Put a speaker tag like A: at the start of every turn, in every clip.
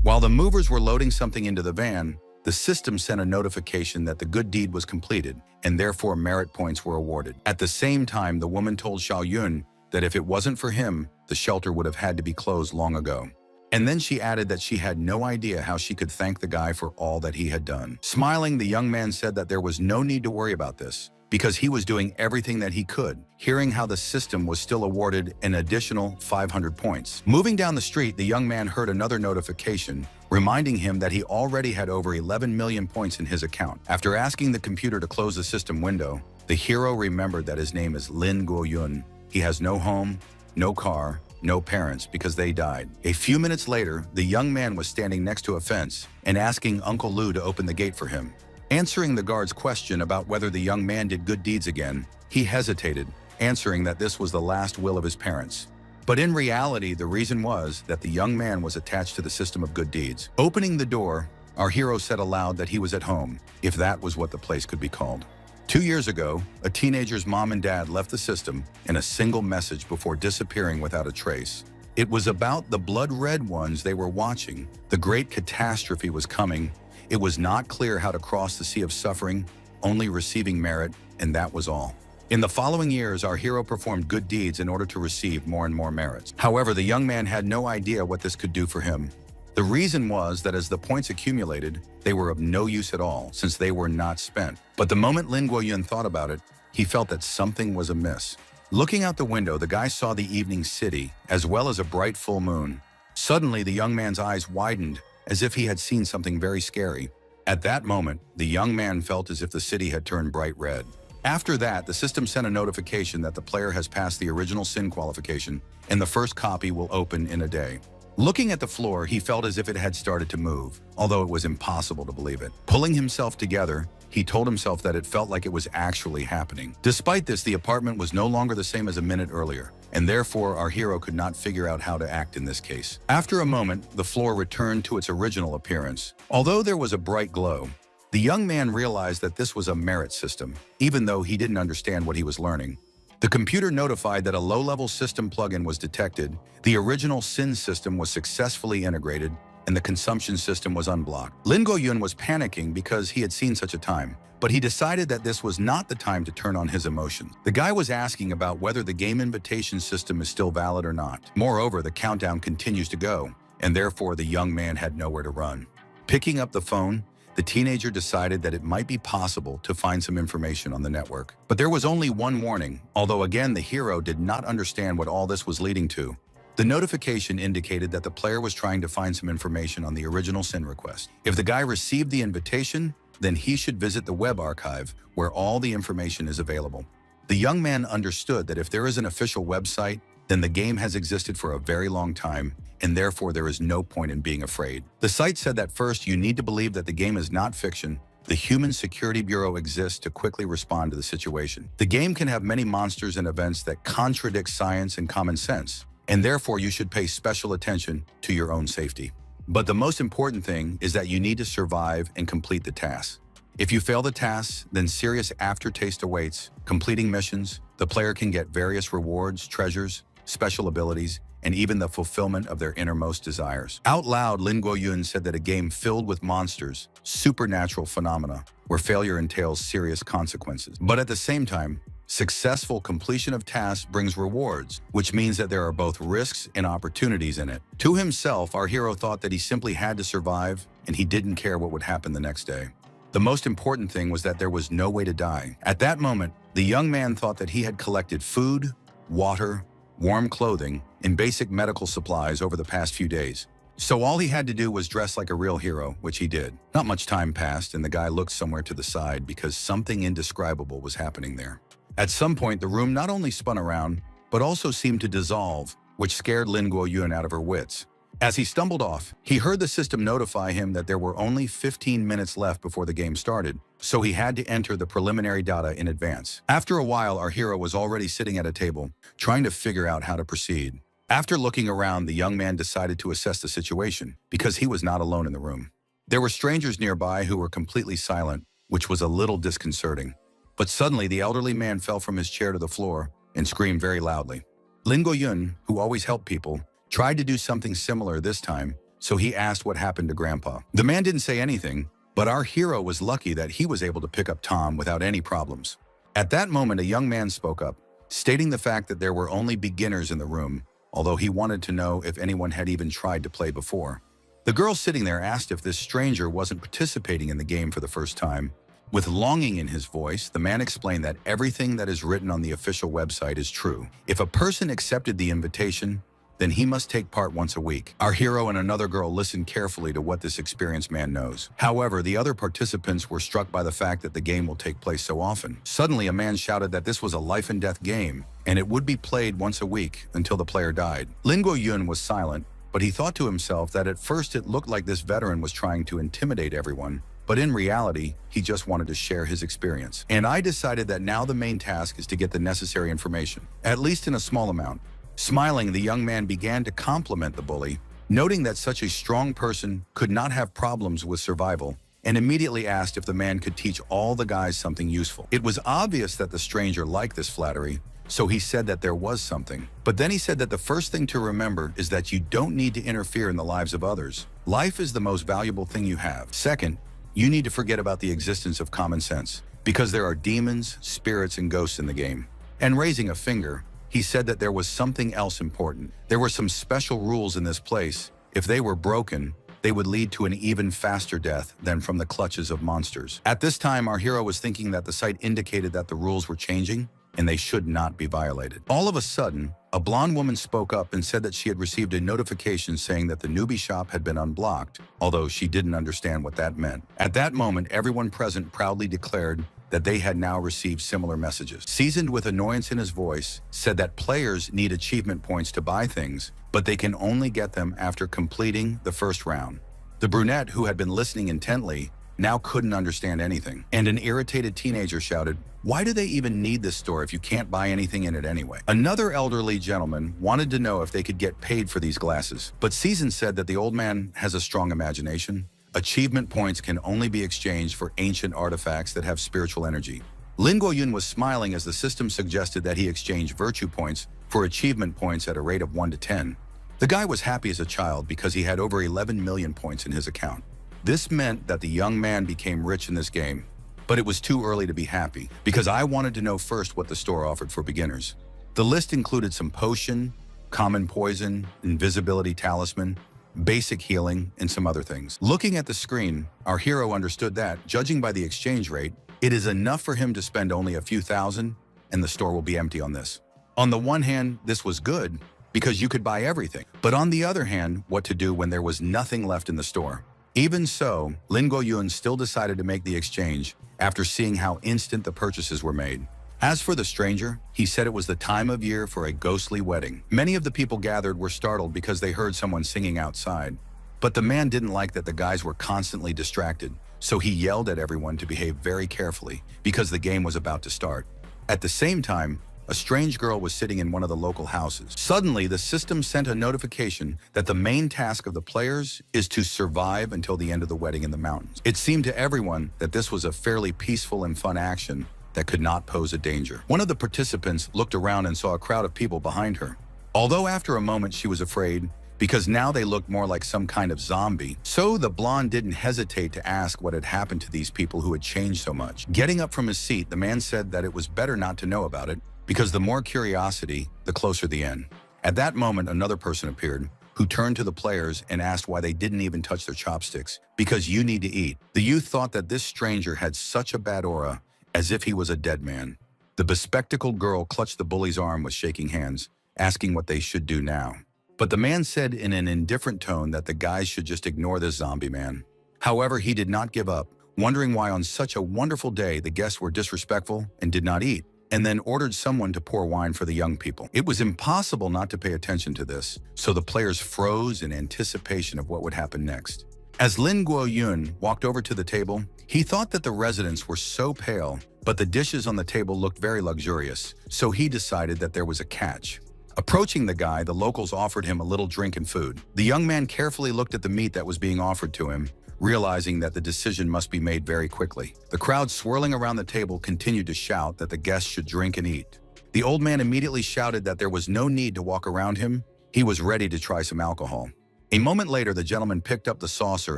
A: While the movers were loading something into the van, the system sent a notification that the good deed was completed, and therefore merit points were awarded. At the same time, the woman told Xiaoyun that if it wasn't for him, the shelter would have had to be closed long ago. And then she added that she had no idea how she could thank the guy for all that he had done. Smiling, the young man said that there was no need to worry about this, because he was doing everything that he could, hearing how the system was still awarded an additional 500 points. Moving down the street, the young man heard another notification, reminding him that he already had over 11 million points in his account. After asking the computer to close the system window, the hero remembered that his name is Lin Guoyun. He has no home, no car, no parents because they died. A few minutes later, the young man was standing next to a fence and asking Uncle Lu to open the gate for him. Answering the guard's question about whether the young man did good deeds again, he hesitated, answering that this was the last will of his parents. But in reality, the reason was that the young man was attached to the system of good deeds. Opening the door, our hero said aloud that he was at home, if that was what the place could be called. 2 years ago, a teenager's mom and dad left the system in a single message before disappearing without a trace. It was about the blood-red ones they were watching. The great catastrophe was coming. It was not clear how to cross the sea of suffering, only receiving merit, and that was all. In the following years, our hero performed good deeds in order to receive more and more merits. However, the young man had no idea what this could do for him. The reason was that as the points accumulated, they were of no use at all since they were not spent. But the moment Lin Guoyun thought about it, he felt that something was amiss. Looking out the window, the guy saw the evening city, as well as a bright full moon. Suddenly, the young man's eyes widened, as if he had seen something very scary. At that moment, the young man felt as if the city had turned bright red. After that, the system sent a notification that the player has passed the original sin qualification, and the first copy will open in a day. Looking at the floor, he felt as if it had started to move, although it was impossible to believe it. Pulling himself together, he told himself that it felt like it was actually happening. Despite this, the apartment was no longer the same as a minute earlier, and therefore our hero could not figure out how to act in this case. After a moment, the floor returned to its original appearance. Although there was a bright glow, the young man realized that this was a merit system, even though he didn't understand what he was learning. The computer notified that a low-level system plugin was detected, the original sin system was successfully integrated, and the consumption system was unblocked. Lin Guoyun was panicking because he had seen such a time, but he decided that this was not the time to turn on his emotions. The guy was asking about whether the game invitation system is still valid or not. Moreover, the countdown continues to go, and therefore the young man had nowhere to run. Picking up the phone, the teenager decided that it might be possible to find some information on the network. But there was only one warning, although again the hero did not understand what all this was leading to. The notification indicated that the player was trying to find some information on the original sin request. If the guy received the invitation, then he should visit the web archive where all the information is available. The young man understood that if there is an official website, then the game has existed for a very long time, and therefore there is no point in being afraid. The site said that first you need to believe that the game is not fiction. The Human Security Bureau exists to quickly respond to the situation. The game can have many monsters and events that contradict science and common sense, and therefore you should pay special attention to your own safety. But the most important thing is that you need to survive and complete the tasks. If you fail the tasks, then serious aftertaste awaits. Completing missions, the player can get various rewards, treasures, special abilities, and even the fulfillment of their innermost desires. Out loud, Lin Guoyun said that a game filled with monsters, supernatural phenomena, where failure entails serious consequences. But at the same time, successful completion of tasks brings rewards, which means that there are both risks and opportunities in it. To himself, our hero thought that he simply had to survive, and he didn't care what would happen the next day. The most important thing was that there was no way to die. At that moment, the young man thought that he had collected food, water, warm clothing, and basic medical supplies over the past few days. So all he had to do was dress like a real hero, which he did. Not much time passed, and the guy looked somewhere to the side because something indescribable was happening there. At some point, the room not only spun around, but also seemed to dissolve, which scared Lin Guoyun out of her wits. As he stumbled off, he heard the system notify him that there were only 15 minutes left before the game started, so he had to enter the preliminary data in advance. After a while, our hero was already sitting at a table, trying to figure out how to proceed. After looking around, the young man decided to assess the situation, because he was not alone in the room. There were strangers nearby who were completely silent, which was a little disconcerting. But suddenly, the elderly man fell from his chair to the floor and screamed very loudly. Lin Guoyun, who always helped people, tried to do something similar this time, so he asked what happened to Grandpa. The man didn't say anything, but our hero was lucky that he was able to pick up Tom without any problems. At that moment, a young man spoke up, stating the fact that there were only beginners in the room, although he wanted to know if anyone had even tried to play before. The girl sitting there asked if this stranger wasn't participating in the game for the first time. With longing in his voice, the man explained that everything that is written on the official website is true. If a person accepted the invitation, then he must take part once a week. Our hero and another girl listened carefully to what this experienced man knows. However, the other participants were struck by the fact that the game will take place so often. Suddenly, a man shouted that this was a life and death game, and it would be played once a week until the player died. Lin Guoyun was silent, but he thought to himself that at first it looked like this veteran was trying to intimidate everyone, but in reality, he just wanted to share his experience. And I decided that now the main task is to get the necessary information, at least in a small amount. Smiling, the young man began to compliment the bully, noting that such a strong person could not have problems with survival, and immediately asked if the man could teach all the guys something useful. It was obvious that the stranger liked this flattery, so he said that there was something. But then he said that the first thing to remember is that you don't need to interfere in the lives of others. Life is the most valuable thing you have. Second, you need to forget about the existence of common sense, because there are demons, spirits, and ghosts in the game. And raising a finger, he said that there was something else important. There were some special rules in this place. If they were broken, they would lead to an even faster death than from the clutches of monsters. At this time, our hero was thinking that the site indicated that the rules were changing, and they should not be violated. All of a sudden, a blonde woman spoke up and said that she had received a notification saying that the newbie shop had been unblocked, although she didn't understand what that meant. At that moment, everyone present proudly declared that they had now received similar messages. Seasoned with annoyance in his voice, said that players need achievement points to buy things, but they can only get them after completing the first round. The brunette, who had been listening intently, now couldn't understand anything, and an irritated teenager shouted, "Why do they even need this store if you can't buy anything in it anyway?" Another elderly gentleman wanted to know if they could get paid for these glasses, but Season said that the old man has a strong imagination. Achievement points can only be exchanged for ancient artifacts that have spiritual energy. Lin Guoyun was smiling as the system suggested that he exchange virtue points for achievement points at a rate of 1 to 10. The guy was happy as a child because he had over 11 million points in his account. This meant that the young man became rich in this game, but it was too early to be happy because I wanted to know first what the store offered for beginners. The list included some potion, common poison, invisibility talisman, basic healing, and some other things. Looking at the screen, our hero understood that, judging by the exchange rate, it is enough for him to spend only a few thousand, and the store will be empty on this. On the one hand, this was good, because you could buy everything. But on the other hand, what to do when there was nothing left in the store? Even so, Lin Guoyun still decided to make the exchange after seeing how instant the purchases were made. As for the stranger, he said it was the time of year for a ghostly wedding. Many of the people gathered were startled because they heard someone singing outside. But the man didn't like that the guys were constantly distracted, so he yelled at everyone to behave very carefully because the game was about to start. At the same time, a strange girl was sitting in one of the local houses. Suddenly, the system sent a notification that the main task of the players is to survive until the end of the wedding in the mountains. It seemed to everyone that this was a fairly peaceful and fun action that could not pose a danger. One of the participants looked around and saw a crowd of people behind her. Although after a moment she was afraid, because now they looked more like some kind of zombie. So the blonde didn't hesitate to ask what had happened to these people who had changed so much. Getting up from his seat, the man said that it was better not to know about it, because the more curiosity, the closer the end. At that moment, another person appeared, who turned to the players and asked why they didn't even touch their chopsticks. "Because you need to eat." The youth thought that this stranger had such a bad aura, as if he was a dead man. The bespectacled girl clutched the bully's arm with shaking hands, asking what they should do now. But the man said in an indifferent tone that the guys should just ignore this zombie man. However, he did not give up, wondering why on such a wonderful day the guests were disrespectful and did not eat, and then ordered someone to pour wine for the young people. It was impossible not to pay attention to this, so the players froze in anticipation of what would happen next. As Lin Guoyun walked over to the table, he thought that the residents were so pale, but the dishes on the table looked very luxurious, so he decided that there was a catch. Approaching the guy, the locals offered him a little drink and food. The young man carefully looked at the meat that was being offered to him, realizing that the decision must be made very quickly. The crowd swirling around the table continued to shout that the guests should drink and eat. The old man immediately shouted that there was no need to walk around him. He was ready to try some alcohol. A moment later, the gentleman picked up the saucer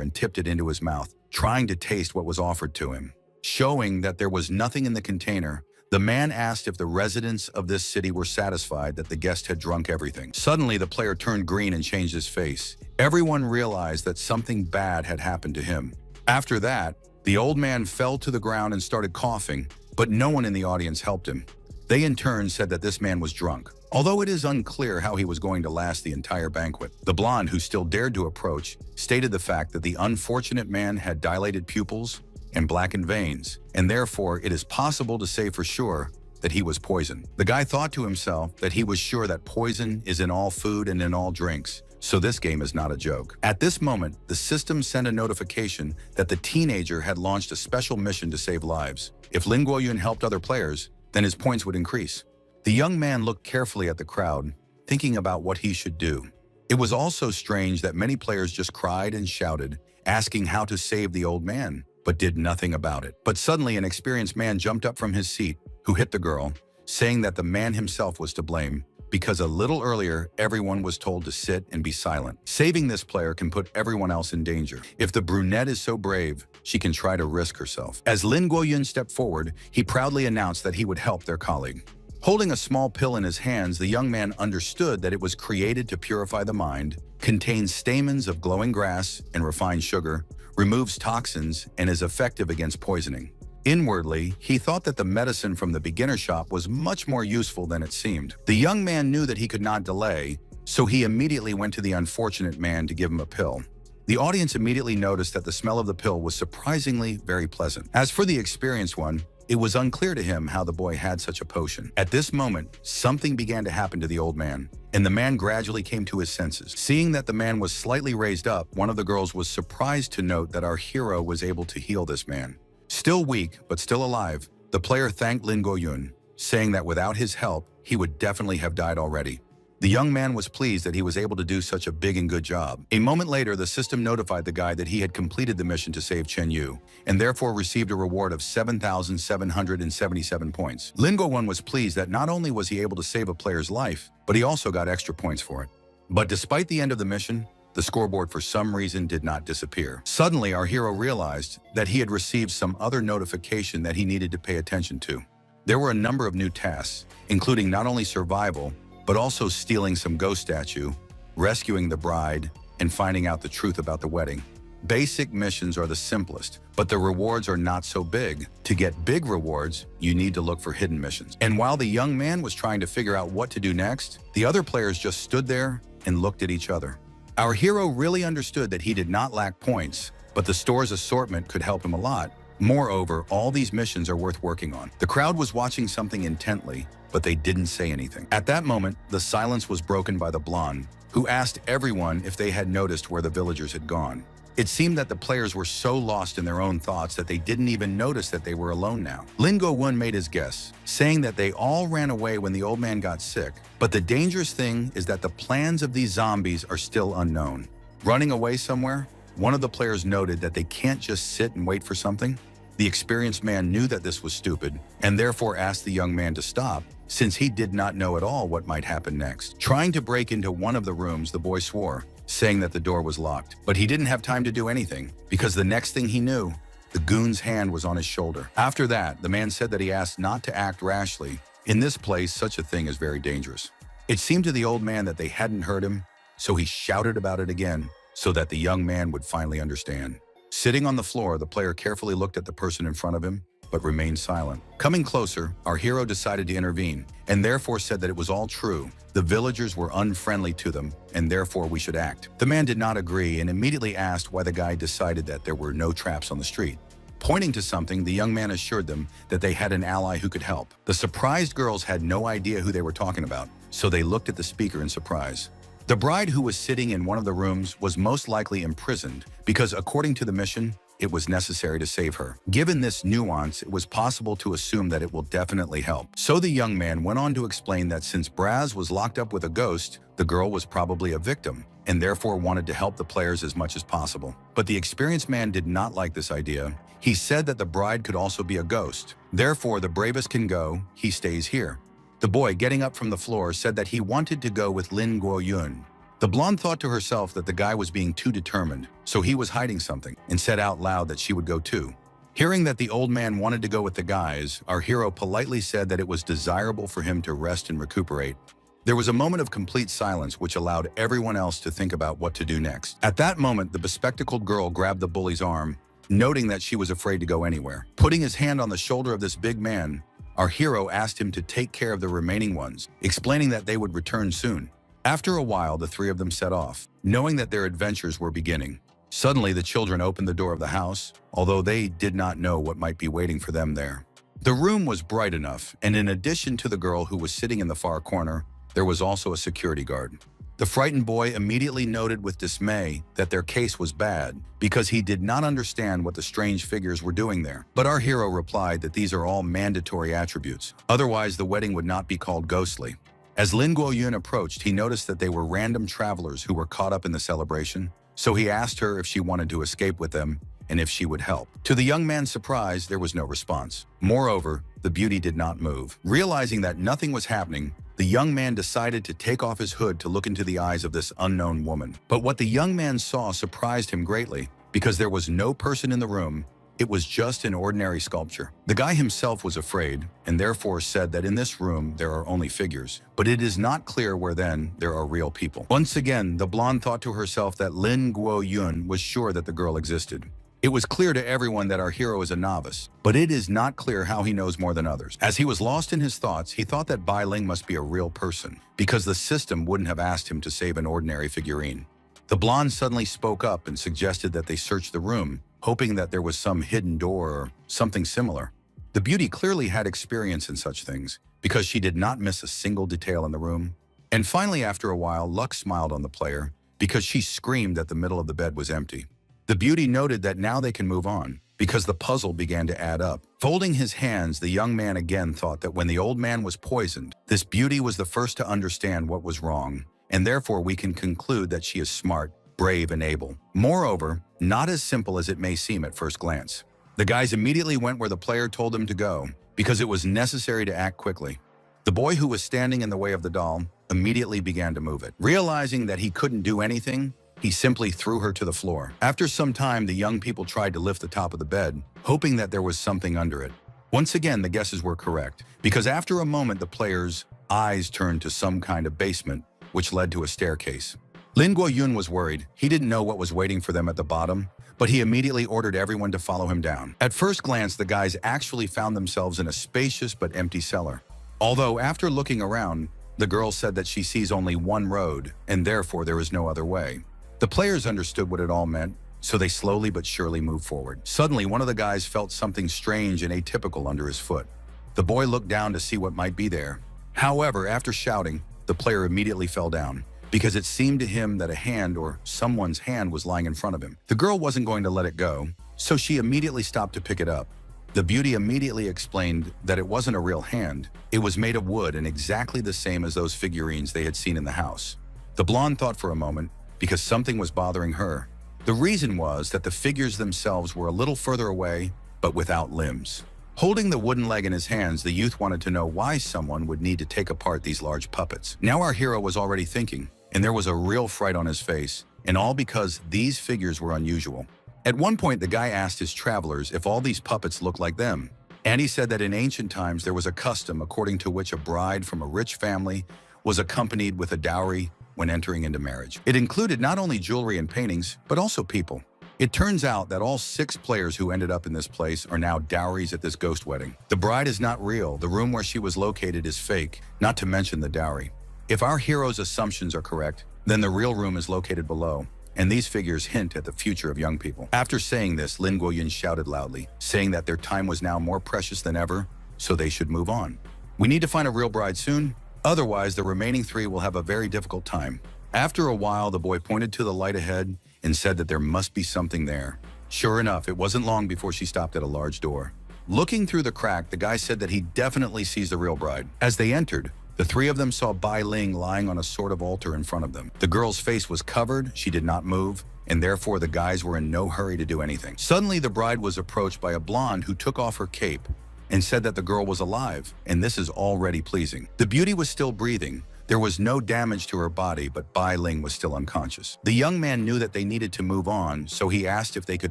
A: and tipped it into his mouth, trying to taste what was offered to him. Showing that there was nothing in the container, the man asked if the residents of this city were satisfied that the guest had drunk everything. Suddenly, the player turned green and changed his face. Everyone realized that something bad had happened to him. After that, the old man fell to the ground and started coughing, but no one in the audience helped him. They in turn said that this man was drunk, although it is unclear how he was going to last the entire banquet. The blonde, who still dared to approach, stated the fact that the unfortunate man had dilated pupils and blackened veins, and therefore it is possible to say for sure that he was poisoned. The guy thought to himself that he was sure that poison is in all food and in all drinks, so this game is not a joke. At this moment, the system sent a notification that the teenager had launched a special mission to save lives. If Lin Guoyun helped other players, then his points would increase. The young man looked carefully at the crowd, thinking about what he should do. It was also strange that many players just cried and shouted, asking how to save the old man, but did nothing about it. But suddenly an experienced man jumped up from his seat, who hit the girl, saying that the man himself was to blame, because a little earlier everyone was told to sit and be silent. Saving this player can put everyone else in danger. If the brunette is so brave, she can try to risk herself. As Lin Guoyun stepped forward, he proudly announced that he would help their colleague. Holding a small pill in his hands, the young man understood that it was created to purify the mind, contains stamens of glowing grass and refined sugar, removes toxins, and is effective against poisoning. Inwardly, he thought that the medicine from the beginner shop was much more useful than it seemed. The young man knew that he could not delay, so he immediately went to the unfortunate man to give him a pill. The audience immediately noticed that the smell of the pill was surprisingly very pleasant. As for the experienced one, it was unclear to him how the boy had such a potion. At this moment, something began to happen to the old man, and the man gradually came to his senses. Seeing that the man was slightly raised up, one of the girls was surprised to note that our hero was able to heal this man. Still weak, but still alive, the player thanked Lin Guoyun, saying that without his help, he would definitely have died already. The young man was pleased that he was able to do such a big and good job. A moment later, the system notified the guy that he had completed the mission to save Chen Yu, and therefore received a reward of 7,777 points. Lin Guoyun was pleased that not only was he able to save a player's life, but he also got extra points for it. But despite the end of the mission, the scoreboard for some reason did not disappear. Suddenly, our hero realized that he had received some other notification that he needed to pay attention to. There were a number of new tasks, including not only survival, but also stealing some ghost statue, rescuing the bride, and finding out the truth about the wedding. Basic missions are the simplest, but the rewards are not so big. To get big rewards, you need to look for hidden missions. And while the young man was trying to figure out what to do next, the other players just stood there and looked at each other. Our hero really understood that he did not lack points, but the store's assortment could help him a lot. Moreover, all these missions are worth working on. The crowd was watching something intently, but they didn't say anything. At that moment, the silence was broken by the blonde, who asked everyone if they had noticed where the villagers had gone. It seemed that the players were so lost in their own thoughts that they didn't even notice that they were alone now. Lin Guoyun made his guess, saying that they all ran away when the old man got sick. But the dangerous thing is that the plans of these zombies are still unknown. Running away somewhere, one of the players noted that they can't just sit and wait for something. The experienced man knew that this was stupid, and therefore asked the young man to stop, since he did not know at all what might happen next. Trying to break into one of the rooms, the boy swore, saying that the door was locked. But he didn't have time to do anything, because the next thing he knew, the goon's hand was on his shoulder. After that, the man said that he asked not to act rashly. In this place, such a thing is very dangerous. It seemed to the old man that they hadn't heard him, so he shouted about it again, so that the young man would finally understand. Sitting on the floor, the player carefully looked at the person in front of him, but remained silent. Coming closer, our hero decided to intervene, and therefore said that it was all true. The villagers were unfriendly to them, and therefore we should act. The man did not agree and immediately asked why the guy decided that there were no traps on the street. Pointing to something, the young man assured them that they had an ally who could help. The surprised girls had no idea who they were talking about, so they looked at the speaker in surprise. The bride, who was sitting in one of the rooms, was most likely imprisoned because, according to the mission, it was necessary to save her. Given this nuance, it was possible to assume that it will definitely help. So the young man went on to explain that since Braz was locked up with a ghost, the girl was probably a victim, and therefore wanted to help the players as much as possible. But the experienced man did not like this idea. He said that the bride could also be a ghost. Therefore, the bravest can go, he stays here. The boy, getting up from the floor, said that he wanted to go with Lin Guoyun, The blonde thought to herself that the guy was being too determined, so he was hiding something, and said out loud that she would go too. Hearing that the old man wanted to go with the guys, our hero politely said that it was desirable for him to rest and recuperate. There was a moment of complete silence which allowed everyone else to think about what to do next. At that moment, the bespectacled girl grabbed the bully's arm, noting that she was afraid to go anywhere. Putting his hand on the shoulder of this big man, our hero asked him to take care of the remaining ones, explaining that they would return soon. After a while, the three of them set off, knowing that their adventures were beginning. Suddenly, the children opened the door of the house, although they did not know what might be waiting for them there. The room was bright enough, and in addition to the girl who was sitting in the far corner, there was also a security guard. The frightened boy immediately noted with dismay that their case was bad because he did not understand what the strange figures were doing there. But our hero replied that these are all mandatory attributes, otherwise the wedding would not be called ghostly. As Lin Guoyun approached, he noticed that they were random travelers who were caught up in the celebration, so he asked her if she wanted to escape with them and if she would help. To the young man's surprise, there was no response. Moreover, the beauty did not move. Realizing that nothing was happening, the young man decided to take off his hood to look into the eyes of this unknown woman. But what the young man saw surprised him greatly, because there was no person in the room. It was just an ordinary sculpture. The guy himself was afraid, and therefore said that in this room there are only figures, but it is not clear where then there are real people. Once again, the blonde thought to herself that Lin Guoyun was sure that the girl existed. It was clear to everyone that our hero is a novice, but it is not clear how he knows more than others. As he was lost in his thoughts, he thought that Bai Ling must be a real person, because the system wouldn't have asked him to save an ordinary figurine. The blonde suddenly spoke up and suggested that they search the room, hoping that there was some hidden door or something similar. The beauty clearly had experience in such things, because she did not miss a single detail in the room. And finally, after a while, Luck smiled on the player, because she screamed that the middle of the bed was empty. The beauty noted that now they can move on, because the puzzle began to add up. Folding his hands, the young man again thought that when the old man was poisoned, this beauty was the first to understand what was wrong, and therefore we can conclude that she is smart, brave, and able. Moreover, not as simple as it may seem at first glance. The guys immediately went where the player told them to go, because it was necessary to act quickly. The boy who was standing in the way of the doll immediately began to move it. Realizing that he couldn't do anything, he simply threw her to the floor. After some time, the young people tried to lift the top of the bed, hoping that there was something under it. Once again, the guesses were correct, because after a moment, the players' eyes turned to some kind of basement, which led to a staircase. Lin Guoyun was worried. He didn't know what was waiting for them at the bottom, but he immediately ordered everyone to follow him down. At first glance, the guys actually found themselves in a spacious but empty cellar. Although after looking around, the girl said that she sees only one road, and therefore there is no other way. The players understood what it all meant, so they slowly but surely moved forward. Suddenly, one of the guys felt something strange and atypical under his foot. The boy looked down to see what might be there. However, after shouting, the player immediately fell down, because it seemed to him that a hand or someone's hand was lying in front of him. The girl wasn't going to let it go, so she immediately stopped to pick it up. The beauty immediately explained that it wasn't a real hand. It was made of wood and exactly the same as those figurines they had seen in the house. The blonde thought for a moment, because something was bothering her. The reason was that the figures themselves were a little further away, but without limbs. Holding the wooden leg in his hands, the youth wanted to know why someone would need to take apart these large puppets. Now our hero was already thinking, and there was a real fright on his face, and all because these figures were unusual. At one point, the guy asked his travelers if all these puppets looked like them, and he said that in ancient times there was a custom according to which a bride from a rich family was accompanied with a dowry when entering into marriage. It included not only jewelry and paintings, but also people. It turns out that all 6 players who ended up in this place are now dowries at this ghost wedding. The bride is not real. The room where she was located is fake, not to mention the dowry. If our hero's assumptions are correct, then the real room is located below, and these figures hint at the future of young people. After saying this, Lin Guoyun shouted loudly, saying that their time was now more precious than ever, so they should move on. We need to find a real bride soon. Otherwise, the remaining 3 will have a very difficult time. After a while, the boy pointed to the light ahead and said that there must be something there. Sure enough, it wasn't long before she stopped at a large door. Looking through the crack, the guy said that he definitely sees the real bride. As they entered, the 3 of them saw Bai Ling lying on a sort of altar in front of them. The girl's face was covered, she did not move, and therefore the guys were in no hurry to do anything. Suddenly, the bride was approached by a blonde who took off her cape and said that the girl was alive, and this is already pleasing. The beauty was still breathing. There was no damage to her body, but Bai Ling was still unconscious. The young man knew that they needed to move on, so he asked if they could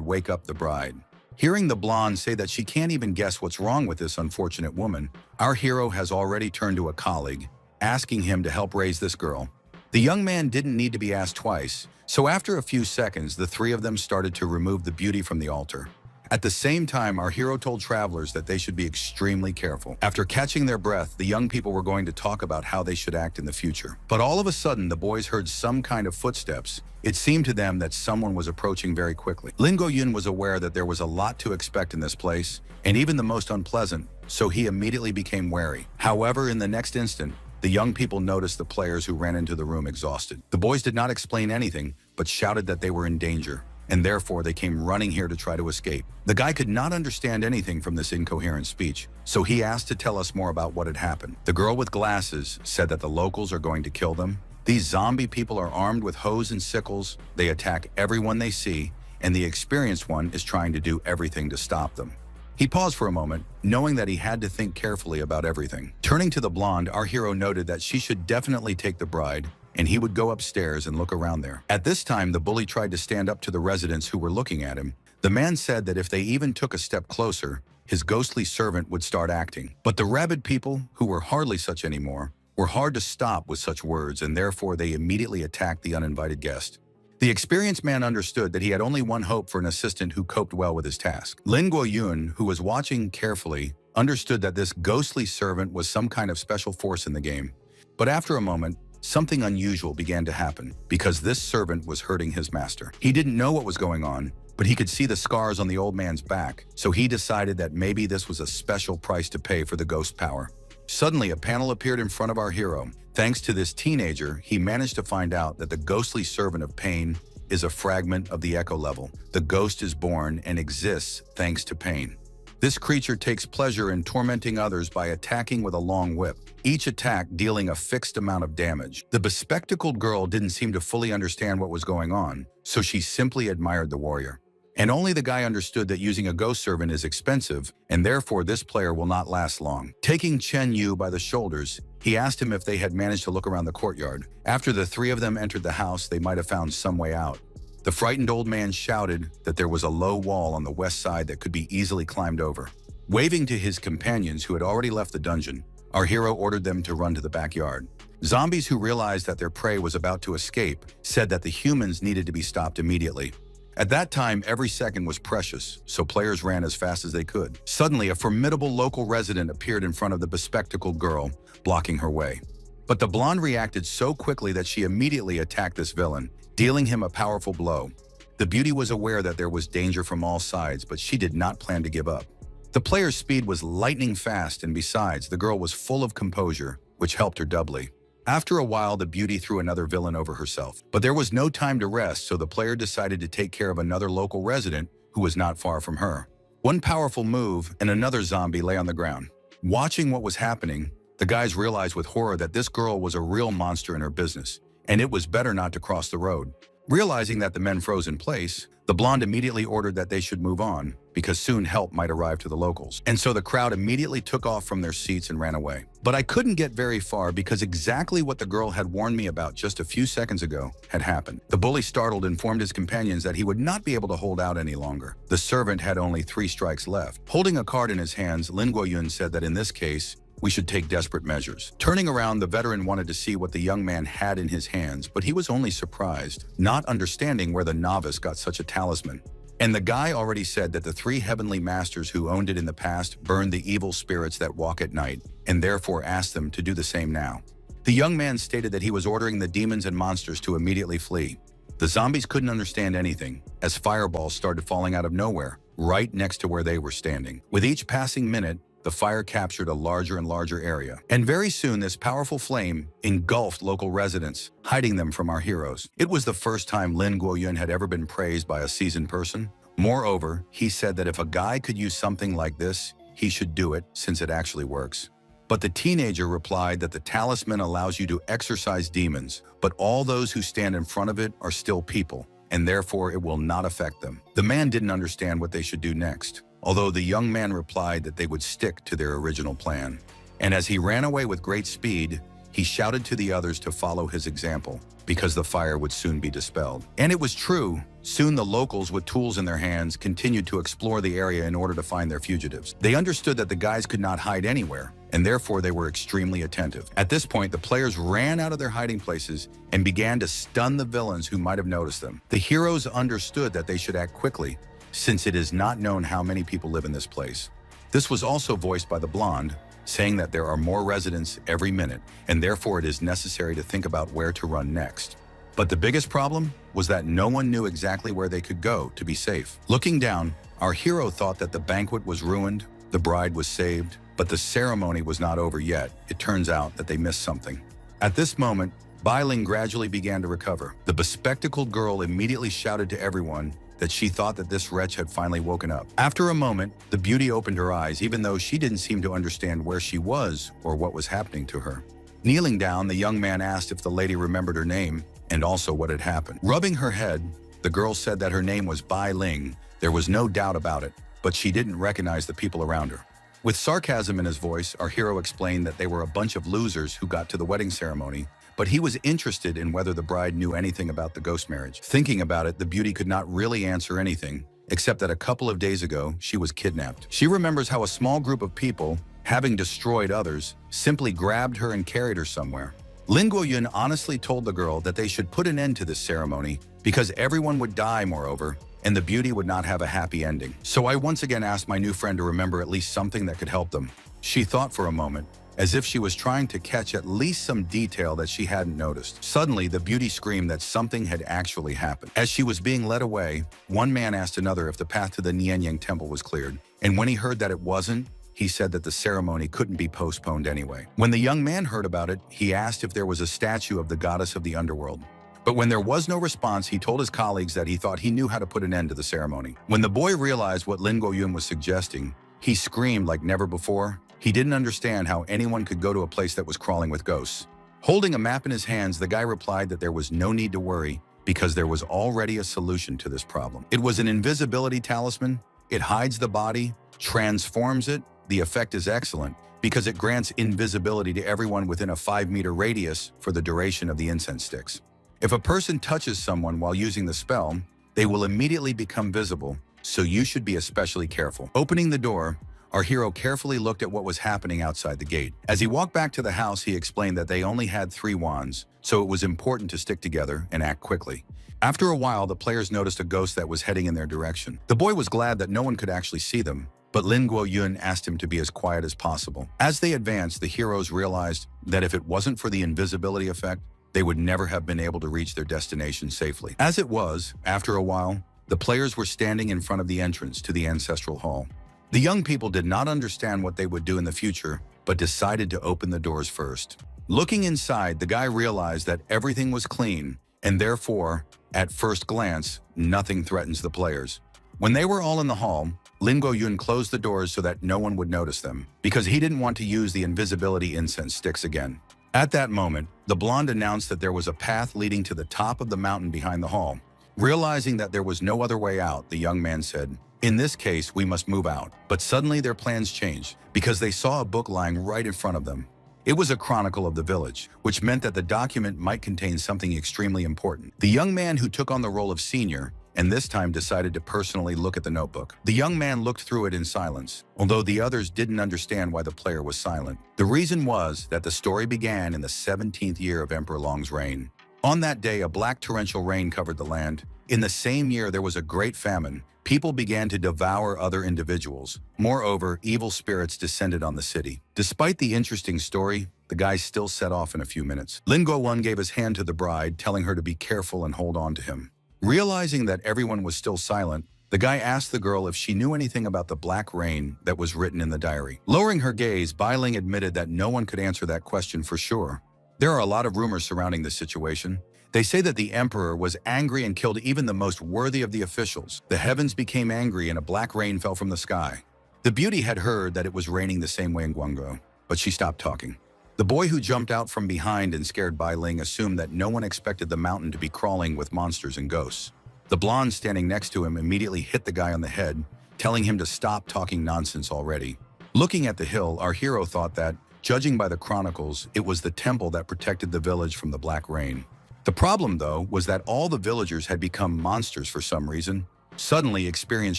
A: wake up the bride. Hearing the blonde say that she can't even guess what's wrong with this unfortunate woman, our hero has already turned to a colleague, asking him to help raise this girl. The young man didn't need to be asked twice, so after a few seconds, the three of them started to remove the beauty from the altar. At the same time, our hero told travelers that they should be extremely careful. After catching their breath, the young people were going to talk about how they should act in the future. But all of a sudden, the boys heard some kind of footsteps. It seemed to them that someone was approaching very quickly. Lin Go-yun was aware that there was a lot to expect in this place, and even the most unpleasant, so he immediately became wary. However, in the next instant, the young people noticed the players who ran into the room exhausted. The boys did not explain anything, but shouted that they were in danger, and therefore they came running here to try to escape. The guy could not understand anything from this incoherent speech, so he asked to tell us more about what had happened. The girl with glasses said that the locals are going to kill them. These zombie people are armed with hoes and sickles, they attack everyone they see, and the experienced one is trying to do everything to stop them. He paused for a moment, knowing that he had to think carefully about everything. Turning to the blonde, our hero noted that she should definitely take the bride, and he would go upstairs and look around there. At this time, the bully tried to stand up to the residents who were looking at him. The man said that if they even took a step closer, his ghostly servant would start acting. But the rabid people, who were hardly such anymore, were hard to stop with such words, and therefore they immediately attacked the uninvited guest. The experienced man understood that he had only one hope for an assistant who coped well with his task. Lin Go-yun, who was watching carefully, understood that this ghostly servant was some kind of special force in the game. But after a moment, something unusual began to happen, because this servant was hurting his master. He didn't know what was going on, but he could see the scars on the old man's back, so he decided that maybe this was a special price to pay for the ghost power. Suddenly, a panel appeared in front of our hero. Thanks to this teenager, he managed to find out that the ghostly servant of pain is a fragment of the echo level. The ghost is born and exists thanks to pain. This creature takes pleasure in tormenting others by attacking with a long whip, each attack dealing a fixed amount of damage. The bespectacled girl didn't seem to fully understand what was going on, so she simply admired the warrior. And only the guy understood that using a ghost servant is expensive, and therefore this player will not last long. Taking Chen Yu by the shoulders, he asked him if they had managed to look around the courtyard. After the three of them entered the house, they might have found some way out. The frightened old man shouted that there was a low wall on the west side that could be easily climbed over. Waving to his companions who had already left the dungeon, our hero ordered them to run to the backyard. Zombies who realized that their prey was about to escape said that the humans needed to be stopped immediately. At that time, every second was precious, so players ran as fast as they could. Suddenly, a formidable local resident appeared in front of the bespectacled girl, blocking her way. But the blonde reacted so quickly that she immediately attacked this villain, dealing him a powerful blow. The beauty was aware that there was danger from all sides, but she did not plan to give up. The player's speed was lightning fast, and besides, the girl was full of composure, which helped her doubly. After a while, the beauty threw another villain over herself. But there was no time to rest, so the player decided to take care of another local resident who was not far from her. One powerful move, and another zombie lay on the ground. Watching what was happening, the guys realized with horror that this girl was a real monster in her business, and it was better not to cross the road. Realizing that the men froze in place, the blonde immediately ordered that they should move on, because soon help might arrive to the locals. And so the crowd immediately took off from their seats and ran away. But I couldn't get very far because exactly what the girl had warned me about just a few seconds ago had happened. The bully, startled, informed his companions that he would not be able to hold out any longer. The servant had only 3 strikes left. Holding a card in his hands, Lin Go-yun said that in this case, we should take desperate measures. Turning around, the veteran wanted to see what the young man had in his hands, but he was only surprised, not understanding where the novice got such a talisman. And the guy already said that the 3 heavenly masters who owned it in the past burned the evil spirits that walk at night, and therefore asked them to do the same now. The young man stated that he was ordering the demons and monsters to immediately flee. The zombies couldn't understand anything, as fireballs started falling out of nowhere, right next to where they were standing. With each passing minute, the fire captured a larger and larger area. And very soon, this powerful flame engulfed local residents, hiding them from our heroes. It was the first time Lin Go-yun had ever been praised by a seasoned person. Moreover, he said that if a guy could use something like this, he should do it, since it actually works. But the teenager replied that the talisman allows you to exorcise demons, but all those who stand in front of it are still people, and therefore it will not affect them. The man didn't understand what they should do next, although the young man replied that they would stick to their original plan. And as he ran away with great speed, he shouted to the others to follow his example, because the fire would soon be dispelled. And it was true. Soon the locals with tools in their hands continued to explore the area in order to find their fugitives. They understood that the guys could not hide anywhere, and therefore they were extremely attentive. At this point, the players ran out of their hiding places and began to stun the villains who might have noticed them. The heroes understood that they should act quickly, since it is not known how many people live in this place. This was also voiced by the blonde, saying that there are more residents every minute, and therefore it is necessary to think about where to run next. But the biggest problem was that no one knew exactly where they could go to be safe. Looking down, our hero thought that the banquet was ruined, the bride was saved, but the ceremony was not over yet. It turns out that they missed something. At this moment, Bai Ling gradually began to recover. The bespectacled girl immediately shouted to everyone that she thought that this wretch had finally woken up. After a moment, the beauty opened her eyes, even though she didn't seem to understand where she was or what was happening to her. Kneeling down, the young man asked if the lady remembered her name and also what had happened. Rubbing her head, the girl said that her name was Bai Ling. There was no doubt about it, but she didn't recognize the people around her. With sarcasm in his voice, our hero explained that they were a bunch of losers who got to the wedding ceremony, but he was interested in whether the bride knew anything about the ghost marriage. Thinking about it, the beauty could not really answer anything, except that a couple of days ago, she was kidnapped. She remembers how a small group of people, having destroyed others, simply grabbed her and carried her somewhere. Lin Guoyun honestly told the girl that they should put an end to this ceremony because everyone would die, moreover, and the beauty would not have a happy ending. So I once again asked my new friend to remember at least something that could help them. She thought for a moment, as if she was trying to catch at least some detail that she hadn't noticed. Suddenly, the beauty screamed that something had actually happened. As she was being led away, one man asked another if the path to the Nianyang temple was cleared, and when he heard that it wasn't, he said that the ceremony couldn't be postponed anyway. When the young man heard about it, he asked if there was a statue of the goddess of the underworld. But when there was no response, he told his colleagues that he thought he knew how to put an end to the ceremony. When the boy realized what Lin Guoyun was suggesting, he screamed like never before. He didn't understand how anyone could go to a place that was crawling with ghosts. Holding a map in his hands, the guy replied that there was no need to worry because there was already a solution to this problem. It was an invisibility talisman. It hides the body, transforms it. The effect is excellent because it grants invisibility to everyone within a 5-meter radius for the duration of the incense sticks. If a person touches someone while using the spell, they will immediately become visible, so you should be especially careful. Opening the door, our hero carefully looked at what was happening outside the gate. As he walked back to the house, he explained that they only had 3 wands, so it was important to stick together and act quickly. After a while, the players noticed a ghost that was heading in their direction. The boy was glad that no one could actually see them, but Lin Guoyun asked him to be as quiet as possible. As they advanced, the heroes realized that if it wasn't for the invisibility effect, they would never have been able to reach their destination safely. As it was, after a while, the players were standing in front of the entrance to the ancestral hall. The young people did not understand what they would do in the future, but decided to open the doors first. Looking inside, the guy realized that everything was clean, and therefore, at first glance, nothing threatens the players. When they were all in the hall, Lin Guoyun closed the doors so that no one would notice them, because he didn't want to use the invisibility incense sticks again. At that moment, the blonde announced that there was a path leading to the top of the mountain behind the hall. Realizing that there was no other way out, the young man said, "In this case, we must move out." But suddenly their plans changed, because they saw a book lying right in front of them. It was a chronicle of the village, which meant that the document might contain something extremely important. The young man who took on the role of senior, and this time decided to personally look at the notebook. The young man looked through it in silence, although the others didn't understand why the player was silent. The reason was that the story began in the 17th year of Emperor Long's reign. On that day, a black torrential rain covered the land. In the same year, there was a great famine. People began to devour other individuals. Moreover, evil spirits descended on the city. Despite the interesting story, the guys still set off in a few minutes. Lin Guoyun gave his hand to the bride, telling her to be careful and hold on to him. Realizing that everyone was still silent, the guy asked the girl if she knew anything about the black rain that was written in the diary. Lowering her gaze, Bai Ling admitted that no one could answer that question for sure. There are a lot of rumors surrounding this situation. They say that the emperor was angry and killed even the most worthy of the officials. The heavens became angry and a black rain fell from the sky. The beauty had heard that it was raining the same way in Guangzhou, but she stopped talking. The boy who jumped out from behind and scared Bai Ling assumed that no one expected the mountain to be crawling with monsters and ghosts. The blonde standing next to him immediately hit the guy on the head, telling him to stop talking nonsense already. Looking at the hill, our hero thought that Judging by the chronicles, it was the temple that protected the village from the black rain. The problem, though, was that all the villagers had become monsters for some reason. Suddenly, Experience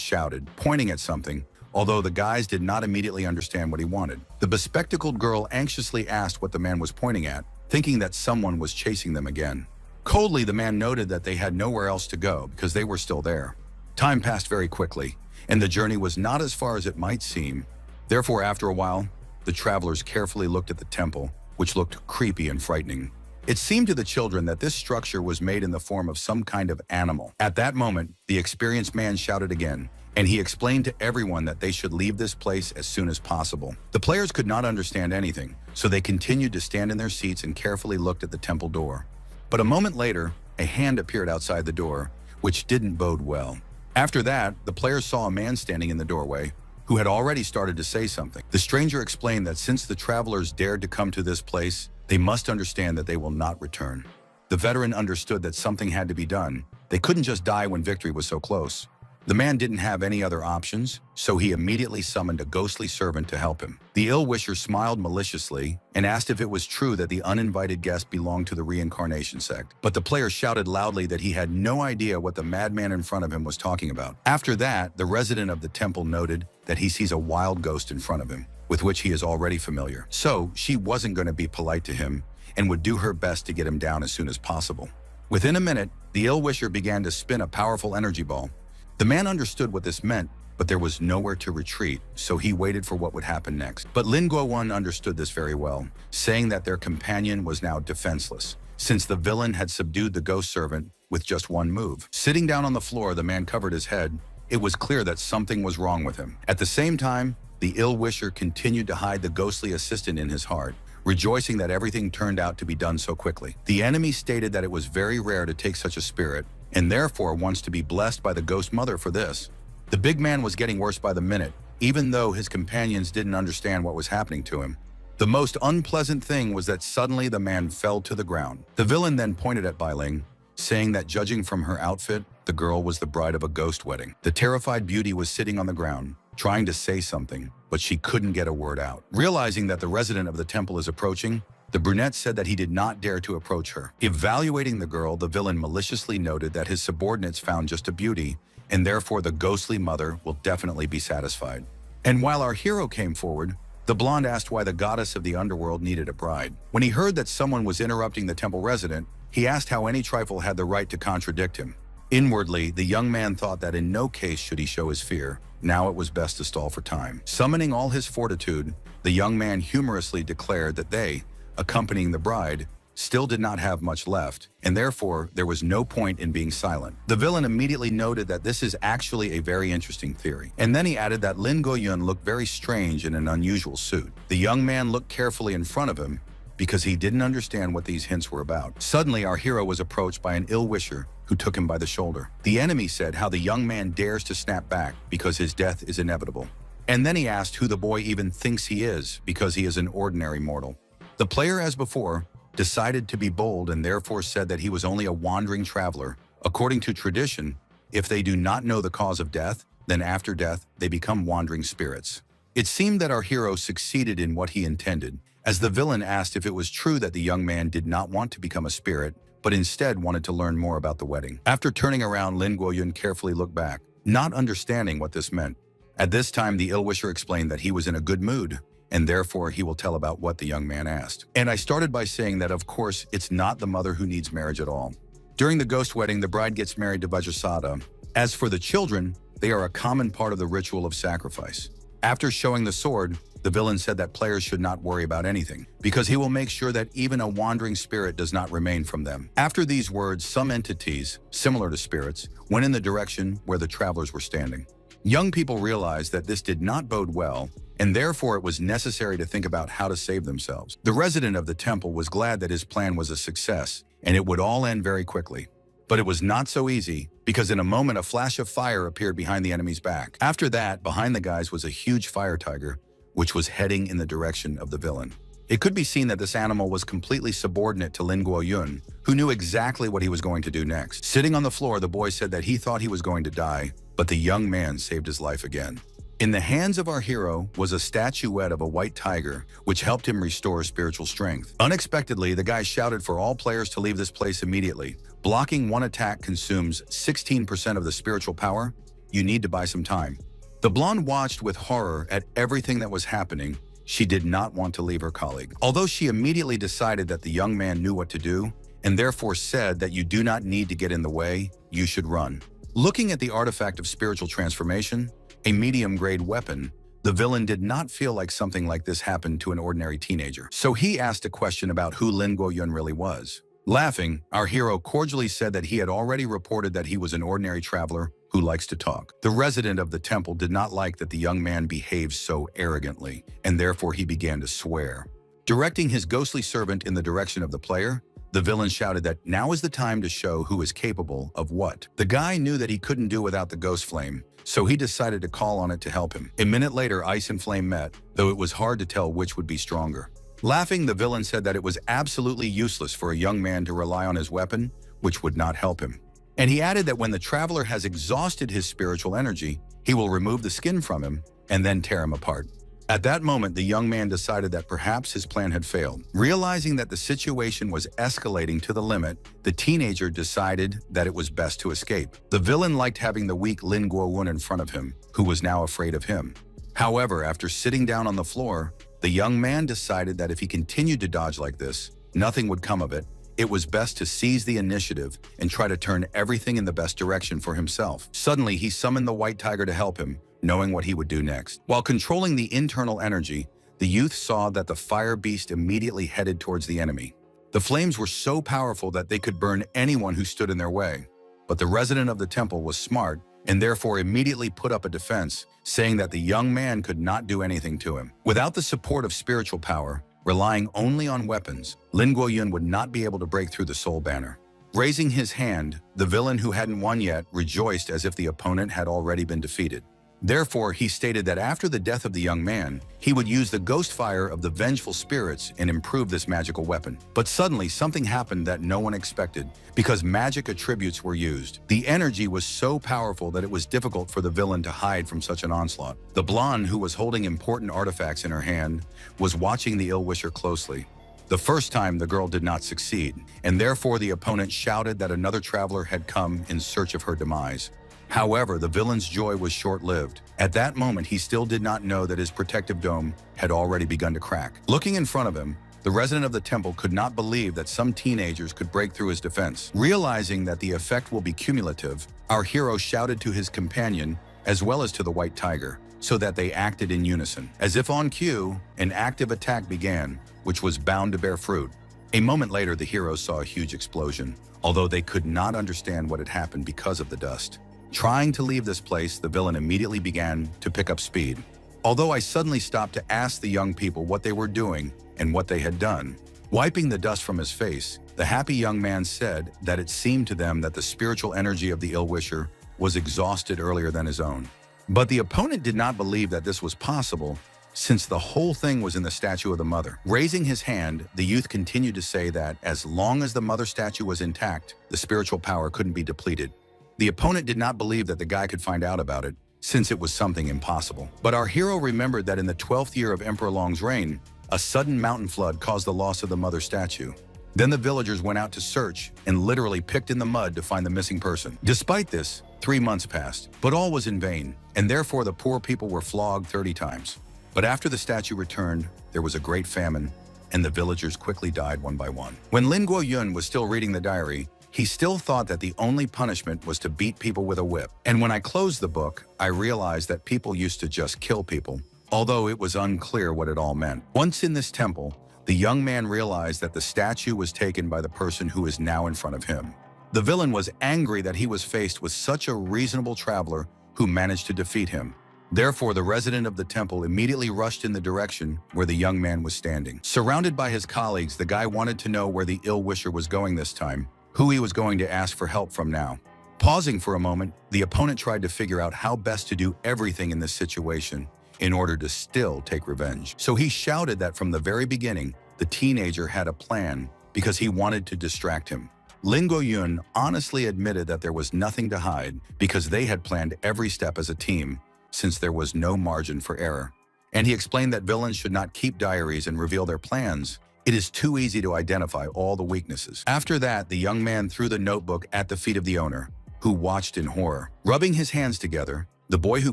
A: shouted, pointing at something, although the guys did not immediately understand what he wanted. The bespectacled girl anxiously asked what the man was pointing at, thinking that someone was chasing them again. Coldly, the man noted that they had nowhere else to go because they were still there. Time passed very quickly, and the journey was not as far as it might seem. Therefore, after a while, the travelers carefully looked at the temple, which looked creepy and frightening. It seemed to the children that this structure was made in the form of some kind of animal. At that moment, the experienced man shouted again, and he explained to everyone that they should leave this place as soon as possible. The players could not understand anything, so they continued to stand in their seats and carefully looked at the temple door. But a moment later, a hand appeared outside the door, which didn't bode well. After that, the players saw a man standing in the doorway, who had already started to say something. The stranger explained that since the travelers dared to come to this place, they must understand that they will not return. The veteran understood that something had to be done. They couldn't just die when victory was so close. The man didn't have any other options, so he immediately summoned a ghostly servant to help him. The ill-wisher smiled maliciously and asked if it was true that the uninvited guest belonged to the reincarnation sect. But the player shouted loudly that he had no idea what the madman in front of him was talking about. After that, the resident of the temple noted that he sees a wild ghost in front of him, with which he is already familiar. So she wasn't going to be polite to him and would do her best to get him down as soon as possible. Within a minute, the ill-wisher began to spin a powerful energy ball. The man understood what this meant, but there was nowhere to retreat, so he waited for what would happen next. But Lin Guowon understood this very well, saying that their companion was now defenseless, since the villain had subdued the ghost servant with just one move. Sitting down on the floor, the man covered his head. It was clear that something was wrong with him. At the same time, the ill-wisher continued to hide the ghostly assistant in his heart, rejoicing that everything turned out to be done so quickly. The enemy stated that it was very rare to take such a spirit, and therefore wants to be blessed by the ghost mother for this. The big man was getting worse by the minute, even though his companions didn't understand what was happening to him. The most unpleasant thing was that suddenly the man fell to the ground. The villain then pointed at Bailing, saying that judging from her outfit, the girl was the bride of a ghost wedding. The terrified beauty was sitting on the ground, trying to say something, but she couldn't get a word out. Realizing that the resident of the temple is approaching, the brunette said that he did not dare to approach her. Evaluating the girl, the villain maliciously noted that his subordinates found just a beauty, and therefore the ghostly mother will definitely be satisfied. And while our hero came forward, the blonde asked why the goddess of the underworld needed a bride. When he heard that someone was interrupting the temple resident, he asked how any trifle had the right to contradict him. Inwardly, the young man thought that in no case should he show his fear. Now it was best to stall for time. Summoning all his fortitude, the young man humorously declared that they, accompanying the bride, still did not have much left, and therefore there was no point in being silent. The villain immediately noted that this is actually a very interesting theory, and then he added that Lin Guoyun looked very strange in an unusual suit. The young man looked carefully in front of him because he didn't understand what these hints were about. Suddenly, our hero was approached by an ill-wisher who took him by the shoulder. The enemy said how the young man dares to snap back because his death is inevitable. And then he asked who the boy even thinks he is because he is an ordinary mortal. The player, as before, decided to be bold and therefore said that he was only a wandering traveler. According to tradition, if they do not know the cause of death, then after death, they become wandering spirits. It seemed that our hero succeeded in what he intended, as the villain asked if it was true that the young man did not want to become a spirit, but instead wanted to learn more about the wedding. After turning around, Lin Guoyun carefully looked back, not understanding what this meant. At this time, the ill-wisher explained that he was in a good mood, and therefore he will tell about what the young man asked. And I started by saying that, of course, it's not the mother who needs marriage at all. During the ghost wedding, the bride gets married to Vajrasada. As for the children, they are a common part of the ritual of sacrifice. After showing the sword, the villain said that players should not worry about anything, because he will make sure that even a wandering spirit does not remain from them. After these words, some entities, similar to spirits, went in the direction where the travelers were standing. Young people realized that this did not bode well, and therefore it was necessary to think about how to save themselves. The resident of the temple was glad that his plan was a success, and it would all end very quickly. But it was not so easy, because in a moment a flash of fire appeared behind the enemy's back. After that, behind the guys was a huge fire tiger, which was heading in the direction of the villain. It could be seen that this animal was completely subordinate to Lin Guoyun, who knew exactly what he was going to do next. Sitting on the floor, the boy said that he thought he was going to die, but the young man saved his life again. In the hands of our hero was a statuette of a white tiger, which helped him restore spiritual strength. Unexpectedly, the guy shouted for all players to leave this place immediately. Blocking one attack consumes 16% of the spiritual power. You need to buy some time. The blonde watched with horror at everything that was happening. She did not want to leave her colleague. Although she immediately decided that the young man knew what to do, and therefore said that you do not need to get in the way, you should run. Looking at the artifact of spiritual transformation, a medium-grade weapon, the villain did not feel like something like this happened to an ordinary teenager. So he asked a question about who Lin Guoyun really was. Laughing, our hero cordially said that he had already reported that he was an ordinary traveler who likes to talk. The resident of the temple did not like that the young man behaved so arrogantly, and therefore he began to swear. Directing his ghostly servant in the direction of the player, the villain shouted that now is the time to show who is capable of what. The guy knew that he couldn't do without the ghost flame, so he decided to call on it to help him. A minute later, Ice and Flame met, though it was hard to tell which would be stronger. Laughing, the villain said that it was absolutely useless for a young man to rely on his weapon, which would not help him. And he added that when the traveler has exhausted his spiritual energy, he will remove the skin from him and then tear him apart. At that moment, the young man decided that perhaps his plan had failed. Realizing that the situation was escalating to the limit, the teenager decided that it was best to escape. The villain liked having the weak Lin Guoyun in front of him, who was now afraid of him. However, after sitting down on the floor, the young man decided that if he continued to dodge like this, nothing would come of it. It was best to seize the initiative and try to turn everything in the best direction for himself. Suddenly, he summoned the white tiger to help him, knowing what he would do next. While controlling the internal energy, the youth saw that the fire beast immediately headed towards the enemy. The flames were so powerful that they could burn anyone who stood in their way. But the resident of the temple was smart and therefore immediately put up a defense, saying that the young man could not do anything to him. Without the support of spiritual power, relying only on weapons, Lin Guoyun would not be able to break through the soul banner. Raising his hand, the villain who hadn't won yet rejoiced as if the opponent had already been defeated. Therefore, he stated that after the death of the young man, he would use the ghost fire of the vengeful spirits and improve this magical weapon. But suddenly, something happened that no one expected, because magic attributes were used. The energy was so powerful that it was difficult for the villain to hide from such an onslaught. The blonde, who was holding important artifacts in her hand, was watching the ill-wisher closely. The first time, the girl did not succeed, and therefore the opponent shouted that another traveler had come in search of her demise. However, the villain's joy was short-lived. At that moment, he still did not know that his protective dome had already begun to crack. Looking in front of him, the resident of the temple could not believe that some teenagers could break through his defense. Realizing that the effect will be cumulative, our hero shouted to his companion, as well as to the white tiger, so that they acted in unison. As if on cue, an active attack began, which was bound to bear fruit. A moment later, the heroes saw a huge explosion, although they could not understand what had happened because of the dust. Trying to leave this place, the villain immediately began to pick up speed. Although I suddenly stopped to ask the young people what they were doing and what they had done. Wiping the dust from his face, the happy young man said that it seemed to them that the spiritual energy of the ill-wisher was exhausted earlier than his own. But the opponent did not believe that this was possible, since the whole thing was in the statue of the mother. Raising his hand, the youth continued to say that as long as the mother statue was intact, the spiritual power couldn't be depleted. The opponent did not believe that the guy could find out about it, since it was something impossible. But our hero remembered that in the 12th year of Emperor Long's reign, a sudden mountain flood caused the loss of the mother statue. Then the villagers went out to search and literally picked in the mud to find the missing person. Despite this, 3 months passed, but all was in vain, and therefore the poor people were flogged 30 times. But after the statue returned, there was a great famine, and the villagers quickly died one by one. When Lin Guoyun was still reading the diary, he still thought that the only punishment was to beat people with a whip. And when I closed the book, I realized that people used to just kill people, although it was unclear what it all meant. Once in this temple, the young man realized that the statue was taken by the person who is now in front of him. The villain was angry that he was faced with such a reasonable traveler who managed to defeat him. Therefore, the resident of the temple immediately rushed in the direction where the young man was standing. Surrounded by his colleagues, the guy wanted to know where the ill-wisher was going this time, who he was going to ask for help from now. Pausing for a moment, the opponent tried to figure out how best to do everything in this situation in order to still take revenge. So he shouted that from the very beginning, the teenager had a plan because he wanted to distract him. Lin Guoyun honestly admitted that there was nothing to hide because they had planned every step as a team, since there was no margin for error. And he explained that villains should not keep diaries and reveal their plans. It is too easy to identify all the weaknesses. After that, the young man threw the notebook at the feet of the owner, who watched in horror. Rubbing his hands together, the boy who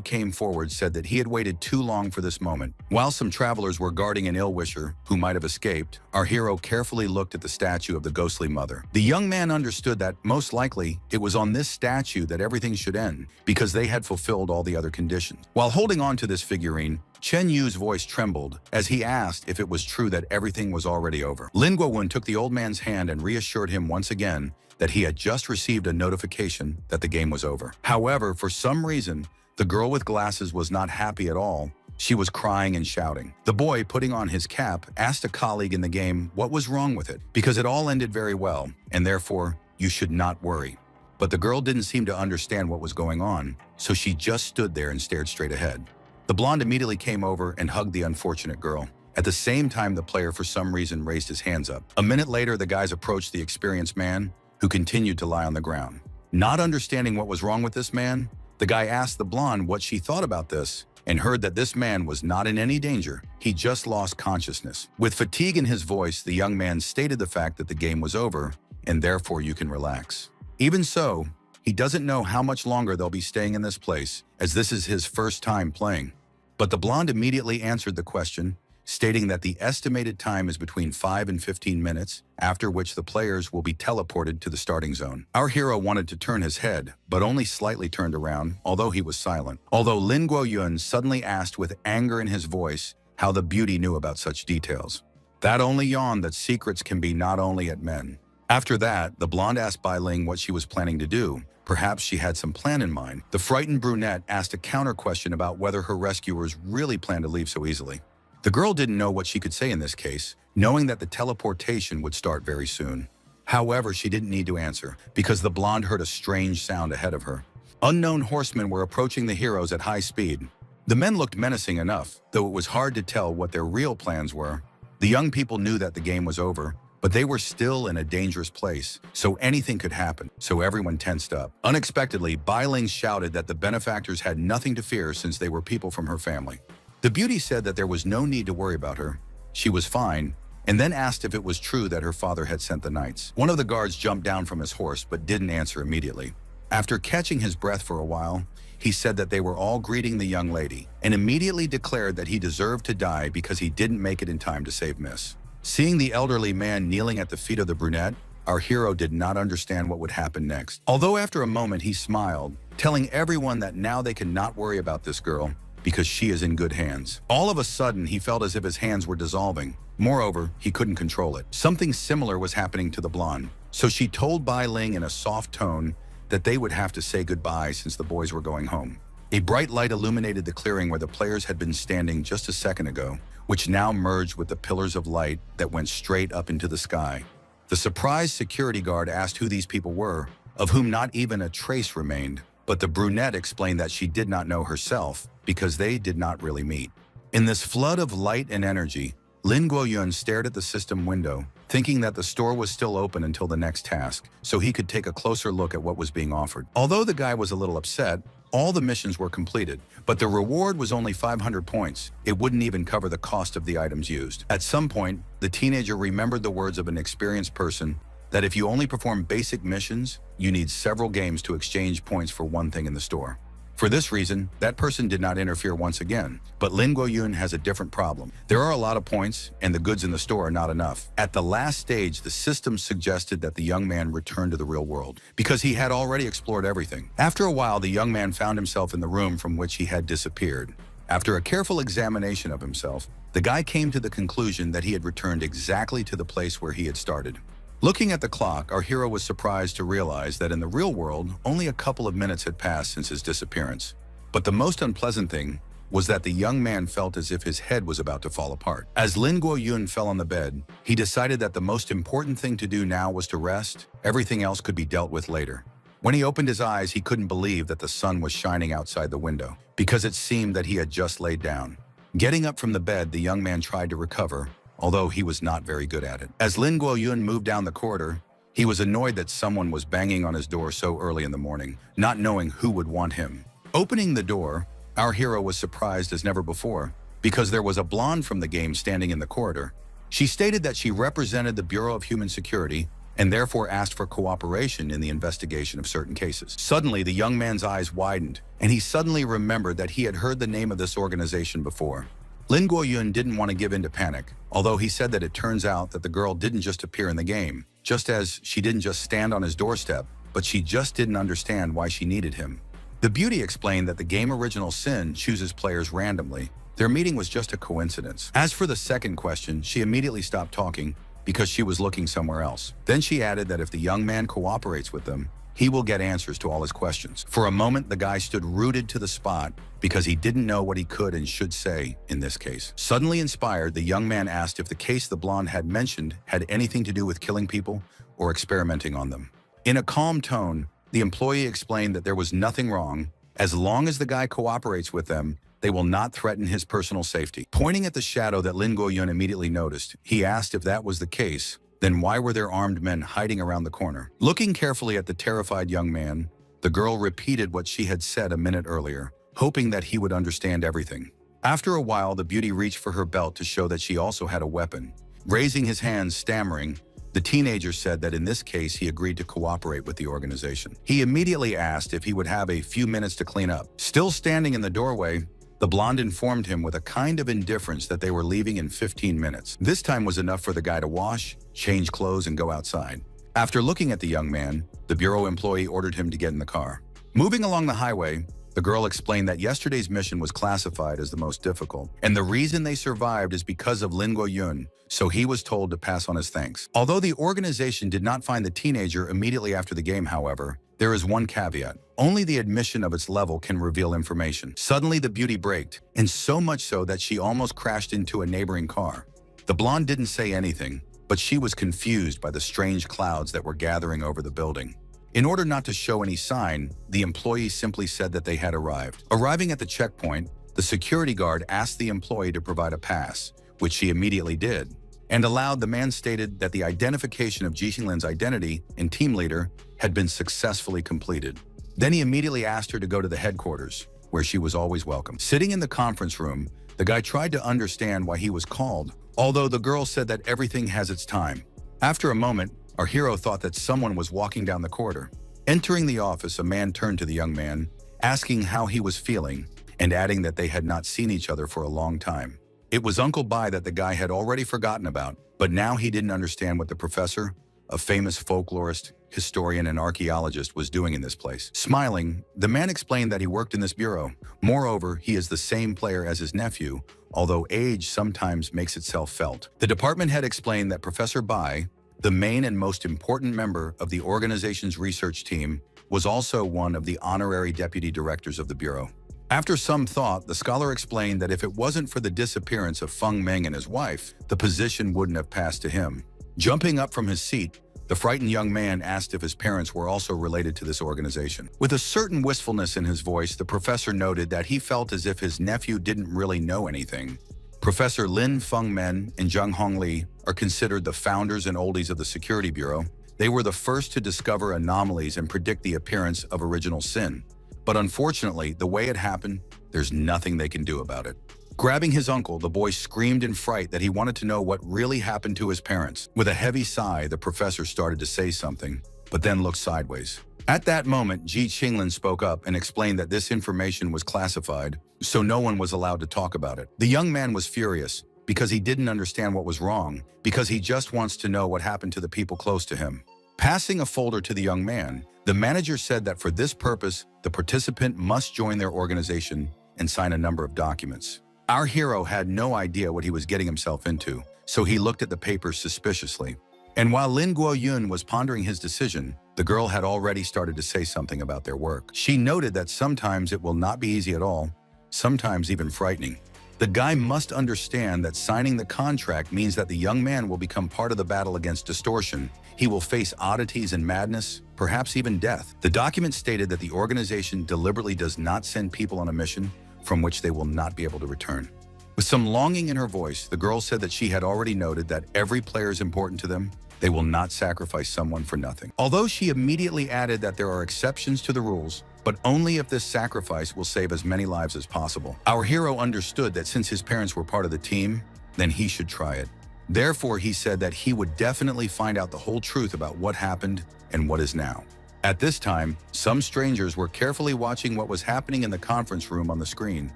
A: came forward said that he had waited too long for this moment. While some travelers were guarding an ill-wisher who might have escaped, our hero carefully looked at the statue of the ghostly mother. The young man understood that, most likely, it was on this statue that everything should end, because they had fulfilled all the other conditions. While holding on to this figurine, Chen Yu's voice trembled as he asked if it was true that everything was already over. Lin Guowun took the old man's hand and reassured him once again that he had just received a notification that the game was over. However, for some reason, the girl with glasses was not happy at all. She was crying and shouting. The boy, putting on his cap, asked a colleague in the game what was wrong with it, because it all ended very well, and therefore, you should not worry. But the girl didn't seem to understand what was going on, so she just stood there and stared straight ahead. The blonde immediately came over and hugged the unfortunate girl. At the same time, the player for some reason raised his hands up. A minute later, the guys approached the experienced man, who continued to lie on the ground. Not understanding what was wrong with this man, the guy asked the blonde what she thought about this and heard that this man was not in any danger. He just lost consciousness. With fatigue in his voice, the young man stated the fact that the game was over and therefore you can relax. Even so, he doesn't know how much longer they'll be staying in this place, as this is his first time playing. But the blonde immediately answered the question, stating that the estimated time is between 5 and 15 minutes, after which the players will be teleported to the starting zone. Our hero wanted to turn his head, but only slightly turned around, although he was silent. Although Lin Guoyun suddenly asked with anger in his voice how the beauty knew about such details. That only yawned that secrets can be not only at men. After that, the blonde asked Bai Ling what she was planning to do. Perhaps she had some plan in mind. The frightened brunette asked a counter question about whether her rescuers really planned to leave so easily. The girl didn't know what she could say in this case, knowing that the teleportation would start very soon. However, she didn't need to answer, because the blonde heard a strange sound ahead of her. Unknown horsemen were approaching the heroes at high speed. The men looked menacing enough, though it was hard to tell what their real plans were. The young people knew that the game was over, but they were still in a dangerous place, so anything could happen, so everyone tensed up. Unexpectedly, Bai Ling shouted that the benefactors had nothing to fear since they were people from her family. The beauty said that there was no need to worry about her. She was fine, and then asked if it was true that her father had sent the knights. One of the guards jumped down from his horse but didn't answer immediately. After catching his breath for a while, he said that they were all greeting the young lady and immediately declared that he deserved to die because he didn't make it in time to save Miss. Seeing the elderly man kneeling at the feet of the brunette, our hero did not understand what would happen next. Although after a moment he smiled, telling everyone that now they can not worry about this girl, because she is in good hands. All of a sudden, he felt as if his hands were dissolving. Moreover, he couldn't control it. Something similar was happening to the blonde. So she told Bai Ling in a soft tone that they would have to say goodbye since the boys were going home. A bright light illuminated the clearing where the players had been standing just a second ago, which now merged with the pillars of light that went straight up into the sky. The surprised security guard asked who these people were, of whom not even a trace remained. But the brunette explained that she did not know herself, because they did not really meet. In this flood of light and energy, Lin Guoyun stared at the system window, thinking that the store was still open until the next task, so he could take a closer look at what was being offered. Although the guy was a little upset, all the missions were completed, but the reward was only 500 points. It wouldn't even cover the cost of the items used. At some point, the teenager remembered the words of an experienced person that if you only perform basic missions, you need several games to exchange points for one thing in the store. For this reason, that person did not interfere once again, but Lin Guoyun has a different problem. There are a lot of points, and the goods in the store are not enough. At the last stage, the system suggested that the young man return to the real world, because he had already explored everything. After a while, the young man found himself in the room from which he had disappeared. After a careful examination of himself, the guy came to the conclusion that he had returned exactly to the place where he had started. Looking at the clock, our hero was surprised to realize that in the real world, only a couple of minutes had passed since his disappearance. But the most unpleasant thing was that the young man felt as if his head was about to fall apart. As Lin Guoyun fell on the bed, he decided that the most important thing to do now was to rest. Everything else could be dealt with later. When he opened his eyes, he couldn't believe that the sun was shining outside the window, because it seemed that he had just laid down. Getting up from the bed, the young man tried to recover, although he was not very good at it. As Lin Guoyun moved down the corridor, he was annoyed that someone was banging on his door so early in the morning, not knowing who would want him. Opening the door, Our hero was surprised as never before, because there was a blonde from the game standing in the corridor. She stated that she represented the Bureau of Human Security and therefore asked for cooperation in the investigation of certain cases. Suddenly, the young man's eyes widened, and he suddenly remembered that he had heard the name of this organization before. Lin Guoyun didn't want to give in to panic, although he said that it turns out that the girl didn't just appear in the game, just as she didn't just stand on his doorstep, but she just didn't understand why she needed him. The beauty explained that the game Original Sin chooses players randomly. Their meeting was just a coincidence. As for the second question, she immediately stopped talking because she was looking somewhere else. Then she added that if the young man cooperates with them, he will get answers to all his questions. For a moment, the guy stood rooted to the spot because he didn't know what he could and should say in this case. Suddenly inspired, the young man asked if the case the blonde had mentioned had anything to do with killing people or experimenting on them. In a calm tone, the employee explained that there was nothing wrong. As long as the guy cooperates with them, they will not threaten his personal safety. Pointing at the shadow that Lin Guoyun immediately noticed, he asked if that was the case, then why were there armed men hiding around the corner? Looking carefully at the terrified young man, the girl repeated what she had said a minute earlier, hoping that he would understand everything. After a while, the beauty reached for her belt to show that she also had a weapon. Raising his hands, stammering, the teenager said that in this case he agreed to cooperate with the organization. He immediately asked if he would have a few minutes to clean up. Still standing in the doorway, the blonde informed him with a kind of indifference that they were leaving in 15 minutes. This time was enough for the guy to wash, change clothes, and go outside. After looking at the young man, the bureau employee ordered him to get in the car. Moving along the highway, the girl explained that yesterday's mission was classified as the most difficult, and the reason they survived is because of Lin Guoyun, so he was told to pass on his thanks. Although the organization did not find the teenager immediately after the game, however, there is one caveat. Only the admission of its level can reveal information. Suddenly, the beauty braked, and so much so that she almost crashed into a neighboring car. The blonde didn't say anything, but she was confused by the strange clouds that were gathering over the building. In order not to show any sign, the employee simply said that they had arrived. Arriving at the checkpoint, the security guard asked the employee to provide a pass, which she immediately did, and allowed. The man stated that the identification of Jixinglin's identity and team leader had been successfully completed. Then he immediately asked her to go to the headquarters, where she was always welcome. Sitting in the conference room, the guy tried to understand why he was called, although the girl said that everything has its time. After a moment, our hero thought that someone was walking down the corridor. Entering the office, a man turned to the young man, asking how he was feeling, and adding that they had not seen each other for a long time. It was Uncle Bai that the guy had already forgotten about, but now he didn't understand what the professor, a famous folklorist, historian, and archaeologist, was doing in this place. Smiling, the man explained that he worked in this bureau. Moreover, he is the same player as his nephew, although age sometimes makes itself felt. The department head explained that Professor Bai, the main and most important member of the organization's research team, was also one of the honorary deputy directors of the bureau. After some thought, the scholar explained that if it wasn't for the disappearance of Feng Meng and his wife, the position wouldn't have passed to him. Jumping up from his seat, the frightened young man asked if his parents were also related to this organization. With a certain wistfulness in his voice, the professor noted that he felt as if his nephew didn't really know anything. Professor Lin Fengmen and Zhang Hongli are considered the founders and oldies of the Security Bureau. They were the first to discover anomalies and predict the appearance of Original Sin. But unfortunately, the way it happened, there's nothing they can do about it. Grabbing his uncle, the boy screamed in fright that he wanted to know what really happened to his parents. With a heavy sigh, the professor started to say something, but then looked sideways. At that moment, Ji Qinglin spoke up and explained that this information was classified, so no one was allowed to talk about it. The young man was furious because he didn't understand what was wrong, because he just wants to know what happened to the people close to him. Passing a folder to the young man, the manager said that for this purpose, the participant must join their organization and sign a number of documents. Our hero had no idea what he was getting himself into, so he looked at the papers suspiciously. And while Lin Guoyun was pondering his decision, the girl had already started to say something about their work. She noted that sometimes it will not be easy at all, sometimes even frightening. The guy must understand that signing the contract means that the young man will become part of the battle against distortion. He will face oddities and madness, perhaps even death. The document stated that the organization deliberately does not send people on a mission from which they will not be able to return. With some longing in her voice, the girl said that she had already noted that every player is important to them. They will not sacrifice someone for nothing. Although she immediately added that there are exceptions to the rules, but only if this sacrifice will save as many lives as possible. Our hero understood that since his parents were part of the team, then he should try it. Therefore, he said that he would definitely find out the whole truth about what happened and what is now. At this time, some strangers were carefully watching what was happening in the conference room on the screen.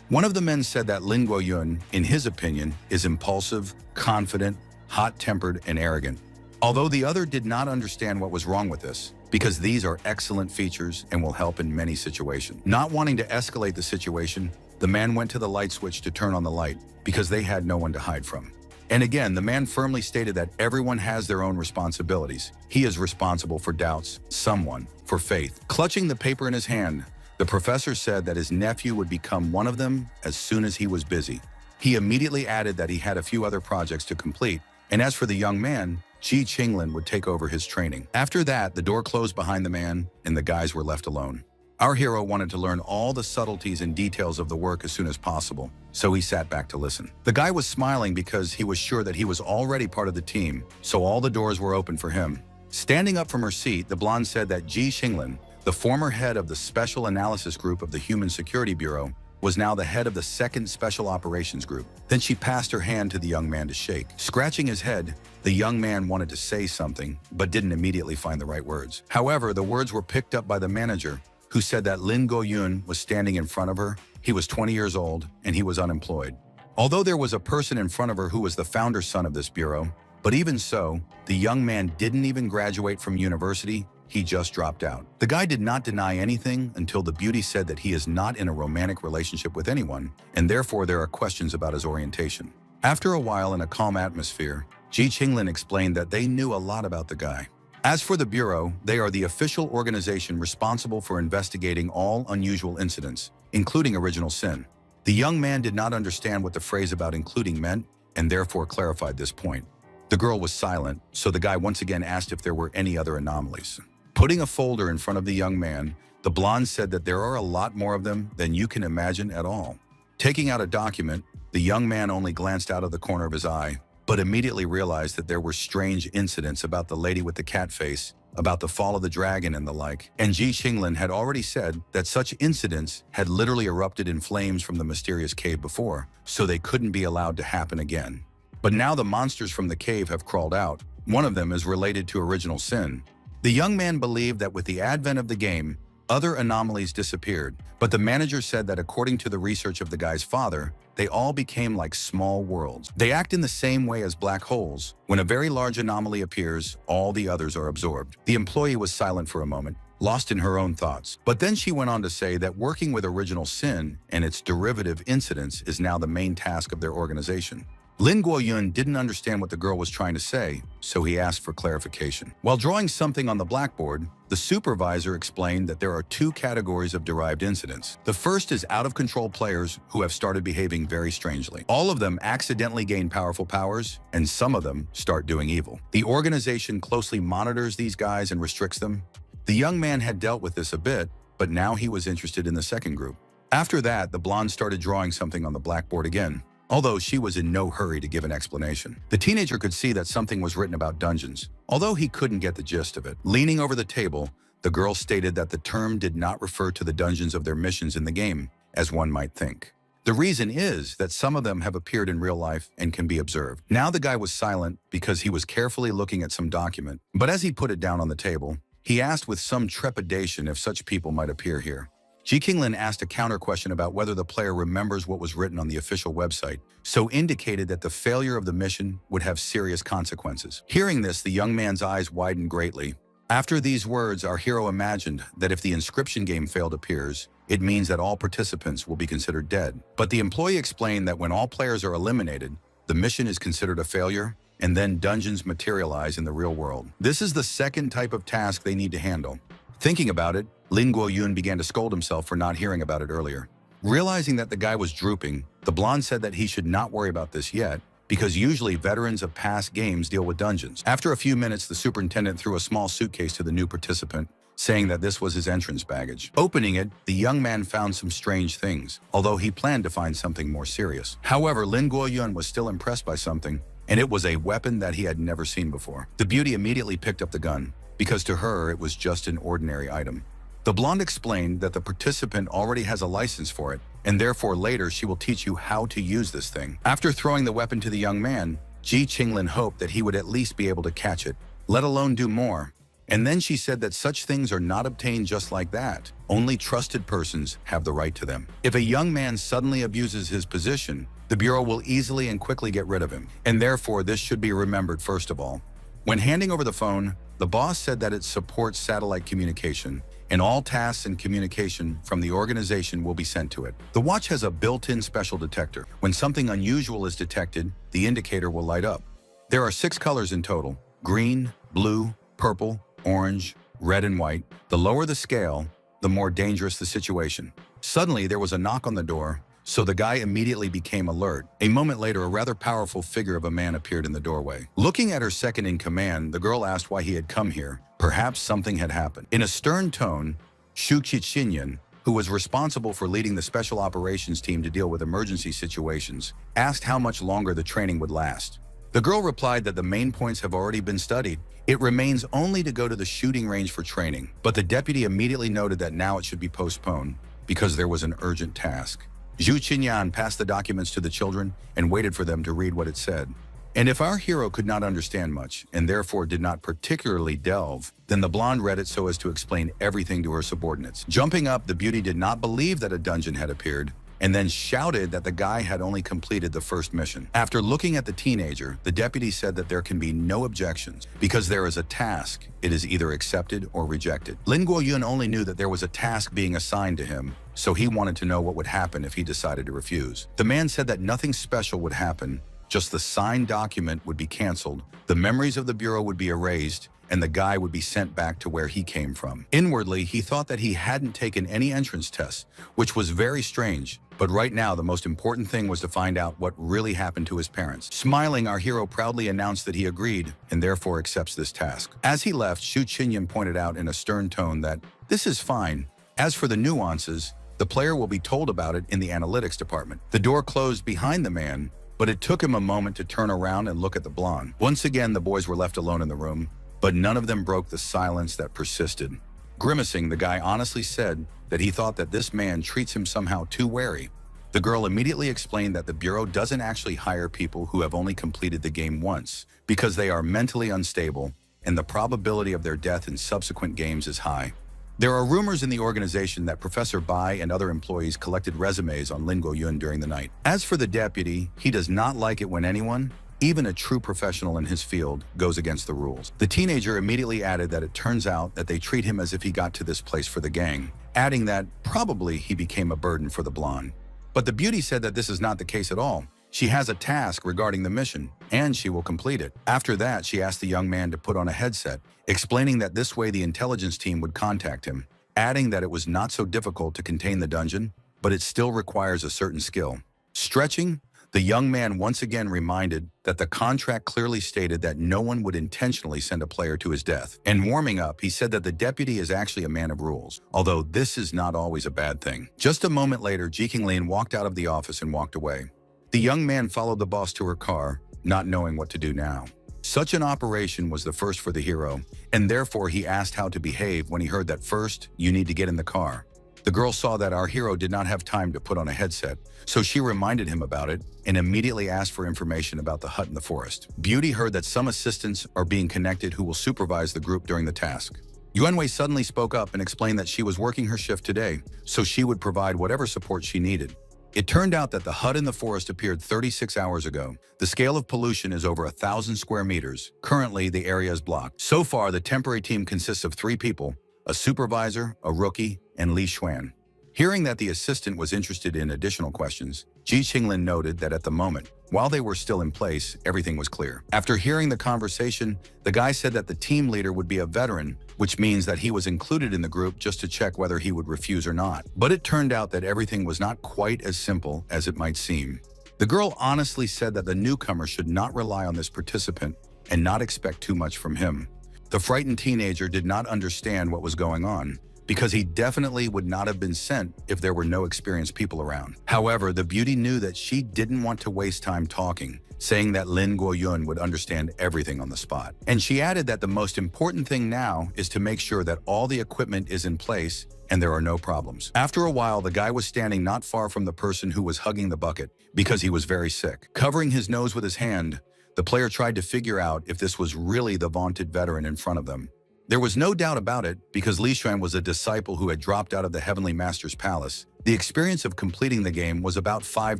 A: One of the men said that Lin Guoyun, in his opinion, is impulsive, confident, hot-tempered, and arrogant. Although the other did not understand what was wrong with this, because these are excellent features and will help in many situations. Not wanting to escalate the situation, the man went to the light switch to turn on the light because they had no one to hide from. And again, the man firmly stated that everyone has their own responsibilities. He is responsible for doubts, someone for faith. Clutching the paper in his hand, the professor said that his nephew would become one of them as soon as he was busy. He immediately added that he had a few other projects to complete, and as for the young man, Ji Qinglin would take over his training. After that, the door closed behind the man, and the guys were left alone. Our hero wanted to learn all the subtleties and details of the work as soon as possible, so he sat back to listen. The guy was smiling because he was sure that he was already part of the team, so all the doors were open for him. Standing up from her seat, the blonde said that Ji Qinglin, the former head of the Special Analysis Group of the Human Security Bureau, was now the head of the 2nd Special Operations Group. Then she passed her hand to the young man to shake. Scratching his head, the young man wanted to say something, but didn't immediately find the right words. However, the words were picked up by the manager, who said that Lin Guoyun was standing in front of her. He was 20 years old, and he was unemployed. Although there was a person in front of her who was the founder's son of this bureau, but even so, the young man didn't even graduate from university. He just dropped out. The guy did not deny anything until the beauty said that he is not in a romantic relationship with anyone, and therefore there are questions about his orientation. After a while, in a calm atmosphere, Ji Qinglin explained that they knew a lot about the guy. As for the Bureau, they are the official organization responsible for investigating all unusual incidents, including original sin. The young man did not understand what the phrase about including meant, and therefore clarified this point. The girl was silent, so the guy once again asked if there were any other anomalies. Putting a folder in front of the young man, the blonde said that there are a lot more of them than you can imagine at all. Taking out a document, the young man only glanced out of the corner of his eye, but immediately realized that there were strange incidents about the lady with the cat face, about the fall of the dragon and the like. And Ji Qinglin had already said that such incidents had literally erupted in flames from the mysterious cave before, so they couldn't be allowed to happen again. But now the monsters from the cave have crawled out. One of them is related to original sin. The young man believed that with the advent of the game, other anomalies disappeared, but the manager said that according to the research of the guy's father, they all became like small worlds. They act in the same way as black holes. When a very large anomaly appears, all the others are absorbed. The employee was silent for a moment, lost in her own thoughts. But then she went on to say that working with original sin and its derivative incidents is now the main task of their organization. Lin Guoyun didn't understand what the girl was trying to say, so he asked for clarification. While drawing something on the blackboard, the supervisor explained that there are 2 categories of derived incidents. The first is out-of-control players who have started behaving very strangely. All of them accidentally gain powerful powers, and some of them start doing evil. The organization closely monitors these guys and restricts them. The young man had dealt with this a bit, but now he was interested in the second group. After that, the blonde started drawing something on the blackboard again, although she was in no hurry to give an explanation. The teenager could see that something was written about dungeons, although he couldn't get the gist of it. Leaning over the table, the girl stated that the term did not refer to the dungeons of their missions in the game, as one might think. The reason is that some of them have appeared in real life and can be observed. Now the guy was silent because he was carefully looking at some document, but as he put it down on the table, he asked with some trepidation if such people might appear here. Ji Qinglin asked a counter question about whether the player remembers what was written on the official website, so indicated that the failure of the mission would have serious consequences. Hearing this, the young man's eyes widened greatly. After these words, our hero imagined that if the inscription game failed appears, it means that all participants will be considered dead. But the employee explained that when all players are eliminated, the mission is considered a failure, and then dungeons materialize in the real world. This is the second type of task they need to handle. Thinking about it, Lin Guoyun began to scold himself for not hearing about it earlier. Realizing that the guy was drooping, the blonde said that he should not worry about this yet, because usually veterans of past games deal with dungeons. After a few minutes, the superintendent threw a small suitcase to the new participant, saying that this was his entrance baggage. Opening it, the young man found some strange things, although he planned to find something more serious. However, Lin Guoyun was still impressed by something, and it was a weapon that he had never seen before. The beauty immediately picked up the gun, because to her it was just an ordinary item. The blonde explained that the participant already has a license for it, and therefore later she will teach you how to use this thing. After throwing the weapon to the young man, Ji Qinglin hoped that he would at least be able to catch it, let alone do more. And then she said that such things are not obtained just like that. Only trusted persons have the right to them. If a young man suddenly abuses his position, the Bureau will easily and quickly get rid of him. And therefore, this should be remembered first of all. When handing over the phone, the boss said that it supports satellite communication, and all tasks and communication from the organization will be sent to it. The watch has a built-in special detector. When something unusual is detected, the indicator will light up. There are 6 colors in total: green, blue, purple, orange, red, and white. The lower the scale, the more dangerous the situation. Suddenly, there was a knock on the door, so the guy immediately became alert. A moment later, a rather powerful figure of a man appeared in the doorway. Looking at her second in command, the girl asked why he had come here. Perhaps something had happened. In a stern tone, Shu Qixinyan, who was responsible for leading the special operations team to deal with emergency situations, asked how much longer the training would last. The girl replied that the main points have already been studied. It remains only to go to the shooting range for training. But the deputy immediately noted that now it should be postponed because there was an urgent task. Zhu Qinyan passed the documents to the children and waited for them to read what it said. And if our hero could not understand much, and therefore did not particularly delve, then the blonde read it so as to explain everything to her subordinates. Jumping up, the beauty did not believe that a dungeon had appeared, and then shouted that the guy had only completed the first mission. After looking at the teenager, the deputy said that there can be no objections. Because there is a task, it is either accepted or rejected. Lin Guoyun only knew that there was a task being assigned to him, so he wanted to know what would happen if he decided to refuse. The man said that nothing special would happen, just the signed document would be canceled, the memories of the Bureau would be erased, and the guy would be sent back to where he came from. Inwardly, he thought that he hadn't taken any entrance tests, which was very strange. But right now, the most important thing was to find out what really happened to his parents. Smiling, our hero proudly announced that he agreed and therefore accepts this task. As he left, Shu Qinyan pointed out in a stern tone that this is fine. As for the nuances, the player will be told about it in the analytics department. The door closed behind the man, but it took him a moment to turn around and look at the blonde. Once again, the boys were left alone in the room, but none of them broke the silence that persisted. Grimacing, the guy honestly said that he thought that this man treats him somehow too wary. The girl immediately explained that the Bureau doesn't actually hire people who have only completed the game once, because they are mentally unstable, and the probability of their death in subsequent games is high. There are rumors in the organization that Professor Bai and other employees collected resumes on Lin Guoyun during the night. As for the deputy, he does not like it when anyone, even a true professional in his field, goes against the rules. The teenager immediately added that it turns out that they treat him as if he got to this place for the gang, adding that probably he became a burden for the blonde. But the beauty said that this is not the case at all. She has a task regarding the mission, and she will complete it. After that, she asked the young man to put on a headset, explaining that this way the intelligence team would contact him, adding that it was not so difficult to contain the dungeon, but it still requires a certain skill. Stretching, the young man once again reminded that the contract clearly stated that no one would intentionally send a player to his death. And warming up, he said that the deputy is actually a man of rules, although this is not always a bad thing. Just a moment later, Ji Qinglin walked out of the office and walked away. The young man followed the boss to her car, not knowing what to do now. Such an operation was the first for the hero, and therefore he asked how to behave when he heard that first, you need to get in the car. The girl saw that our hero did not have time to put on a headset, so she reminded him about it and immediately asked for information about the hut in the forest. Beauty heard that some assistants are being connected who will supervise the group during the task. Yuanwei suddenly spoke up and explained that she was working her shift today, so she would provide whatever support she needed. It turned out that the hut in the forest appeared 36 hours ago. The scale of pollution is over 1,000 square meters. Currently, the area is blocked. So far, the temporary team consists of 3 people, a supervisor, a rookie, and Li Xuan. Hearing that the assistant was interested in additional questions, Ji Qinglin noted that at the moment, while they were still in place, everything was clear. After hearing the conversation, the guy said that the team leader would be a veteran, which means that he was included in the group just to check whether he would refuse or not. But it turned out that everything was not quite as simple as it might seem. The girl honestly said that the newcomer should not rely on this participant and not expect too much from him. The frightened teenager did not understand what was going on, because he definitely would not have been sent if there were no experienced people around. However, the beauty knew that she didn't want to waste time talking, saying that Lin Guoyun would understand everything on the spot. And she added that the most important thing now is to make sure that all the equipment is in place and there are no problems. After a while, the guy was standing not far from the person who was hugging the bucket because he was very sick. Covering his nose with his hand, the player tried to figure out if this was really the vaunted veteran in front of them. There was no doubt about it because Li Xuan was a disciple who had dropped out of the Heavenly Master's palace. The experience of completing the game was about 5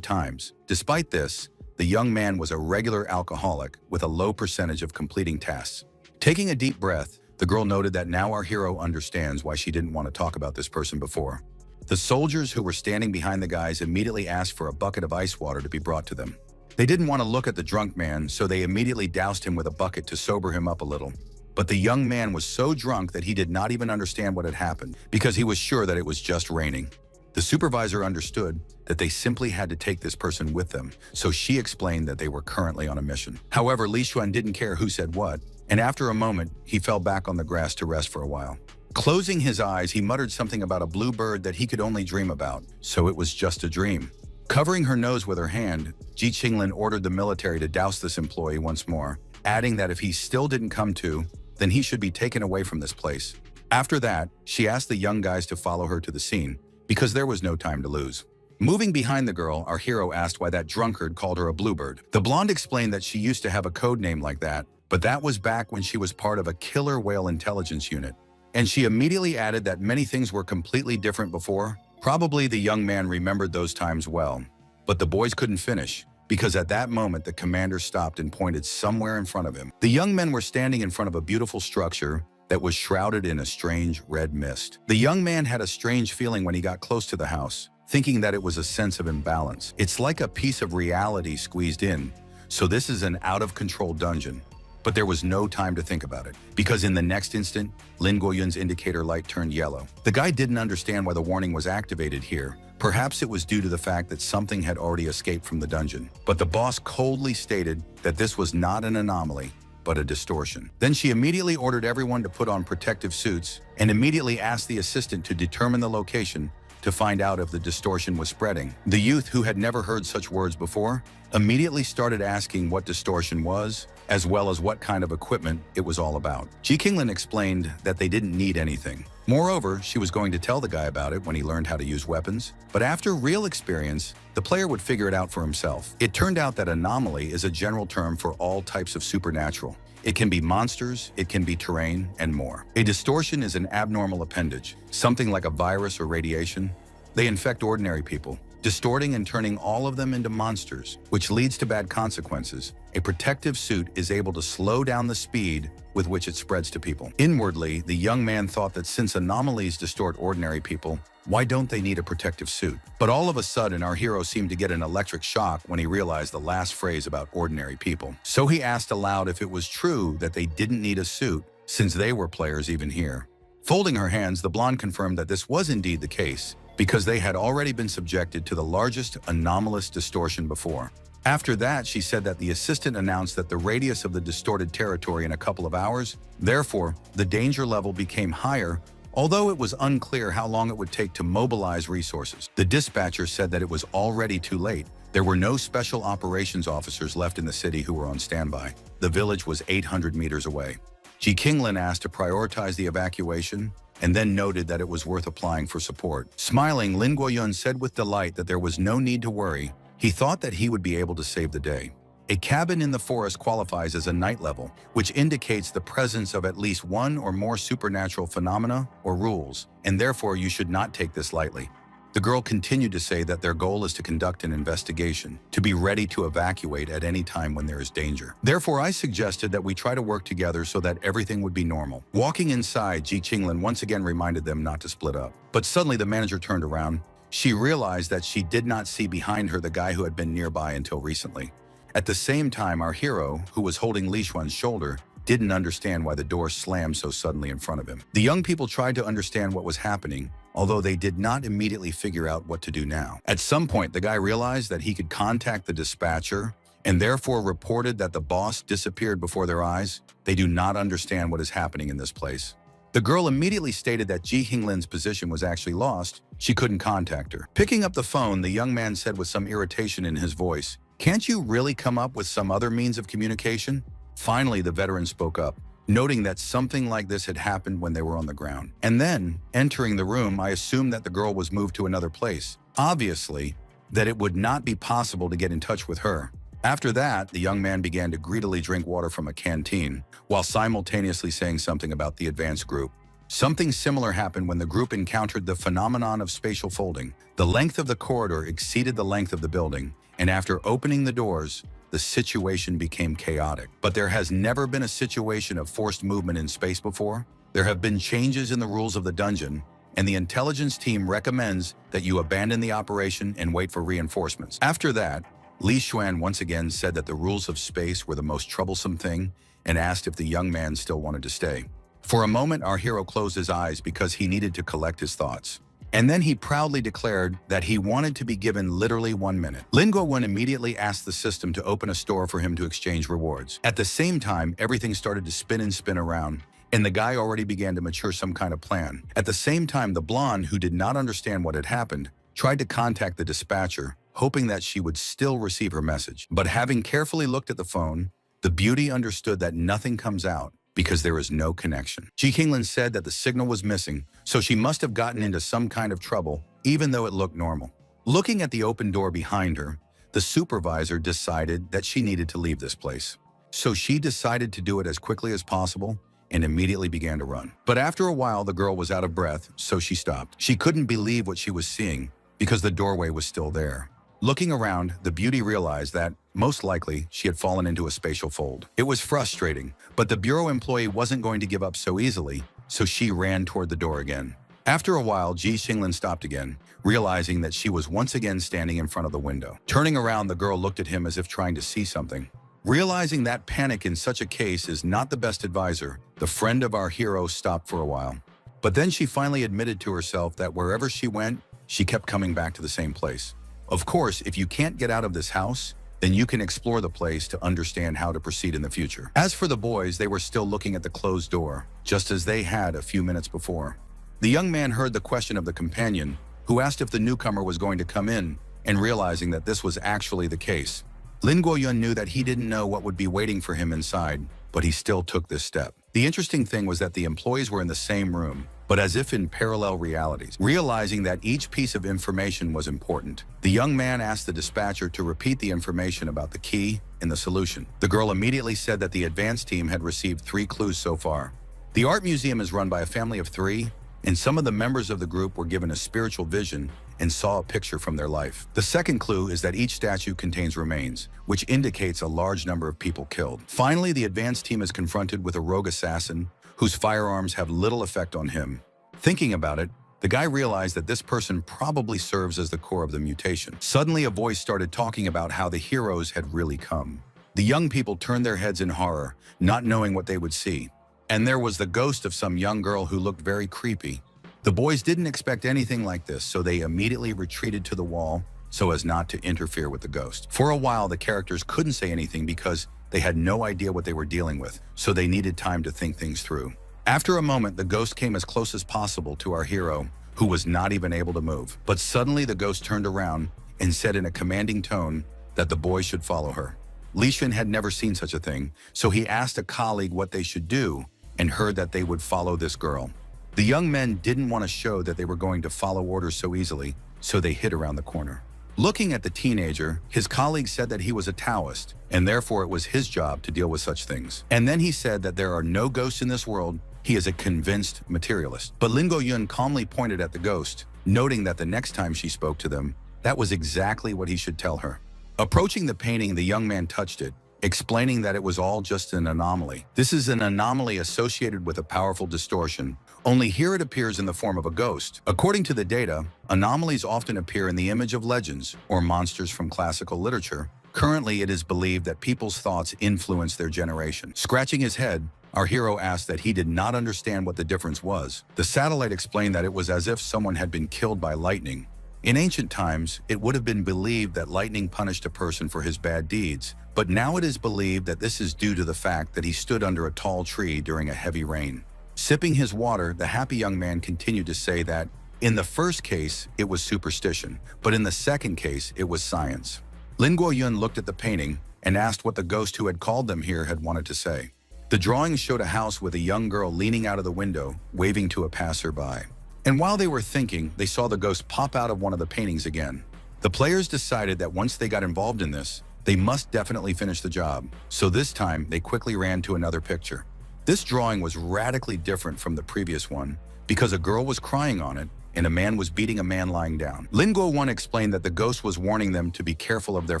A: times. Despite this, the young man was a regular alcoholic with a low percentage of completing tasks. Taking a deep breath, the girl noted that now our hero understands why she didn't want to talk about this person before. The soldiers who were standing behind the guys immediately asked for a bucket of ice water to be brought to them. They didn't want to look at the drunk man, so they immediately doused him with a bucket to sober him up a little. But the young man was so drunk that he did not even understand what had happened because he was sure that it was just raining. The supervisor understood that they simply had to take this person with them, so she explained that they were currently on a mission. However, Li Xuan didn't care who said what, and after a moment, he fell back on the grass to rest for a while. Closing his eyes, he muttered something about a blue bird that he could only dream about, so it was just a dream. Covering her nose with her hand, Ji Qinglin ordered the military to douse this employee once more, adding that if he still didn't come to, then he should be taken away from this place. After that, she asked the young guys to follow her to the scene, because there was no time to lose. Moving behind the girl, our hero asked why that drunkard called her a bluebird. The blonde explained that she used to have a code name like that, but that was back when she was part of a killer whale intelligence unit. And she immediately added that many things were completely different before. Probably the young man remembered those times well. But the boys couldn't finish, because at that moment the commander stopped and pointed somewhere in front of him. The young men were standing in front of a beautiful structure that was shrouded in a strange red mist. The young man had a strange feeling when he got close to the house, thinking that it was a sense of imbalance. It's like a piece of reality squeezed in, so this is an out-of-control dungeon. But there was no time to think about it, because in the next instant, Lin Guoyun's indicator light turned yellow. The guy didn't understand why the warning was activated here. Perhaps it was due to the fact that something had already escaped from the dungeon. But the boss coldly stated that this was not an anomaly, but a distortion. Then she immediately ordered everyone to put on protective suits and immediately asked the assistant to determine the location to find out if the distortion was spreading. The youth, who had never heard such words before, immediately started asking what distortion was, as well as what kind of equipment it was all about. Ji Qinglin explained that they didn't need anything. Moreover, she was going to tell the guy about it when he learned how to use weapons. But after real experience, the player would figure it out for himself. It turned out that anomaly is a general term for all types of supernatural. It can be monsters, it can be terrain, and more. A distortion is an abnormal appendage, something like a virus or radiation. They infect ordinary people, distorting and turning all of them into monsters, which leads to bad consequences. A protective suit is able to slow down the speed with which it spreads to people. Inwardly, the young man thought that since anomalies distort ordinary people, why don't they need a protective suit? But all of a sudden, our hero seemed to get an electric shock when he realized the last phrase about ordinary people. So he asked aloud if it was true that they didn't need a suit, since they were players even here. Folding her hands, the blonde confirmed that this was indeed the case, because they had already been subjected to the largest anomalous distortion before. After that, she said that the assistant announced that the radius of the distorted territory in a couple of hours, therefore, the danger level became higher, although it was unclear how long it would take to mobilize resources. The dispatcher said that it was already too late. There were no special operations officers left in the city who were on standby. The village was 800 meters away. Ji Qinglin asked to prioritize the evacuation, and then noted that it was worth applying for support. Smiling, Lin Guoyun said with delight that there was no need to worry. He thought that he would be able to save the day. A cabin in the forest qualifies as a night level, which indicates the presence of at least one or more supernatural phenomena or rules, and therefore you should not take this lightly. The girl continued to say that their goal is to conduct an investigation, to be ready to evacuate at any time when there is danger. Therefore, I suggested that we try to work together so that everything would be normal. Walking inside, Ji Qinglin once again reminded them not to split up. But suddenly the manager turned around. She realized that she did not see behind her the guy who had been nearby until recently. At the same time, our hero, who was holding Li Xuan's shoulder, didn't understand why the door slammed so suddenly in front of him. The young people tried to understand what was happening, although they did not immediately figure out what to do now. At some point, the guy realized that he could contact the dispatcher and therefore reported that the boss disappeared before their eyes. They do not understand what is happening in this place. The girl immediately stated that Ji Hinglin's position was actually lost. She couldn't contact her. Picking up the phone, the young man said with some irritation in his voice, "Can't you really come up with some other means of communication?" Finally, the veteran spoke up, noting that something like this had happened when they were on the ground. And then, entering the room, I assumed that the girl was moved to another place. Obviously, that it would not be possible to get in touch with her. After that, the young man began to greedily drink water from a canteen, while simultaneously saying something about the advanced group. Something similar happened when the group encountered the phenomenon of spatial folding. The length of the corridor exceeded the length of the building, and after opening the doors, the situation became chaotic. But there has never been a situation of forced movement in space before. There have been changes in the rules of the dungeon, and the intelligence team recommends that you abandon the operation and wait for reinforcements. After that, Li Xuan once again said that the rules of space were the most troublesome thing and asked if the young man still wanted to stay. For a moment, our hero closed his eyes because he needed to collect his thoughts. And then he proudly declared that he wanted to be given literally 1 minute. Lin Guowen immediately asked the system to open a store for him to exchange rewards. At the same time, everything started to spin and spin around, and the guy already began to mature some kind of plan. At the same time, the blonde, who did not understand what had happened, tried to contact the dispatcher, hoping that she would still receive her message. But having carefully looked at the phone, the beauty understood that nothing comes out because there is no connection. Ji Qinglin said that the signal was missing, so she must have gotten into some kind of trouble, even though it looked normal. Looking at the open door behind her, the supervisor decided that she needed to leave this place. So she decided to do it as quickly as possible and immediately began to run. But after a while, the girl was out of breath, so she stopped. She couldn't believe what she was seeing because the doorway was still there. Looking around, the beauty realized that, most likely, she had fallen into a spatial fold. It was frustrating, but the bureau employee wasn't going to give up so easily, so she ran toward the door again. After a while, Ji Xinglin stopped again, realizing that she was once again standing in front of the window. Turning around, the girl looked at him as if trying to see something. Realizing that panic in such a case is not the best advisor, the friend of our hero stopped for a while. But then she finally admitted to herself that wherever she went, she kept coming back to the same place. Of course, if you can't get out of this house, then you can explore the place to understand how to proceed in the future. As for the boys, they were still looking at the closed door, just as they had a few minutes before. The young man heard the question of the companion, who asked if the newcomer was going to come in, and realizing that this was actually the case. Lin Guoyun knew that he didn't know what would be waiting for him inside, but he still took this step. The interesting thing was that the employees were in the same room, but as if in parallel realities. Realizing that each piece of information was important, the young man asked the dispatcher to repeat the information about the key and the solution. The girl immediately said that the advanced team had received 3 clues so far. The art museum is run by a family of 3, and some of the members of the group were given a spiritual vision and saw a picture from their life. The second clue is that each statue contains remains, which indicates a large number of people killed. Finally, the advanced team is confronted with a rogue assassin whose firearms have little effect on him. Thinking about it, the guy realized that this person probably serves as the core of the mutation. Suddenly, a voice started talking about how the heroes had really come. The young people turned their heads in horror, not knowing what they would see. And there was the ghost of some young girl who looked very creepy. The boys didn't expect anything like this, so they immediately retreated to the wall so as not to interfere with the ghost. For a while, the characters couldn't say anything because they had no idea what they were dealing with, so they needed time to think things through. After a moment, the ghost came as close as possible to our hero, who was not even able to move. But suddenly, the ghost turned around and said in a commanding tone that the boys should follow her. Li Xun had never seen such a thing, so he asked a colleague what they should do and heard that they would follow this girl. The young men didn't want to show that they were going to follow orders so easily, so they hid around the corner. Looking at the teenager, his colleague said that he was a Taoist, and therefore it was his job to deal with such things. And then he said that there are no ghosts in this world. He is a convinced materialist. But Lin Guoyun calmly pointed at the ghost, noting that the next time she spoke to them, that was exactly what he should tell her. Approaching the painting, the young man touched it, explaining that it was all just an anomaly. This is an anomaly associated with a powerful distortion, only here it appears in the form of a ghost. According to the data, anomalies often appear in the image of legends or monsters from classical literature. Currently, it is believed that people's thoughts influence their generation. Scratching his head, our hero asked that he did not understand what the difference was. The satellite explained that it was as if someone had been killed by lightning. In ancient times, it would have been believed that lightning punished a person for his bad deeds, but now it is believed that this is due to the fact that he stood under a tall tree during a heavy rain. Sipping his water, the happy young man continued to say that in the first case, it was superstition, but in the second case, it was science. Lin Guoyun looked at the painting and asked what the ghost who had called them here had wanted to say. The drawing showed a house with a young girl leaning out of the window, waving to a passerby. And while they were thinking, they saw the ghost pop out of one of the paintings again. The players decided that once they got involved in this, they must definitely finish the job. So this time, they quickly ran to another picture. This drawing was radically different from the previous one because a girl was crying on it and a man was beating a man lying down. Lin Guo explained that the ghost was warning them to be careful of their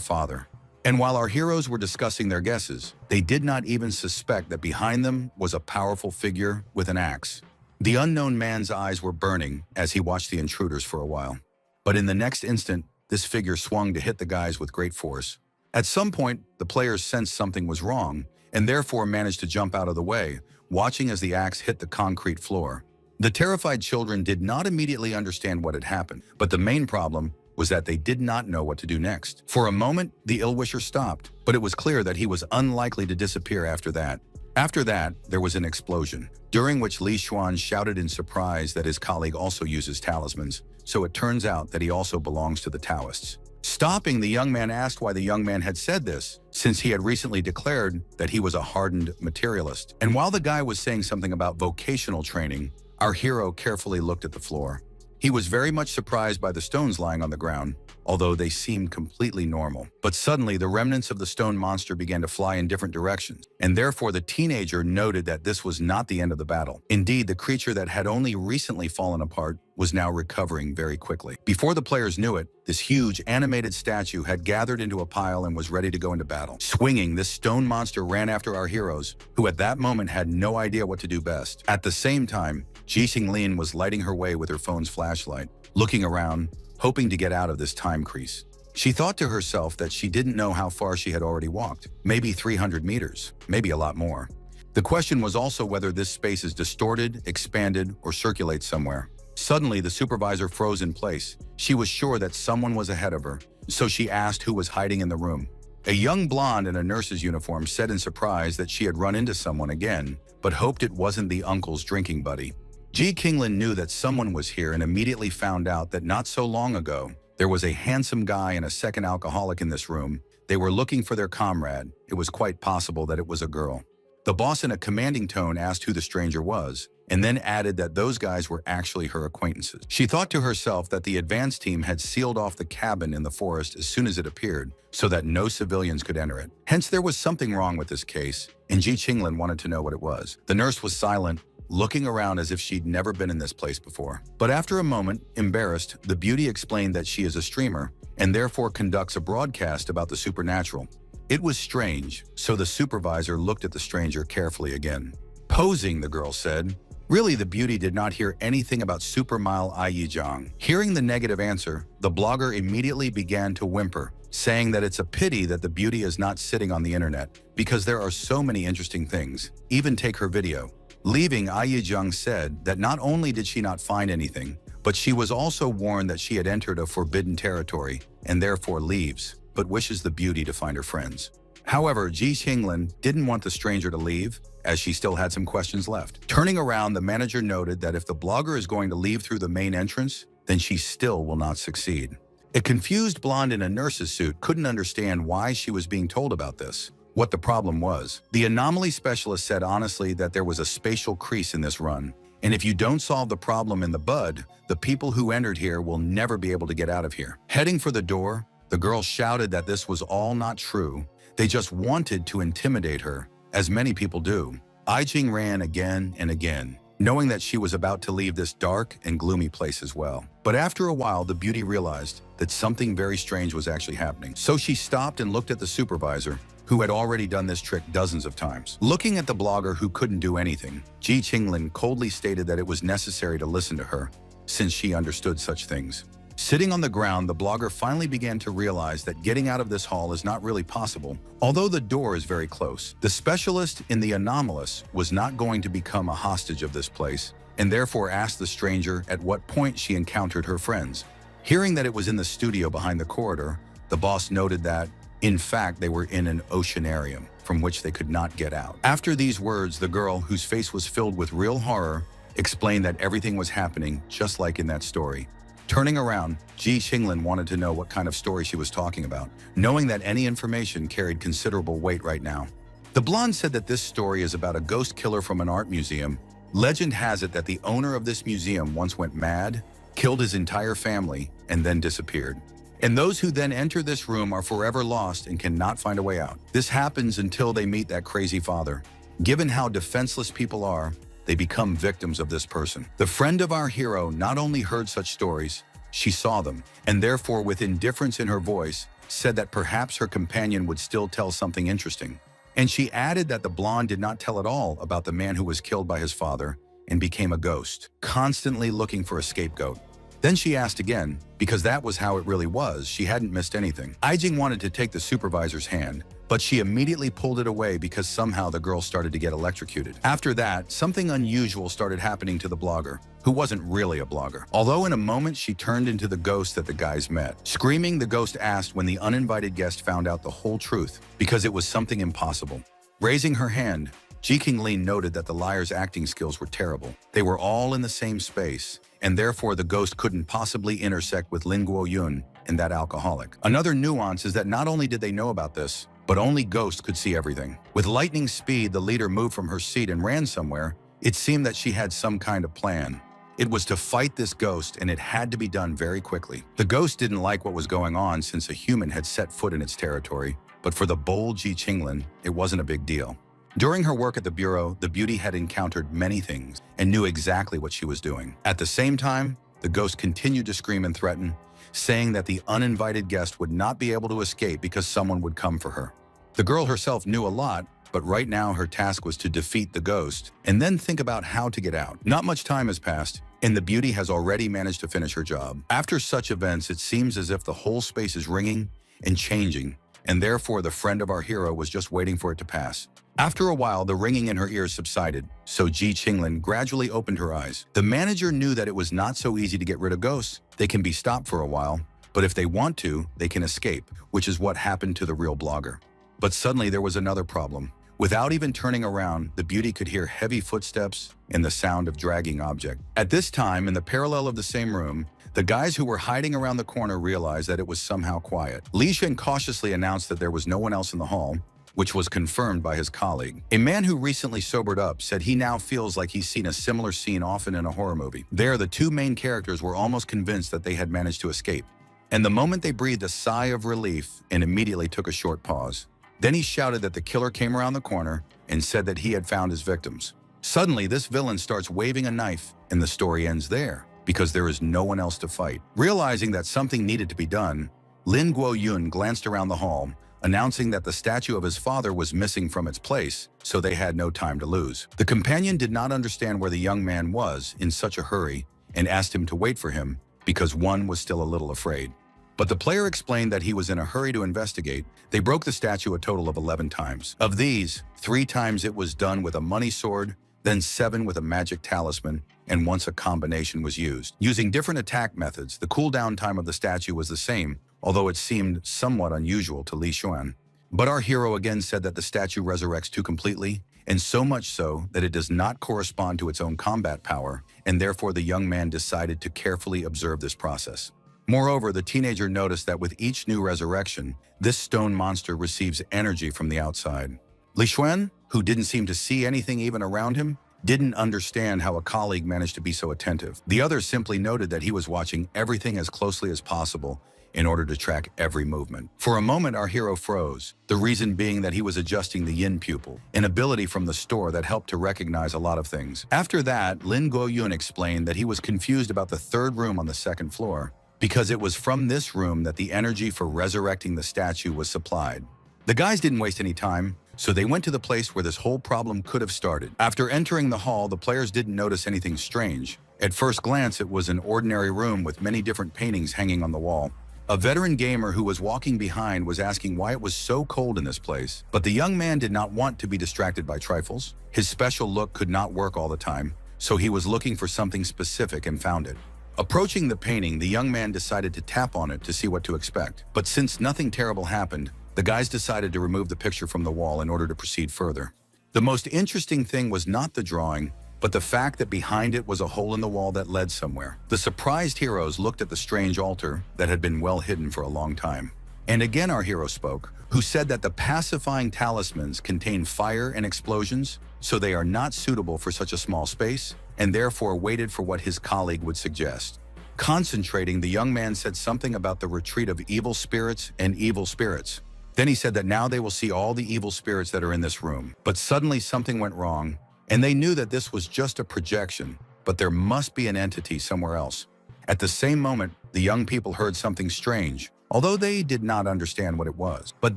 A: father. And while our heroes were discussing their guesses, they did not even suspect that behind them was a powerful figure with an axe. The unknown man's eyes were burning as he watched the intruders for a while. But in the next instant, this figure swung to hit the guys with great force. At some point, the players sensed something was wrong and therefore managed to jump out of the way, watching as the axe hit the concrete floor. The terrified children did not immediately understand what had happened, but the main problem was that they did not know what to do next. For a moment, the ill-wisher stopped, but it was clear that he was unlikely to disappear after that. After that, there was an explosion, during which Li Xuan shouted in surprise that his colleague also uses talismans, so it turns out that he also belongs to the Taoists. Stopping, the young man asked why the young man had said this, since he had recently declared that he was a hardened materialist. And while the guy was saying something about vocational training, our hero carefully looked at the floor. He was very much surprised by the stones lying on the ground, although they seemed completely normal. But suddenly, the remnants of the stone monster began to fly in different directions, and therefore the teenager noted that this was not the end of the battle. Indeed, the creature that had only recently fallen apart was now recovering very quickly. Before the players knew it, this huge animated statue had gathered into a pile and was ready to go into battle. Swinging, this stone monster ran after our heroes, who at that moment had no idea what to do best. At the same time, Ji Xinglin was lighting her way with her phone's flashlight, looking around, hoping to get out of this time crease. She thought to herself that she didn't know how far she had already walked, maybe 300 meters, maybe a lot more. The question was also whether this space is distorted, expanded, or circulates somewhere. Suddenly, the supervisor froze in place. She was sure that someone was ahead of her, so she asked who was hiding in the room. A young blonde in a nurse's uniform said in surprise that she had run into someone again, but hoped it wasn't the uncle's drinking buddy. Ji Qinglin knew that someone was here and immediately found out that not so long ago, there was a handsome guy and a second alcoholic in this room. They were looking for their comrade. It was quite possible that it was a girl. The boss in a commanding tone asked who the stranger was, and then added that those guys were actually her acquaintances. She thought to herself that the advance team had sealed off the cabin in the forest as soon as it appeared, so that no civilians could enter it. Hence, there was something wrong with this case, and Ji Qinglin wanted to know what it was. The nurse was silent, looking around as if she'd never been in this place before. But after a moment, embarrassed, the beauty explained that she is a streamer and therefore conducts a broadcast about the supernatural. It was strange, so the supervisor looked at the stranger carefully again. Posing, the girl said. Really, the beauty did not hear anything about Super Mile Aiyijang. Hearing the negative answer, the blogger immediately began to whimper, saying that it's a pity that the beauty is not sitting on the internet, because there are so many interesting things. Even take her video. Leaving, Aiyijang said that not only did she not find anything, but she was also warned that she had entered a forbidden territory and therefore leaves, but wishes the beauty to find her friends. However, Ji Qinglin didn't want the stranger to leave, as she still had some questions left. Turning around, the manager noted that if the blogger is going to leave through the main entrance, then she still will not succeed. A confused blonde in a nurse's suit couldn't understand why she was being told about this. What the problem was. The anomaly specialist said honestly that there was a spatial crease in this run, and if you don't solve the problem in the bud, the people who entered here will never be able to get out of here. Heading for the door, the girl shouted that this was all not true. They just wanted to intimidate her, as many people do. Aijing ran again and again, knowing that she was about to leave this dark and gloomy place as well. But after a while, the beauty realized that something very strange was actually happening. So she stopped and looked at the supervisor, who had already done this trick dozens of times. Looking at the blogger who couldn't do anything, Ji Qinglin coldly stated that it was necessary to listen to her, since she understood such things. Sitting on the ground, the blogger finally began to realize that getting out of this hall is not really possible, although the door is very close. The specialist in the anomalous was not going to become a hostage of this place, and therefore asked the stranger at what point she encountered her friends. Hearing that it was in the studio behind the corridor, the boss noted that, In fact, they were in an oceanarium from which they could not get out. After these words, the girl, whose face was filled with real horror, explained that everything was happening just like in that story. Turning around, Ji Qinglin wanted to know what kind of story she was talking about, knowing that any information carried considerable weight right now. The blonde said that this story is about a ghost killer from an art museum. Legend has it that the owner of this museum once went mad, killed his entire family, and then disappeared. And those who then enter this room are forever lost and cannot find a way out. This happens until they meet that crazy father. Given how defenseless people are, they become victims of this person. The friend of our hero not only heard such stories, she saw them, and therefore with indifference in her voice, said that perhaps her companion would still tell something interesting. And she added that the blonde did not tell at all about the man who was killed by his father and became a ghost, constantly looking for a scapegoat. Then she asked again, because that was how it really was, she hadn't missed anything. Aijing wanted to take the supervisor's hand, but she immediately pulled it away because somehow the girl started to get electrocuted. After that, something unusual started happening to the blogger, who wasn't really a blogger. Although in a moment she turned into the ghost that the guys met. Screaming, the ghost asked when the uninvited guest found out the whole truth, because it was something impossible. Raising her hand, Ji Qinglin noted that the liar's acting skills were terrible. They were all in the same space, and therefore the ghost couldn't possibly intersect with Lin Guoyun and that alcoholic. Another nuance is that not only did they know about this, but only ghosts could see everything. With lightning speed, the leader moved from her seat and ran somewhere. It seemed that she had some kind of plan. It was to fight this ghost, and it had to be done very quickly. The ghost didn't like what was going on since a human had set foot in its territory, but for the bold Ji Qinglin, it wasn't a big deal. During her work at the bureau, the beauty had encountered many things and knew exactly what she was doing. At the same time, the ghost continued to scream and threaten, saying that the uninvited guest would not be able to escape because someone would come for her. The girl herself knew a lot, but right now her task was to defeat the ghost and then think about how to get out. Not much time has passed, and the beauty has already managed to finish her job. After such events, it seems as if the whole space is ringing and changing, and therefore the friend of our hero was just waiting for it to pass. After a while, the ringing in her ears subsided, so Ji Qinglin gradually opened her eyes. The manager knew that it was not so easy to get rid of ghosts. They can be stopped for a while, but if they want to, they can escape, which is what happened to the real blogger. But suddenly there was another problem. Without even turning around, the beauty could hear heavy footsteps and the sound of dragging object. At this time, in the parallel of the same room, the guys who were hiding around the corner realized that it was somehow quiet. Li Shen cautiously announced that there was no one else in the hall, which was confirmed by his colleague. A man who recently sobered up said he now feels like he's seen a similar scene often in a horror movie. There, the two main characters were almost convinced that they had managed to escape. And the moment they breathed a sigh of relief and immediately took a short pause. Then he shouted that the killer came around the corner and said that he had found his victims. Suddenly, this villain starts waving a knife, and the story ends there, because there is no one else to fight. Realizing that something needed to be done, Lin Guoyun glanced around the hall, announcing that the statue of his father was missing from its place, so they had no time to lose. The companion did not understand where the young man was in such a hurry and asked him to wait for him because one was still a little afraid. But the player explained that he was in a hurry to investigate. They broke the statue a total of 11 times. Of these, 3 times it was done with a money sword, then 7 with a magic talisman, and once a combination was used. Using different attack methods, the cooldown time of the statue was the same, although it seemed somewhat unusual to Li Xuan. But our hero again said that the statue resurrects too completely, and so much so that it does not correspond to its own combat power, and therefore the young man decided to carefully observe this process. Moreover, the teenager noticed that with each new resurrection, this stone monster receives energy from the outside. Li Xuan, who didn't seem to see anything even around him, didn't understand how a colleague managed to be so attentive. The others simply noted that he was watching everything as closely as possible in order to track every movement. For a moment, our hero froze, the reason being that he was adjusting the yin pupil, an ability from the store that helped to recognize a lot of things. After that, Lin Guoyun explained that he was confused about the 3rd room on the 2nd floor, because it was from this room that the energy for resurrecting the statue was supplied. The guys didn't waste any time, so they went to the place where this whole problem could have started. After entering the hall, the players didn't notice anything strange. At first glance, it was an ordinary room with many different paintings hanging on the wall. A veteran gamer who was walking behind was asking why it was so cold in this place, but the young man did not want to be distracted by trifles. His special look could not work all the time, so he was looking for something specific and found it. Approaching the painting, the young man decided to tap on it to see what to expect. But since nothing terrible happened, The guys decided to remove the picture from the wall in order to proceed further. The most interesting thing was not the drawing, but the fact that behind it was a hole in the wall that led somewhere. The surprised heroes looked at the strange altar that had been well hidden for a long time. And again our hero spoke, who said that the pacifying talismans contain fire and explosions, so they are not suitable for such a small space, and therefore waited for what his colleague would suggest. Concentrating, the young man said something about the retreat of evil spirits and evil spirits. Then he said that now they will see all the evil spirits that are in this room. But suddenly something went wrong, and they knew that this was just a projection, but there must be an entity somewhere else. At the same moment, the young people heard something strange, although they did not understand what it was. But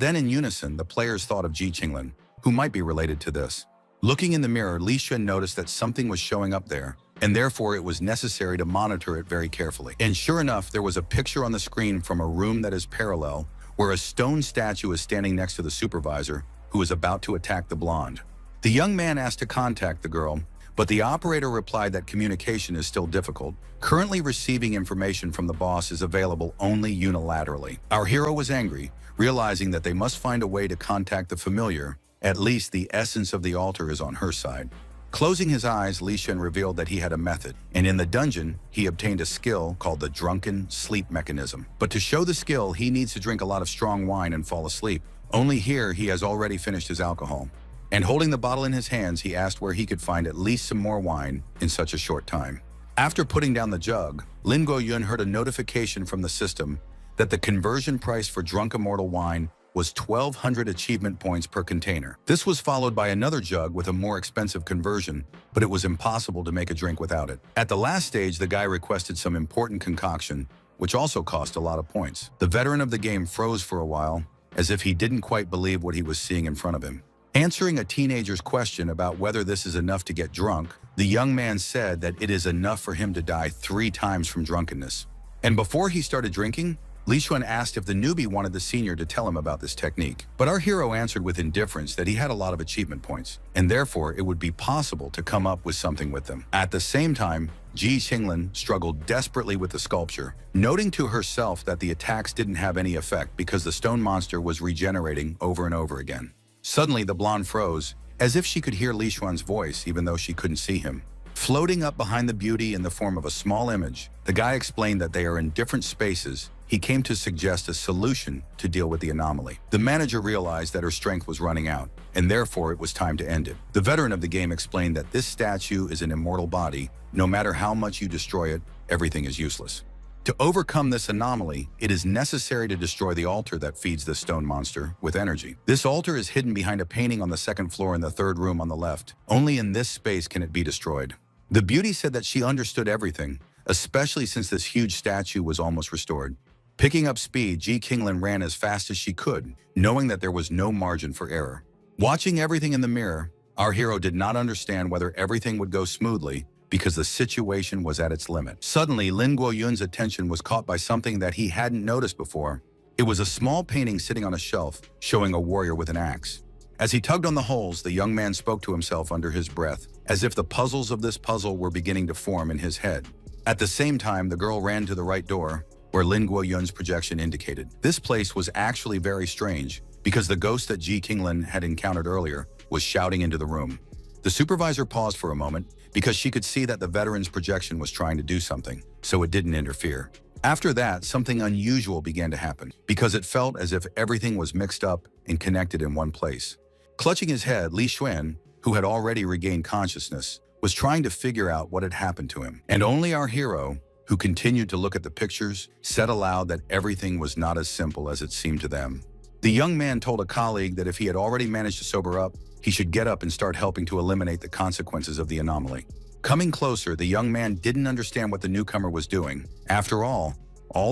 A: then in unison, the players thought of Ji Qinglan, who might be related to this. Looking in the mirror, Li Xuan noticed that something was showing up there, and therefore it was necessary to monitor it very carefully. And sure enough, there was a picture on the screen from a room that is parallel, where a stone statue is standing next to the supervisor, who is about to attack the blonde. The young man asked to contact the girl, but the operator replied that communication is still difficult. Currently receiving information from the boss is available only unilaterally. Our hero was angry, realizing that they must find a way to contact the familiar. At least the essence of the altar is on her side. Closing his eyes, Li Xuan revealed that he had a method, and in the dungeon, he obtained a skill called the drunken sleep mechanism. But to show the skill, he needs to drink a lot of strong wine and fall asleep. Only here, he has already finished his alcohol. And holding the bottle in his hands, he asked where he could find at least some more wine in such a short time. After putting down the jug, Lin Guoyun heard a notification from the system that the conversion price for drunk immortal wine was 1,200 achievement points per container. This was followed by another jug with a more expensive conversion, but it was impossible to make a drink without it. At the last stage, the guy requested some important concoction, which also cost a lot of points. The veteran of the game froze for a while, as if he didn't quite believe what he was seeing in front of him. Answering a teenager's question about whether this is enough to get drunk, the young man said that it is enough for him to die 3 times from drunkenness. And before he started drinking, Li Xuan asked if the newbie wanted the senior to tell him about this technique. But our hero answered with indifference that he had a lot of achievement points, and therefore it would be possible to come up with something with them. At the same time, Ji Qinglan struggled desperately with the sculpture, noting to herself that the attacks didn't have any effect because the stone monster was regenerating over and over again. Suddenly, the blonde froze, as if she could hear Li Xuan's voice even though she couldn't see him. Floating up behind the beauty in the form of a small image, the guy explained that they are in different spaces. He came to suggest a solution to deal with the anomaly. The manager realized that her strength was running out, and therefore it was time to end it. The veteran of the game explained that this statue is an immortal body. No matter how much you destroy it, everything is useless. To overcome this anomaly, it is necessary to destroy the altar that feeds the stone monster with energy. This altar is hidden behind a painting on the 2nd floor in the 3rd room on the left. Only in this space can it be destroyed. The beauty said that she understood everything, especially since this huge statue was almost restored. Picking up speed, Ji Qinglan ran as fast as she could, knowing that there was no margin for error. Watching everything in the mirror, our hero did not understand whether everything would go smoothly because the situation was at its limit. Suddenly, Lin Guoyun's attention was caught by something that he hadn't noticed before. It was a small painting sitting on a shelf, showing a warrior with an axe. As he tugged on the holes, the young man spoke to himself under his breath, as if the puzzles of this puzzle were beginning to form in his head. At the same time, the girl ran to the right door, where Lin Guoyun's projection indicated. This place was actually very strange, because the ghost that Ji Qinglan had encountered earlier was shouting into the room. The supervisor paused for a moment, because she could see that the veteran's projection was trying to do something, so it didn't interfere. After that, something unusual began to happen, because it felt as if everything was mixed up and connected in one place. Clutching his head, Li Xuan, who had already regained consciousness, was trying to figure out what had happened to him. And only our hero, who continued to look at the pictures, said aloud that everything was not as simple as it seemed to them. The young man told a colleague that if he had already managed to sober up, he should get up and start helping to eliminate the consequences of the anomaly. Coming closer, the young man didn't understand what the newcomer was doing. After all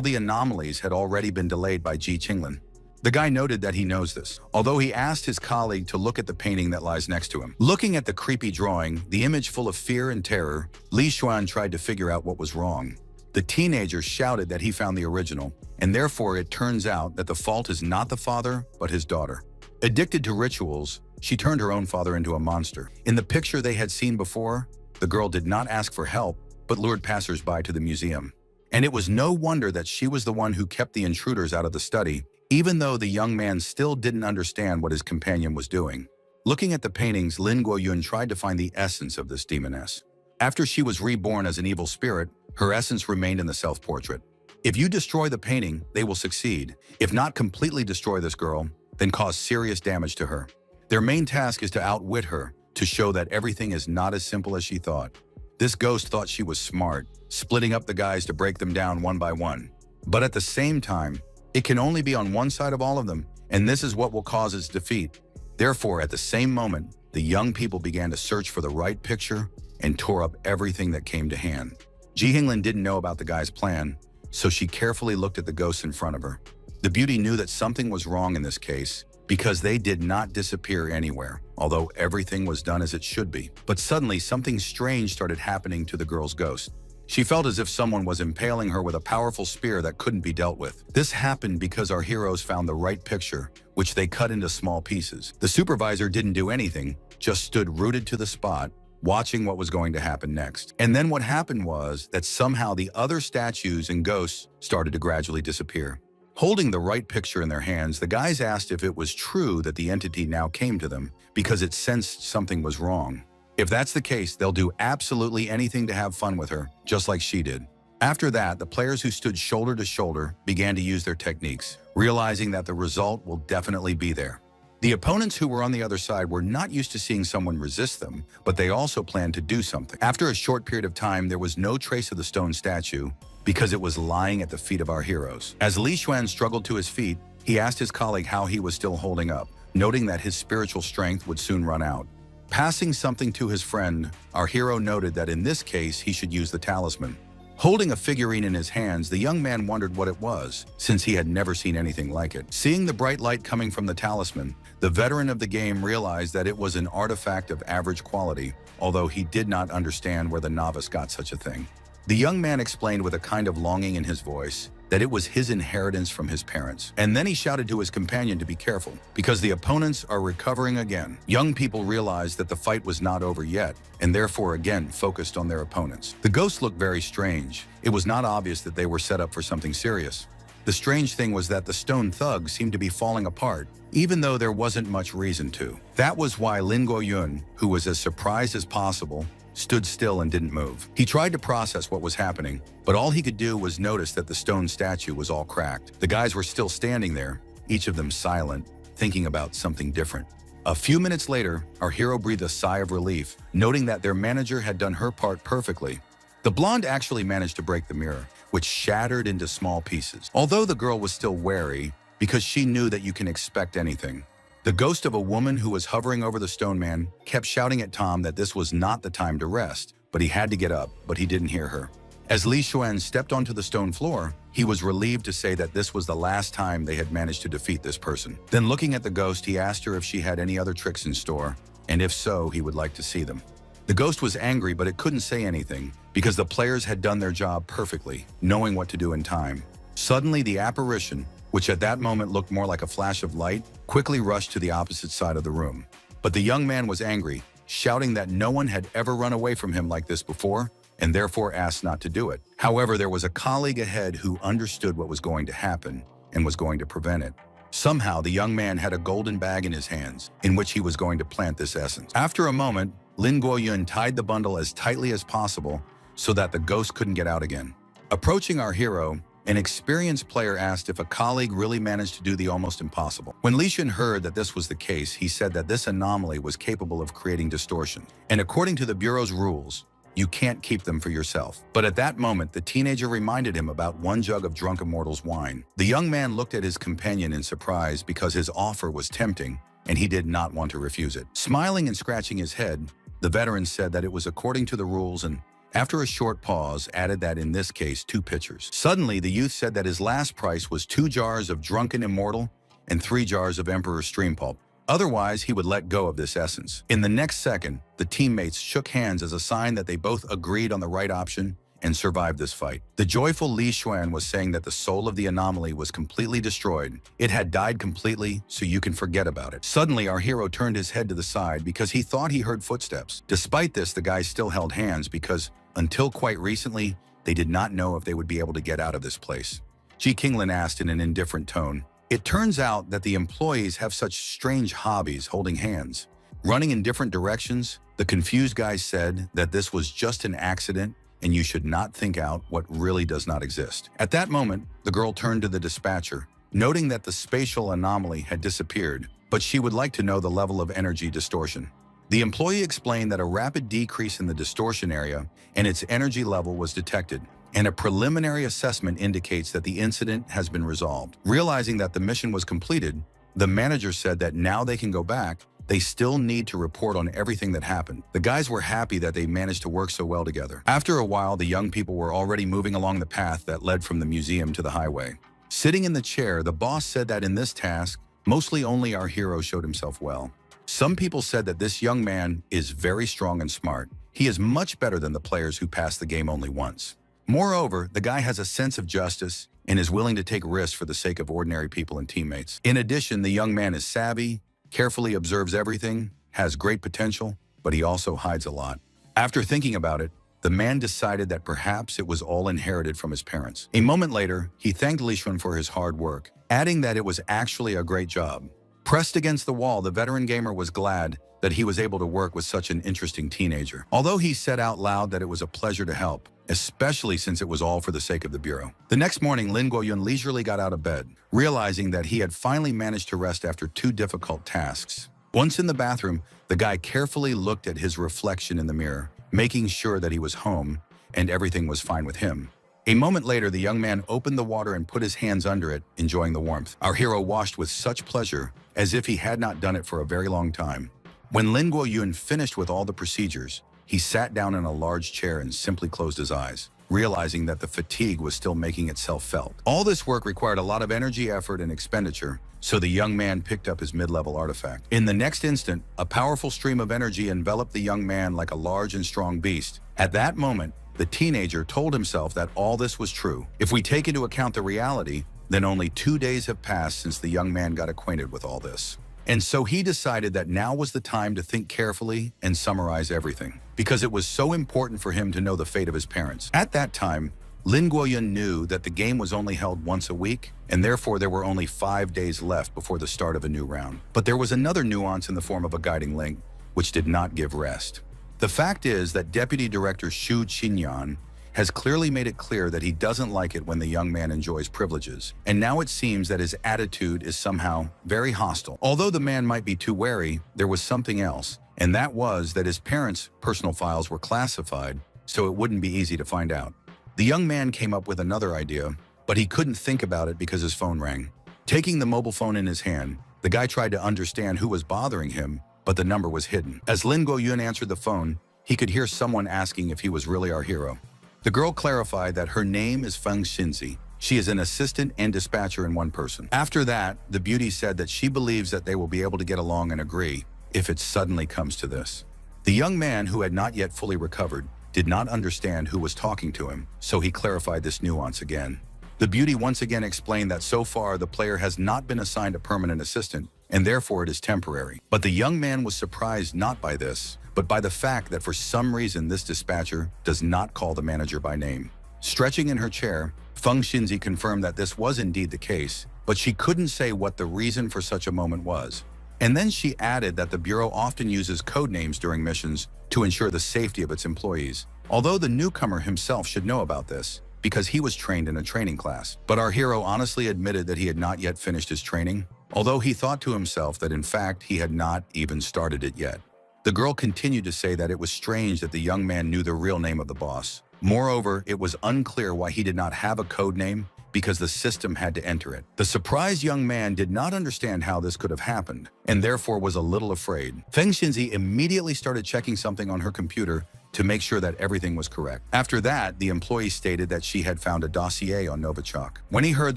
A: the anomalies had already been delayed by Ji Qinglan. The guy noted that he knows this, although he asked his colleague to look at the painting that lies next to him. Looking at the creepy drawing, the image full of fear and terror, Li Xuan tried to figure out what was wrong. The teenager shouted that he found the original, and therefore it turns out that the fault is not the father, but his daughter. Addicted to rituals, she turned her own father into a monster. In the picture they had seen before, the girl did not ask for help, but lured passers-by to the museum. And it was no wonder that she was the one who kept the intruders out of the study. even though the young man still didn't understand what his companion was doing. Looking at the paintings, Lin Guoyun tried to find the essence of this demoness. After she was reborn as an evil spirit, her essence remained in the self-portrait. If you destroy the painting, they will succeed. If not completely destroy this girl, then cause serious damage to her. Their main task is to outwit her, to show that everything is not as simple as she thought. This ghost thought she was smart, splitting up the guys to break them down one by one. But at the same time, it can only be on one side of all of them, and this is what will cause its defeat. Therefore, at the same moment, the young people began to search for the right picture and tore up everything that came to hand. Ji Hinglin didn't know about the guy's plan, so she carefully looked at the ghosts in front of her. The beauty knew that something was wrong in this case because they did not disappear anywhere, although everything was done as it should be. But suddenly, something strange started happening to the girl's ghost. She felt as if someone was impaling her with a powerful spear that couldn't be dealt with. This happened because our heroes found the right picture, which they cut into small pieces. The supervisor didn't do anything, just stood rooted to the spot, watching what was going to happen next. And then what happened was that somehow the other statues and ghosts started to gradually disappear. Holding the right picture in their hands, the guys asked if it was true that the entity now came to them because it sensed something was wrong. If that's the case, they'll do absolutely anything to have fun with her, just like she did. After that, the players who stood shoulder to shoulder began to use their techniques, realizing that the result will definitely be there. The opponents who were on the other side were not used to seeing someone resist them, but they also planned to do something. After a short period of time, there was no trace of the stone statue because it was lying at the feet of our heroes. As Li Xuan struggled to his feet, he asked his colleague how he was still holding up, noting that his spiritual strength would soon run out. Passing something to his friend, our hero noted that in this case he should use the talisman. Holding a figurine in his hands, the young man wondered what it was, since he had never seen anything like it. Seeing the bright light coming from the talisman, the veteran of the game realized that it was an artifact of average quality, although he did not understand where the novice got such a thing. The young man explained with a kind of longing in his voice that it was his inheritance from his parents. And then he shouted to his companion to be careful, because the opponents are recovering again. Young people realized that the fight was not over yet, and therefore again focused on their opponents. The ghosts looked very strange. It was not obvious that they were set up for something serious. The strange thing was that the stone thugs seemed to be falling apart, even though there wasn't much reason to. That was why Lin Guoyun, who was as surprised as possible, stood still and didn't move. He tried to process what was happening, but all he could do was notice that the stone statue was all cracked. The guys were still standing there, each of them silent, thinking about something different. A few minutes later, our hero breathed a sigh of relief, noting that their manager had done her part perfectly. The blonde actually managed to break the mirror, which shattered into small pieces. Although the girl was still wary, because she knew that you can expect anything. The ghost of a woman who was hovering over the stone man kept shouting at Tom that this was not the time to rest, but he had to get up, but he didn't hear her. As Li Xuan stepped onto the stone floor, he was relieved to say that this was the last time they had managed to defeat this person. Then looking at the ghost, he asked her if she had any other tricks in store, and if so, he would like to see them. The ghost was angry, but it couldn't say anything because the players had done their job perfectly, knowing what to do in time. Suddenly, the apparition, which at that moment looked more like a flash of light, quickly rushed to the opposite side of the room. But the young man was angry, shouting that no one had ever run away from him like this before, and therefore asked not to do it. However, there was a colleague ahead who understood what was going to happen and was going to prevent it. Somehow, the young man had a golden bag in his hands, in which he was going to plant this essence. After a moment, Lin Guoyun tied the bundle as tightly as possible so that the ghost couldn't get out again. Approaching our hero, an experienced player asked if a colleague really managed to do the almost impossible. When Li Xuan heard that this was the case, he said that this anomaly was capable of creating distortion. And according to the Bureau's rules, you can't keep them for yourself. But at that moment, the teenager reminded him about one jug of Drunk Immortal's wine. The young man looked at his companion in surprise because his offer was tempting, and he did not want to refuse it. Smiling and scratching his head, the veteran said that it was according to the rules and, after a short pause, added that in this case, 2 pitchers. Suddenly, the youth said that his last price was 2 jars of Drunken Immortal and 3 jars of Emperor Stream Pulp. Otherwise, he would let go of this essence. In the next second, the teammates shook hands as a sign that they both agreed on the right option and survived this fight. The joyful Li Xuan was saying that the soul of the anomaly was completely destroyed. It had died completely, so you can forget about it. Suddenly, our hero turned his head to the side because he thought he heard footsteps. Despite this, the guys still held hands because, until quite recently, they did not know if they would be able to get out of this place. Ji Qinglin asked in an indifferent tone, It turns out that the employees have such strange hobbies holding hands. Running in different directions, the confused guy said that this was just an accident and you should not think out what really does not exist. At that moment, the girl turned to the dispatcher, noting that the spatial anomaly had disappeared, but she would like to know the level of energy distortion. The employee explained that a rapid decrease in the distortion area and its energy level was detected, and a preliminary assessment indicates that the incident has been resolved. Realizing that the mission was completed, the manager said that now they can go back. They still need to report on everything that happened. The guys were happy that they managed to work so well together. After a while, the young people were already moving along the path that led from the museum to the highway. Sitting in the chair, the boss said that in this task, mostly only our hero showed himself well. Some people said that this young man is very strong and smart. He is much better than the players who passed the game only once. Moreover, the guy has a sense of justice and is willing to take risks for the sake of ordinary people and teammates. In addition, the young man is savvy, carefully observes everything, has great potential, but he also hides a lot. After thinking about it, the man decided that perhaps it was all inherited from his parents. A moment later, he thanked Lishun for his hard work, adding that it was actually a great job. Pressed against the wall, the veteran gamer was glad that he was able to work with such an interesting teenager. Although he said out loud that it was a pleasure to help, especially since it was all for the sake of the Bureau. The next morning, Lin Guoyun leisurely got out of bed, realizing that he had finally managed to rest after 2 difficult tasks. Once in the bathroom, the guy carefully looked at his reflection in the mirror, making sure that he was home and everything was fine with him. A moment later, the young man opened the water and put his hands under it, enjoying the warmth. Our hero washed with such pleasure, as if he had not done it for a very long time. When Lin Guoyun finished with all the procedures, he sat down in a large chair and simply closed his eyes, realizing that the fatigue was still making itself felt. All this work required a lot of energy, effort, and expenditure, so the young man picked up his mid-level artifact. In the next instant, a powerful stream of energy enveloped the young man like a large and strong beast. At that moment, the teenager told himself that all this was true. If we take into account the reality, then only 2 days have passed since the young man got acquainted with all this. And so he decided that now was the time to think carefully and summarize everything, because it was so important for him to know the fate of his parents. At that time, Lin Guoyun knew that the game was only held once a week, and therefore there were only 5 days left before the start of a new round. But there was another nuance in the form of a guiding link, which did not give rest. The fact is that Deputy Director Xu Qinyan has clearly made it clear that he doesn't like it when the young man enjoys privileges, and now it seems that his attitude is somehow very hostile. Although the man might be too wary, there was something else, and that was that his parents' personal files were classified, so it wouldn't be easy to find out. The young man came up with another idea, but he couldn't think about it because his phone rang. Taking the mobile phone in his hand, the guy tried to understand who was bothering him, but the number was hidden. As Lin Guoyun answered the phone, he could hear someone asking if he was really our hero. The girl clarified that her name is Feng Xinzi. She is an assistant and dispatcher in one person. After that, the beauty said that she believes that they will be able to get along and agree if it suddenly comes to this. The young man, who had not yet fully recovered, did not understand who was talking to him, so he clarified this nuance again. The beauty once again explained that so far the player has not been assigned a permanent assistant, and therefore it is temporary. But the young man was surprised not by this, but by the fact that for some reason this dispatcher does not call the manager by name. Stretching in her chair, Feng Xinzi confirmed that this was indeed the case, but she couldn't say what the reason for such a moment was. And then she added that the Bureau often uses code names during missions to ensure the safety of its employees, although the newcomer himself should know about this, because he was trained in a training class. But our hero honestly admitted that he had not yet finished his training, although he thought to himself that in fact he had not even started it yet. The girl continued to say that it was strange that the young man knew the real name of the boss. Moreover, it was unclear why he did not have a code name, because the system had to enter it. The surprised young man did not understand how this could have happened, and therefore was a little afraid. Feng Xinzi immediately started checking something on her computer to make sure that everything was correct. After that, the employee stated that she had found a dossier on Novichok. When he heard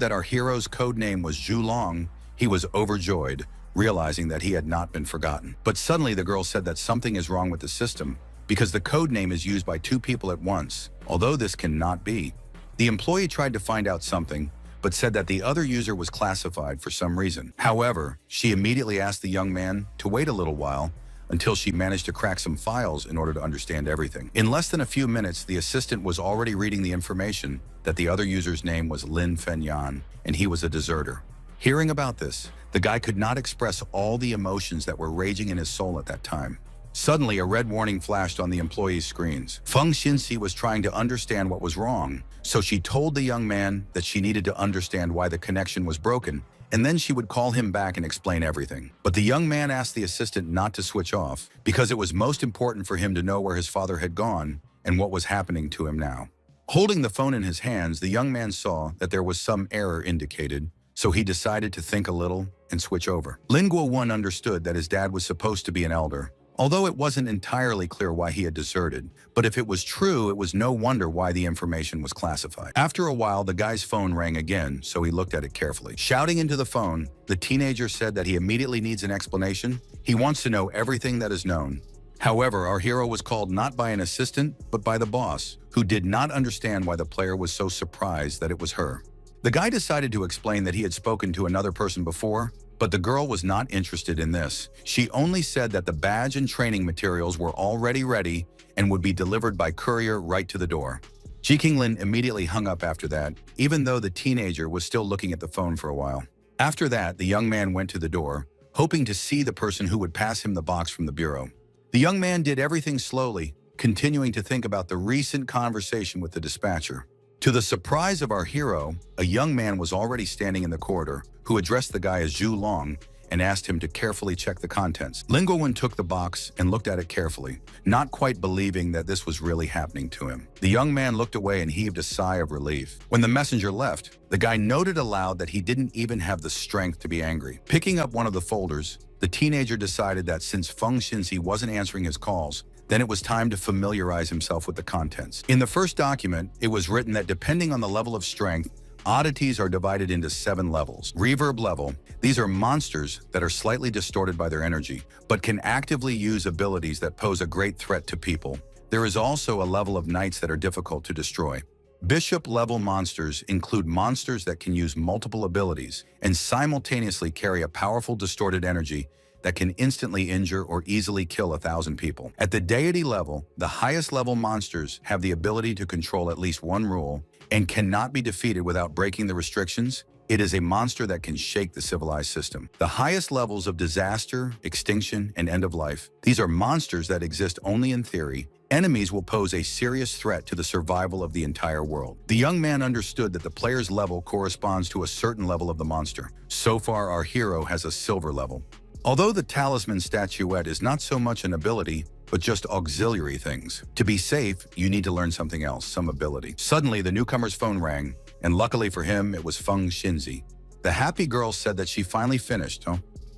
A: that our hero's code name was Zhu Long, he was overjoyed, realizing that he had not been forgotten. But suddenly the girl said that something is wrong with the system, because the code name is used by 2 people at once, although this cannot be. The employee tried to find out something, but said that the other user was classified for some reason. However, she immediately asked the young man to wait a little while until she managed to crack some files in order to understand everything. In less than a few minutes, the assistant was already reading the information that the other user's name was Lin Fenyan, and he was a deserter. Hearing about this, the guy could not express all the emotions that were raging in his soul at that time. Suddenly, a red warning flashed on the employees' screens. Feng Xinxi was trying to understand what was wrong, so she told the young man that she needed to understand why the connection was broken, and then she would call him back and explain everything. But the young man asked the assistant not to switch off because it was most important for him to know where his father had gone and what was happening to him now. Holding the phone in his hands, the young man saw that there was some error indicated, so he decided to think a little and switch over. Lin Guo understood that his dad was supposed to be an elder, although it wasn't entirely clear why he had deserted, but if it was true, it was no wonder why the information was classified. After a while, the guy's phone rang again, so he looked at it carefully. Shouting into the phone, the teenager said that he immediately needs an explanation. He wants to know everything that is known. However, our hero was called not by an assistant, but by the boss, who did not understand why the player was so surprised that it was her. The guy decided to explain that he had spoken to another person before, but the girl was not interested in this. She only said that the badge and training materials were already ready and would be delivered by courier right to the door. Ji Qinglin immediately hung up after that, even though the teenager was still looking at the phone for a while. After that, the young man went to the door, hoping to see the person who would pass him the box from the bureau. The young man did everything slowly, continuing to think about the recent conversation with the dispatcher. To the surprise of our hero, a young man was already standing in the corridor who addressed the guy as Zhu Long and asked him to carefully check the contents. Lin Guo took the box and looked at it carefully, not quite believing that this was really happening to him. The young man looked away and heaved a sigh of relief. When the messenger left, the guy noted aloud that he didn't even have the strength to be angry. Picking up one of the folders, the teenager decided that since Feng Xinxi wasn't answering his calls, then it was time to familiarize himself with the contents. In the first document, it was written that depending on the level of strength, oddities are divided into 7 levels. Reverb level, these are monsters that are slightly distorted by their energy, but can actively use abilities that pose a great threat to people. There is also a level of knights that are difficult to destroy. Bishop level monsters include monsters that can use multiple abilities and simultaneously carry a powerful distorted energy that can instantly injure or easily kill 1,000 people. At the deity level, the highest level monsters have the ability to control at least one rule and cannot be defeated without breaking the restrictions. It is a monster that can shake the civilized system. The highest levels of disaster, extinction, and end of life. These are monsters that exist only in theory. Enemies will pose a serious threat to the survival of the entire world. The young man understood that the player's level corresponds to a certain level of the monster. So far, our hero has a silver level. Although the talisman statuette is not so much an ability, but just auxiliary things. To be safe, you need to learn something else, some ability. Suddenly, the newcomer's phone rang, and luckily for him, it was Feng Xinxi. The happy girl said that she finally finished,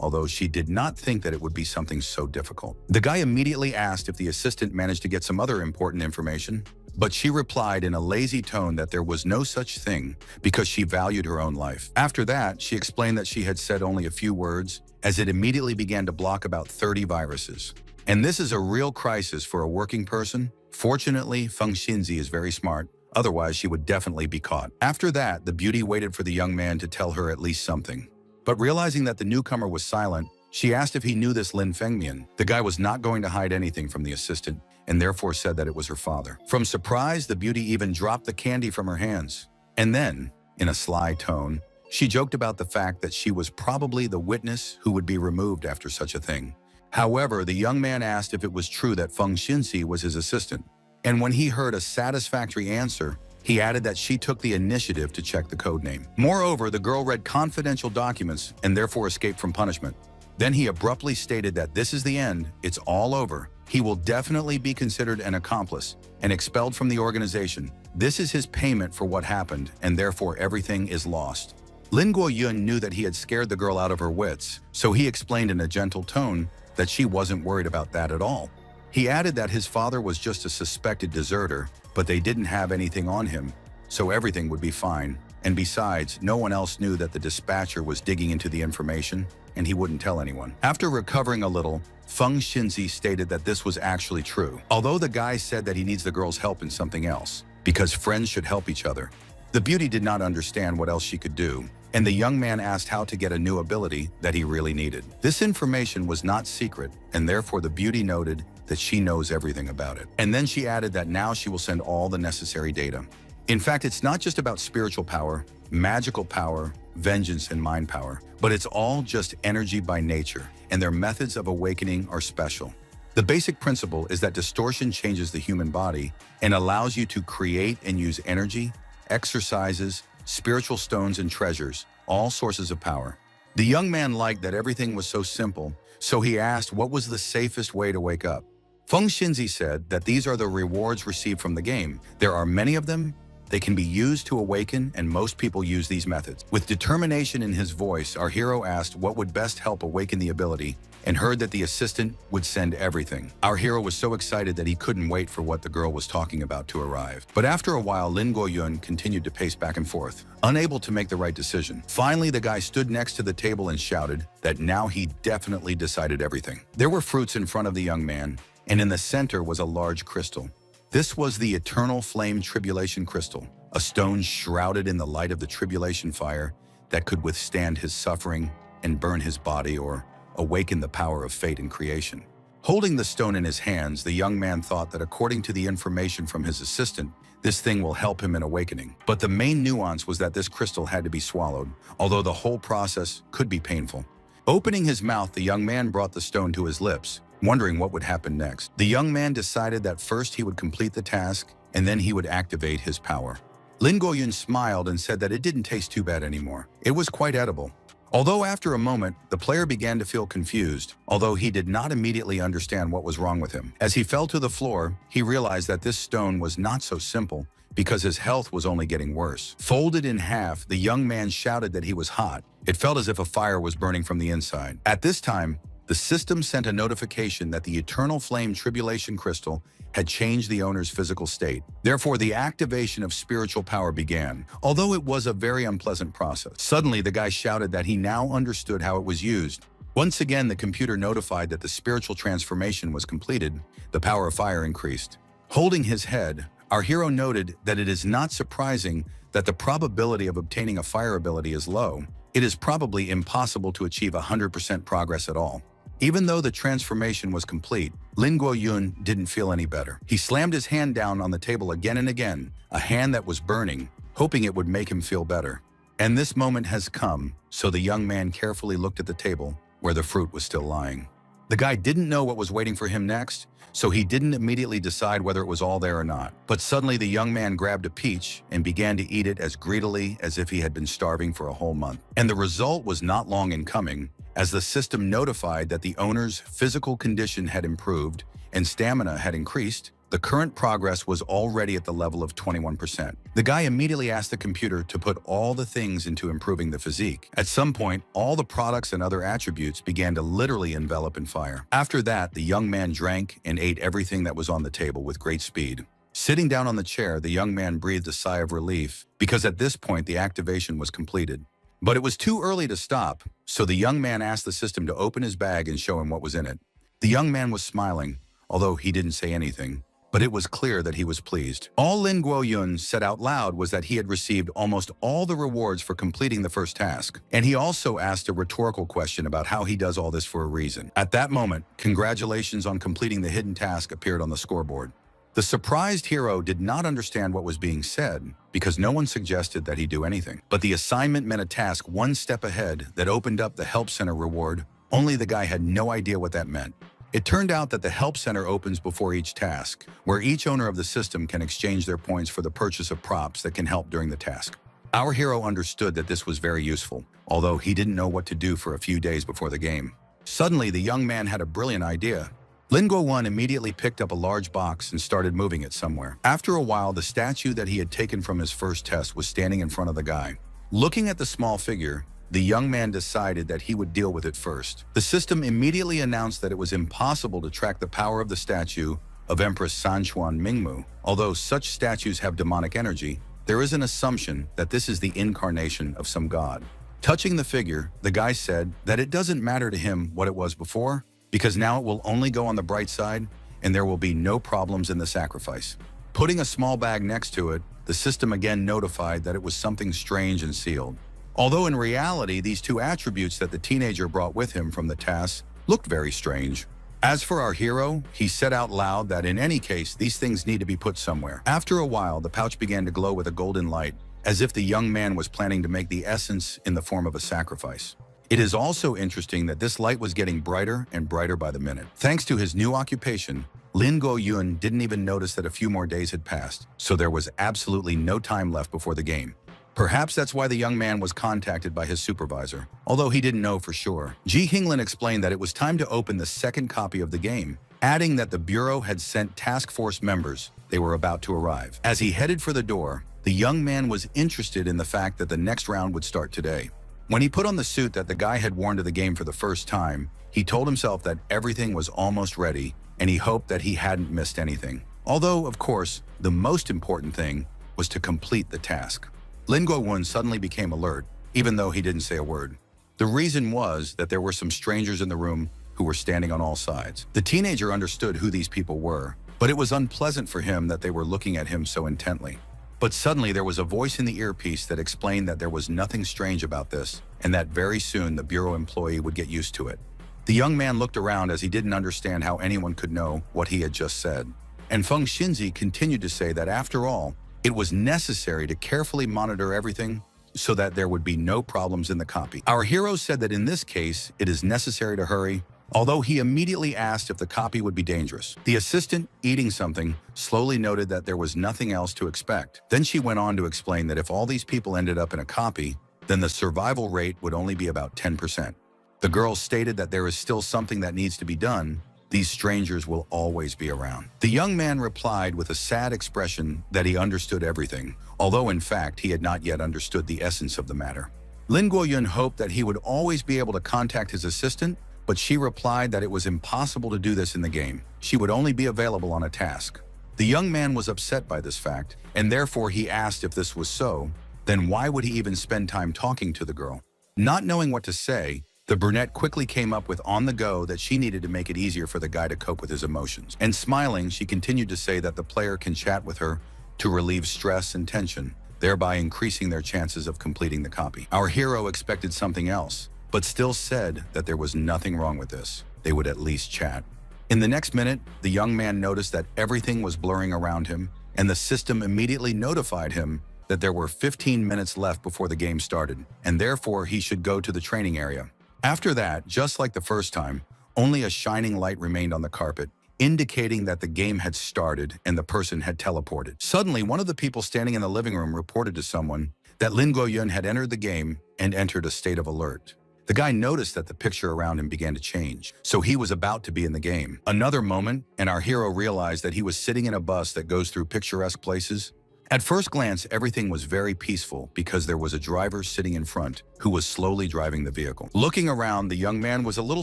A: although she did not think that it would be something so difficult. The guy immediately asked if the assistant managed to get some other important information, but she replied in a lazy tone that there was no such thing because she valued her own life. After that, she explained that she had said only a few words, as it immediately began to block about 30 viruses. And this is a real crisis for a working person. Fortunately, Feng Xinxi is very smart, otherwise she would definitely be caught. After that, the beauty waited for the young man to tell her at least something. But realizing that the newcomer was silent, she asked if he knew this Lin Fengmian. The guy was not going to hide anything from the assistant, and therefore said that it was her father. From surprise, the beauty even dropped the candy from her hands. And then, in a sly tone, she joked about the fact that she was probably the witness who would be removed after such a thing. However, the young man asked if it was true that Feng Xinxi was his assistant. And when he heard a satisfactory answer, he added that she took the initiative to check the codename. Moreover, the girl read confidential documents and therefore escaped from punishment. Then he abruptly stated that this is the end, it's all over. He will definitely be considered an accomplice and expelled from the organization. This is his payment for what happened, and therefore everything is lost. Lin Guoyun knew that he had scared the girl out of her wits, so he explained in a gentle tone that she wasn't worried about that at all. He added that his father was just a suspected deserter, but they didn't have anything on him, so everything would be fine. And besides, no one else knew that the dispatcher was digging into the information, and he wouldn't tell anyone. After recovering a little, Feng Xinxi stated that this was actually true, although the guy said that he needs the girl's help in something else, because friends should help each other. The beauty did not understand what else she could do, and the young man asked how to get a new ability that he really needed. This information was not secret, and therefore the beauty noted that she knows everything about it. And then she added that now she will send all the necessary data. In fact, it's not just about spiritual power, magical power, vengeance, and mind power. But it's all just energy by nature, and their methods of awakening are special. The basic principle is that distortion changes the human body and allows you to create and use energy, exercises, spiritual stones, and treasures, all sources of power. The young man liked that everything was so simple, so he asked what was the safest way to wake up. Feng Xinzi said that these are the rewards received from the game. There are many of them. They can be used to awaken, and most people use these methods. With determination in his voice, our hero asked what would best help awaken the ability and heard that the assistant would send everything. Our hero was so excited that he couldn't wait for what the girl was talking about to arrive. But after a while, Lin Guoyun continued to pace back and forth, unable to make the right decision. Finally, the guy stood next to the table and shouted that now he definitely decided everything. There were fruits in front of the young man, and in the center was a large crystal. This was the Eternal Flame Tribulation Crystal, a stone shrouded in the light of the tribulation fire that could withstand his suffering and burn his body or awaken the power of fate and creation. Holding the stone in his hands, the young man thought that according to the information from his assistant, this thing will help him in awakening. But the main nuance was that this crystal had to be swallowed, although the whole process could be painful. Opening his mouth, the young man brought the stone to his lips, wondering what would happen next. The young man decided that first he would complete the task, and then he would activate his power. Lin Guoyun smiled and said that it didn't taste too bad anymore. It was quite edible. Although after a moment, the player began to feel confused, although he did not immediately understand what was wrong with him. As he fell to the floor, he realized that this stone was not so simple because his health was only getting worse. Folded in half, the young man shouted that he was hot. It felt as if a fire was burning from the inside. At this time, the system sent a notification that the Eternal Flame Tribulation Crystal had changed the owner's physical state. Therefore, the activation of spiritual power began, although it was a very unpleasant process. Suddenly, the guy shouted that he now understood how it was used. Once again, the computer notified that the spiritual transformation was completed. The power of fire increased. Holding his head, our hero noted that it is not surprising that the probability of obtaining a fire ability is low. It is probably impossible to achieve 100% progress at all. Even though the transformation was complete, Lin Guoyun didn't feel any better. He slammed his hand down on the table again and again, a hand that was burning, hoping it would make him feel better. And this moment has come, so the young man carefully looked at the table where the fruit was still lying. The guy didn't know what was waiting for him next, so he didn't immediately decide whether it was all there or not. But suddenly the young man grabbed a peach and began to eat it as greedily as if he had been starving for a whole month. And the result was not long in coming, as the system notified that the owner's physical condition had improved and stamina had increased. The current progress was already at the level of 21%. The guy immediately asked the computer to put all the things into improving the physique. At some point, all the products and other attributes began to literally envelop in fire. After that, the young man drank and ate everything that was on the table with great speed. Sitting down on the chair, the young man breathed a sigh of relief because at this point the activation was completed. But it was too early to stop, so the young man asked the system to open his bag and show him what was in it. The young man was smiling, although he didn't say anything, but it was clear that he was pleased. All Lin Guoyun said out loud was that he had received almost all the rewards for completing the first task, and he also asked a rhetorical question about how he does all this for a reason. At that moment, congratulations on completing the hidden task appeared on the scoreboard. The surprised hero did not understand what was being said because no one suggested that he do anything. But the assignment meant a task one step ahead that opened up the Help Center reward, only the guy had no idea what that meant. It turned out that the Help Center opens before each task, where each owner of the system can exchange their points for the purchase of props that can help during the task. Our hero understood that this was very useful, although he didn't know what to do for a few days before the game. Suddenly, the young man had a brilliant idea. Lin Guoyun immediately picked up a large box and started moving it somewhere. After a while, the statue that he had taken from his first test was standing in front of the guy. Looking at the small figure, the young man decided that he would deal with it first. The system immediately announced that it was impossible to track the power of the statue of Empress Sanchuan Mingmu. Although such statues have demonic energy, there is an assumption that this is the incarnation of some god. Touching the figure, the guy said that it doesn't matter to him what it was before, because now it will only go on the bright side and there will be no problems in the sacrifice. Putting a small bag next to it, the system again notified that it was something strange and sealed. Although in reality, these two attributes that the teenager brought with him from the task looked very strange. As for our hero, he said out loud that in any case, these things need to be put somewhere. After a while, the pouch began to glow with a golden light, as if the young man was planning to make the essence in the form of a sacrifice. It is also interesting that this light was getting brighter and brighter by the minute. Thanks to his new occupation, Lin Go-yun didn't even notice that a few more days had passed, so there was absolutely no time left before the game. Perhaps that's why the young man was contacted by his supervisor, although he didn't know for sure. Ji Hinglin explained that it was time to open the second copy of the game, adding that the Bureau had sent task force members. They were about to arrive. As he headed for the door, the young man was interested in the fact that the next round would start today. When he put on the suit that the guy had worn to the game for the first time, he told himself that everything was almost ready, and he hoped that he hadn't missed anything. Although, of course, the most important thing was to complete the task. Lin Go-won suddenly became alert, even though he didn't say a word. The reason was that there were some strangers in the room who were standing on all sides. The teenager understood who these people were, but it was unpleasant for him that they were looking at him so intently. But suddenly there was a voice in the earpiece that explained that there was nothing strange about this, and that very soon the Bureau employee would get used to it. The young man looked around as he didn't understand how anyone could know what he had just said. And Feng Xinzi continued to say that after all, it was necessary to carefully monitor everything so that there would be no problems in the copy. Our hero said that in this case, it is necessary to hurry, although he immediately asked if the copy would be dangerous. The assistant, eating something, slowly noted that there was nothing else to expect. Then she went on to explain that if all these people ended up in a copy, then the survival rate would only be about 10%. The girl stated that there is still something that needs to be done. These strangers will always be around. The young man replied with a sad expression that he understood everything, although in fact he had not yet understood the essence of the matter. Lin Go-yun hoped that he would always be able to contact his assistant, but she replied that it was impossible to do this in the game. She would only be available on a task. The young man was upset by this fact, and therefore he asked if this was so, then why would he even spend time talking to the girl? Not knowing what to say, the brunette quickly came up with on the go that she needed to make it easier for the guy to cope with his emotions. And smiling, she continued to say that the player can chat with her to relieve stress and tension, thereby increasing their chances of completing the copy. Our hero expected something else, but still said that there was nothing wrong with this. They would at least chat. In the next minute, the young man noticed that everything was blurring around him, and the system immediately notified him that there were 15 minutes left before the game started, and therefore he should go to the training area. After that, just like the first time, only a shining light remained on the carpet, indicating that the game had started and the person had teleported. Suddenly, one of the people standing in the living room reported to someone that Lin Go-yun had entered the game and entered a state of alert. The guy noticed that the picture around him began to change, so he was about to be in the game. Another moment, and our hero realized that he was sitting in a bus that goes through picturesque places. At first glance, everything was very peaceful because there was a driver sitting in front who was slowly driving the vehicle. Looking around, the young man was a little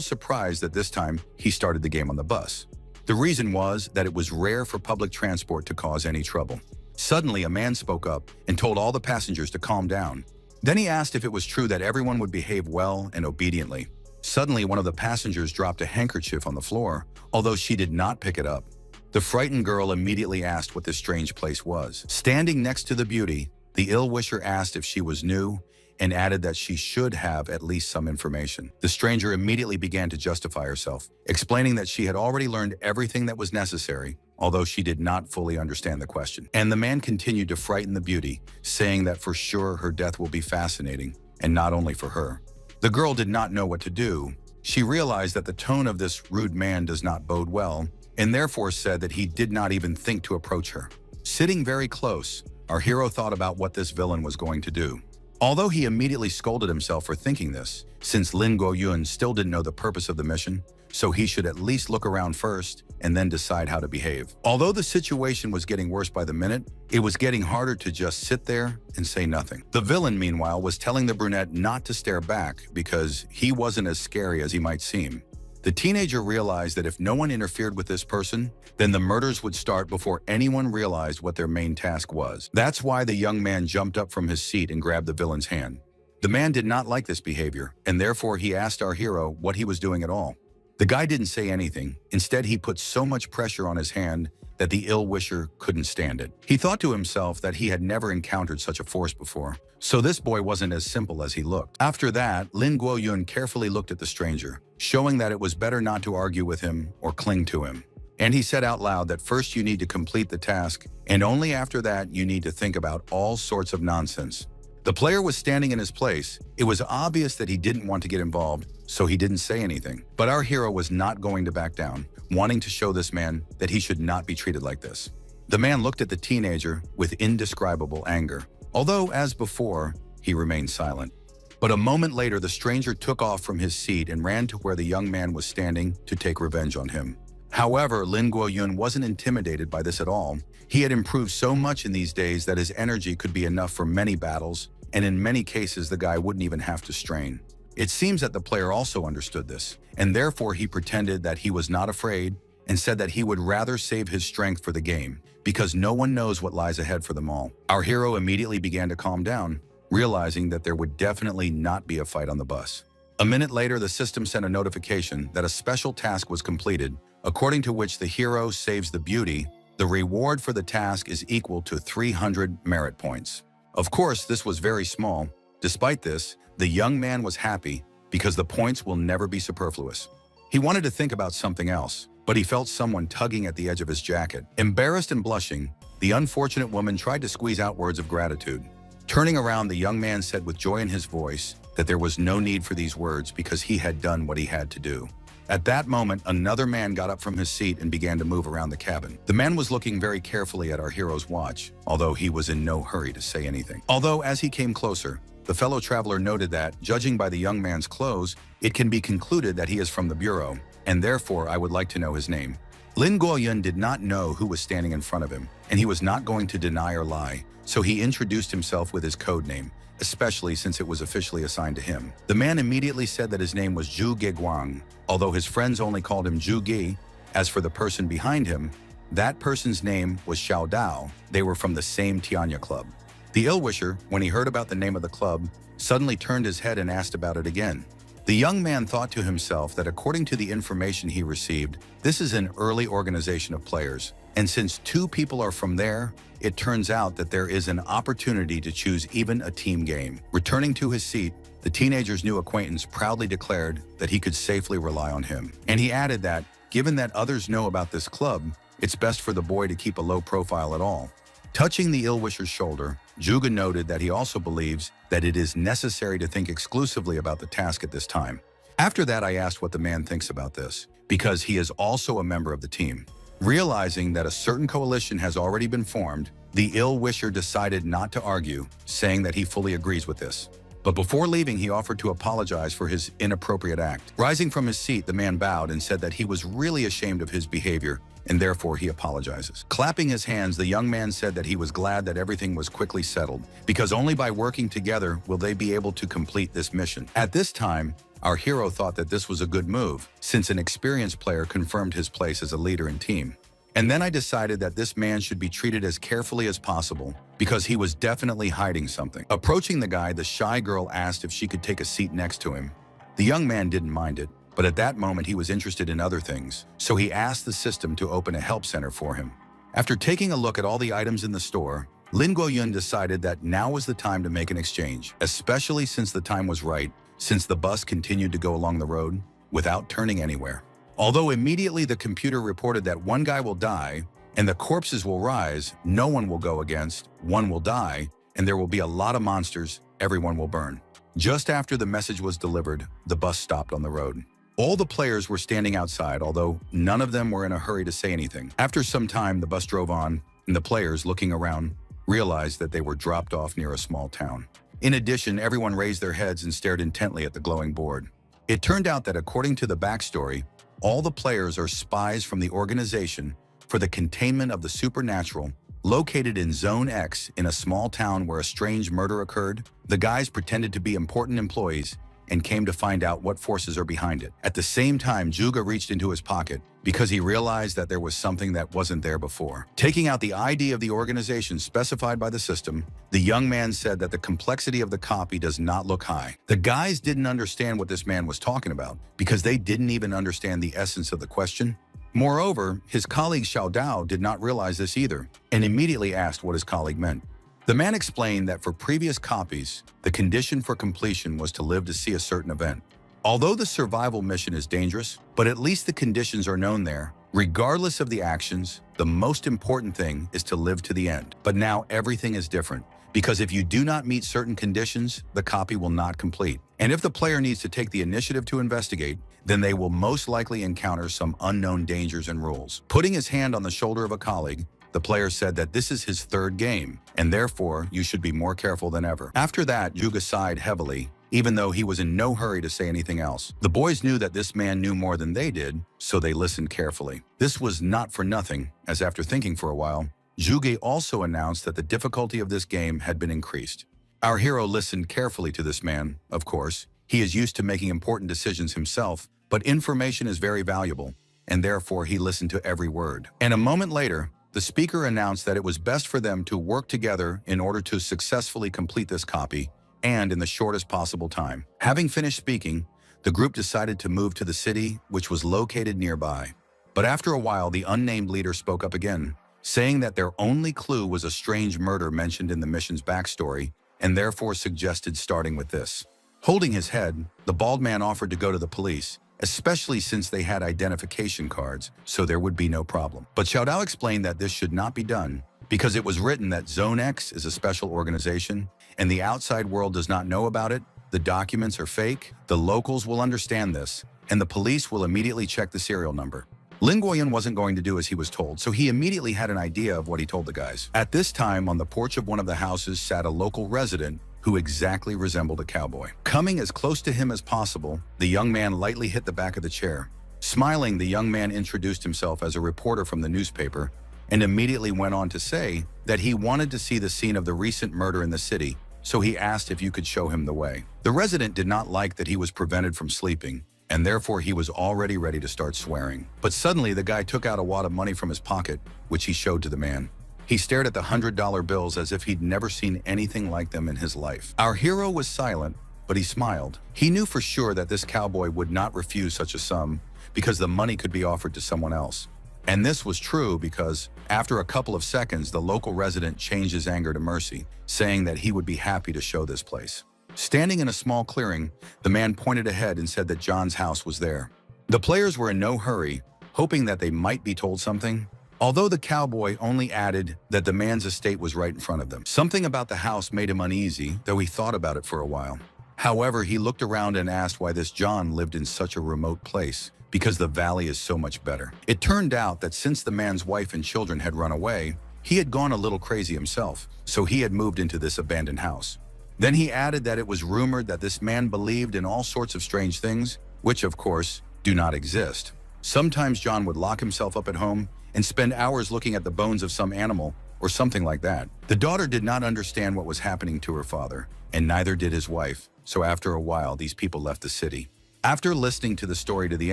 A: surprised that this time he started the game on the bus. The reason was that it was rare for public transport to cause any trouble. Suddenly, a man spoke up and told all the passengers to calm down. Then he asked if it was true that everyone would behave well and obediently. Suddenly, one of the passengers dropped a handkerchief on the floor, although she did not pick it up. The frightened girl immediately asked what this strange place was. Standing next to the beauty, the ill-wisher asked if she was new and added that she should have at least some information. The stranger immediately began to justify herself, explaining that she had already learned everything that was necessary, although she did not fully understand the question. And the man continued to frighten the beauty, saying that for sure her death will be fascinating, and not only for her. The girl did not know what to do. She realized that the tone of this rude man does not bode well, and therefore said that he did not even think to approach her. Sitting very close, our hero thought about what this villain was going to do. Although he immediately scolded himself for thinking this, since Lin Go-yun still didn't know the purpose of the mission, so he should at least look around first and then decide how to behave. Although the situation was getting worse by the minute, it was getting harder to just sit there and say nothing. The villain, meanwhile, was telling the brunette not to stare back because he wasn't as scary as he might seem. The teenager realized that if no one interfered with this person, then the murders would start before anyone realized what their main task was. That's why the young man jumped up from his seat and grabbed the villain's hand. The man did not like this behavior, and therefore he asked our hero what he was doing at all. The guy didn't say anything. Instead, he put so much pressure on his hand that the ill-wisher couldn't stand it. He thought to himself that he had never encountered such a force before, so this boy wasn't as simple as he looked. After that, Lin Go-yun carefully looked at the stranger, showing that it was better not to argue with him or cling to him. And he said out loud that first you need to complete the task, and only after that you need to think about all sorts of nonsense. The player was standing in his place. It was obvious that he didn't want to get involved, so he didn't say anything. But our hero was not going to back down, wanting to show this man that he should not be treated like this. The man looked at the teenager with indescribable anger, although, as before, he remained silent. But a moment later, the stranger took off from his seat and ran to where the young man was standing to take revenge on him. However, Lin Guoyun wasn't intimidated by this at all. He had improved so much in these days that his energy could be enough for many battles, and in many cases the guy wouldn't even have to strain. It seems that the player also understood this, and therefore he pretended that he was not afraid and said that he would rather save his strength for the game, because no one knows what lies ahead for them all. Our hero immediately began to calm down, realizing that there would definitely not be a fight on the bus. A minute later, the system sent a notification that a special task was completed, according to which the hero saves the beauty. The reward for the task is equal to 300 merit points. Of course, this was very small. Despite this, the young man was happy because the points will never be superfluous. He wanted to think about something else, but he felt someone tugging at the edge of his jacket. Embarrassed and blushing, the unfortunate woman tried to squeeze out words of gratitude. Turning around, the young man said with joy in his voice that there was no need for these words because he had done what he had to do. At that moment, another man got up from his seat and began to move around the cabin. The man was looking very carefully at our hero's watch, although he was in no hurry to say anything. Although, as he came closer, the fellow traveler noted that, judging by the young man's clothes, it can be concluded that he is from the bureau, and therefore I would like to know his name. Lin Guoyun did not know who was standing in front of him, and he was not going to deny or lie, so he introduced himself with his code name, especially since it was officially assigned to him. The man immediately said that his name was Zhu Geguang, although his friends only called him Zhu Ge. As for the person behind him, that person's name was Xiao Dao. They were from the same Tianya club. The ill-wisher, when he heard about the name of the club, suddenly turned his head and asked about it again. The young man thought to himself that according to the information he received, this is an early organization of players, and since 2 people are from there, it turns out that there is an opportunity to choose even a team game. Returning to his seat, the teenager's new acquaintance proudly declared that he could safely rely on him. And he added that, given that others know about this club, it's best for the boy to keep a low profile at all. Touching the ill-wisher's shoulder, Juga noted that he also believes that it is necessary to think exclusively about the task at this time. After that, I asked what the man thinks about this, because he is also a member of the team. Realizing that a certain coalition has already been formed, the ill-wisher decided not to argue, saying that he fully agrees with this. But before leaving, he offered to apologize for his inappropriate act. Rising from his seat, the man bowed and said that he was really ashamed of his behavior, and therefore he apologizes. Clapping his hands, the young man said that he was glad that everything was quickly settled, because only by working together will they be able to complete this mission. At this time, our hero thought that this was a good move, since an experienced player confirmed his place as a leader in team. And then I decided that this man should be treated as carefully as possible, because he was definitely hiding something. Approaching the guy, the shy girl asked if she could take a seat next to him. The young man didn't mind it, but at that moment he was interested in other things, so he asked the system to open a help center for him. After taking a look at all the items in the store, Lin Guoyun decided that now was the time to make an exchange, especially since the time was right, since the bus continued to go along the road without turning anywhere. Although immediately the computer reported that 1 guy will die and the corpses will rise, no one will go against, 1 will die, and there will be a lot of monsters, everyone will burn. Just after the message was delivered, the bus stopped on the road. All the players were standing outside, although none of them were in a hurry to say anything. After some time, the bus drove on, and the players, looking around, realized that they were dropped off near a small town. In addition, everyone raised their heads and stared intently at the glowing board. It turned out that according to the backstory, all the players are spies from the organization for the containment of the supernatural, located in Zone X in a small town where a strange murder occurred. The guys pretended to be important employees and came to find out what forces are behind it. At the same time, Juga reached into his pocket because he realized that there was something that wasn't there before. Taking out the ID of the organization specified by the system, the young man said that the complexity of the copy does not look high. The guys didn't understand what this man was talking about because they didn't even understand the essence of the question. Moreover, his colleague Xiao Dao did not realize this either and immediately asked what his colleague meant. The man explained that for previous copies, the condition for completion was to live to see a certain event. Although the survival mission is dangerous, but at least the conditions are known there, Regardless of the actions, the most important thing is to live to the end. But now everything is different, because if you do not meet certain conditions, the copy will not complete. And if the player needs to take the initiative to investigate, then they will most likely encounter some unknown dangers and rules. Putting his hand on the shoulder of a colleague, the player said that this is his third game, and therefore you should be more careful than ever. After that, Juga sighed heavily, even though he was in no hurry to say anything else. The boys knew that this man knew more than they did, so they listened carefully. This was not for nothing, as after thinking for a while, Juga also announced that the difficulty of this game had been increased. Our hero listened carefully to this man, of course. He is used to making important decisions himself, but information is very valuable, and therefore he listened to every word. And a moment later, the speaker announced that it was best for them to work together in order to successfully complete this copy, and in the shortest possible time. Having finished speaking, the group decided to move to the city, which was located nearby. But after a while, the unnamed leader spoke up again, saying that their only clue was a strange murder mentioned in the mission's backstory, and therefore suggested starting with this. Holding his head, the bald man offered to go to the police, especially since they had identification cards, so there would be no problem. But Xiao Dao explained that this should not be done, because it was written that Zone X is a special organization, and the outside world does not know about it, the documents are fake, the locals will understand this, and the police will immediately check the serial number. Lin Guoyun wasn't going to do as he was told, so he immediately had an idea of what he told the guys. At this time, on the porch of one of the houses sat a local resident who exactly resembled a cowboy. Coming as close to him as possible, the young man lightly hit the back of the chair. Smiling, the young man introduced himself as a reporter from the newspaper and immediately went on to say that he wanted to see the scene of the recent murder in the city, so he asked if you could show him the way. The resident did not like that he was prevented from sleeping, and therefore he was already ready to start swearing. But suddenly the guy took out a wad of money from his pocket, which he showed to the man. He stared at the $100 bills as if he'd never seen anything like them in his life. Our hero was silent, but he smiled. He knew for sure that this cowboy would not refuse such a sum because the money could be offered to someone else. And this was true because, after a couple of seconds, the local resident changed his anger to mercy, saying that he would be happy to show this place. Standing in a small clearing, the man pointed ahead and said that John's house was there. The players were in no hurry, hoping that they might be told something, although the cowboy only added that the man's estate was right in front of them. Something about the house made him uneasy, though he thought about it for a while. However, he looked around and asked why this John lived in such a remote place, because the valley is so much better. It turned out that since the man's wife and children had run away, he had gone a little crazy himself, so he had moved into this abandoned house. Then he added that it was rumored that this man believed in all sorts of strange things, which of course do not exist. Sometimes John would lock himself up at home and spend hours looking at the bones of some animal or something like that. The daughter did not understand what was happening to her father, and neither did his wife, so after a while these people left the city. After listening to the story to the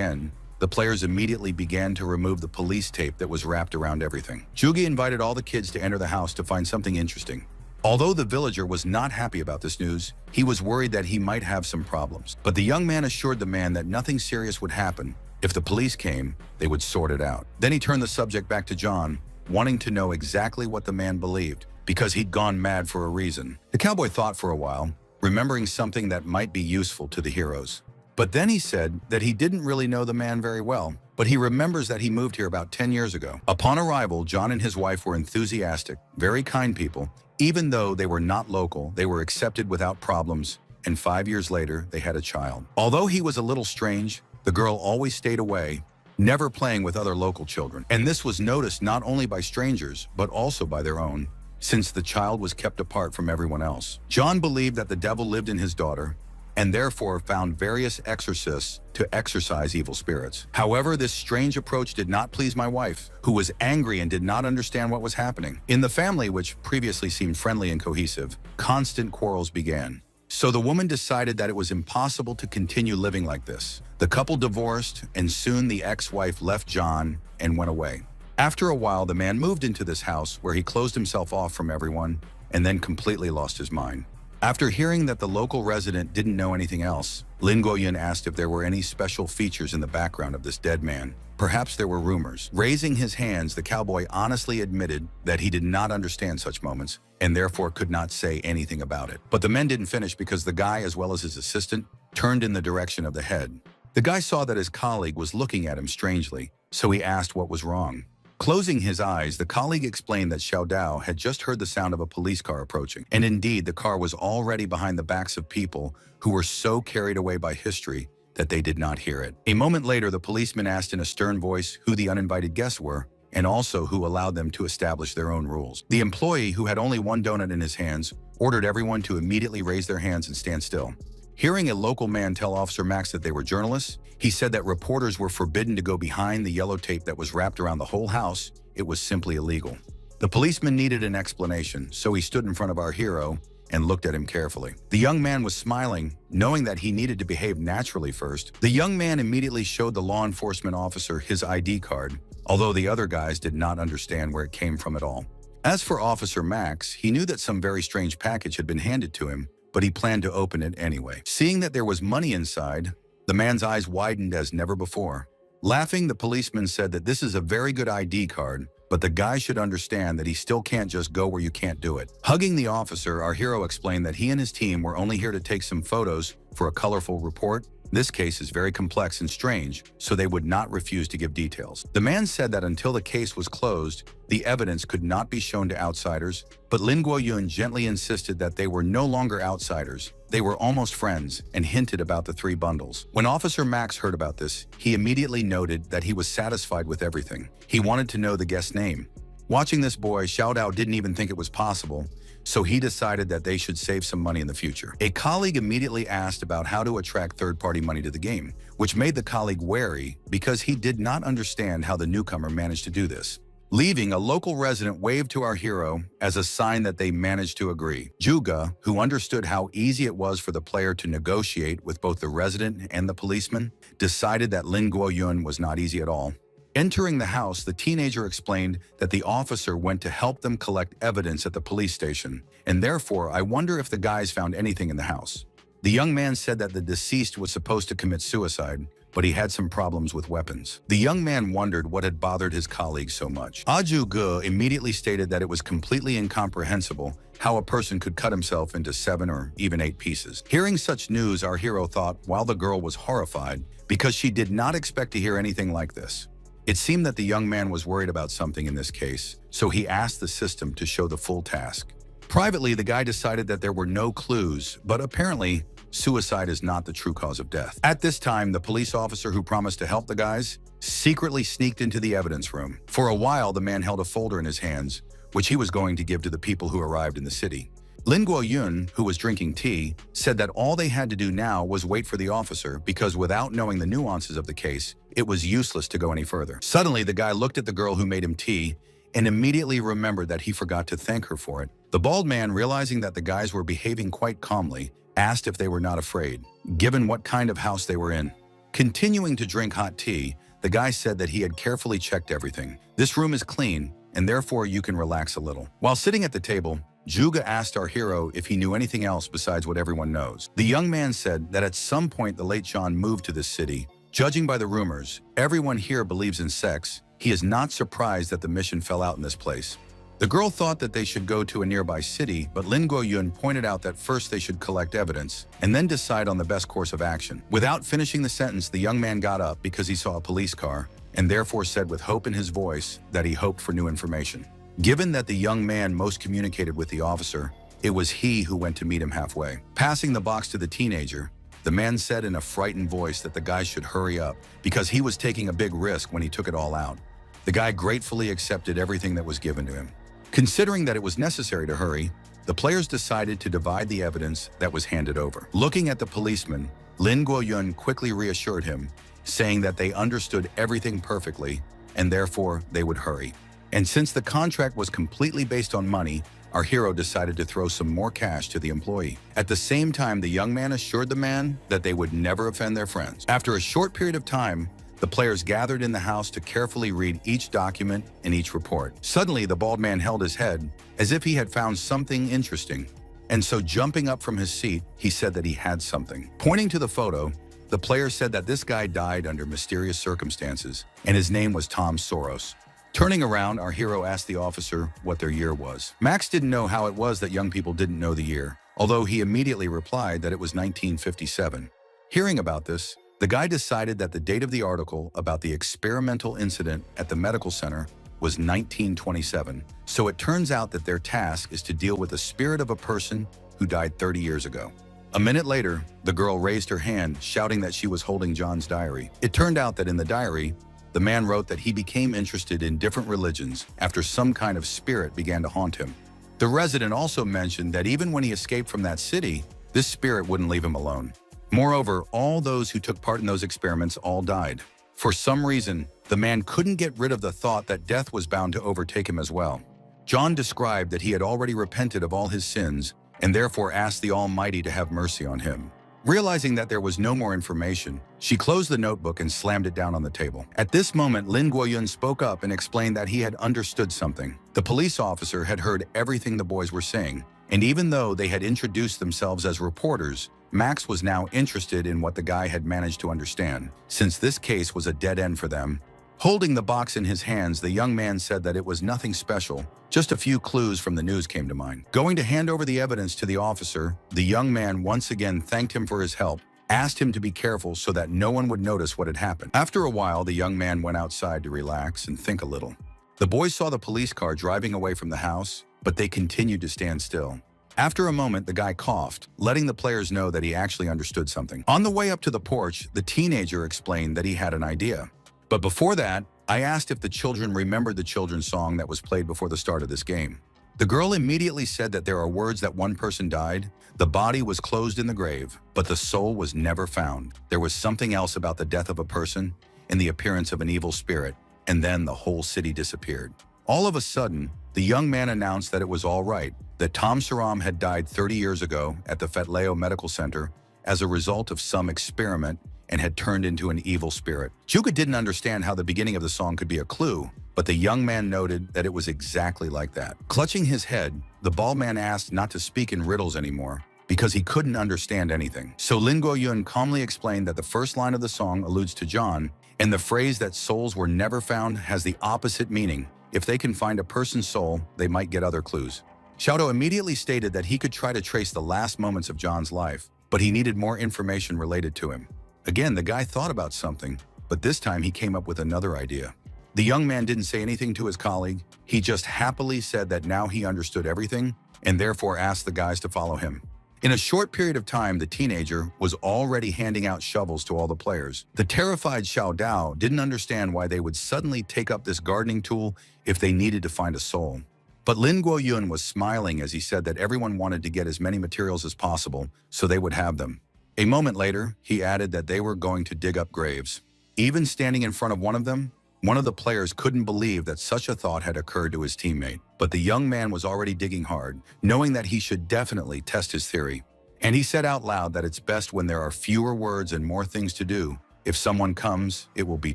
A: end, the players immediately began to remove the police tape that was wrapped around everything. Jugi invited all the kids to enter the house to find something interesting. Although the villager was not happy about this news, he was worried that he might have some problems. But the young man assured the man that nothing serious would happen. If the police came, they would sort it out. Then he turned the subject back to John, wanting to know exactly what the man believed, because he'd gone mad for a reason. The cowboy thought for a while, remembering something that might be useful to the heroes. But then he said that he didn't really know the man very well, but he remembers that he moved here about 10 years ago. Upon arrival, John and his wife were enthusiastic, very kind people. Even though they were not local, they were accepted without problems, and 5 years later, they had a child. Although he was a little strange, the girl always stayed away, never playing with other local children. And this was noticed not only by strangers, but also by their own, since the child was kept apart from everyone else. John believed that the devil lived in his daughter, and therefore found various exorcists to exorcise evil spirits. However, this strange approach did not please my wife, who was angry and did not understand what was happening. In the family, which previously seemed friendly and cohesive, constant quarrels began. So the woman decided that it was impossible to continue living like this. The couple divorced, and soon the ex-wife left John and went away. After a while, the man moved into this house where he closed himself off from everyone and then completely lost his mind. After hearing that the local resident didn't know anything else, Lin Guoyun asked if there were any special features in the background of this dead man. Perhaps there were rumors. Raising his hands, the cowboy honestly admitted that he did not understand such moments and therefore could not say anything about it. But the men didn't finish because the guy, as well as his assistant, turned in the direction of the head. The guy saw that his colleague was looking at him strangely, so he asked what was wrong. Closing his eyes, the colleague explained that Xiao Dao had just heard the sound of a police car approaching. And indeed, the car was already behind the backs of people who were so carried away by history that they did not hear it. A moment later, the policeman asked in a stern voice who the uninvited guests were, and also who allowed them to establish their own rules. The employee, who had only one donut in his hands, ordered everyone to immediately raise their hands and stand still. Hearing a local man tell Officer Max that they were journalists, he said that reporters were forbidden to go behind the yellow tape that was wrapped around the whole house. It was simply illegal. The policeman needed an explanation, so he stood in front of our hero and looked at him carefully. The young man was smiling, knowing that he needed to behave naturally first. The young man immediately showed the law enforcement officer his ID card, although the other guys did not understand where it came from at all. As for Officer Max, he knew that some very strange package had been handed to him, but he planned to open it anyway. Seeing that there was money inside, the man's eyes widened as never before. Laughing, the policeman said that this is a very good ID card, but the guy should understand that he still can't just go where you can't do it. Hugging the officer, our hero explained that he and his team were only here to take some photos for a colorful report. This case is very complex and strange, so they would not refuse to give details. The man said that until the case was closed, the evidence could not be shown to outsiders, but Lin Guoyun gently insisted that they were no longer outsiders. They were almost friends and hinted about the 3 bundles. When Officer Max heard about this, he immediately noted that he was satisfied with everything. He wanted to know the guest's name. Watching this boy, Xiao Dao didn't even think it was possible, so he decided that they should save some money in the future. A colleague immediately asked about how to attract third-party money to the game, which made the colleague wary because he did not understand how the newcomer managed to do this. Leaving, a local resident waved to our hero as a sign that they managed to agree. Juga, who understood how easy it was for the player to negotiate with both the resident and the policeman, decided that Lin Guoyun was not easy at all. Entering the house, the teenager explained that the officer went to help them collect evidence at the police station, and therefore I wonder if the guys found anything in the house. The young man said that the deceased was supposed to commit suicide, but he had some problems with weapons. The young man wondered what had bothered his colleagues so much. Aju Ge immediately stated that it was completely incomprehensible how a person could cut himself into 7 or even 8 pieces. Hearing such news, our hero thought, while the girl was horrified, because she did not expect to hear anything like this. It seemed that the young man was worried about something in this case, so he asked the system to show the full task. Privately, the guy decided that there were no clues, but apparently, suicide is not the true cause of death. At this time, the police officer who promised to help the guys secretly sneaked into the evidence room. For a while, the man held a folder in his hands, which he was going to give to the people who arrived in the city. Lin Guoyun, who was drinking tea, said that all they had to do now was wait for the officer because without knowing the nuances of the case, it was useless to go any further. Suddenly, the guy looked at the girl who made him tea and immediately remembered that he forgot to thank her for it. The bald man, realizing that the guys were behaving quite calmly, asked if they were not afraid, given what kind of house they were in. Continuing to drink hot tea, the guy said that he had carefully checked everything. This room is clean, and therefore you can relax a little. While sitting at the table, Juga asked our hero if he knew anything else besides what everyone knows. The young man said that at some point the late John moved to this city. Judging by the rumors, everyone here believes in sex. He is not surprised that the mission fell out in this place. The girl thought that they should go to a nearby city, but Lin Guoyun pointed out that first they should collect evidence and then decide on the best course of action. Without finishing the sentence, the young man got up because he saw a police car and therefore said with hope in his voice that he hoped for new information. Given that the young man most communicated with the officer, it was he who went to meet him halfway. Passing the box to the teenager, the man said in a frightened voice that the guy should hurry up because he was taking a big risk when he took it all out. The guy gratefully accepted everything that was given to him. Considering that it was necessary to hurry, the players decided to divide the evidence that was handed over. Looking at the policeman, Lin Guoyun quickly reassured him, saying that they understood everything perfectly and therefore they would hurry. And since the contract was completely based on money, our hero decided to throw some more cash to the employee. At the same time, the young man assured the man that they would never offend their friends. After a short period of time, the players gathered in the house to carefully read each document and each report. Suddenly, the bald man held his head as if he had found something interesting. And so jumping up from his seat, he said that he had something. Pointing to the photo, the player said that this guy died under mysterious circumstances, and his name was Tom Soros. Turning around, our hero asked the officer what their year was. Max didn't know how it was that young people didn't know the year, although he immediately replied that it was 1957. Hearing about this, The guy decided that the date of the article about the experimental incident at the medical center was 1927, so it turns out that their task is to deal with the spirit of a person who died 30 years ago. A minute later, the girl raised her hand, shouting that she was holding John's diary. It turned out that in the diary, the man wrote that he became interested in different religions after some kind of spirit began to haunt him. The resident also mentioned that even when he escaped from that city, this spirit wouldn't leave him alone. Moreover, all those who took part in those experiments all died. For some reason, the man couldn't get rid of the thought that death was bound to overtake him as well. John described that he had already repented of all his sins and therefore asked the Almighty to have mercy on him. Realizing that there was no more information, she closed the notebook and slammed it down on the table. At this moment, Lin Guoyun spoke up and explained that he had understood something. The police officer had heard everything the boys were saying, and even though they had introduced themselves as reporters, Max was now interested in what the guy had managed to understand, since this case was a dead end for them. Holding the box in his hands, the young man said that it was nothing special. Just a few clues from the news came to mind. Going to hand over the evidence to the officer, the young man once again thanked him for his help, asked him to be careful so that no one would notice what had happened. After a while, the young man went outside to relax and think a little. The boys saw the police car driving away from the house, but they continued to stand still. After a moment, the guy coughed, letting the players know that he actually understood something. On the way up to the porch, the teenager explained that he had an idea. But before that, I asked if the children remembered the children's song that was played before the start of this game. The girl immediately said that there are words that one person died, the body was closed in the grave, but the soul was never found. There was something else about the death of a person and the appearance of an evil spirit, and then the whole city disappeared. All of a sudden, the young man announced that it was all right, that Tom Saram had died 30 years ago at the Fetleo Medical Center as a result of some experiment and had turned into an evil spirit. Juga didn't understand how the beginning of the song could be a clue, but the young man noted that it was exactly like that. Clutching his head, the bald man asked not to speak in riddles anymore because he couldn't understand anything. So Lin Guoyun calmly explained that the first line of the song alludes to John, and the phrase that souls were never found has the opposite meaning. If they can find a person's soul, they might get other clues. Xiaodo immediately stated that he could try to trace the last moments of John's life, but he needed more information related to him. Again, the guy thought about something, but this time he came up with another idea. The young man didn't say anything to his colleague. He just happily said that now he understood everything and therefore asked the guys to follow him. In a short period of time, the teenager was already handing out shovels to all the players. The terrified Xiao Dao didn't understand why they would suddenly take up this gardening tool if they needed to find a soul. But Lin Guoyun was smiling as he said that everyone wanted to get as many materials as possible so they would have them. A moment later, he added that they were going to dig up graves. Even standing in front of one of them, one of the players couldn't believe that such a thought had occurred to his teammate. But the young man was already digging hard, knowing that he should definitely test his theory. And he said out loud that it's best when there are fewer words and more things to do. If someone comes, it will be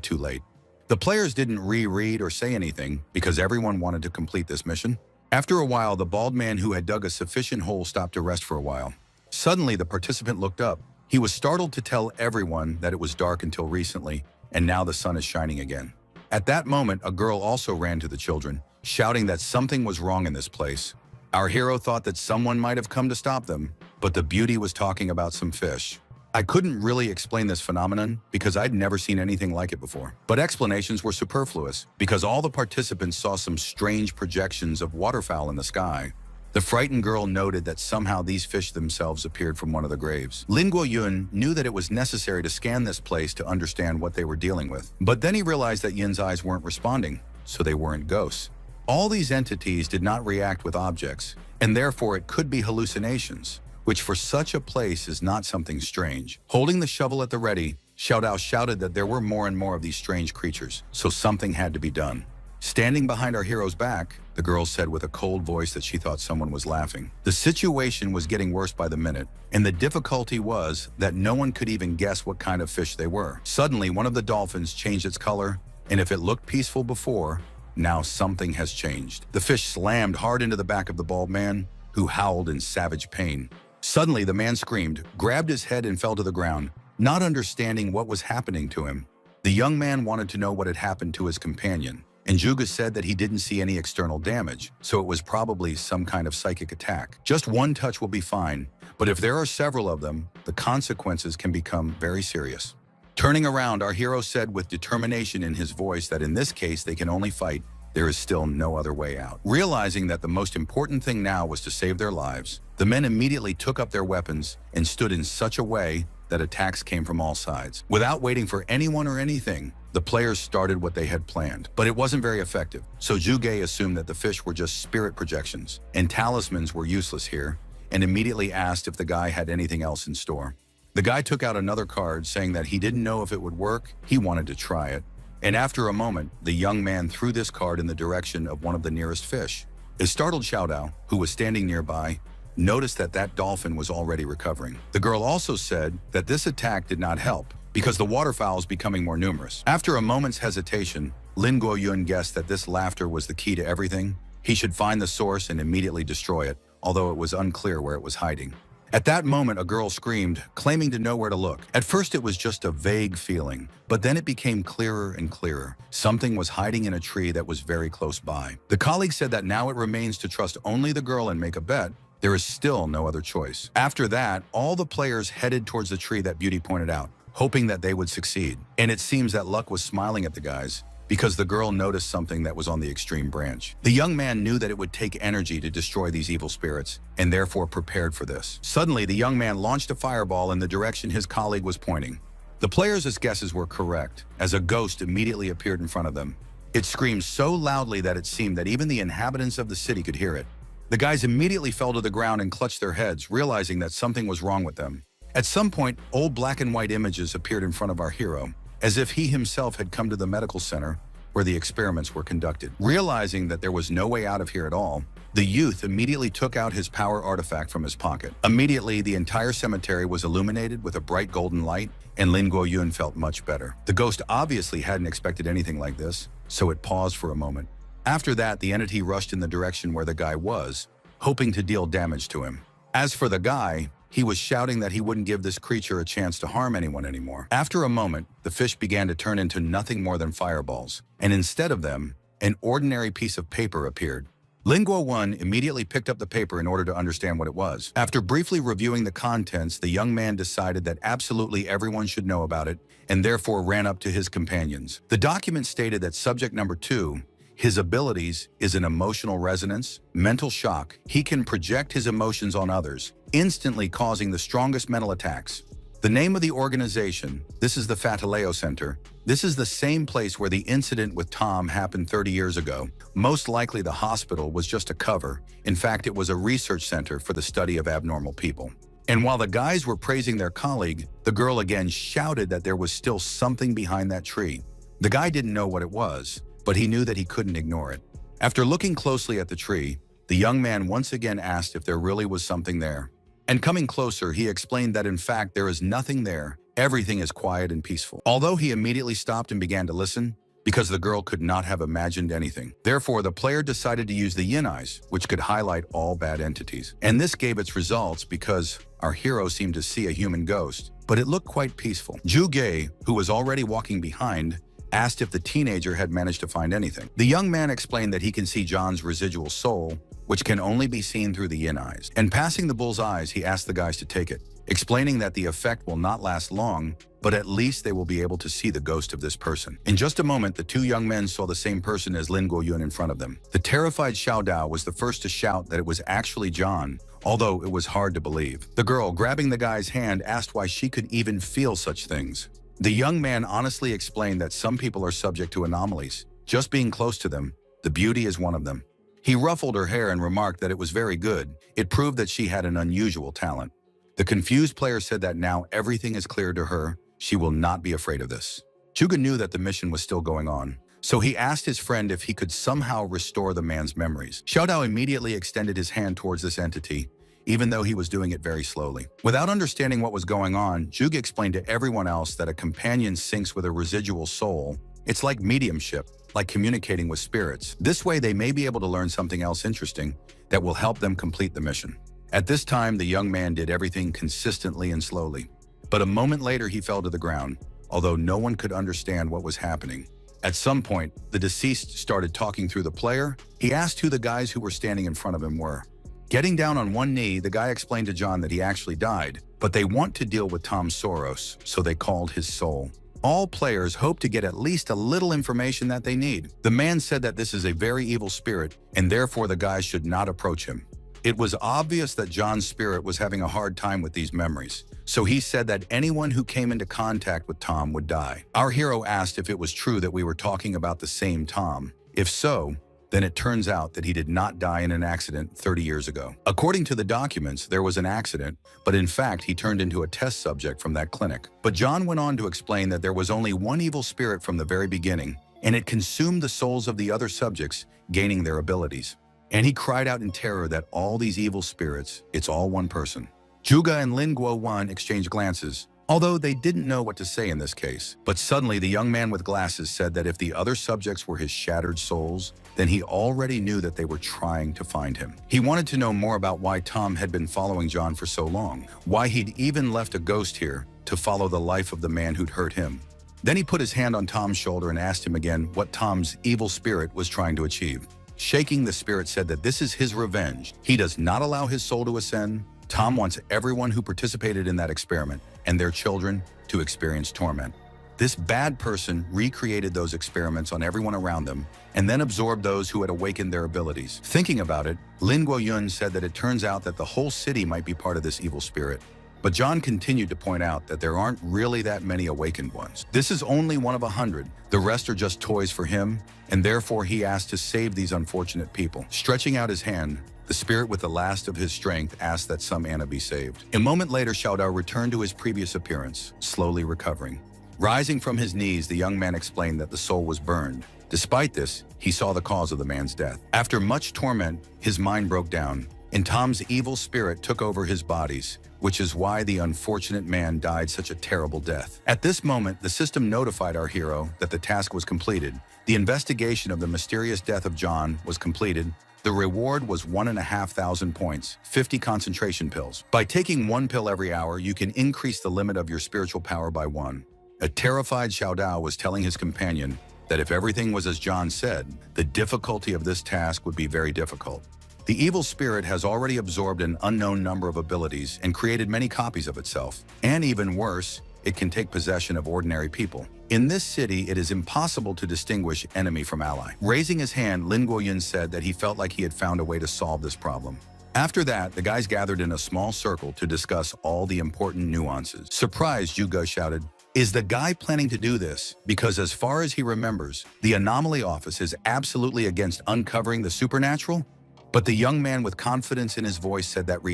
A: too late. The players didn't reread or say anything because everyone wanted to complete this mission. After a while, the bald man who had dug a sufficient hole stopped to rest for a while. Suddenly, the participant looked up. He was startled to tell everyone that it was dark until recently, and now the sun is shining again. At that moment, a girl also ran to the children, shouting that something was wrong in this place. Our hero thought that someone might have come to stop them, but the beauty was talking about some fish. I couldn't really explain this phenomenon because I'd never seen anything like it before. But explanations were superfluous because all the participants saw some strange projections of waterfowl in the sky. The frightened girl noted that somehow these fish themselves appeared from one of the graves. Lin Guoyun knew that it was necessary to scan this place to understand what they were dealing with. But then he realized that Yin's eyes weren't responding, so they weren't ghosts. All these entities did not react with objects, and therefore it could be hallucinations, which for such a place is not something strange. Holding the shovel at the ready, Xiao Dao shouted that there were more and more of these strange creatures, so something had to be done. Standing behind our hero's back, the girl said with a cold voice that she thought someone was laughing. The situation was getting worse by the minute, and the difficulty was that no one could even guess what kind of fish they were. Suddenly, one of the dolphins changed its color, and if it looked peaceful before, now something has changed. The fish slammed hard into the back of the bald man, who howled in savage pain. Suddenly, the man screamed, grabbed his head and fell to the ground, not understanding what was happening to him. The young man wanted to know what had happened to his companion, and Juga said that he didn't see any external damage, so it was probably some kind of psychic attack. Just one touch will be fine, but if there are several of them, the consequences can become very serious. Turning around, our hero said with determination in his voice that in this case they can only fight. There is still no other way out. Realizing that the most important thing now was to save their lives, the men immediately took up their weapons and stood in such a way that attacks came from all sides. Without waiting for anyone or anything, the players started what they had planned, but it wasn't very effective. So Juge assumed that the fish were just spirit projections, and talismans were useless here, and immediately asked if the guy had anything else in store. The guy took out another card saying that he didn't know if it would work, he wanted to try it. And after a moment, the young man threw this card in the direction of one of the nearest fish. A startled Xiaodao, who was standing nearby, noticed that that dolphin was already recovering. The girl also said that this attack did not help because the waterfowl is becoming more numerous. After a moment's hesitation, Lin Guoyun guessed that this laughter was the key to everything. He should find the source and immediately destroy it, although it was unclear where it was hiding. At that moment, a girl screamed, claiming to know where to look. At first, it was just a vague feeling, but then it became clearer and clearer. Something was hiding in a tree that was very close by. The colleague said that now it remains to trust only the girl and make a bet. There is still no other choice. After that, all the players headed towards the tree that Beauty pointed out, hoping that they would succeed. And it seems that luck was smiling at the guys, because the girl noticed something that was on the extreme branch. The young man knew that it would take energy to destroy these evil spirits, and therefore prepared for this. Suddenly, the young man launched a fireball in the direction his colleague was pointing. The players' guesses were correct, as a ghost immediately appeared in front of them. It screamed so loudly that it seemed that even the inhabitants of the city could hear it. The guys immediately fell to the ground and clutched their heads, realizing that something was wrong with them. At some point, old black and white images appeared in front of our hero, as if he himself had come to the medical center where the experiments were conducted. Realizing that there was no way out of here at all, the youth immediately took out his power artifact from his pocket. Immediately, the entire cemetery was illuminated with a bright golden light, and Lin Guoyun felt much better. The ghost obviously hadn't expected anything like this, so it paused for a moment. After that, the entity rushed in the direction where the guy was, hoping to deal damage to him. As for the guy, he was shouting that he wouldn't give this creature a chance to harm anyone anymore. After a moment, the fish began to turn into nothing more than fireballs, and instead of them, an ordinary piece of paper appeared. Lin Guoyun immediately picked up the paper in order to understand what it was. After briefly reviewing the contents, the young man decided that absolutely everyone should know about it, and therefore ran up to his companions. The document stated that subject number 2, his abilities is an emotional resonance, mental shock. He can project his emotions on others, instantly causing the strongest mental attacks. The name of the organization, this is the Fataleo Center. This is the same place where the incident with Tom happened 30 years ago. Most likely the hospital was just a cover. In fact, it was a research center for the study of abnormal people. And while the guys were praising their colleague, the girl again shouted that there was still something behind that tree. The guy didn't know what it was, but he knew that he couldn't ignore it. After looking closely at the tree, the young man once again asked if there really was something there. And coming closer, he explained that in fact there is nothing there. Everything is quiet and peaceful. Although he immediately stopped and began to listen, because the girl could not have imagined anything. Therefore, the player decided to use the yin eyes, which could highlight all bad entities. And this gave its results because our hero seemed to see a human ghost, but it looked quite peaceful. Ju Ge, who was already walking behind, asked if the teenager had managed to find anything. The young man explained that he can see John's residual soul, which can only be seen through the yin eyes. And passing the bull's eyes, he asked the guys to take it, explaining that the effect will not last long, but at least they will be able to see the ghost of this person. In just a moment, the two young men saw the same person as Lin Guoyun in front of them. The terrified Xiaodao was the first to shout that it was actually John, although it was hard to believe. The girl, grabbing the guy's hand, asked why she could even feel such things. The young man honestly explained that some people are subject to anomalies. Just being close to them, the beauty is one of them. He ruffled her hair and remarked that it was very good. It proved that she had an unusual talent. The confused player said that now everything is clear to her. She will not be afraid of this. Chuga knew that the mission was still going on, so he asked his friend if he could somehow restore the man's memories. Xiaodao immediately extended his hand towards this entity, even though he was doing it very slowly. Without understanding what was going on, Zhuge explained to everyone else that a companion syncs with a residual soul. It's like mediumship, like communicating with spirits. This way they may be able to learn something else interesting that will help them complete the mission. At this time, the young man did everything consistently and slowly. But a moment later, he fell to the ground, although no one could understand what was happening. At some point, the deceased started talking through the player. He asked who the guys who were standing in front of him were. Getting down on one knee, the guy explained to John that he actually died, but they want to deal with Tom Soros, so they called his soul. All players hope to get at least a little information that they need. The man said that this is a very evil spirit, and therefore the guys should not approach him. It was obvious that John's spirit was having a hard time with these memories, so he said that anyone who came into contact with Tom would die. Our hero asked if it was true that we were talking about the same Tom. If so, then it turns out that he did not die in an accident 30 years ago. According to the documents, there was an accident, but in fact, he turned into a test subject from that clinic. But John went on to explain that there was only one evil spirit from the very beginning, and it consumed the souls of the other subjects, gaining their abilities. And he cried out in terror that all these evil spirits, it's all one person. Juga and Lin Guo-wan exchanged glances, although they didn't know what to say in this case. But suddenly, the young man with glasses said that if the other subjects were his shattered souls, then he already knew that they were trying to find him. He wanted to know more about why Tom had been following John for so long, why he'd even left a ghost here to follow the life of the man who'd hurt him. Then he put his hand on Tom's shoulder and asked him again what Tom's evil spirit was trying to achieve. Shaking, the spirit said that this is his revenge. He does not allow his soul to ascend. Tom wants everyone who participated in that experiment and their children to experience torment. This bad person recreated those experiments on everyone around them and then absorbed those who had awakened their abilities. Thinking about it, Lin Guoyun said that it turns out that the whole city might be part of this evil spirit. But John continued to point out that there aren't really that many awakened ones. This is only one of 100. The rest are just toys for him, and therefore he asked to save these unfortunate people. Stretching out his hand, the spirit with the last of his strength asked that some Anna be saved. A moment later, Xiao Dao returned to his previous appearance, slowly recovering. Rising from his knees, the young man explained that the soul was burned. Despite this, he saw the cause of the man's death. After much torment, his mind broke down, and Tom's evil spirit took over his bodies, which is why the unfortunate man died such a terrible death. At this moment, the system notified our hero that the task was completed. The investigation of the mysterious death of John was completed. The reward was 1,500 points, 50 concentration pills. By taking one pill every hour, you can increase the limit of your spiritual power by 1. A terrified Xiao Dao was telling his companion that if everything was as John said, the difficulty of this task would be very difficult. The evil spirit has already absorbed an unknown number of abilities and created many copies of itself. And even worse, it can take possession of ordinary people. In this city, it is impossible to distinguish enemy from ally. Raising his hand, Lin Guoyun said that he felt like he had found a way to solve this problem. After that, the guys gathered in a small circle to discuss all the important nuances. Surprised, Juga shouted, "Is the guy planning to do this? Because as far as he remembers, the Anomaly Office is absolutely against uncovering the supernatural?" But the young man with confidence in his voice said that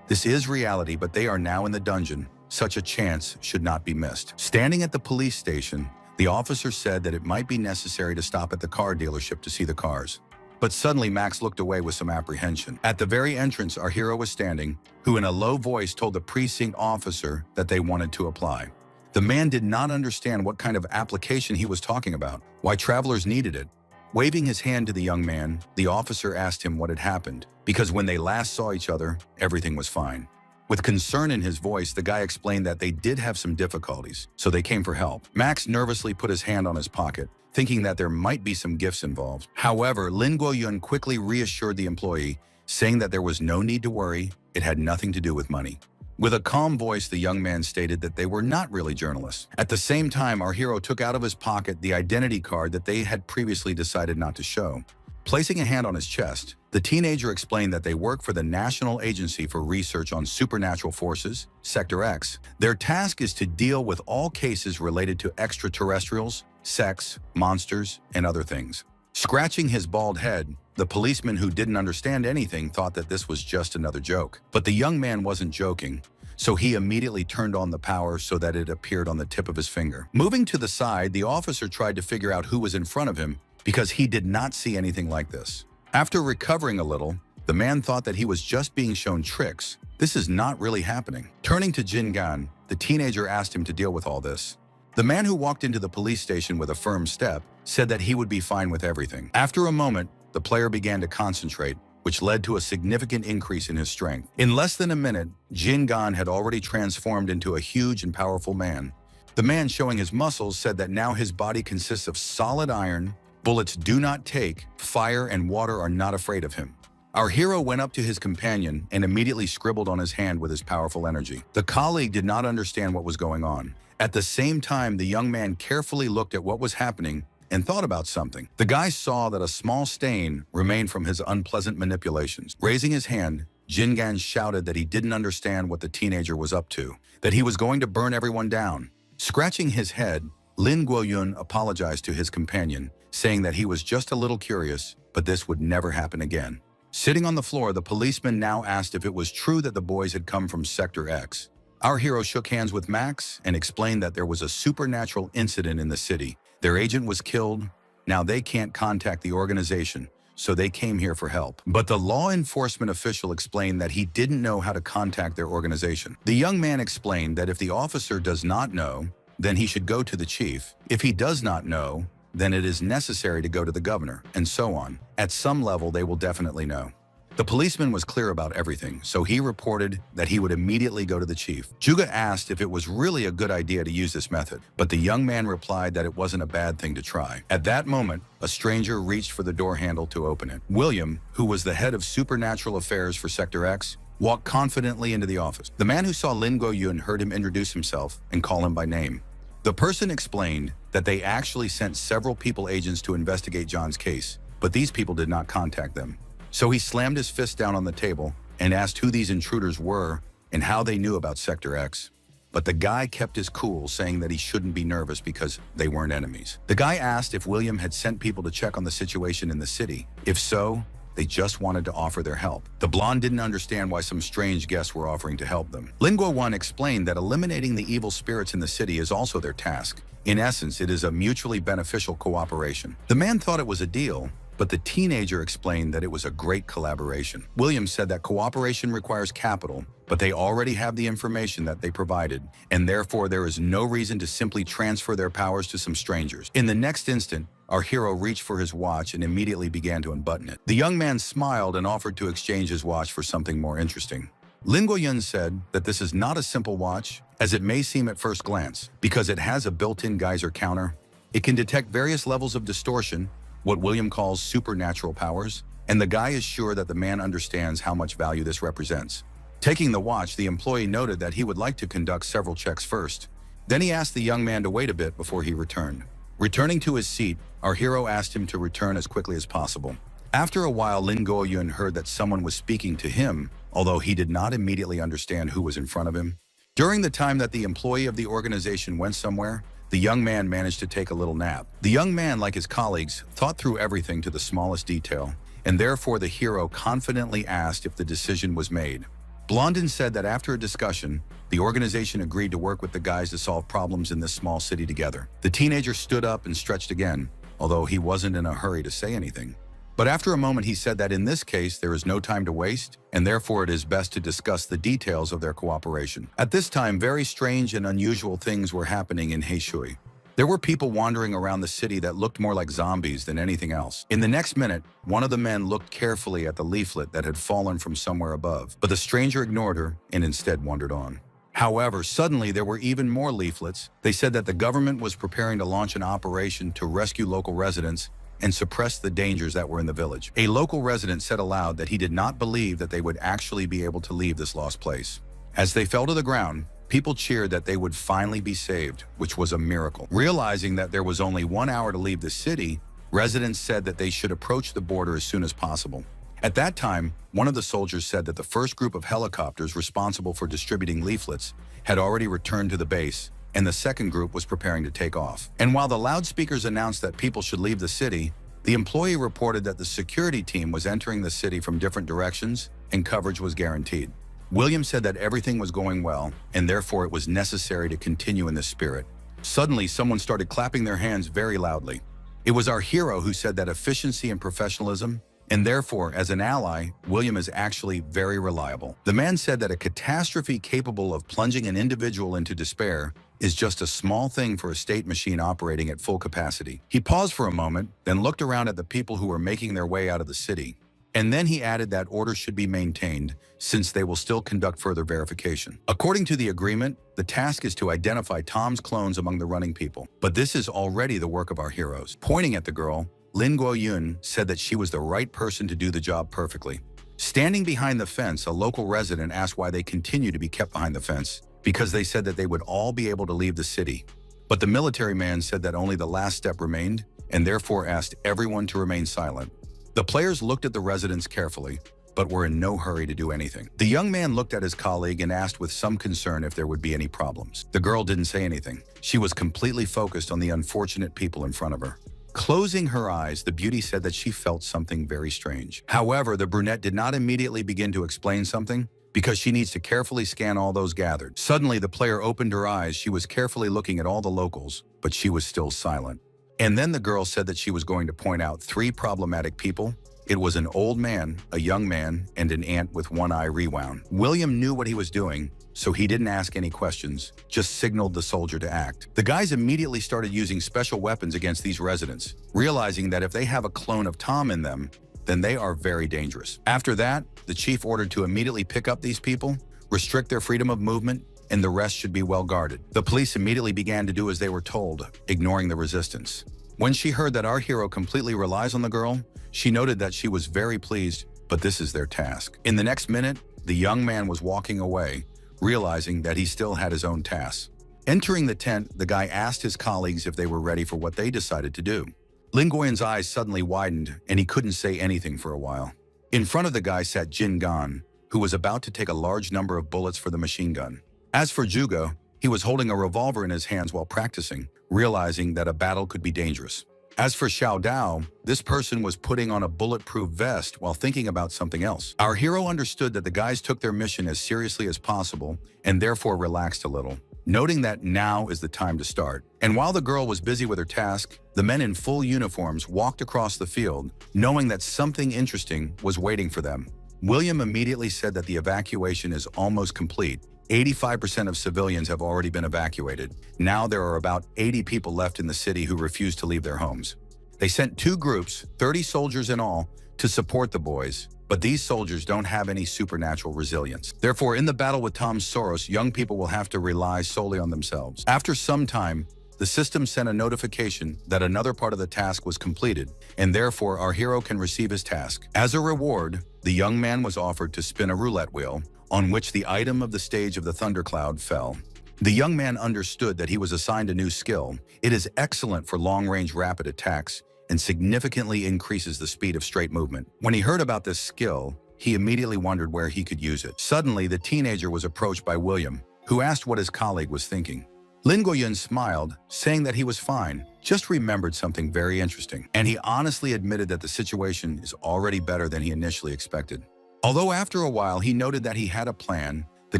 A: this is reality, but they are now in the dungeon. Such a chance should not be missed. Standing at the police station, the officer said that it might be necessary to stop at the car dealership to see the cars. But suddenly Max looked away with some apprehension. At the very entrance, our hero was standing, who in a low voice told the precinct officer that they wanted to apply. The man did not understand what kind of application he was talking about, why travelers needed it. Waving his hand to the young man, the officer asked him what had happened, because when they last saw each other, everything was fine. With concern in his voice, the guy explained that they did have some difficulties, so they came for help. Max nervously put his hand on his pocket, thinking that there might be some gifts involved. However, Lin Guoyun quickly reassured the employee, saying that there was no need to worry, it had nothing to do with money. With a calm voice, the young man stated that they were not really journalists. At the same time, our hero took out of his pocket the identity card that they had previously decided not to show. Placing a hand on his chest, the teenager explained that they work for the National Agency for Research on Supernatural Forces, Sector X. Their task is to deal with all cases related to extraterrestrials, sex, monsters, and other things. Scratching his bald head, the policeman who didn't understand anything thought that this was just another joke. But the young man wasn't joking, so he immediately turned on the power so that it appeared on the tip of his finger. Moving to the side, the officer tried to figure out who was in front of him because he did not see anything like this. After recovering a little, the man thought that he was just being shown tricks. This is not really happening. Turning to Jin Gan, the teenager asked him to deal with all this. The man who walked into the police station with a firm step said that he would be fine with everything. After a moment, the player began to concentrate, which led to a significant increase in his strength. In less than a minute, Jin Gan had already transformed into a huge and powerful man. The man showing his muscles said that now his body consists of solid iron, bullets do not take, fire and water are not afraid of him. Our hero went up to his companion and immediately scribbled on his hand with his powerful energy. The colleague did not understand what was going on. At the same time, the young man carefully looked at what was happening and thought about something. The guy saw that a small stain remained from his unpleasant manipulations. Raising his hand, Jingan shouted that he didn't understand what the teenager was up to, that he was going to burn everyone down. Scratching his head, Lin Guoyun apologized to his companion, saying that he was just a little curious, but this would never happen again. Sitting on the floor, the policeman now asked if it was true that the boys had come from Sector X. Our hero shook hands with Max and explained that there was a supernatural incident in the city. Their agent was killed. Now they can't contact the organization, so they came here for help. But the law enforcement official explained that he didn't know how to contact their organization. The young man explained that if the officer does not know, then he should go to the chief. If he does not know, then it is necessary to go to the governor, and so on. At some level, they will definitely know. The policeman was clear about everything, so he reported that he would immediately go to the chief. Juga asked if it was really a good idea to use this method, but the young man replied that it wasn't a bad thing to try. At that moment, a stranger reached for the door handle to open it. William, who was the head of supernatural affairs for Sector X, walked confidently into the office. The man who saw Lin Guoyun heard him introduce himself and call him by name. The person explained that they actually sent several people agents to investigate John's case, but these people did not contact them. So he slammed his fist down on the table and asked who these intruders were and how they knew about Sector X. But the guy kept his cool, saying that he shouldn't be nervous because they weren't enemies. The guy asked if William had sent people to check on the situation in the city. If so, they just wanted to offer their help. The blonde didn't understand why some strange guests were offering to help them. Lin Guoyun explained that eliminating the evil spirits in the city is also their task. In essence, it is a mutually beneficial cooperation. The man thought it was a deal, but the teenager explained that it was a great collaboration. William said that cooperation requires capital, but they already have the information that they provided, and therefore there is no reason to simply transfer their powers to some strangers. In the next instant, our hero reached for his watch and immediately began to unbutton it. The young man smiled and offered to exchange his watch for something more interesting. Lin Guoyun said that this is not a simple watch, as it may seem at first glance, because it has a built-in geyser counter. It can detect various levels of distortion, what William calls supernatural powers, and the guy is sure that the man understands how much value this represents. Taking the watch, the employee noted that he would like to conduct several checks first. Then he asked the young man to wait a bit before he returned. Returning to his seat, our hero asked him to return as quickly as possible. After a while, Lin Guoyun heard that someone was speaking to him, although he did not immediately understand who was in front of him. During the time that the employee of the organization went somewhere, the young man managed to take a little nap. The young man, like his colleagues, thought through everything to the smallest detail, and therefore the hero confidently asked if the decision was made. Blondin said that after a discussion, the organization agreed to work with the guys to solve problems in this small city together. The teenager stood up and stretched again, although he wasn't in a hurry to say anything. But after a moment, he said that in this case, there is no time to waste, and therefore it is best to discuss the details of their cooperation. At this time, very strange and unusual things were happening in Heishui. There were people wandering around the city that looked more like zombies than anything else. In the next minute, one of the men looked carefully at the leaflet that had fallen from somewhere above, but the stranger ignored her and instead wandered on. However, suddenly there were even more leaflets. They said that the government was preparing to launch an operation to rescue local residents and suppress the dangers that were in the village. A local resident said aloud that he did not believe that they would actually be able to leave this lost place. As they fell to the ground, people cheered that they would finally be saved, which was a miracle. Realizing that there was only 1 hour to leave the city, residents said that they should approach the border as soon as possible. At that time, one of the soldiers said that the first group of helicopters responsible for distributing leaflets had already returned to the base, and the second group was preparing to take off. And while the loudspeakers announced that people should leave the city, the employee reported that the security team was entering the city from different directions and coverage was guaranteed. William said that everything was going well, and therefore it was necessary to continue in this spirit. Suddenly, someone started clapping their hands very loudly. It was our hero who said that efficiency and professionalism, and therefore, as an ally, William is actually very reliable. The man said that a catastrophe capable of plunging an individual into despair is just a small thing for a state machine operating at full capacity. He paused for a moment, then looked around at the people who were making their way out of the city. And then he added that order should be maintained, since they will still conduct further verification. According to the agreement, the task is to identify Tom's clones among the running people. But this is already the work of our heroes. Pointing at the girl, Lin Guoyun said that she was the right person to do the job perfectly. Standing behind the fence, a local resident asked why they continue to be kept behind the fence, because they said that they would all be able to leave the city. But the military man said that only the last step remained, and therefore asked everyone to remain silent. The players looked at the residents carefully, but were in no hurry to do anything. The young man looked at his colleague and asked with some concern if there would be any problems. The girl didn't say anything. She was completely focused on the unfortunate people in front of her. Closing her eyes, the beauty said that she felt something very strange. However, the brunette did not immediately begin to explain something, because she needs to carefully scan all those gathered. Suddenly, the player opened her eyes. She was carefully looking at all the locals, but she was still silent. And then the girl said that she was going to point out 3 problematic people. It was an old man, a young man, and an ant with one eye rewound. William knew what he was doing, so he didn't ask any questions, just signaled the soldier to act. The guys immediately started using special weapons against these residents, realizing that if they have a clone of Tom in them, then they are very dangerous. After that, the chief ordered to immediately pick up these people, restrict their freedom of movement, and the rest should be well guarded. The police immediately began to do as they were told, ignoring the resistance. When she heard that our hero completely relies on the girl, she noted that she was very pleased, but this is their task. In the next minute, the young man was walking away, realizing that he still had his own tasks. Entering the tent, the guy asked his colleagues if they were ready for what they decided to do. Lin Guoyan's eyes suddenly widened, and he couldn't say anything for a while. In front of the guy sat Jin Gan, who was about to take a large number of bullets for the machine gun. As for Zhuge, he was holding a revolver in his hands while practicing, realizing that a battle could be dangerous. As for Xiao Dao, this person was putting on a bulletproof vest while thinking about something else. Our hero understood that the guys took their mission as seriously as possible and therefore relaxed a little, noting that now is the time to start. And while the girl was busy with her task, the men in full uniforms walked across the field, knowing that something interesting was waiting for them. William immediately said that the evacuation is almost complete. 85% of civilians have already been evacuated. Now there are about 80 people left in the city who refuse to leave their homes. They sent 2 groups, 30 soldiers in all, to support the boys, but these soldiers don't have any supernatural resilience. Therefore, in the battle with Tom Soros, young people will have to rely solely on themselves. After some time, the system sent a notification that another part of the task was completed, and therefore our hero can receive his task. As a reward, the young man was offered to spin a roulette wheel, on which the item of the stage of the thundercloud fell. The young man understood that he was assigned a new skill. It is excellent for long-range rapid attacks and significantly increases the speed of straight movement. When he heard about this skill, he immediately wondered where he could use it. Suddenly, the teenager was approached by William, who asked what his colleague was thinking. Lin Guoyan smiled, saying that he was fine, just remembered something very interesting, and he honestly admitted that the situation is already better than he initially expected. Although after a while he noted that he had a plan, the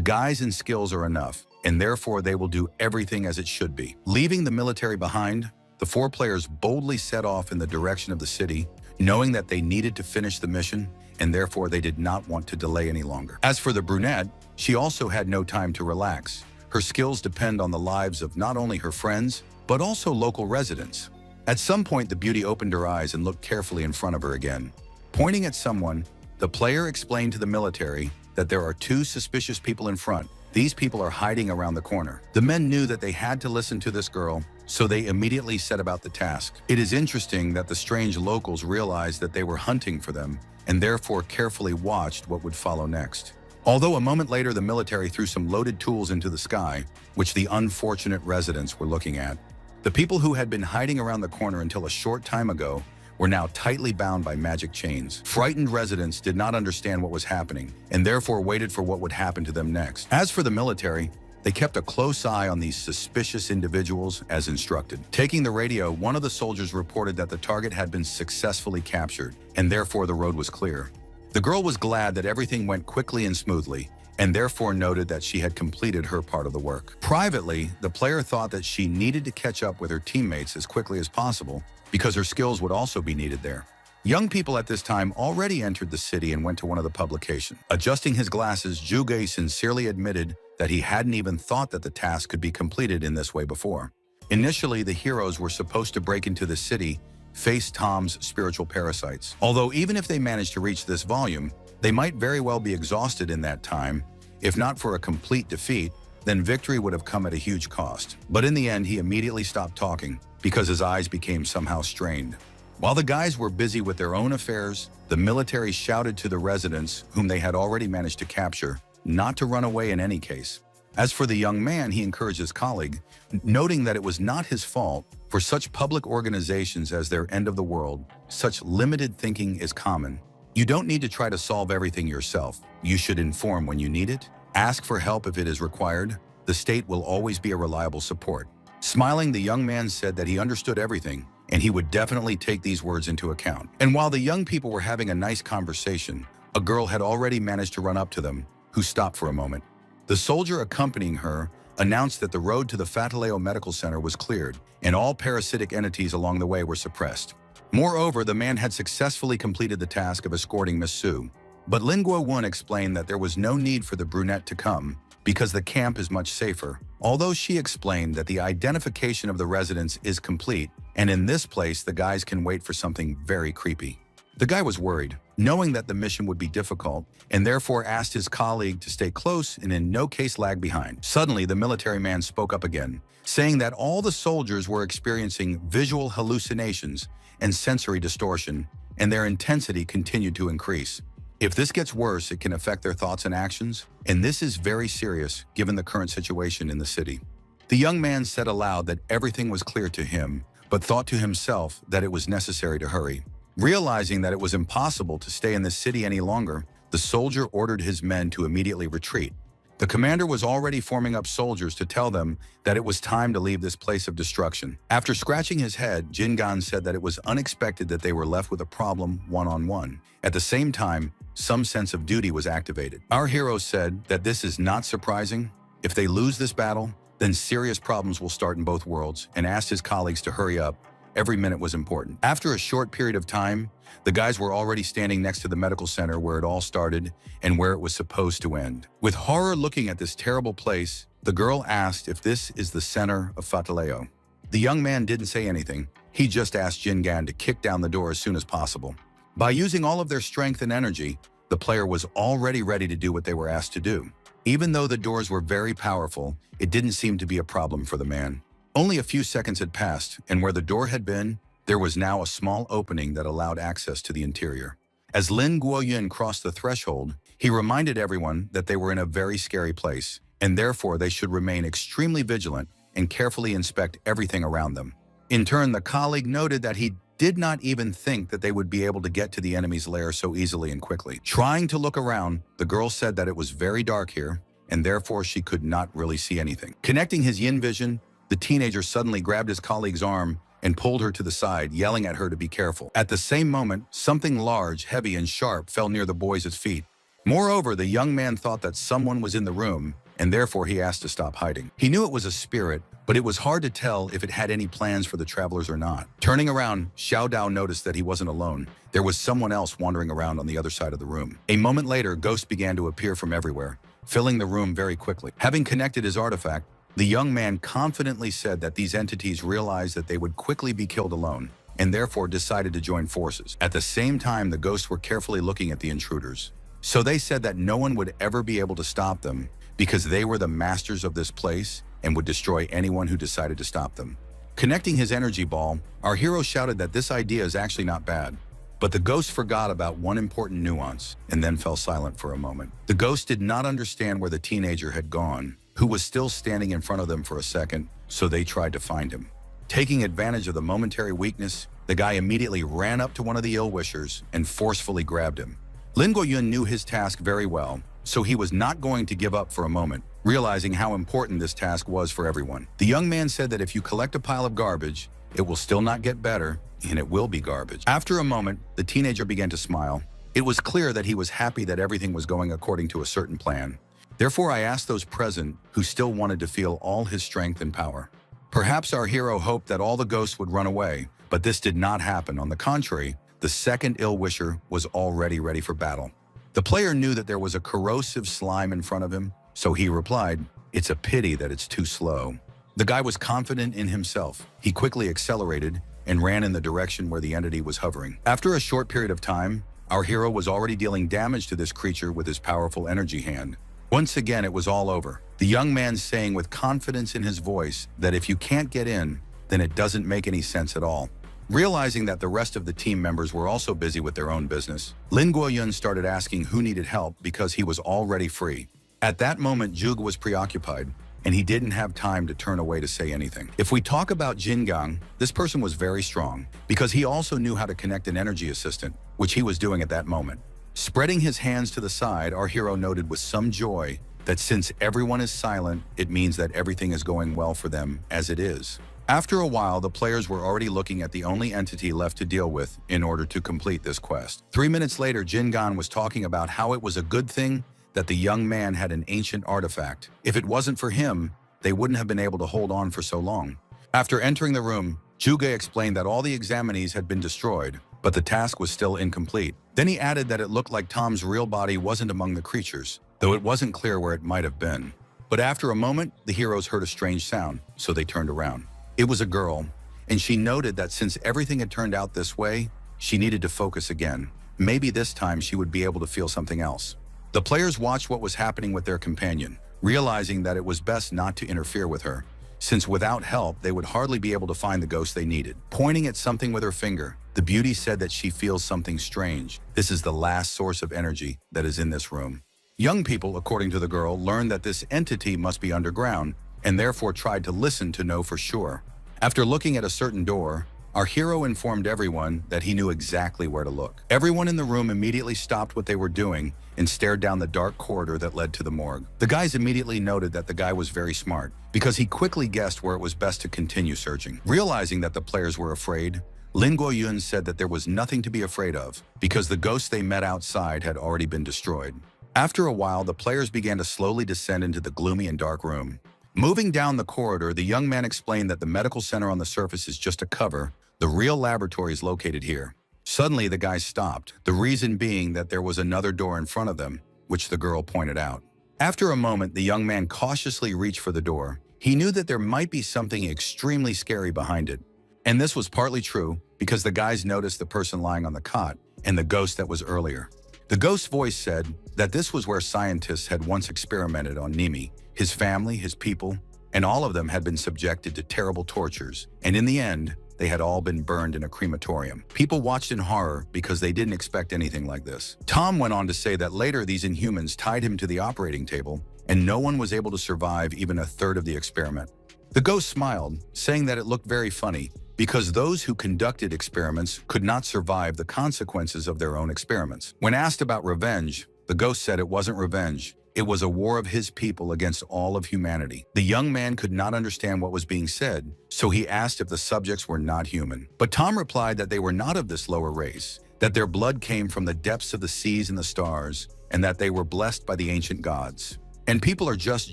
A: guys and skills are enough, and therefore they will do everything as it should be. Leaving the military behind, the 4 players boldly set off in the direction of the city, knowing that they needed to finish the mission, and therefore they did not want to delay any longer. As for the brunette, she also had no time to relax. Her skills depend on the lives of not only her friends, but also local residents. At some point, the beauty opened her eyes and looked carefully in front of her again. Pointing at someone, the player explained to the military that there are 2 suspicious people in front. These people are hiding around the corner. The men knew that they had to listen to this girl, so they immediately set about the task. It is interesting that the strange locals realized that they were hunting for them, and therefore carefully watched what would follow next. Although a moment later the military threw some loaded tools into the sky, which the unfortunate residents were looking at. The people who had been hiding around the corner until a short time ago were now tightly bound by magic chains. Frightened residents did not understand what was happening, and therefore waited for what would happen to them next. As for the military, they kept a close eye on these suspicious individuals as instructed. Taking the radio, one of the soldiers reported that the target had been successfully captured, and therefore the road was clear. The girl was glad that everything went quickly and smoothly, and therefore noted that she had completed her part of the work. Privately, the player thought that she needed to catch up with her teammates as quickly as possible, because her skills would also be needed there. Young people at this time already entered the city and went to one of the publications. Adjusting his glasses, Zhuge sincerely admitted that he hadn't even thought that the task could be completed in this way before. Initially, the heroes were supposed to break into the city, face Tom's spiritual parasites. Although even if they managed to reach this volume, they might very well be exhausted in that time. If not for a complete defeat, then victory would have come at a huge cost. But in the end, he immediately stopped talking, because his eyes became somehow strained. While the guys were busy with their own affairs, the military shouted to the residents, whom they had already managed to capture, not to run away in any case. As for the young man, he encouraged his colleague, noting that it was not his fault. For such public organizations as their end of the world, such limited thinking is common. You don't need to try to solve everything yourself. You should inform when you need it. Ask for help if it is required. The state will always be a reliable support. Smiling, the young man said that he understood everything, and he would definitely take these words into account. And while the young people were having a nice conversation, a girl had already managed to run up to them, who stopped for a moment. The soldier accompanying her announced that the road to the Yahello Medical Center was cleared, and all parasitic entities along the way were suppressed. Moreover, the man had successfully completed the task of escorting Miss Su. But Lin Guo-won explained that there was no need for the brunette to come, because the camp is much safer. Although she explained that the identification of the residents is complete, and in this place the guys can wait for something very creepy. The guy was worried, knowing that the mission would be difficult, and therefore asked his colleague to stay close and in no case lag behind. Suddenly, the military man spoke up again, saying that all the soldiers were experiencing visual hallucinations and sensory distortion, and their intensity continued to increase. If this gets worse, it can affect their thoughts and actions, and this is very serious given the current situation in the city. The young man said aloud that everything was clear to him, but thought to himself that it was necessary to hurry. Realizing that it was impossible to stay in the city any longer, the soldier ordered his men to immediately retreat. The commander was already forming up soldiers to tell them that it was time to leave this place of destruction. After scratching his head, Jingan said that it was unexpected that they were left with a problem one-on-one. At the same time, some sense of duty was activated. Our hero said that this is not surprising. If they lose this battle, then serious problems will start in both worlds, and asked his colleagues to hurry up. Every minute was important. After a short period of time, the guys were already standing next to the medical center where it all started and where it was supposed to end. With horror looking at this terrible place, the girl asked if this is the center of Yahello. The young man didn't say anything. He just asked Jingan to kick down the door as soon as possible. By using all of their strength and energy, the player was already ready to do what they were asked to do. Even though the doors were very powerful, it didn't seem to be a problem for the man. Only a few seconds had passed, and where the door had been, there was now a small opening that allowed access to the interior. As Lin Guoyun crossed the threshold, he reminded everyone that they were in a very scary place, and therefore they should remain extremely vigilant and carefully inspect everything around them. In turn, the colleague noted that he did not even think that they would be able to get to the enemy's lair so easily and quickly. Trying to look around, the girl said that it was very dark here, and therefore she could not really see anything. Connecting his yin vision, the teenager suddenly grabbed his colleague's arm and pulled her to the side, yelling at her to be careful. At the same moment, something large, heavy, and sharp fell near the boy's feet. Moreover, the young man thought that someone was in the room, and therefore he asked to stop hiding. He knew it was a spirit, but it was hard to tell if it had any plans for the travelers or not. Turning around, Xiao Dao noticed that he wasn't alone. There was someone else wandering around on the other side of the room. A moment later, ghosts began to appear from everywhere, filling the room very quickly. Having connected his artifact, the young man confidently said that these entities realized that they would quickly be killed alone, and therefore decided to join forces. At the same time, the ghosts were carefully looking at the intruders. So they said that no one would ever be able to stop them, because they were the masters of this place and would destroy anyone who decided to stop them. Connecting his energy ball, our hero shouted that this idea is actually not bad. But the ghost forgot about one important nuance and then fell silent for a moment. The ghost did not understand where the teenager had gone, who was still standing in front of them for a second, so they tried to find him. Taking advantage of the momentary weakness, the guy immediately ran up to one of the ill-wishers and forcefully grabbed him. Lin Guoyun knew his task very well, so he was not going to give up for a moment, realizing how important this task was for everyone. The young man said that if you collect a pile of garbage, it will still not get better, and it will be garbage. After a moment, the teenager began to smile. It was clear that he was happy that everything was going according to a certain plan. Therefore, I asked those present who still wanted to feel all his strength and power. Perhaps our hero hoped that all the ghosts would run away, but this did not happen. On the contrary, the second ill-wisher was already ready for battle. The player knew that there was a corrosive slime in front of him, so he replied, "It's a pity that it's too slow." The guy was confident in himself. He quickly accelerated and ran in the direction where the entity was hovering. After a short period of time, our hero was already dealing damage to this creature with his powerful energy hand. Once again, it was all over. The young man saying with confidence in his voice that if you can't get in, then it doesn't make any sense at all. Realizing that the rest of the team members were also busy with their own business, Lin Guoyun started asking who needed help because he was already free. At that moment, Juga was preoccupied, and he didn't have time to turn away to say anything. If we talk about Jingang, this person was very strong because he also knew how to connect an energy assistant, which he was doing at that moment. Spreading his hands to the side, our hero noted with some joy that since everyone is silent, it means that everything is going well for them as it is. After a while, the players were already looking at the only entity left to deal with in order to complete this quest. 3 minutes later, Jingan was talking about how it was a good thing that the young man had an ancient artifact. If it wasn't for him, they wouldn't have been able to hold on for so long. After entering the room, Juga explained that all the examinees had been destroyed, but the task was still incomplete. Then he added that it looked like Tom's real body wasn't among the creatures, though it wasn't clear where it might have been. But after a moment, the heroes heard a strange sound, so they turned around. It was a girl, and she noted that since everything had turned out this way, she needed to focus again. Maybe this time she would be able to feel something else. The players watched what was happening with their companion, realizing that it was best not to interfere with her, since without help, they would hardly be able to find the ghost they needed. Pointing at something with her finger, the beauty said that she feels something strange. This is the last source of energy that is in this room. Young people, according to the girl, learned that this entity must be underground, and therefore tried to listen to know for sure. After looking at a certain door, our hero informed everyone that he knew exactly where to look. Everyone in the room immediately stopped what they were doing and stared down the dark corridor that led to the morgue. The guys immediately noted that the guy was very smart because he quickly guessed where it was best to continue searching. Realizing that the players were afraid, Lin Guoyun said that there was nothing to be afraid of because the ghosts they met outside had already been destroyed. After a while, the players began to slowly descend into the gloomy and dark room. Moving down the corridor, the young man explained that the medical center on the surface is just a cover. The real laboratory is located here. Suddenly, the guys stopped, the reason being that there was another door in front of them, which the girl pointed out. After a moment, the young man cautiously reached for the door. He knew that there might be something extremely scary behind it. And this was partly true because the guys noticed the person lying on the cot and the ghost that was earlier. The ghost's voice said that this was where scientists had once experimented on Nimi, his family, his people, and all of them had been subjected to terrible tortures. And in the end, they had all been burned in a crematorium. People watched in horror because they didn't expect anything like this. Tom went on to say that later these Inhumans tied him to the operating table, and no one was able to survive even a third of the experiment. The ghost smiled, saying that it looked very funny because those who conducted experiments could not survive the consequences of their own experiments. When asked about revenge, the ghost said it wasn't revenge. It was a war of his people against all of humanity. The young man could not understand what was being said, so he asked if the subjects were not human. But Tom replied that they were not of this lower race, that their blood came from the depths of the seas and the stars, and that they were blessed by the ancient gods. And people are just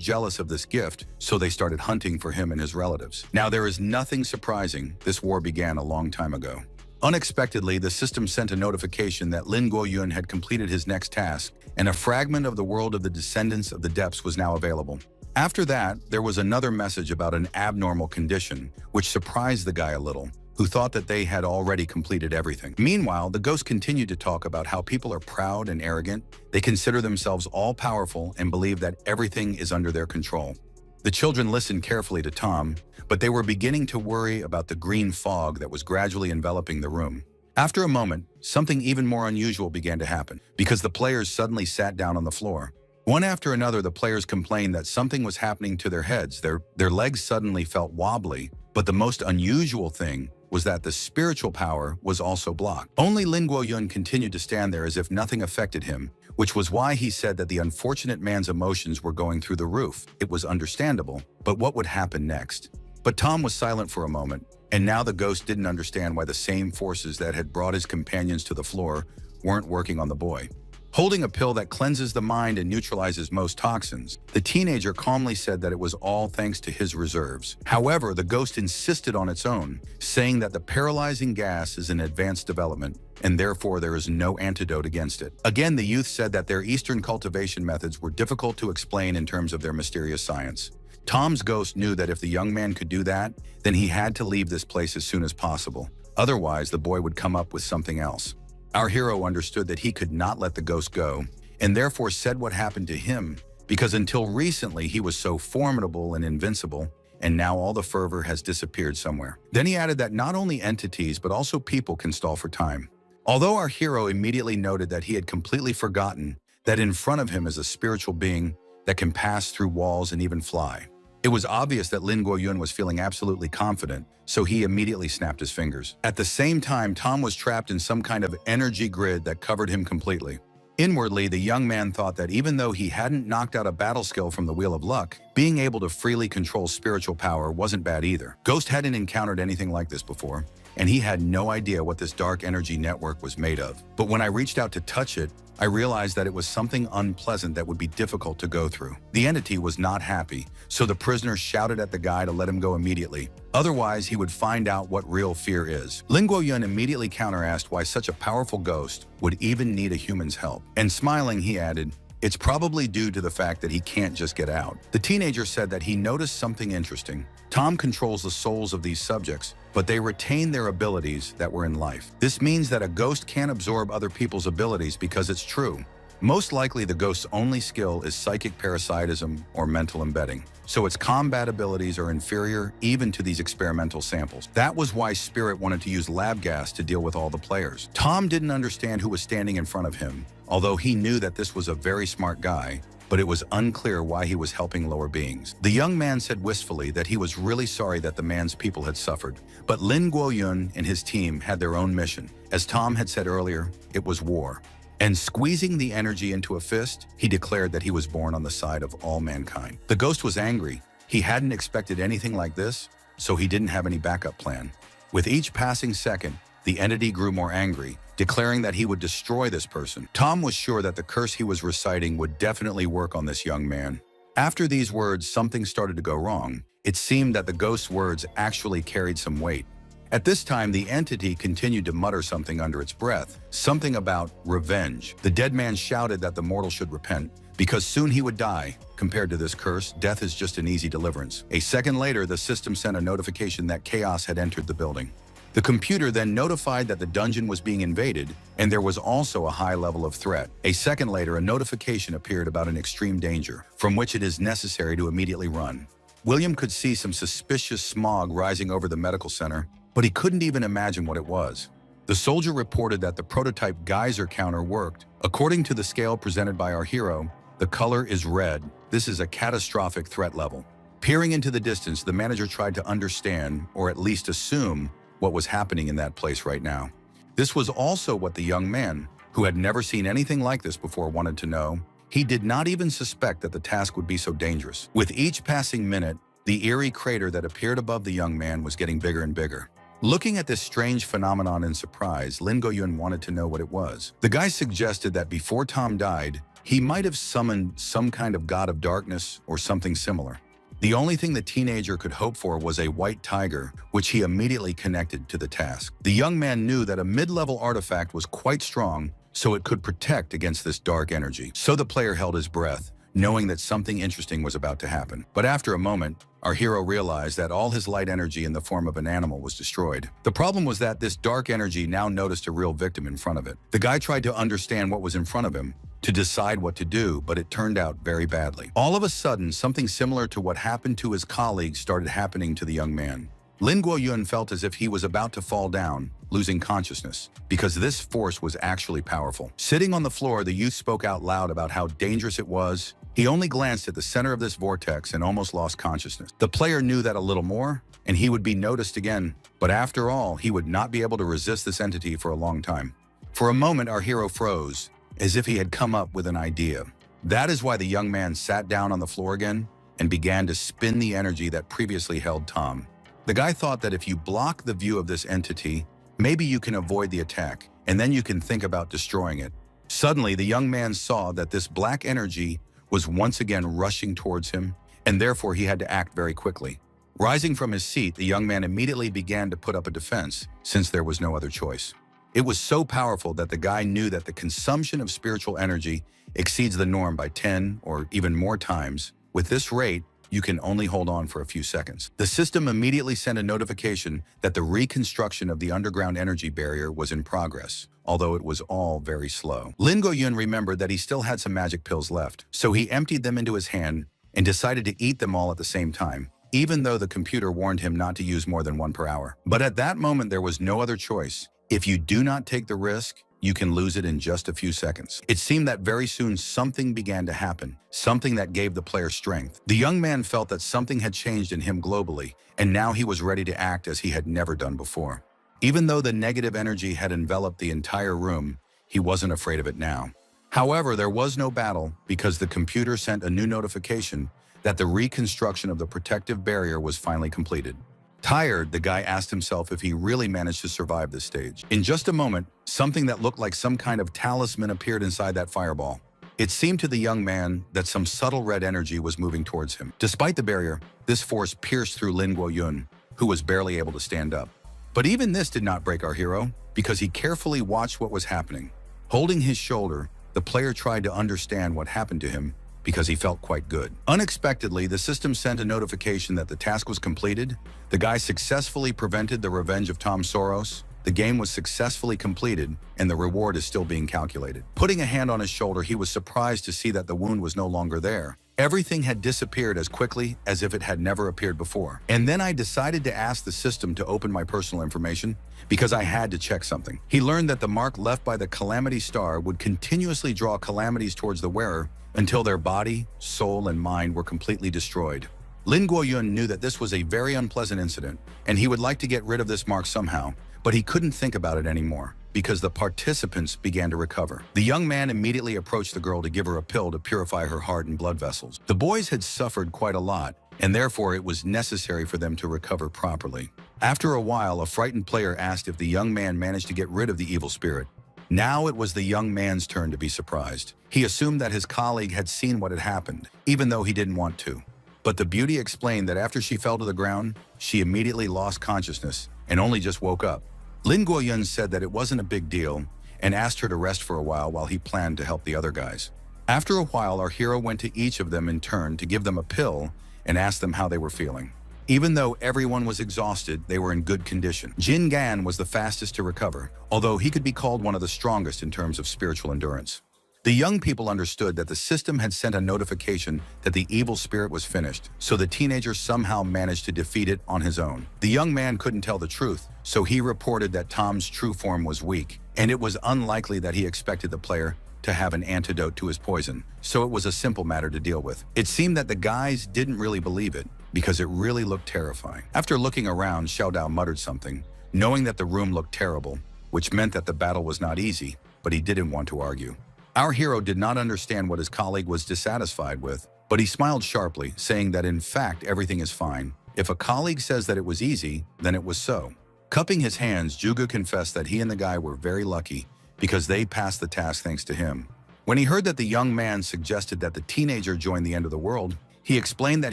A: jealous of this gift, so they started hunting for him and his relatives. Now, there is nothing surprising. This war began a long time ago. Unexpectedly, the system sent a notification that Lin Guoyun had completed his next task, and a fragment of the world of the descendants of the depths was now available. After that, there was another message about an abnormal condition, which surprised the guy a little, who thought that they had already completed everything. Meanwhile, the ghost continued to talk about how people are proud and arrogant. They consider themselves all-powerful and believe that everything is under their control. The children listened carefully to Tom, but they were beginning to worry about the green fog that was gradually enveloping the room. After a moment, something even more unusual began to happen, because the players suddenly sat down on the floor. One after another, the players complained that something was happening to their heads. Their legs suddenly felt wobbly, but the most unusual thing was that the spiritual power was also blocked. Only Lin Guoyun continued to stand there as if nothing affected him, which was why he said that the unfortunate man's emotions were going through the roof. It was understandable, but what would happen next? But Tom was silent for a moment, and now the ghost didn't understand why the same forces that had brought his companions to the floor weren't working on the boy. Holding a pill that cleanses the mind and neutralizes most toxins, the teenager calmly said that it was all thanks to his reserves. However, the ghost insisted on its own, saying that the paralyzing gas is an advanced development, and therefore there is no antidote against it. Again, the youth said that their Eastern cultivation methods were difficult to explain in terms of their mysterious science. Tom's ghost knew that if the young man could do that, then he had to leave this place as soon as possible. Otherwise, the boy would come up with something else. Our hero understood that he could not let the ghost go, and therefore said what happened to him, because until recently he was so formidable and invincible, and now all the fervor has disappeared somewhere. Then he added that not only entities but also people can stall for time. Although our hero immediately noted that he had completely forgotten that in front of him is a spiritual being that can pass through walls and even fly. It was obvious that Lin Guoyun was feeling absolutely confident, so he immediately snapped his fingers. At the same time, Tom was trapped in some kind of energy grid that covered him completely. Inwardly, the young man thought that even though he hadn't knocked out a battle skill from the Wheel of Luck, being able to freely control spiritual power wasn't bad either. Ghost hadn't encountered anything like this before, and he had no idea what this dark energy network was made of. But when I reached out to touch it, I realized that it was something unpleasant that would be difficult to go through. The entity was not happy, so the prisoner shouted at the guy to let him go immediately. Otherwise, he would find out what real fear is. Lin Guoyun immediately counter-asked why such a powerful ghost would even need a human's help. And smiling, he added, "It's probably due to the fact that he can't just get out." The teenager said that he noticed something interesting. Tom controls the souls of these subjects, but they retain their abilities that were in life. This means that a ghost can't absorb other people's abilities because it's true. Most likely the ghost's only skill is psychic parasitism or mental embedding, so its combat abilities are inferior even to these experimental samples. That was why Spirit wanted to use lab gas to deal with all the players. Tom didn't understand who was standing in front of him, although he knew that this was a very smart guy, but it was unclear why he was helping lower beings. The young man said wistfully that he was really sorry that the man's people had suffered, but Lin Guoyun and his team had their own mission. As Tom had said earlier, it was war. And squeezing the energy into a fist, he declared that he was born on the side of all mankind. The ghost was angry. He hadn't expected anything like this, so he didn't have any backup plan. With each passing second, the entity grew more angry, declaring that he would destroy this person. Tom was sure that the curse he was reciting would definitely work on this young man. After these words, something started to go wrong. It seemed that the ghost's words actually carried some weight. At this time, the entity continued to mutter something under its breath, something about revenge. The dead man shouted that the mortal should repent, because soon he would die. Compared to this curse, death is just an easy deliverance. A second later, the system sent a notification that chaos had entered the building. The computer then notified that the dungeon was being invaded, and there was also a high level of threat. A second later, a notification appeared about an extreme danger, from which it is necessary to immediately run. William could see some suspicious smog rising over the medical center, but he couldn't even imagine what it was. The soldier reported that the prototype geyser counter worked. According to the scale presented by our hero, the color is red. This is a catastrophic threat level. Peering into the distance, the manager tried to understand, or at least assume, what was happening in that place right now. This was also what the young man, who had never seen anything like this before, wanted to know. He did not even suspect that the task would be so dangerous. With each passing minute, the eerie crater that appeared above the young man was getting bigger and bigger. Looking at this strange phenomenon in surprise, Lin Guoyun wanted to know what it was. The guy suggested that before Tom died, he might have summoned some kind of god of darkness or something similar. The only thing the teenager could hope for was a white tiger, which he immediately connected to the task. The young man knew that a mid-level artifact was quite strong, so it could protect against this dark energy. So the player held his breath, knowing that something interesting was about to happen. But after a moment, our hero realized that all his light energy in the form of an animal was destroyed. The problem was that this dark energy now noticed a real victim in front of it. The guy tried to understand what was in front of him, to decide what to do, but it turned out very badly. All of a sudden, something similar to what happened to his colleagues started happening to the young man. Lin Guoyun felt as if he was about to fall down, losing consciousness, because this force was actually powerful. Sitting on the floor, the youth spoke out loud about how dangerous it was. He only glanced at the center of this vortex and almost lost consciousness. The player knew that a little more, and he would be noticed again. But after all, he would not be able to resist this entity for a long time. For a moment, our hero froze, as if he had come up with an idea. That is why the young man sat down on the floor again and began to spin the energy that previously held Tom. The guy thought that if you block the view of this entity, maybe you can avoid the attack, and then you can think about destroying it. Suddenly, the young man saw that this black energy was once again rushing towards him, and therefore he had to act very quickly. Rising from his seat, the young man immediately began to put up a defense, since there was no other choice. It was so powerful that the guy knew that the consumption of spiritual energy exceeds the norm by 10 or even more times. With this rate, you can only hold on for a few seconds. The system immediately sent a notification that the reconstruction of the underground energy barrier was in progress, although it was all very slow. Lin Guoyun remembered that he still had some magic pills left, so he emptied them into his hand and decided to eat them all at the same time. even though the computer warned him not to use more than 1 per hour. But at that moment, there was no other choice. If you do not take the risk, you can lose it in just a few seconds. It seemed that very soon something began to happen, something that gave the player strength. The young man felt that something had changed in him globally, and now he was ready to act as he had never done before. Even though the negative energy had enveloped the entire room, he wasn't afraid of it now. However, there was no battle because the computer sent a new notification that the reconstruction of the protective barrier was finally completed. Tired, the guy asked himself if he really managed to survive this stage. In just a moment, something that looked like some kind of talisman appeared inside that fireball. It seemed to the young man that some subtle red energy was moving towards him. Despite the barrier, this force pierced through Lin Guoyun, who was barely able to stand up. But even this did not break our hero, because he carefully watched what was happening. Holding his shoulder, the player tried to understand what happened to him because he felt quite good. Unexpectedly, the system sent a notification that the task was completed. The guy successfully prevented the revenge of Tom Soros. The game was successfully completed, and the reward is still being calculated. Putting a hand on his shoulder, he was surprised to see that the wound was no longer there. Everything had disappeared as quickly as if it had never appeared before. And then I decided to ask the system to open my personal information because I had to check something. He learned that the mark left by the Calamity Star would continuously draw calamities towards the wearer until their body, soul, and mind were completely destroyed. Lin Guoyun knew that this was a very unpleasant incident, and he would like to get rid of this mark somehow, but he couldn't think about it anymore because the participants began to recover. The young man immediately approached the girl to give her a pill to purify her heart and blood vessels. The boys had suffered quite a lot, and therefore it was necessary for them to recover properly. After a while, a frightened player asked if the young man managed to get rid of the evil spirit. Now it was the young man's turn to be surprised. He assumed that his colleague had seen what had happened, even though he didn't want to. But the beauty explained that after she fell to the ground, she immediately lost consciousness and only just woke up. Lin Guoyun said that it wasn't a big deal and asked her to rest for a while he planned to help the other guys. After a while, our hero went to each of them in turn to give them a pill and asked them how they were feeling. Even though everyone was exhausted, they were in good condition. Jin Gan was the fastest to recover, although he could be called one of the strongest in terms of spiritual endurance. The young people understood that the system had sent a notification that the evil spirit was finished, so the teenager somehow managed to defeat it on his own. The young man couldn't tell the truth, so he reported that Tom's true form was weak, and it was unlikely that he expected the player to have an antidote to his poison, so it was a simple matter to deal with. It seemed that the guys didn't really believe it, because it really looked terrifying. After looking around, Xiao Dao muttered something, knowing that the room looked terrible, which meant that the battle was not easy, but he didn't want to argue. Our hero did not understand what his colleague was dissatisfied with, but he smiled sharply, saying that in fact everything is fine. If a colleague says that it was easy, then it was so. Cupping his hands, Juga confessed that he and the guy were very lucky because they passed the task thanks to him. When he heard that the young man suggested that the teenager join the end of the world, he explained that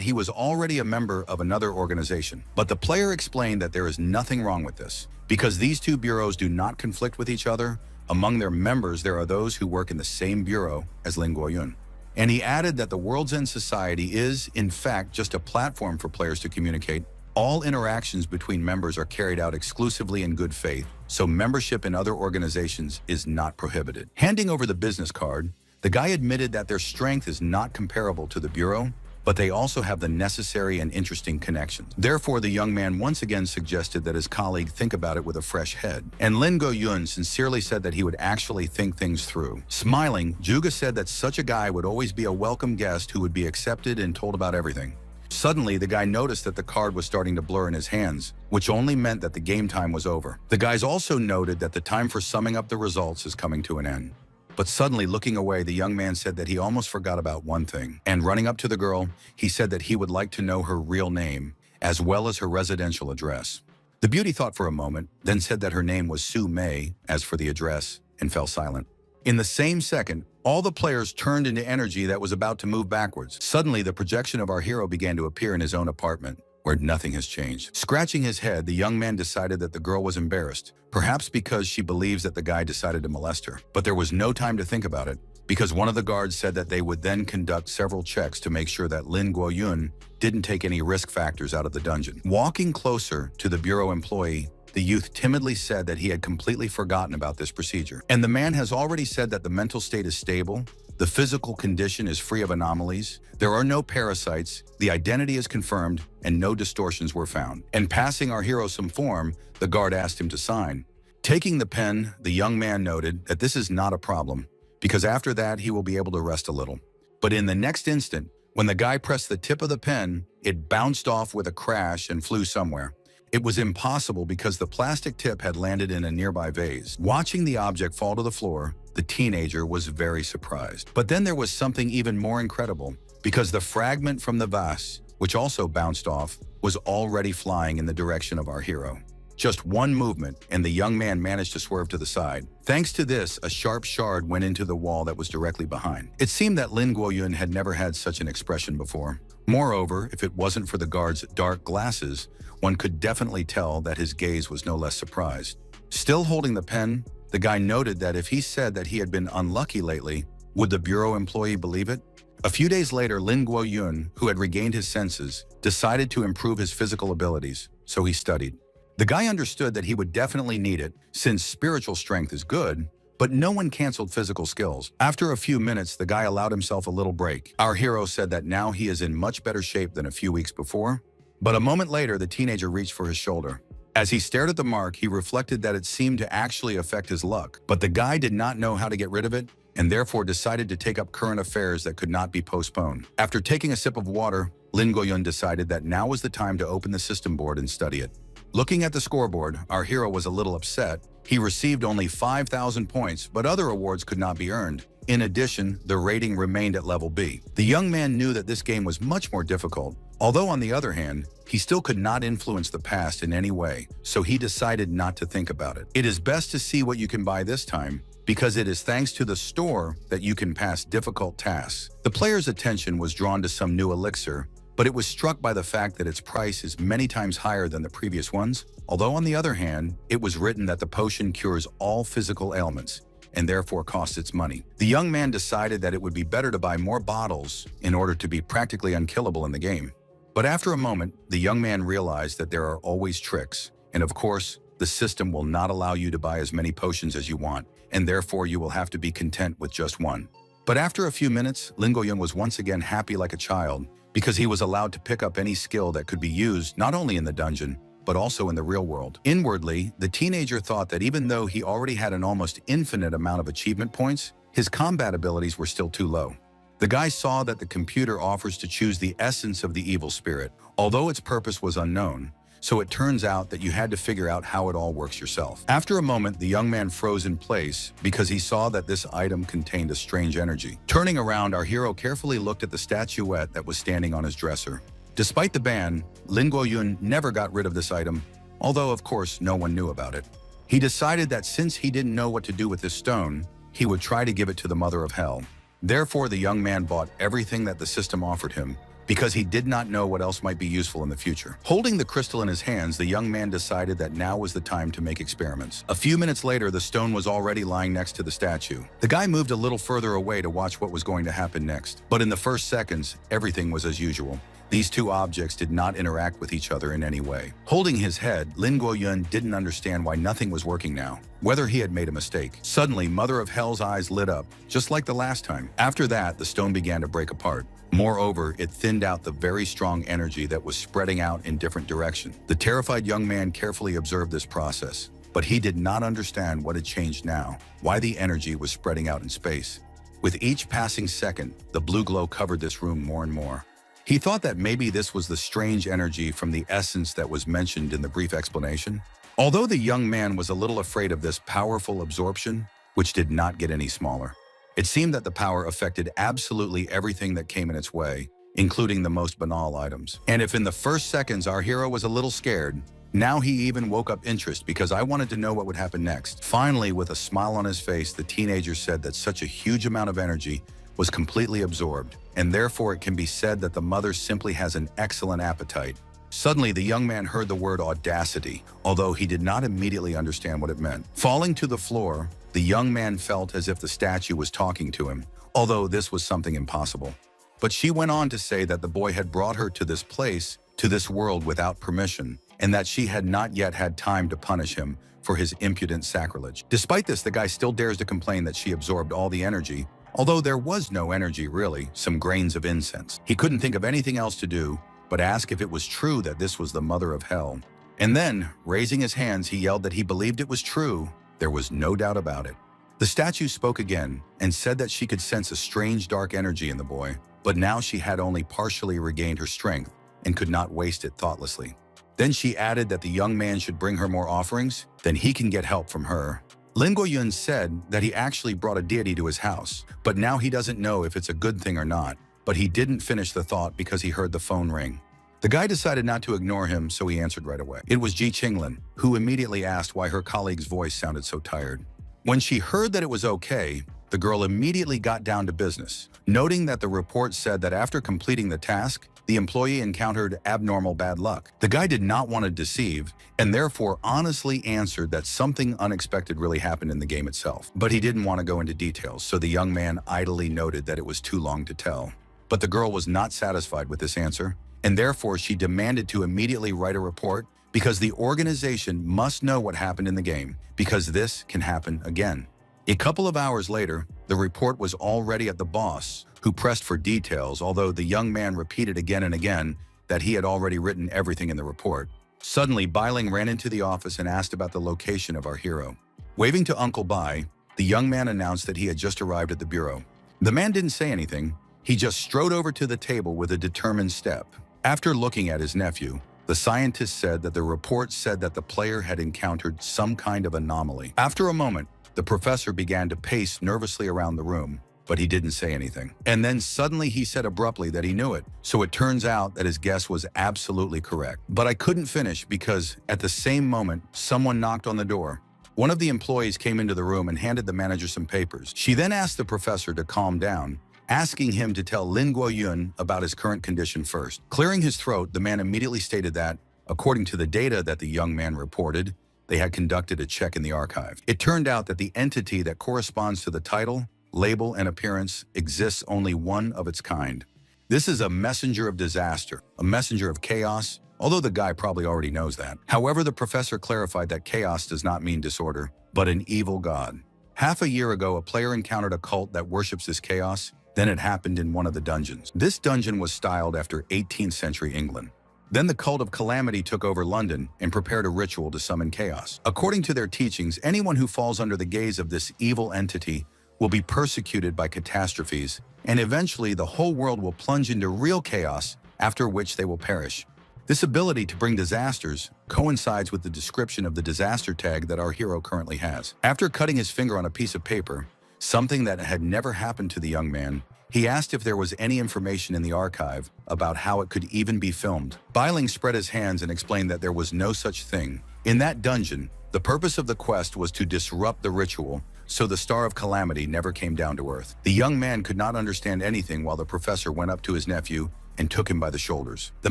A: he was already a member of another organization. But the player explained that there is nothing wrong with this, because these two bureaus do not conflict with each other. Among their members, there are those who work in the same bureau as Lin Guoyun. And he added that the World's End Society is, in fact, just a platform for players to communicate. All interactions between members are carried out exclusively in good faith, so membership in other organizations is not prohibited. Handing over the business card, the guy admitted that their strength is not comparable to the bureau, but they also have the necessary and interesting connections. Therefore, the young man once again suggested that his colleague think about it with a fresh head. And Lin Guoyun sincerely said that he would actually think things through. Smiling, Juga said that such a guy would always be a welcome guest who would be accepted and told about everything. Suddenly, the guy noticed that the card was starting to blur in his hands, which only meant that the game time was over. The guys also noted that the time for summing up the results is coming to an end. But suddenly, looking away, the young man said that he almost forgot about one thing. And running up to the girl, he said that he would like to know her real name, as well as her residential address. The beauty thought for a moment, then said that her name was Su Mei, as for the address, and fell silent. In the same second, all the players turned into energy that was about to move backwards. Suddenly, the projection of our hero began to appear in his own apartment, where nothing has changed. Scratching his head, the young man decided that the girl was embarrassed, perhaps because she believes that the guy decided to molest her. But there was no time to think about it, because one of the guards said that they would then conduct several checks to make sure that Lin Guoyun didn't take any risk factors out of the dungeon. Walking closer to the bureau employee, The youth timidly said that he had completely forgotten about this procedure. And the man has already said that the mental state is stable, the physical condition is free of anomalies, there are no parasites, the identity is confirmed, and no distortions were found. And passing our hero some form, the guard asked him to sign. Taking the pen, the young man noted that this is not a problem, because after that he will be able to rest a little. But in the next instant, when the guy pressed the tip of the pen, it bounced off with a crash and flew somewhere. It was impossible because the plastic tip had landed in a nearby vase. Watching the object fall to the floor, the teenager was very surprised. But then there was something even more incredible, because the fragment from the vase, which also bounced off, was already flying in the direction of our hero. Just one movement, and the young man managed to swerve to the side. Thanks to this, a sharp shard went into the wall that was directly behind. It seemed that Lin Guoyun had never had such an expression before. Moreover, if it wasn't for the guard's dark glasses, one could definitely tell that his gaze was no less surprised. Still holding the pen, the guy noted that if he said that he had been unlucky lately, would the bureau employee believe it? A few days later, Lin Guoyun, who had regained his senses, decided to improve his physical abilities, so he studied. The guy understood that he would definitely need it, since spiritual strength is good, but no one canceled physical skills. After a few minutes, the guy allowed himself a little break. Our hero said that now he is in much better shape than a few weeks before, but a moment later, the teenager reached for his shoulder. As he stared at the mark, he reflected that it seemed to actually affect his luck, but the guy did not know how to get rid of it, and therefore decided to take up current affairs that could not be postponed. After taking a sip of water, Lin Guoyun decided that now was the time to open the system board and study it. Looking at the scoreboard, our hero was a little upset. He received only 5,000 points, but other awards could not be earned. In addition, the rating remained at level B. The young man knew that this game was much more difficult, although on the other hand, he still could not influence the past in any way, so he decided not to think about it. It is best to see what you can buy this time, because it is thanks to the store that you can pass difficult tasks. The player's attention was drawn to some new elixir, but it was struck by the fact that its price is many times higher than the previous ones, although on the other hand, it was written that the potion cures all physical ailments, and therefore costs its money. The young man decided that it would be better to buy more bottles in order to be practically unkillable in the game. But after a moment, the young man realized that there are always tricks, and of course, the system will not allow you to buy as many potions as you want, and therefore you will have to be content with just one. But after a few minutes, Lin Guoyun was once again happy like a child, because he was allowed to pick up any skill that could be used not only in the dungeon, but also in the real world. Inwardly, the teenager thought that even though he already had an almost infinite amount of achievement points, his combat abilities were still too low. The guy saw that the computer offers to choose the essence of the evil spirit, although its purpose was unknown, so it turns out that you had to figure out how it all works yourself. After a moment, the young man froze in place because he saw that this item contained a strange energy. Turning around, our hero carefully looked at the statuette that was standing on his dresser. Despite the ban, Lin Guoyun never got rid of this item, although of course no one knew about it. He decided that since he didn't know what to do with this stone, he would try to give it to the Mother of Hell. Therefore, the young man bought everything that the system offered him, because he did not know what else might be useful in the future. Holding the crystal in his hands, the young man decided that now was the time to make experiments. A few minutes later, the stone was already lying next to the statue. The guy moved a little further away to watch what was going to happen next. But in the first seconds, everything was as usual. These two objects did not interact with each other in any way. Holding his head, Lin Guoyun didn't understand why nothing was working now, whether he had made a mistake. Suddenly, Mother of Hell's eyes lit up, just like the last time. After that, the stone began to break apart. Moreover, it thinned out the very strong energy that was spreading out in different directions. The terrified young man carefully observed this process, but he did not understand what had changed now, why the energy was spreading out in space. With each passing second, the blue glow covered this room more and more. He thought that maybe this was the strange energy from the essence that was mentioned in the brief explanation. Although the young man was a little afraid of this powerful absorption, which did not get any smaller. It seemed that the power affected absolutely everything that came in its way, including the most banal items. And if in the first seconds our hero was a little scared, now he even woke up interest because I wanted to know what would happen next. Finally, with a smile on his face, the teenager said that such a huge amount of energy was completely absorbed, and therefore it can be said that the mother simply has an excellent appetite. Suddenly, the young man heard the word audacity, although he did not immediately understand what it meant. Falling to the floor, the young man felt as if the statue was talking to him, although this was something impossible. But she went on to say that the boy had brought her to this place, to this world without permission, and that she had not yet had time to punish him for his impudent sacrilege. Despite this, the guy still dares to complain that she absorbed all the energy, although there was no energy really, some grains of incense. He couldn't think of anything else to do but ask if it was true that this was the mother of hell. And then, raising his hands, he yelled that he believed it was true. There was no doubt about it. The statue spoke again and said that she could sense a strange dark energy in the boy, but now she had only partially regained her strength and could not waste it thoughtlessly. Then she added that the young man should bring her more offerings, then he can get help from her. Lin Guoyun said that he actually brought a deity to his house, but now he doesn't know if it's a good thing or not. But he didn't finish the thought because he heard the phone ring. The guy decided not to ignore him, so he answered right away. It was Ji Qinglin, who immediately asked why her colleague's voice sounded so tired. When she heard that it was okay, the girl immediately got down to business, noting that the report said that after completing the task, the employee encountered abnormal bad luck. The guy did not want to deceive, and therefore honestly answered that something unexpected really happened in the game itself. But he didn't want to go into details, so the young man idly noted that it was too long to tell. But the girl was not satisfied with this answer, and therefore she demanded to immediately write a report because the organization must know what happened in the game, because this can happen again. A couple of hours later, the report was already at the boss, who pressed for details, although the young man repeated again and again that he had already written everything in the report. Suddenly, Bailing ran into the office and asked about the location of our hero. Waving to Uncle Bai, the young man announced that he had just arrived at the bureau. The man didn't say anything. He just strode over to the table with a determined step. After looking at his nephew, the scientist said that the report said that the player had encountered some kind of anomaly. After a moment, the professor began to pace nervously around the room, but he didn't say anything. And then suddenly he said abruptly that he knew it. So it turns out that his guess was absolutely correct. But I couldn't finish because at the same moment, someone knocked on the door. One of the employees came into the room and handed the manager some papers. She then asked the professor to calm down, asking him to tell Lin Guoyun about his current condition first. Clearing his throat, the man immediately stated that, according to the data that the young man reported, they had conducted a check in the archive. It turned out that the entity that corresponds to the title, label, and appearance exists only one of its kind. This is a messenger of disaster, a messenger of chaos, although the guy probably already knows that. However, the professor clarified that chaos does not mean disorder, but an evil god. Half a year ago, a player encountered a cult that worships this chaos. Then it happened in one of the dungeons. This dungeon was styled after 18th century England. Then the cult of Calamity took over London and prepared a ritual to summon chaos. According to their teachings, anyone who falls under the gaze of this evil entity will be persecuted by catastrophes, and eventually the whole world will plunge into real chaos, after which they will perish. This ability to bring disasters coincides with the description of the disaster tag that our hero currently has. After cutting his finger on a piece of paper, something that had never happened to the young man, he asked if there was any information in the archive about how it could even be filmed. Bailing spread his hands and explained that there was no such thing. In that dungeon, the purpose of the quest was to disrupt the ritual, so the Star of Calamity never came down to Earth. The young man could not understand anything while the professor went up to his nephew and took him by the shoulders. The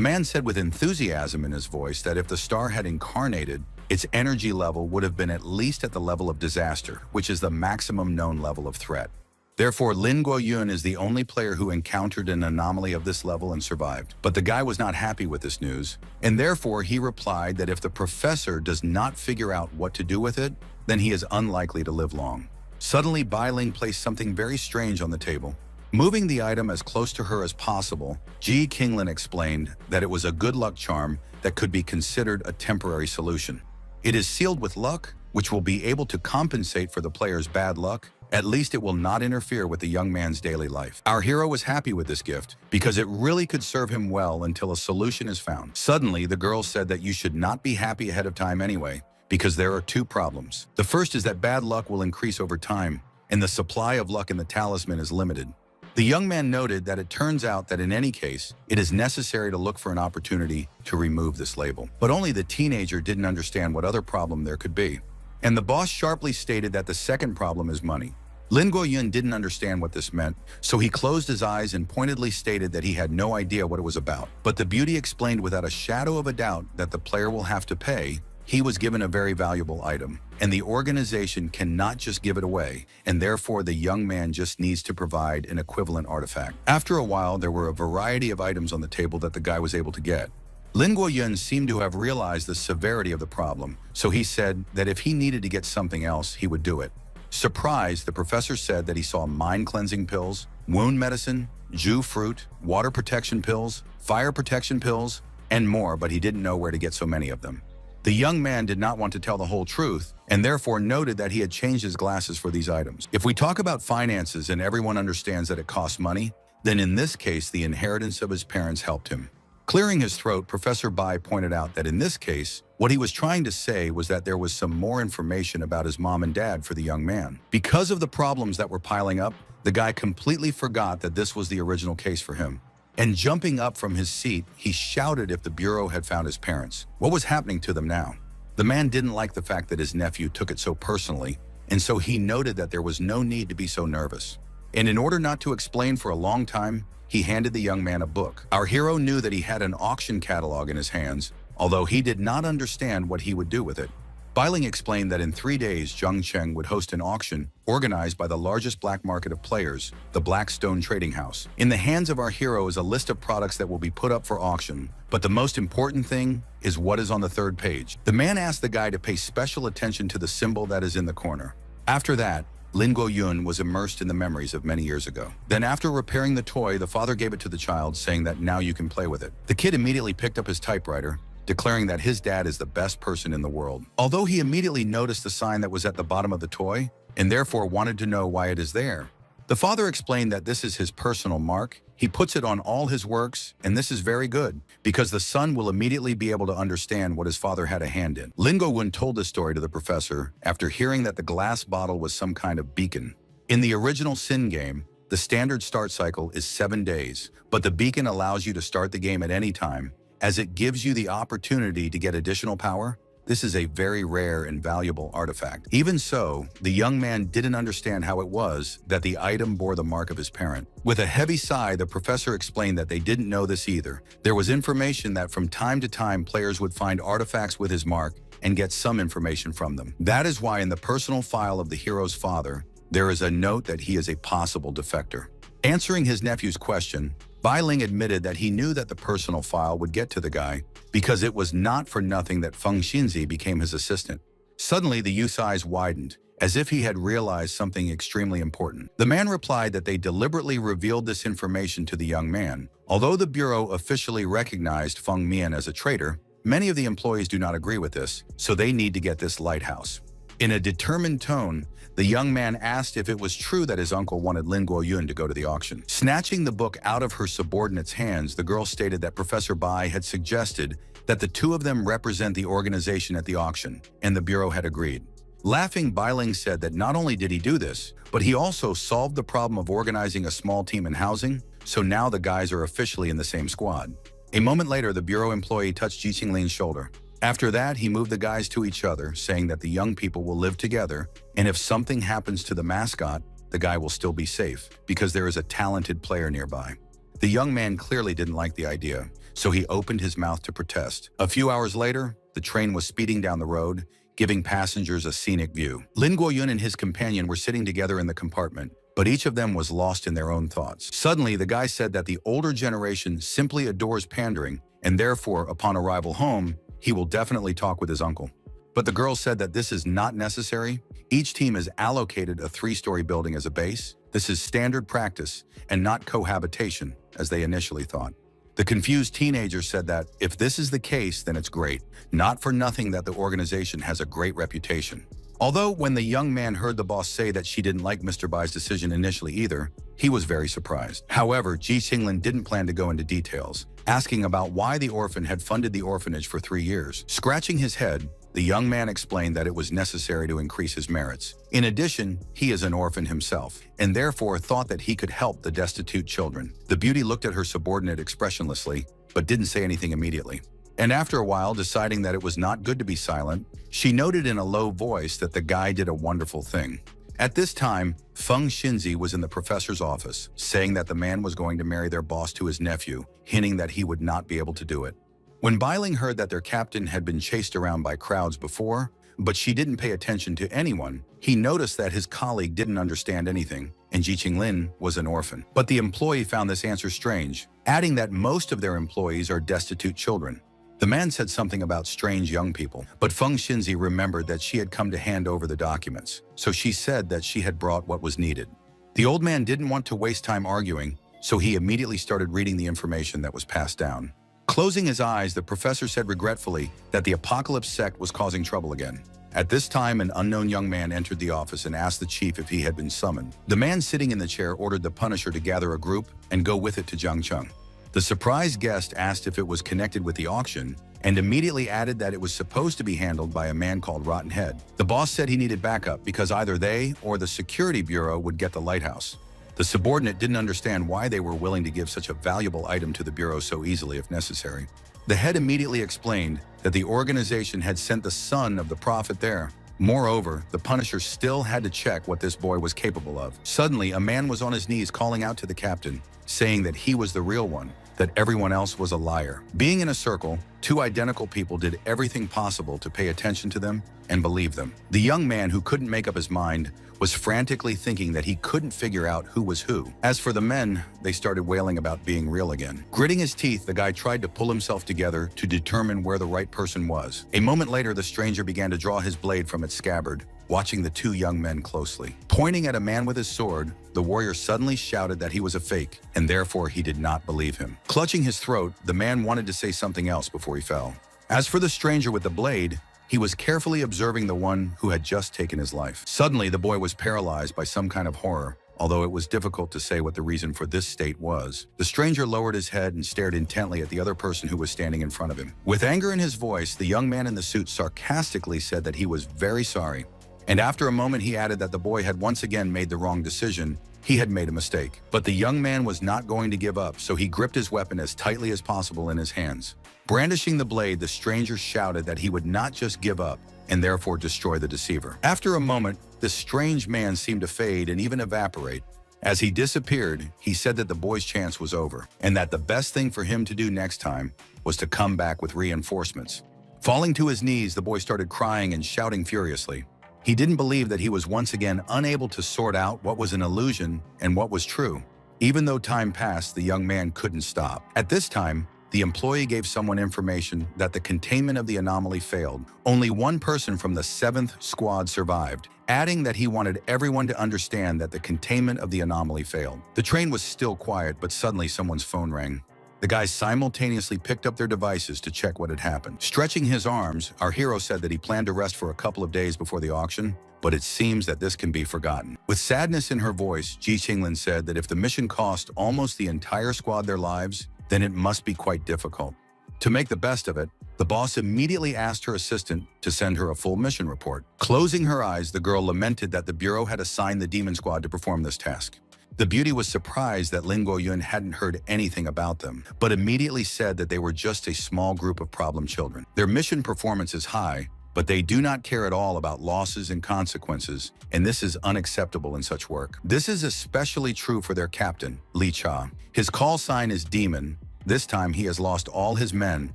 A: man said with enthusiasm in his voice that if the star had incarnated, its energy level would have been at least at the level of disaster, which is the maximum known level of threat. Therefore, Lin Guoyun is the only player who encountered an anomaly of this level and survived. But the guy was not happy with this news, and therefore he replied that if the professor does not figure out what to do with it, then he is unlikely to live long. Suddenly, Bailing placed something very strange on the table. Moving the item as close to her as possible, Ji Qinglin explained that it was a good luck charm that could be considered a temporary solution. It is sealed with luck, which will be able to compensate for the player's bad luck. At least it will not interfere with the young man's daily life. Our hero was happy with this gift because it really could serve him well until a solution is found. Suddenly, the girl said that you should not be happy ahead of time anyway, because there are two problems. The first is that bad luck will increase over time, and the supply of luck in the talisman is limited. The young man noted that it turns out that in any case, it is necessary to look for an opportunity to remove this label. But only the teenager didn't understand what other problem there could be. And the boss sharply stated that the second problem is money. Lin Guoyun didn't understand what this meant, so he closed his eyes and pointedly stated that he had no idea what it was about. But the beauty explained without a shadow of a doubt that the player will have to pay. He was given a very valuable item, and the organization cannot just give it away, and therefore the young man just needs to provide an equivalent artifact. After a while, there were a variety of items on the table that the guy was able to get. Lin Guoyun seemed to have realized the severity of the problem, so he said that if he needed to get something else, he would do it. Surprised, the professor said that he saw mind-cleansing pills, wound medicine, Ju fruit, water protection pills, fire protection pills, and more, but he didn't know where to get so many of them. The young man did not want to tell the whole truth, and therefore noted that he had changed his glasses for these items. If we talk about finances and everyone understands that it costs money, then in this case, the inheritance of his parents helped him. Clearing his throat, Professor Bai pointed out that in this case, what he was trying to say was that there was some more information about his mom and dad for the young man. Because of the problems that were piling up, the guy completely forgot that this was the original case for him. And jumping up from his seat, he shouted if the bureau had found his parents. What was happening to them now? The man didn't like the fact that his nephew took it so personally, and so he noted that there was no need to be so nervous. And in order not to explain for a long time, he handed the young man a book. Our hero knew that he had an auction catalog in his hands, although he did not understand what he would do with it. Biling explained that in 3 days, Zhengcheng would host an auction organized by the largest black market of players, the Blackstone Trading House. In the hands of our hero is a list of products that will be put up for auction, but the most important thing is what is on the third page. The man asked the guy to pay special attention to the symbol that is in the corner. After that, Lin Guoyun was immersed in the memories of many years ago. Then after repairing the toy, the father gave it to the child, saying that now you can play with it. The kid immediately picked up his typewriter, declaring that his dad is the best person in the world. Although he immediately noticed the sign that was at the bottom of the toy, and therefore wanted to know why it is there, the father explained that this is his personal mark. He puts it on all his works, and this is very good, because the son will immediately be able to understand what his father had a hand in. Lin Guoyun told this story to the professor after hearing that the glass bottle was some kind of beacon. In the original Sin game, the standard start cycle is 7 days, but the beacon allows you to start the game at any time, as it gives you the opportunity to get additional power. This is a very rare and valuable artifact. Even so, the young man didn't understand how it was that the item bore the mark of his parent. With a heavy sigh, the professor explained that they didn't know this either. There was information that from time to time players would find artifacts with his mark and get some information from them. That is why in the personal file of the hero's father, there is a note that he is a possible defector. Answering his nephew's question, Bai Ling admitted that he knew that the personal file would get to the guy because it was not for nothing that Feng Xinzi became his assistant. Suddenly, the youth's eyes widened, as if he had realized something extremely important. The man replied that they deliberately revealed this information to the young man. Although the Bureau officially recognized Feng Mian as a traitor, many of the employees do not agree with this, so they need to get this lighthouse. In a determined tone, the young man asked if it was true that his uncle wanted Lin Guoyun to go to the auction. Snatching the book out of her subordinate's hands, the girl stated that Professor Bai had suggested that the two of them represent the organization at the auction, and the Bureau had agreed. Laughing, Bai Ling said that not only did he do this, but he also solved the problem of organizing a small team in housing, so now the guys are officially in the same squad. A moment later, the Bureau employee touched Ji Qinglin's shoulder. After that, he moved the guys to each other, saying that the young people will live together, and if something happens to the mascot, the guy will still be safe, because there is a talented player nearby. The young man clearly didn't like the idea, so he opened his mouth to protest. A few hours later, the train was speeding down the road, giving passengers a scenic view. Lin Guoyun and his companion were sitting together in the compartment, but each of them was lost in their own thoughts. Suddenly, the guy said that the older generation simply adores pandering, and therefore, upon arrival home, he will definitely talk with his uncle. But the girl said that this is not necessary. Each team is allocated a 3-story building as a base. This is standard practice and not cohabitation, as they initially thought. The confused teenager said that if this is the case, then it's great. Not for nothing that the organization has a great reputation. Although when the young man heard the boss say that she didn't like Mr. Bai's decision initially either, he was very surprised. However, Ji Qinglin didn't plan to go into details, asking about why the orphan had funded the orphanage for 3 years. Scratching his head, the young man explained that it was necessary to increase his merits. In addition, he is an orphan himself, and therefore thought that he could help the destitute children. The beauty looked at her subordinate expressionlessly, but didn't say anything immediately. And after a while, deciding that it was not good to be silent, she noted in a low voice that the guy did a wonderful thing. At this time, Feng Xinzi was in the professor's office, saying that the man was going to marry their boss to his nephew, hinting that he would not be able to do it. When Bai Ling heard that their captain had been chased around by crowds before, but she didn't pay attention to anyone, he noticed that his colleague didn't understand anything, and Ji Qinglin was an orphan. But the employee found this answer strange, adding that most of their employees are destitute children. The man said something about strange young people, but Feng Xinzi remembered that she had come to hand over the documents, so she said that she had brought what was needed. The old man didn't want to waste time arguing, so he immediately started reading the information that was passed down. Closing his eyes, the professor said regretfully that the Apocalypse sect was causing trouble again. At this time, an unknown young man entered the office and asked the chief if he had been summoned. The man sitting in the chair ordered the Punisher to gather a group and go with it to Jiangcheng. The surprised guest asked if it was connected with the auction and immediately added that it was supposed to be handled by a man called Rotten Head. The boss said he needed backup because either they or the security bureau would get the lighthouse. The subordinate didn't understand why they were willing to give such a valuable item to the bureau so easily if necessary. The head immediately explained that the organization had sent the son of the prophet there. Moreover, the Punisher still had to check what this boy was capable of. Suddenly, a man was on his knees calling out to the captain, saying that he was the real one, that everyone else was a liar. Being in a circle, two identical people did everything possible to pay attention to them and believe them. The young man, who couldn't make up his mind, was frantically thinking that he couldn't figure out who was who. As for the men, they started wailing about being real again. Gritting his teeth, the guy tried to pull himself together to determine where the right person was. A moment later, the stranger began to draw his blade from its scabbard, watching the two young men closely. Pointing at a man with his sword, the warrior suddenly shouted that he was a fake, and therefore he did not believe him. Clutching his throat, the man wanted to say something else before he fell. As for the stranger with the blade, he was carefully observing the one who had just taken his life. Suddenly, the boy was paralyzed by some kind of horror, although it was difficult to say what the reason for this state was. The stranger lowered his head and stared intently at the other person who was standing in front of him. With anger in his voice, the young man in the suit sarcastically said that he was very sorry. And after a moment, he added that the boy had once again made the wrong decision. He had made a mistake. But the young man was not going to give up, so he gripped his weapon as tightly as possible in his hands. Brandishing the blade, the stranger shouted that he would not just give up and therefore destroy the deceiver. After a moment, the strange man seemed to fade and even evaporate. As he disappeared, he said that the boy's chance was over and that the best thing for him to do next time was to come back with reinforcements. Falling to his knees, the boy started crying and shouting furiously. He didn't believe that he was once again unable to sort out what was an illusion and what was true. Even though time passed, the young man couldn't stop. At this time, the employee gave someone information that the containment of the anomaly failed. Only one person from the 7th squad survived, adding that he wanted everyone to understand that the containment of the anomaly failed. The train was still quiet, but suddenly someone's phone rang. The guys simultaneously picked up their devices to check what had happened. Stretching his arms, our hero said that he planned to rest for a couple of days before the auction, but it seems that this can be forgotten. With sadness in her voice, Ji Qinglin said that if the mission cost almost the entire squad their lives, then it must be quite difficult. To make the best of it, the boss immediately asked her assistant to send her a full mission report. Closing her eyes, the girl lamented that the Bureau had assigned the Demon Squad to perform this task. The beauty was surprised that Lin Guoyun hadn't heard anything about them, but immediately said that they were just a small group of problem children. Their mission performance is high, but they do not care at all about losses and consequences, and this is unacceptable in such work. This is especially true for their captain, Li Cha. His call sign is Demon. This time he has lost all his men,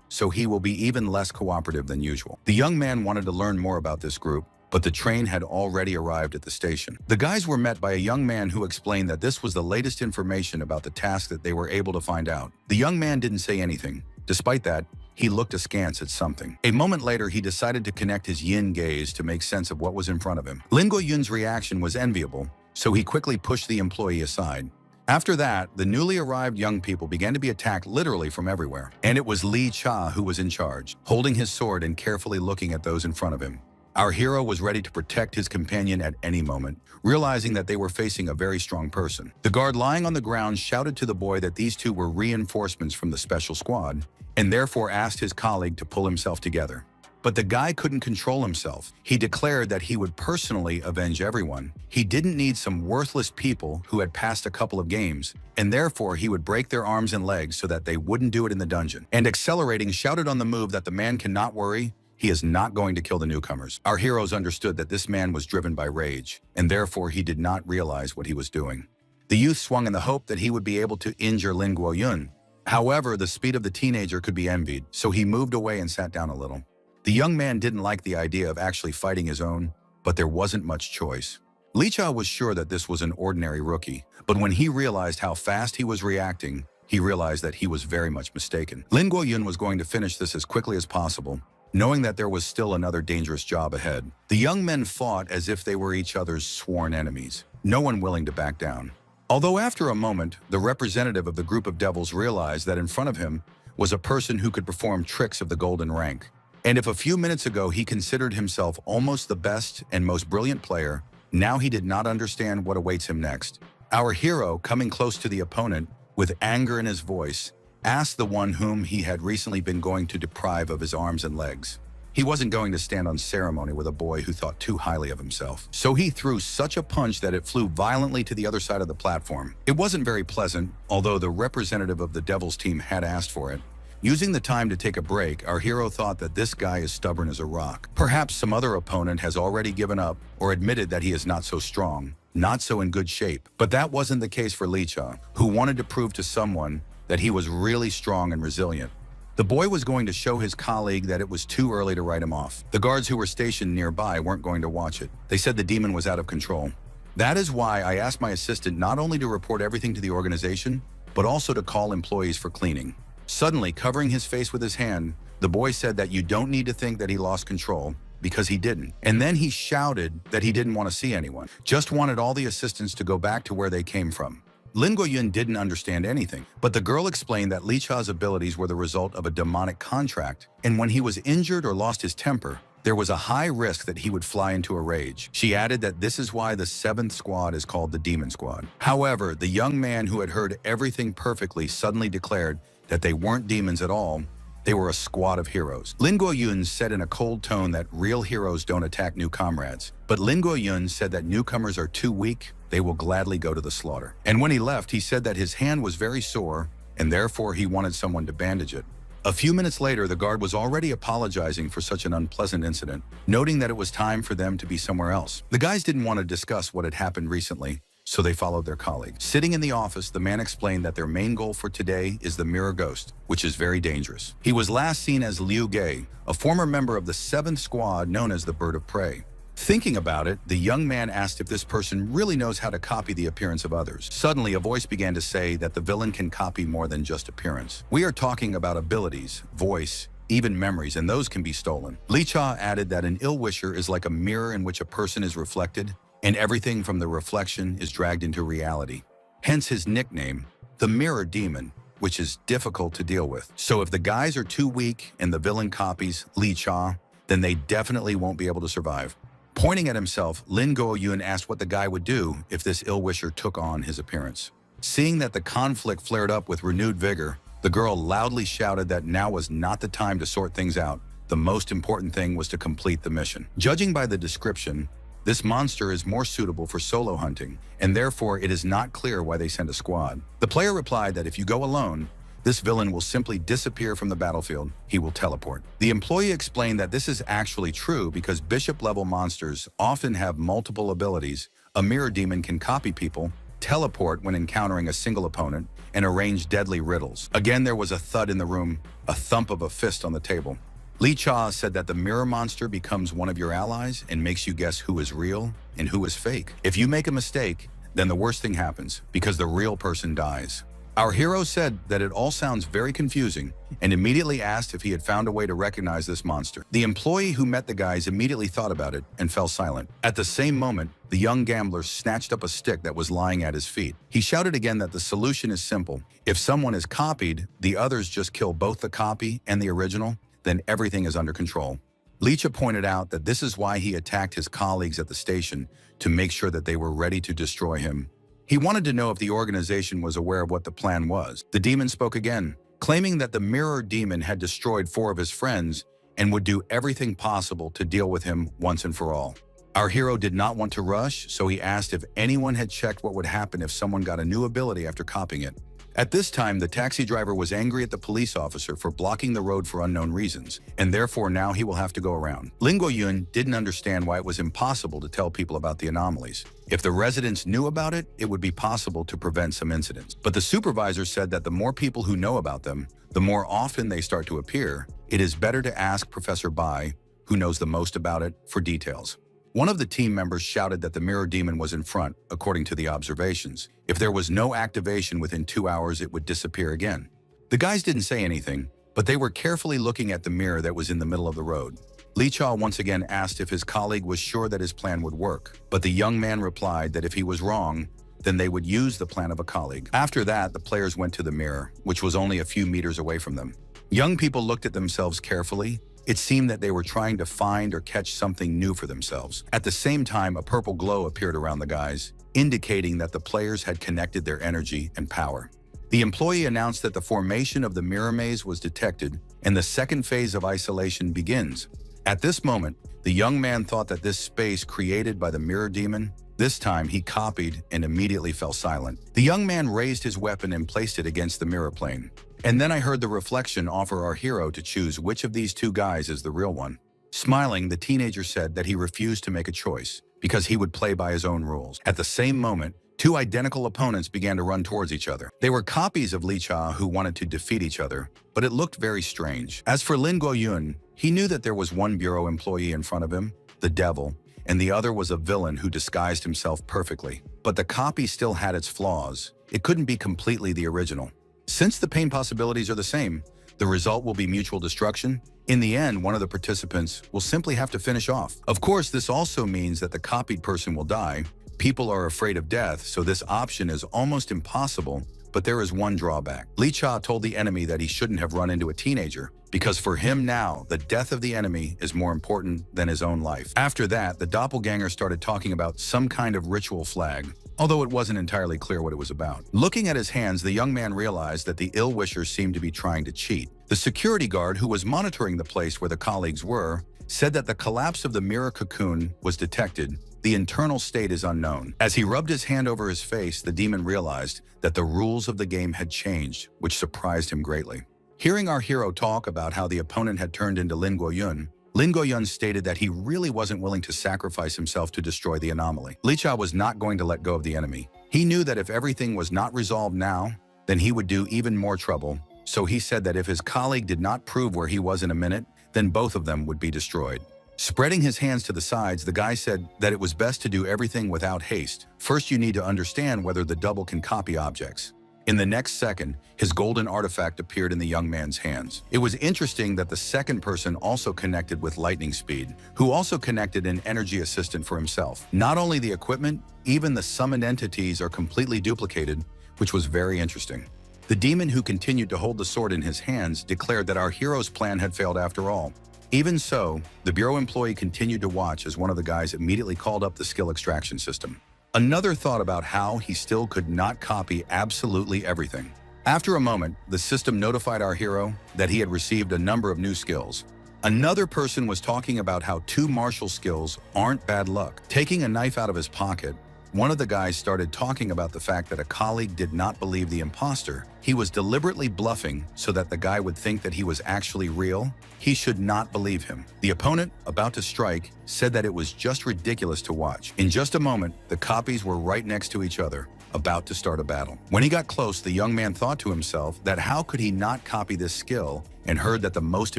A: so he will be even less cooperative than usual. The young man wanted to learn more about this group, but the train had already arrived at the station. The guys were met by a young man who explained that this was the latest information about the task that they were able to find out. The young man didn't say anything. Despite that, he looked askance at something. A moment later, he decided to connect his yin gaze to make sense of what was in front of him. Lin Guoyun's reaction was enviable, so he quickly pushed the employee aside. After that, the newly arrived young people began to be attacked literally from everywhere. And it was Li Cha who was in charge, holding his sword and carefully looking at those in front of him. Our hero was ready to protect his companion at any moment, realizing that they were facing a very strong person. The guard lying on the ground shouted to the boy that these two were reinforcements from the special squad, and therefore asked his colleague to pull himself together. But the guy couldn't control himself. He declared that he would personally avenge everyone. He didn't need some worthless people who had passed a couple of games, and therefore he would break their arms and legs so that they wouldn't do it in the dungeon. And accelerating, shouted on the move that the man cannot worry. He is not going to kill the newcomers. Our heroes understood that this man was driven by rage, and therefore he did not realize what he was doing. The youth swung in the hope that he would be able to injure Lin Guoyun. However, the speed of the teenager could be envied, so he moved away and sat down a little. The young man didn't like the idea of actually fighting his own, but there wasn't much choice. Li Cha was sure that this was an ordinary rookie, but when he realized how fast he was reacting, he realized that he was very much mistaken. Lin Guoyun was going to finish this as quickly as possible, knowing that there was still another dangerous job ahead. The young men fought as if they were each other's sworn enemies, no one willing to back down. Although after a moment, the representative of the group of devils realized that in front of him was a person who could perform tricks of the golden rank. And if a few minutes ago he considered himself almost the best and most brilliant player, now he did not understand what awaits him next. Our hero, coming close to the opponent, with anger in his voice, asked the one whom he had recently been going to deprive of his arms and legs. He wasn't going to stand on ceremony with a boy who thought too highly of himself. So he threw such a punch that it flew violently to the other side of the platform. It wasn't very pleasant, although the representative of the Devil's team had asked for it. Using the time to take a break, our hero thought that this guy is stubborn as a rock. Perhaps some other opponent has already given up or admitted that he is not so strong, not so in good shape. But that wasn't the case for Licha, who wanted to prove to someone that he was really strong and resilient. The boy was going to show his colleague that it was too early to write him off. The guards who were stationed nearby weren't going to watch it. They said the demon was out of control. That is why I asked my assistant not only to report everything to the organization, but also to call employees for cleaning. Suddenly, covering his face with his hand, the boy said that you don't need to think that he lost control, because he didn't. And then he shouted that he didn't want to see anyone, just wanted all the assistants to go back to where they came from. Lin Guoyun didn't understand anything, but the girl explained that Li Cha's abilities were the result of a demonic contract, and when he was injured or lost his temper, there was a high risk that he would fly into a rage. She added that this is why the 7th squad is called the Demon Squad. However, the young man who had heard everything perfectly suddenly declared that they weren't demons at all, they were a squad of heroes. Lin Guoyun said in a cold tone that real heroes don't attack new comrades, but Lin Guoyun said that newcomers are too weak, they will gladly go to the slaughter. And when he left, he said that his hand was very sore, and therefore he wanted someone to bandage it. A few minutes later, the guard was already apologizing for such an unpleasant incident, noting that it was time for them to be somewhere else. The guys didn't want to discuss what had happened recently, so they followed their colleague. Sitting in the office, the man explained that their main goal for today is the Mirror Ghost, which is very dangerous. He was last seen as Liu Gei, a former member of the 7th squad known as the Bird of Prey. Thinking about it, the young man asked if this person really knows how to copy the appearance of others. Suddenly, a voice began to say that the villain can copy more than just appearance. We are talking about abilities, voice, even memories, and those can be stolen. Li Cha added that an ill-wisher is like a mirror in which a person is reflected, and everything from the reflection is dragged into reality. Hence his nickname, the Mirror Demon, which is difficult to deal with. So if the guys are too weak and the villain copies Li Cha, then they definitely won't be able to survive. Pointing at himself, Lin Guoyun asked what the guy would do if this ill-wisher took on his appearance. Seeing that the conflict flared up with renewed vigor, the girl loudly shouted that now was not the time to sort things out. The most important thing was to complete the mission. Judging by the description, this monster is more suitable for solo hunting, and therefore it is not clear why they sent a squad. The player replied that if you go alone, this villain will simply disappear from the battlefield. He will teleport. The employee explained that this is actually true because bishop-level monsters often have multiple abilities. A mirror demon can copy people, teleport when encountering a single opponent, and arrange deadly riddles. Again, there was a thud in the room, a thump of a fist on the table. Li Cha said that the mirror monster becomes one of your allies and makes you guess who is real and who is fake. If you make a mistake, then the worst thing happens because the real person dies. Our hero said that it all sounds very confusing and immediately asked if he had found a way to recognize this monster. The employee who met the guys immediately thought about it and fell silent. At the same moment, the young gambler snatched up a stick that was lying at his feet. He shouted again that the solution is simple. If someone is copied, the others just kill both the copy and the original, then everything is under control. Licha pointed out that this is why he attacked his colleagues at the station, to make sure that they were ready to destroy him. He wanted to know if the organization was aware of what the plan was. The demon spoke again, claiming that the mirror demon had destroyed 4 of his friends and would do everything possible to deal with him once and for all. Our hero did not want to rush, so he asked if anyone had checked what would happen if someone got a new ability after copying it. At this time, the taxi driver was angry at the police officer for blocking the road for unknown reasons, and therefore now he will have to go around. Lin Guoyun didn't understand why it was impossible to tell people about the anomalies. If the residents knew about it, it would be possible to prevent some incidents. But the supervisor said that the more people who know about them, the more often they start to appear. It is better to ask Professor Bai, who knows the most about it, for details. One of the team members shouted that the mirror demon was in front, according to the observations. If there was no activation within 2 hours, it would disappear again. The guys didn't say anything, but they were carefully looking at the mirror that was in the middle of the road. Lee Cha once again asked if his colleague was sure that his plan would work, but the young man replied that if he was wrong, then they would use the plan of a colleague. After that, the players went to the mirror, which was only a few meters away from them. Young people looked at themselves carefully. It seemed that they were trying to find or catch something new for themselves. At the same time, a purple glow appeared around the guys, indicating that the players had connected their energy and power. The employee announced that the formation of the mirror maze was detected and the second phase of isolation begins. At this moment, the young man thought that this space created by the mirror demon. This time, he copied and immediately fell silent. The young man raised his weapon and placed it against the mirror plane. And then I heard the reflection offer our hero to choose which of these two guys is the real one. Smiling, the teenager said that he refused to make a choice because he would play by his own rules. At the same moment, two identical opponents began to run towards each other. They were copies of Lee Cha who wanted to defeat each other, but it looked very strange. As for Lin Guoyun, he knew that there was one bureau employee in front of him, the devil, and the other was a villain who disguised himself perfectly. But the copy still had its flaws. It couldn't be completely the original. Since the pain possibilities are the same, the result will be mutual destruction. In the end, one of the participants will simply have to finish off. Of course, this also means that the copied person will die. People are afraid of death, so this option is almost impossible, but there is one drawback. Lee Cha told the enemy that he shouldn't have run into a teenager, because for him now, the death of the enemy is more important than his own life. After that, the doppelganger started talking about some kind of ritual flag, although it wasn't entirely clear what it was about. Looking at his hands, the young man realized that the ill-wishers seemed to be trying to cheat. The security guard who was monitoring the place where the colleagues were said that the collapse of the mirror cocoon was detected. The internal state is unknown. As he rubbed his hand over his face, the demon realized that the rules of the game had changed, which surprised him greatly. Hearing our hero talk about how the opponent had turned into Lin Guoyun stated that he really wasn't willing to sacrifice himself to destroy the anomaly. Lee Cha was not going to let go of the enemy. He knew that if everything was not resolved now, then he would do even more trouble. So he said that if his colleague did not prove where he was in a minute, then both of them would be destroyed. Spreading his hands to the sides, the guy said that it was best to do everything without haste. First, you need to understand whether the double can copy objects. In the next second, his golden artifact appeared in the young man's hands. It was interesting that the second person also connected with lightning speed, who also connected an energy assistant for himself. Not only the equipment, even the summoned entities are completely duplicated, which was very interesting. The demon who continued to hold the sword in his hands declared that our hero's plan had failed after all. Even so, the bureau employee continued to watch as one of the guys immediately called up the skill extraction system. Another thought about how he still could not copy absolutely everything. After a moment, the system notified our hero that he had received a number of new skills. Another person was talking about how 2 martial skills aren't bad luck. Taking a knife out of his pocket, one of the guys started talking about the fact that a colleague did not believe the imposter. He was deliberately bluffing so that the guy would think that he was actually real. He should not believe him. The opponent, about to strike, said that it was just ridiculous to watch. In just a moment, the copies were right next to each other, about to start a battle. When he got close, the young man thought to himself that how could he not copy this skill, and heard that the most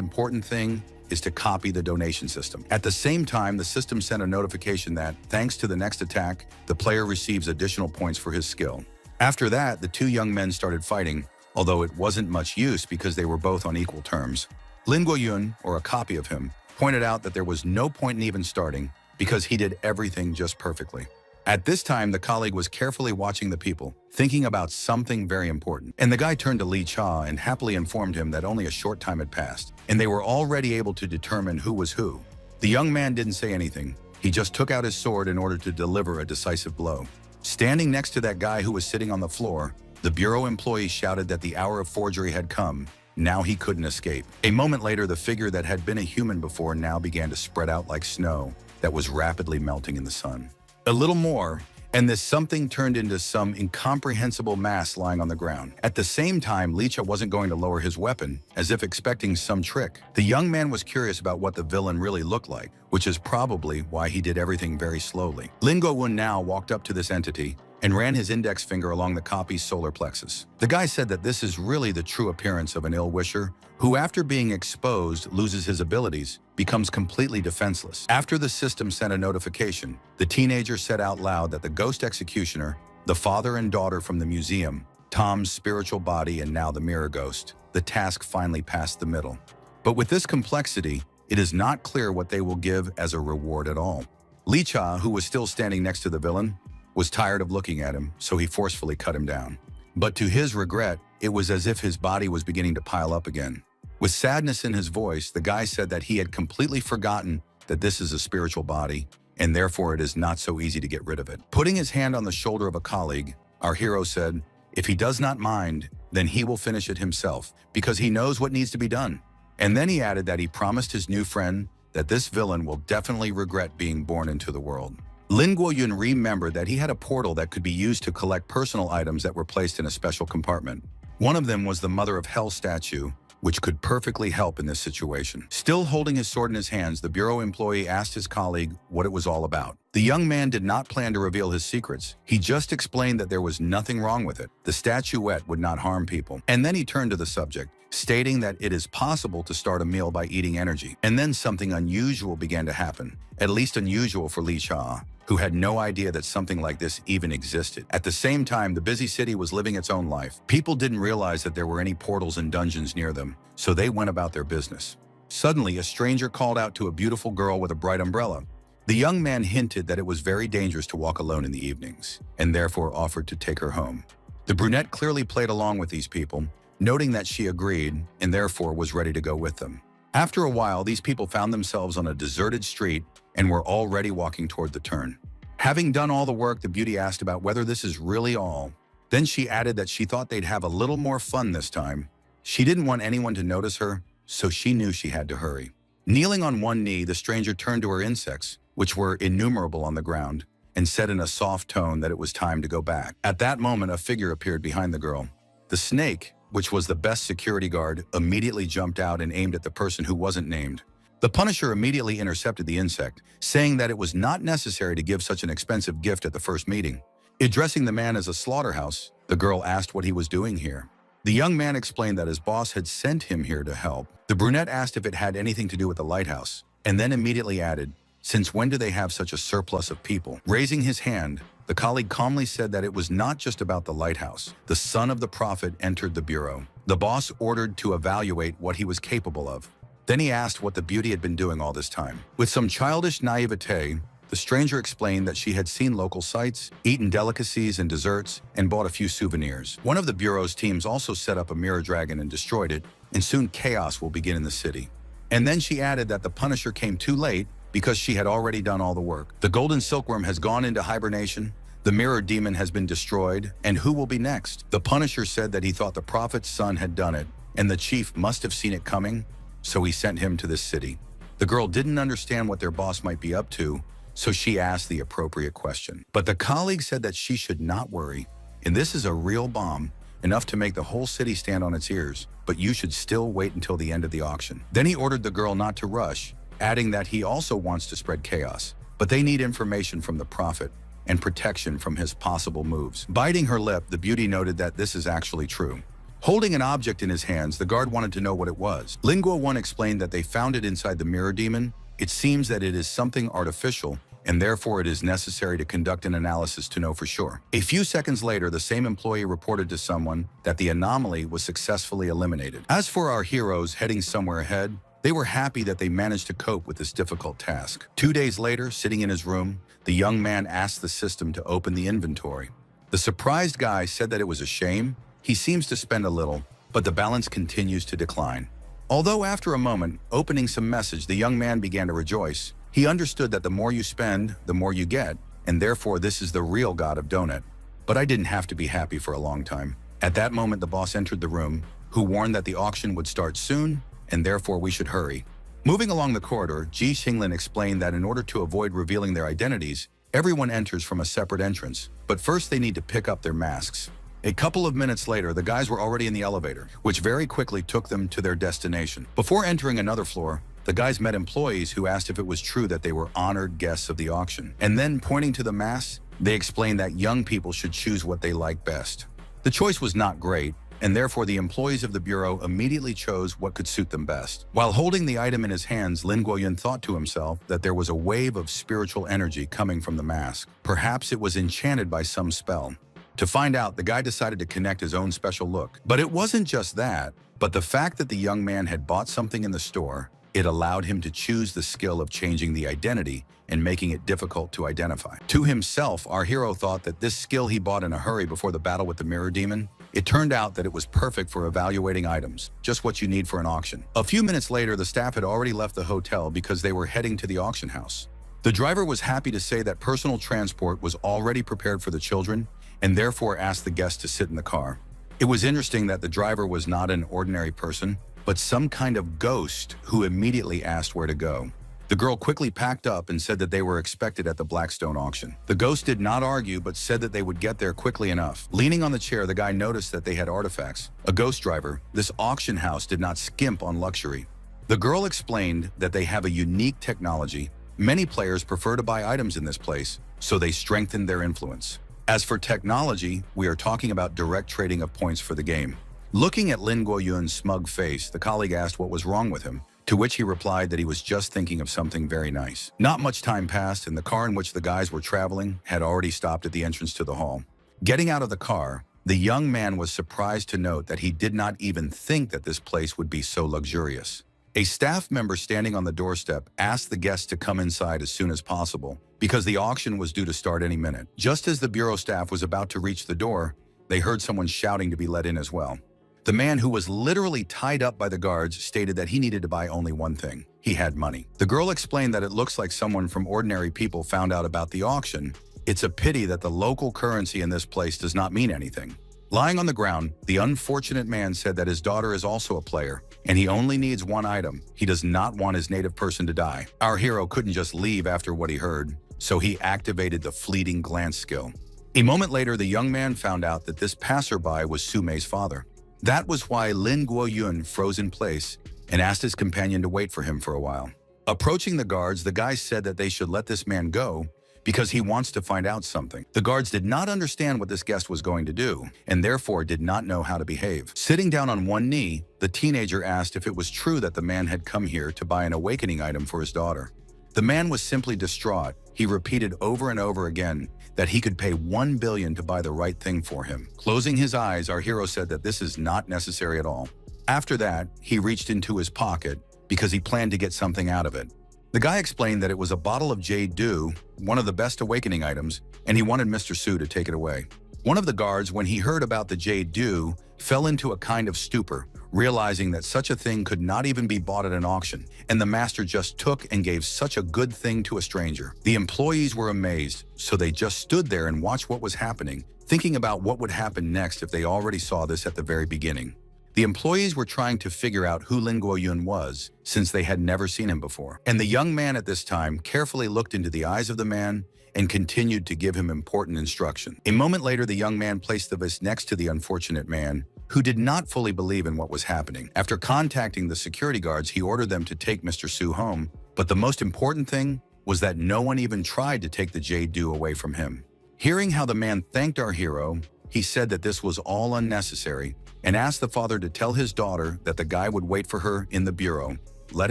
A: important thing is to copy the donation system. At the same time, the system sent a notification that, thanks to the next attack, the player receives additional points for his skill. After that, the two young men started fighting, although it wasn't much use because they were both on equal terms. Lin Guoyun, or a copy of him, pointed out that there was no point in even starting because he did everything just perfectly. At this time, the colleague was carefully watching the people, thinking about something very important. And the guy turned to Lee Cha and happily informed him that only a short time had passed, and they were already able to determine who was who. The young man didn't say anything. He just took out his sword in order to deliver a decisive blow. Standing next to that guy who was sitting on the floor, the bureau employee shouted that the hour of forgery had come. Now he couldn't escape. A moment later, the figure that had been a human before now began to spread out like snow that was rapidly melting in the sun. A little more, and this something turned into some incomprehensible mass lying on the ground. At the same time, Lee Cha wasn't going to lower his weapon, as if expecting some trick. The young man was curious about what the villain really looked like, which is probably why he did everything very slowly. Lin Guoyun now walked up to this entity and ran his index finger along the copy's solar plexus. The guy said that this is really the true appearance of an ill-wisher who, after being exposed, loses his abilities, becomes completely defenseless. After the system sent a notification, the teenager said out loud that the ghost executioner, the father and daughter from the museum, Tom's spiritual body and now the mirror ghost, the task finally passed the middle. But with this complexity, it is not clear what they will give as a reward at all. Lee Cha, who was still standing next to the villain, was tired of looking at him, so he forcefully cut him down. But to his regret, it was as if his body was beginning to pile up again. With sadness in his voice, the guy said that he had completely forgotten that this is a spiritual body, and therefore it is not so easy to get rid of it. Putting his hand on the shoulder of a colleague, our hero said, if he does not mind, then he will finish it himself, because he knows what needs to be done. And then he added that he promised his new friend that this villain will definitely regret being born into the world. Lin Guoyun remembered that he had a portal that could be used to collect personal items that were placed in a special compartment. One of them was the Mother of Hell statue, which could perfectly help in this situation. Still holding his sword in his hands, the bureau employee asked his colleague what it was all about. The young man did not plan to reveal his secrets. He just explained that there was nothing wrong with it. The statuette would not harm people. And then he turned to the subject, stating that it is possible to start a meal by eating energy. And then something unusual began to happen, at least unusual for Li Cha, who had no idea that something like this even existed. At the same time, the busy city was living its own life. People didn't realize that there were any portals and dungeons near them, so they went about their business. Suddenly, a stranger called out to a beautiful girl with a bright umbrella. The young man hinted that it was very dangerous to walk alone in the evenings, and therefore offered to take her home. The brunette clearly played along with these people, noting that she agreed and therefore was ready to go with them. After a while, these people found themselves on a deserted street and were already walking toward the turn. Having done all the work, the beauty asked about whether this is really all. Then she added that she thought they'd have a little more fun this time. She didn't want anyone to notice her, so she knew she had to hurry. Kneeling on one knee, the stranger turned to her insects, which were innumerable on the ground, and said in a soft tone that it was time to go back. At that moment, a figure appeared behind the girl. The snake, which was the best security guard, immediately jumped out and aimed at the person who wasn't named. The Punisher immediately intercepted the insect, saying that it was not necessary to give such an expensive gift at the first meeting. Addressing the man as a slaughterhouse, the girl asked what he was doing here. The young man explained that his boss had sent him here to help. The brunette asked if it had anything to do with the lighthouse, and then immediately added, "Since when do they have such a surplus of people?" Raising his hand, the colleague calmly said that it was not just about the lighthouse. The son of the prophet entered the bureau. The boss ordered to evaluate what he was capable of. Then he asked what the beauty had been doing all this time. With some childish naivete, the stranger explained that she had seen local sights, eaten delicacies and desserts, and bought a few souvenirs. One of the bureau's teams also set up a mirror dragon and destroyed it, and soon chaos will begin in the city. And then she added that the Punisher came too late because she had already done all the work. The golden silkworm has gone into hibernation, the mirror demon has been destroyed, and who will be next? The Punisher said that he thought the prophet's son had done it, and the chief must have seen it coming, so he sent him to this city. The girl didn't understand what their boss might be up to, so she asked the appropriate question. But the colleague said that she should not worry, and this is a real bomb, enough to make the whole city stand on its ears, but you should still wait until the end of the auction. Then he ordered the girl not to rush, adding that he also wants to spread chaos, but they need information from the prophet and protection from his possible moves. Biting her lip, the beauty noted that this is actually true. Holding an object in his hands, the guard wanted to know what it was. Lingua One explained that they found it inside the mirror demon. It seems that it is something artificial, and therefore it is necessary to conduct an analysis to know for sure. A few seconds later, the same employee reported to someone that the anomaly was successfully eliminated. As for our heroes heading somewhere ahead, they were happy that they managed to cope with this difficult task. 2 days later, sitting in his room, the young man asked the system to open the inventory. The surprised guy said that it was a shame. He seems to spend a little, but the balance continues to decline. Although after a moment, opening some message, the young man began to rejoice. He understood that the more you spend, the more you get, and therefore this is the real god of donut. But I didn't have to be happy for a long time. At that moment, the boss entered the room, who warned that the auction would start soon, and therefore we should hurry. Moving along the corridor, Ji Xinglin explained that in order to avoid revealing their identities, everyone enters from a separate entrance, but first they need to pick up their masks. A couple of minutes later, the guys were already in the elevator, which very quickly took them to their destination. Before entering another floor, the guys met employees who asked if it was true that they were honored guests of the auction. And then, pointing to the masks, They explained that young people should choose what they like best. The choice was not great, and therefore the employees of the bureau immediately chose what could suit them best. While holding the item in his hands, Lin Guoyun thought to himself that there was a wave of spiritual energy coming from the mask. Perhaps it was enchanted by some spell. To find out, the guy decided to connect his own special look. But it wasn't just that, but the fact that the young man had bought something in the store, it allowed him to choose the skill of changing the identity and making it difficult to identify. To himself, our hero thought that this skill he bought in a hurry before the battle with the mirror demon, it turned out that it was perfect for evaluating items, just what you need for an auction. A few minutes later, the staff had already left the hotel because they were heading to the auction house. The driver was happy to say that personal transport was already prepared for the children and therefore asked the guests to sit in the car. It was interesting that the driver was not an ordinary person, but some kind of ghost who immediately asked where to go. The girl quickly packed up and said that they were expected at the Blackstone auction. The ghost did not argue but said that they would get there quickly enough. Leaning on the chair, the guy noticed that they had artifacts. A ghost driver, this auction house did not skimp on luxury. The girl explained that they have a unique technology. Many players prefer to buy items in this place, so they strengthened their influence. As for technology, we are talking about direct trading of points for the game. Looking at Lin Guoyun's smug face, the colleague asked what was wrong with him, to which he replied that he was just thinking of something very nice. Not much time passed, and the car in which the guys were traveling had already stopped at the entrance to the hall. Getting out of the car, the young man was surprised to note that he did not even think that this place would be so luxurious. A staff member standing on the doorstep asked the guests to come inside as soon as possible because the auction was due to start any minute. Just as the bureau staff was about to reach the door, they heard someone shouting to be let in as well. The man, who was literally tied up by the guards, stated that he needed to buy only one thing. He had money. The girl explained that it looks like someone from Ordinary People found out about the auction. It's a pity that the local currency in this place does not mean anything. Lying on the ground, the unfortunate man said that his daughter is also a player, and he only needs one item. He does not want his native person to die. Our hero couldn't just leave after what he heard, so he activated the fleeting glance skill. A moment later, the young man found out that this passerby was Sumei's father. That was why Lin Guoyun froze in place and asked his companion to wait for him for a while. Approaching the guards, the guy said that they should let this man go because he wants to find out something. The guards did not understand what this guest was going to do and therefore did not know how to behave. Sitting down on one knee, the teenager asked if it was true that the man had come here to buy an awakening item for his daughter. The man was simply distraught. He repeated over and over again that he could pay 1 billion to buy the right thing for him. Closing his eyes, our hero said that this is not necessary at all. After that, he reached into his pocket because he planned to get something out of it. The guy explained that it was a bottle of Jade Dew, one of the best awakening items, and he wanted Mr. Su to take it away. One of the guards, when he heard about the Jade Dew, fell into a kind of stupor, realizing that such a thing could not even be bought at an auction, and the master just took and gave such a good thing to a stranger. The employees were amazed, so they just stood there and watched what was happening, thinking about what would happen next if they already saw this at the very beginning. The employees were trying to figure out who Lin Guoyun was, since they had never seen him before. And the young man at this time carefully looked into the eyes of the man and continued to give him important instruction. A moment later, the young man placed the vase next to the unfortunate man, who did not fully believe in what was happening. After contacting the security guards, he ordered them to take Mr. Su home, but the most important thing was that no one even tried to take the Jade Dew away from him. Hearing how the man thanked our hero, he said that this was all unnecessary and asked the father to tell his daughter that the guy would wait for her in the bureau. Let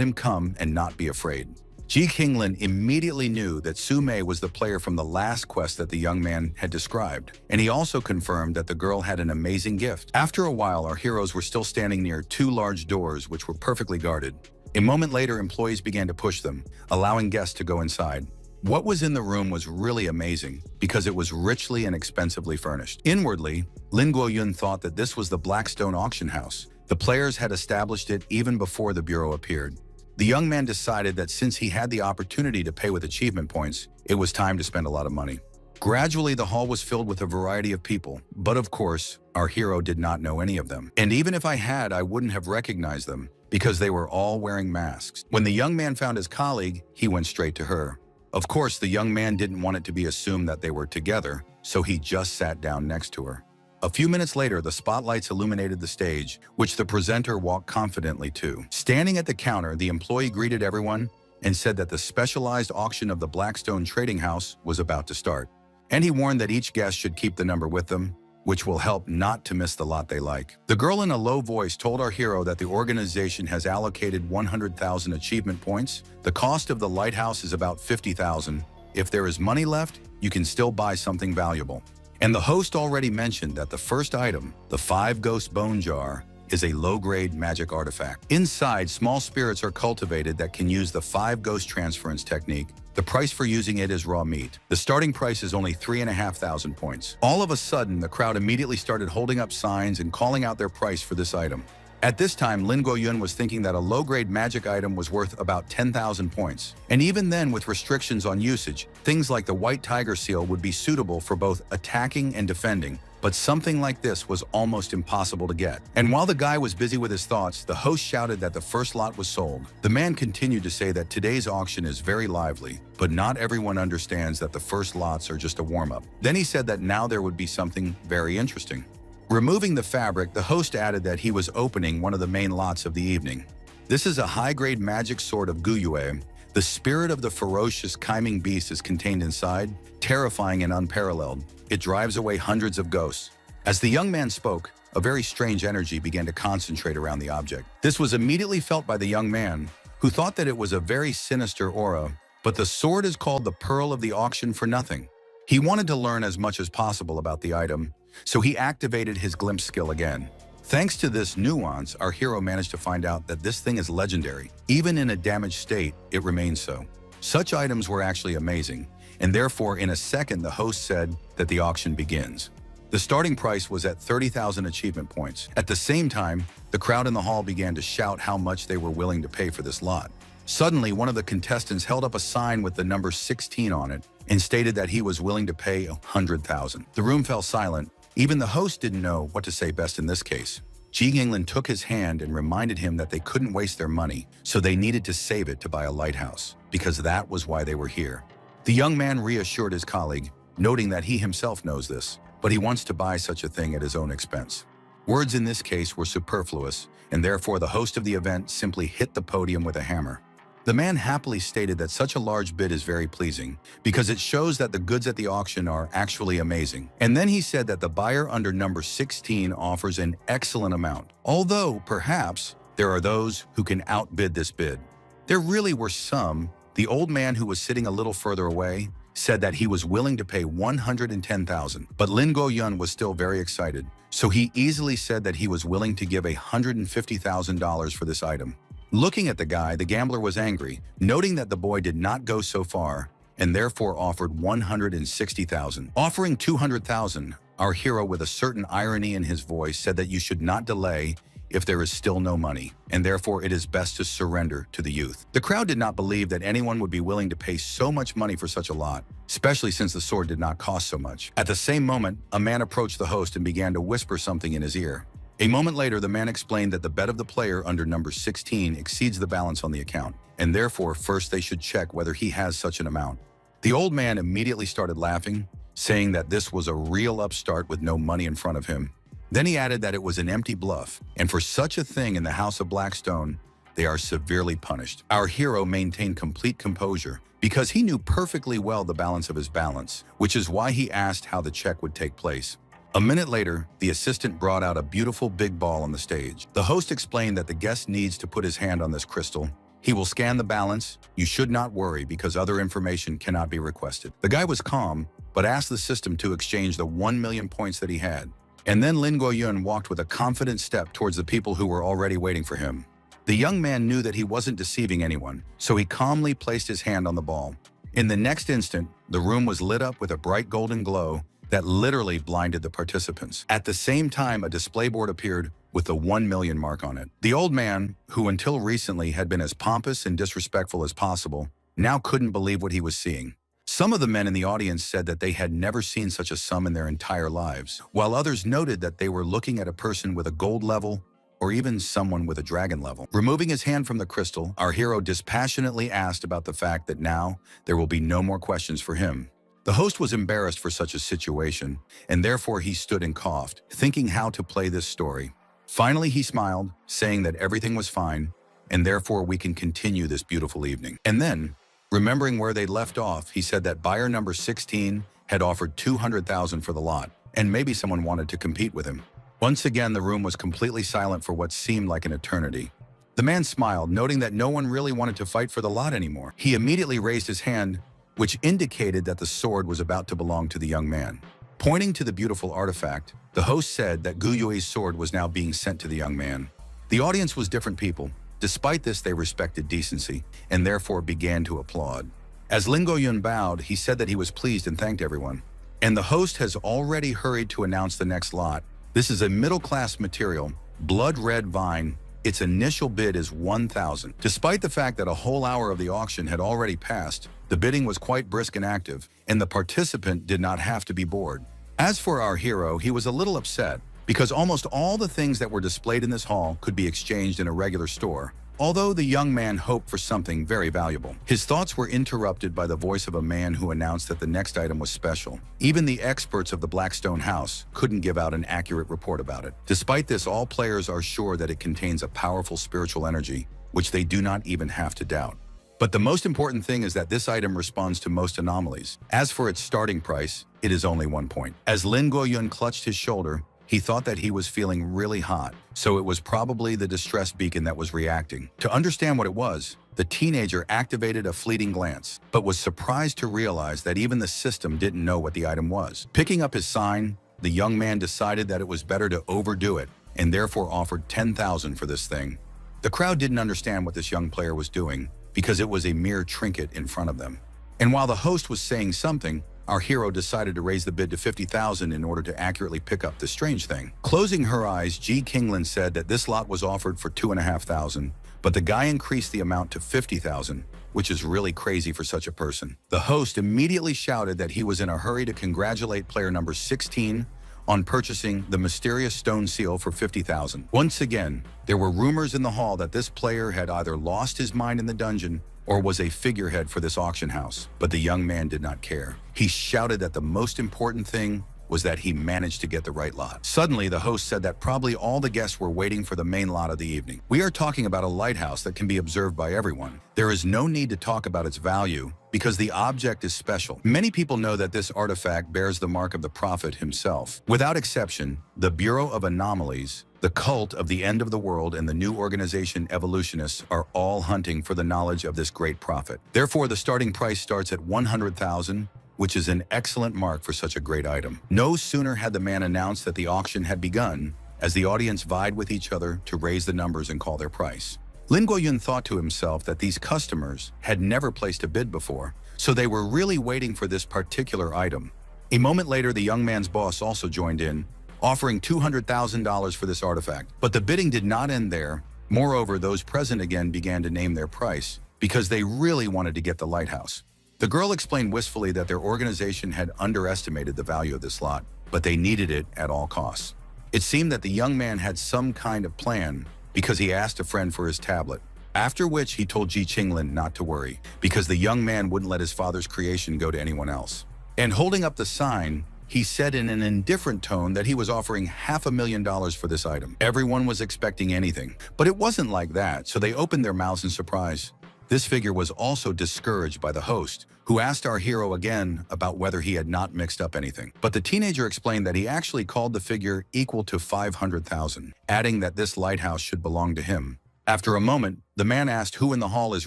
A: him come and not be afraid. Ji Qinglin immediately knew that Su Mei was the player from the last quest that the young man had described, and he also confirmed that the girl had an amazing gift. After a while, our heroes were still standing near two large doors which were perfectly guarded. A moment later, employees began to push them, allowing guests to go inside. What was in the room was really amazing because it was richly and expensively furnished. Inwardly, Lin Guoyun thought that this was the Blackstone auction house. The players had established it even before the bureau appeared. The young man decided that since he had the opportunity to pay with achievement points, it was time to spend a lot of money. Gradually, the hall was filled with a variety of people, but of course, our hero did not know any of them. And even if I had, I wouldn't have recognized them because they were all wearing masks. When the young man found his colleague, he went straight to her. Of course, the young man didn't want it to be assumed that they were together, so he just sat down next to her. A few minutes later, the spotlights illuminated the stage, which the presenter walked confidently to. Standing at the counter, the employee greeted everyone and said that the specialized auction of the Blackstone Trading House was about to start. And he warned that each guest should keep the number with them, which will help not to miss the lot they like. The girl in a low voice told our hero that the organization has allocated 100,000 achievement points. The cost of the lighthouse is about 50,000. If there is money left, you can still buy something valuable. And the host already mentioned that the first item, the 5-ghost bone jar, is a low-grade magic artifact. Inside, small spirits are cultivated that can use the 5-ghost transference technique. The price for using it is raw meat. The starting price is only 3,500 points. All of a sudden, the crowd immediately started holding up signs and calling out their price for this item. At this time, Lin Guoyun was thinking that a low-grade magic item was worth about 10,000 points. And even then, with restrictions on usage, things like the white tiger seal would be suitable for both attacking and defending. But something like this was almost impossible to get. And while the guy was busy with his thoughts, the host shouted that the first lot was sold. The man continued to say that today's auction is very lively, but not everyone understands that the first lots are just a warm-up. Then he said that now there would be something very interesting. Removing the fabric, the host added that he was opening one of the main lots of the evening. This is a high-grade magic sword of Guyue. The spirit of the ferocious Kaiming beast is contained inside, terrifying and unparalleled. It drives away hundreds of ghosts. As the young man spoke, a very strange energy began to concentrate around the object. This was immediately felt by the young man, who thought that it was a very sinister aura. But the sword is called the Pearl of the Auction for nothing. He wanted to learn as much as possible about the item, so he activated his glimpse skill again. Thanks to this nuance, our hero managed to find out that this thing is legendary. Even in a damaged state, it remains so. Such items were actually amazing, and therefore in a second the host said that the auction begins. The starting price was at 30,000 achievement points. At the same time, the crowd in the hall began to shout how much they were willing to pay for this lot. Suddenly, one of the contestants held up a sign with the number 16 on it and stated that he was willing to pay 100,000. The room fell silent. Even the host didn't know what to say best in this case. Ji Yinglan took his hand and reminded him that they couldn't waste their money, so they needed to save it to buy a lighthouse, because that was why they were here. The young man reassured his colleague, noting that he himself knows this, but he wants to buy such a thing at his own expense. Words in this case were superfluous, and therefore the host of the event simply hit the podium with a hammer. The man happily stated that such a large bid is very pleasing, because it shows that the goods at the auction are actually amazing. And then he said that the buyer under number 16 offers an excellent amount, although perhaps there are those who can outbid this bid. There really were some. The old man who was sitting a little further away said that he was willing to pay 110,000, but Lin Guoyun was still very excited, so he easily said that he was willing to give $150,000 for this item. Looking at the guy, the gambler was angry, noting that the boy did not go so far, and therefore offered 160,000. Offering 200,000, our hero, with a certain irony in his voice, said that you should not delay if there is still no money, and therefore it is best to surrender to the youth. The crowd did not believe that anyone would be willing to pay so much money for such a lot, especially since the sword did not cost so much. At the same moment, a man approached the host and began to whisper something in his ear. A moment later, the man explained that the bet of the player under number 16 exceeds the balance on the account, and therefore first they should check whether he has such an amount. The old man immediately started laughing, saying that this was a real upstart with no money in front of him. Then he added that it was an empty bluff, and for such a thing in the House of Blackstone, they are severely punished. Our hero maintained complete composure because he knew perfectly well the balance of his balance, which is why he asked how the check would take place. A minute later, the assistant brought out a beautiful big ball on the stage. The host explained that the guest needs to put his hand on this crystal. He will scan the balance. You should not worry because other information cannot be requested. The guy was calm, but asked the system to exchange the 1 million points that he had. And then Lin Guoyun walked with a confident step towards the people who were already waiting for him. The young man knew that he wasn't deceiving anyone, so he calmly placed his hand on the ball. In the next instant, the room was lit up with a bright golden glow that literally blinded the participants. At the same time, a display board appeared with the 1 million mark on it. The old man, who until recently had been as pompous and disrespectful as possible, now couldn't believe what he was seeing. Some of the men in the audience said that they had never seen such a sum in their entire lives, while others noted that they were looking at a person with a gold level or even someone with a dragon level. Removing his hand from the crystal, our hero dispassionately asked about the fact that now there will be no more questions for him. The host was embarrassed for such a situation, and therefore he stood and coughed, thinking how to play this story. Finally, he smiled, saying that everything was fine, and therefore we can continue this beautiful evening. And then, remembering where they left off, he said that buyer number 16 had offered 200,000 for the lot, and maybe someone wanted to compete with him. Once again, the room was completely silent for what seemed like an eternity. The man smiled, noting that no one really wanted to fight for the lot anymore. He immediately raised his hand, which indicated that the sword was about to belong to the young man. Pointing to the beautiful artifact, the host said that Gu Yui's sword was now being sent to the young man. The audience was different people. Despite this, they respected decency and therefore began to applaud. As Lin Goyun bowed, he said that he was pleased and thanked everyone. And the host has already hurried to announce the next lot. This is a middle-class material, blood red vine. Its initial bid is 1,000. Despite the fact that a whole hour of the auction had already passed, the bidding was quite brisk and active, and the participant did not have to be bored. As for our hero, he was a little upset, because almost all the things that were displayed in this hall could be exchanged in a regular store, although the young man hoped for something very valuable. His thoughts were interrupted by the voice of a man who announced that the next item was special. Even the experts of the Blackstone House couldn't give out an accurate report about it. Despite this, all players are sure that it contains a powerful spiritual energy, which they do not even have to doubt. But the most important thing is that this item responds to most anomalies. As for its starting price, it is only 1 point. As Lin Goyun clutched his shoulder, he thought that he was feeling really hot, so it was probably the distress beacon that was reacting. To understand what it was, the teenager activated a fleeting glance, but was surprised to realize that even the system didn't know what the item was. Picking up his sign, the young man decided that it was better to overdo it, and therefore offered 10,000 for this thing. The crowd didn't understand what this young player was doing, because it was a mere trinket in front of them. And while the host was saying something, our hero decided to raise the bid to 50,000 in order to accurately pick up this strange thing. Closing her eyes, Ji Qinglin said that this lot was offered for 2,500, but the guy increased the amount to 50,000, which is really crazy for such a person. The host immediately shouted that he was in a hurry to congratulate player number 16 on purchasing the mysterious stone seal for 50,000. Once again, there were rumors in the hall that this player had either lost his mind in the dungeon or was a figurehead for this auction house, but the young man did not care. He shouted that the most important thing was that he managed to get the right lot. Suddenly, the host said that probably all the guests were waiting for the main lot of the evening. We are talking about a lighthouse that can be observed by everyone. There is no need to talk about its value because the object is special. Many people know that this artifact bears the mark of the prophet himself. Without exception, the Bureau of Anomalies, the cult of the end of the world, and the new organization Evolutionists are all hunting for the knowledge of this great prophet. Therefore, the starting price starts at 100,000, which is an excellent mark for such a great item. No sooner had the man announced that the auction had begun, as the audience vied with each other to raise the numbers and call their price. Lin Guoyun thought to himself that these customers had never placed a bid before, so they were really waiting for this particular item. A moment later, the young man's boss also joined in, offering $200,000 for this artifact. But the bidding did not end there. Moreover, those present again began to name their price because they really wanted to get the lighthouse. The girl explained wistfully that their organization had underestimated the value of this lot, but they needed it at all costs. It seemed that the young man had some kind of plan because he asked a friend for his tablet, after which he told Ji Qinglin not to worry because the young man wouldn't let his father's creation go to anyone else. And holding up the sign, he said in an indifferent tone that he was offering $500,000 for this item. Everyone was expecting anything, but it wasn't like that, so they opened their mouths in surprise. This figure was also discouraged by the host, who asked our hero again about whether he had not mixed up anything. But the teenager explained that he actually called the figure equal to 500,000, adding that this lighthouse should belong to him. After a moment, the man asked who in the hall is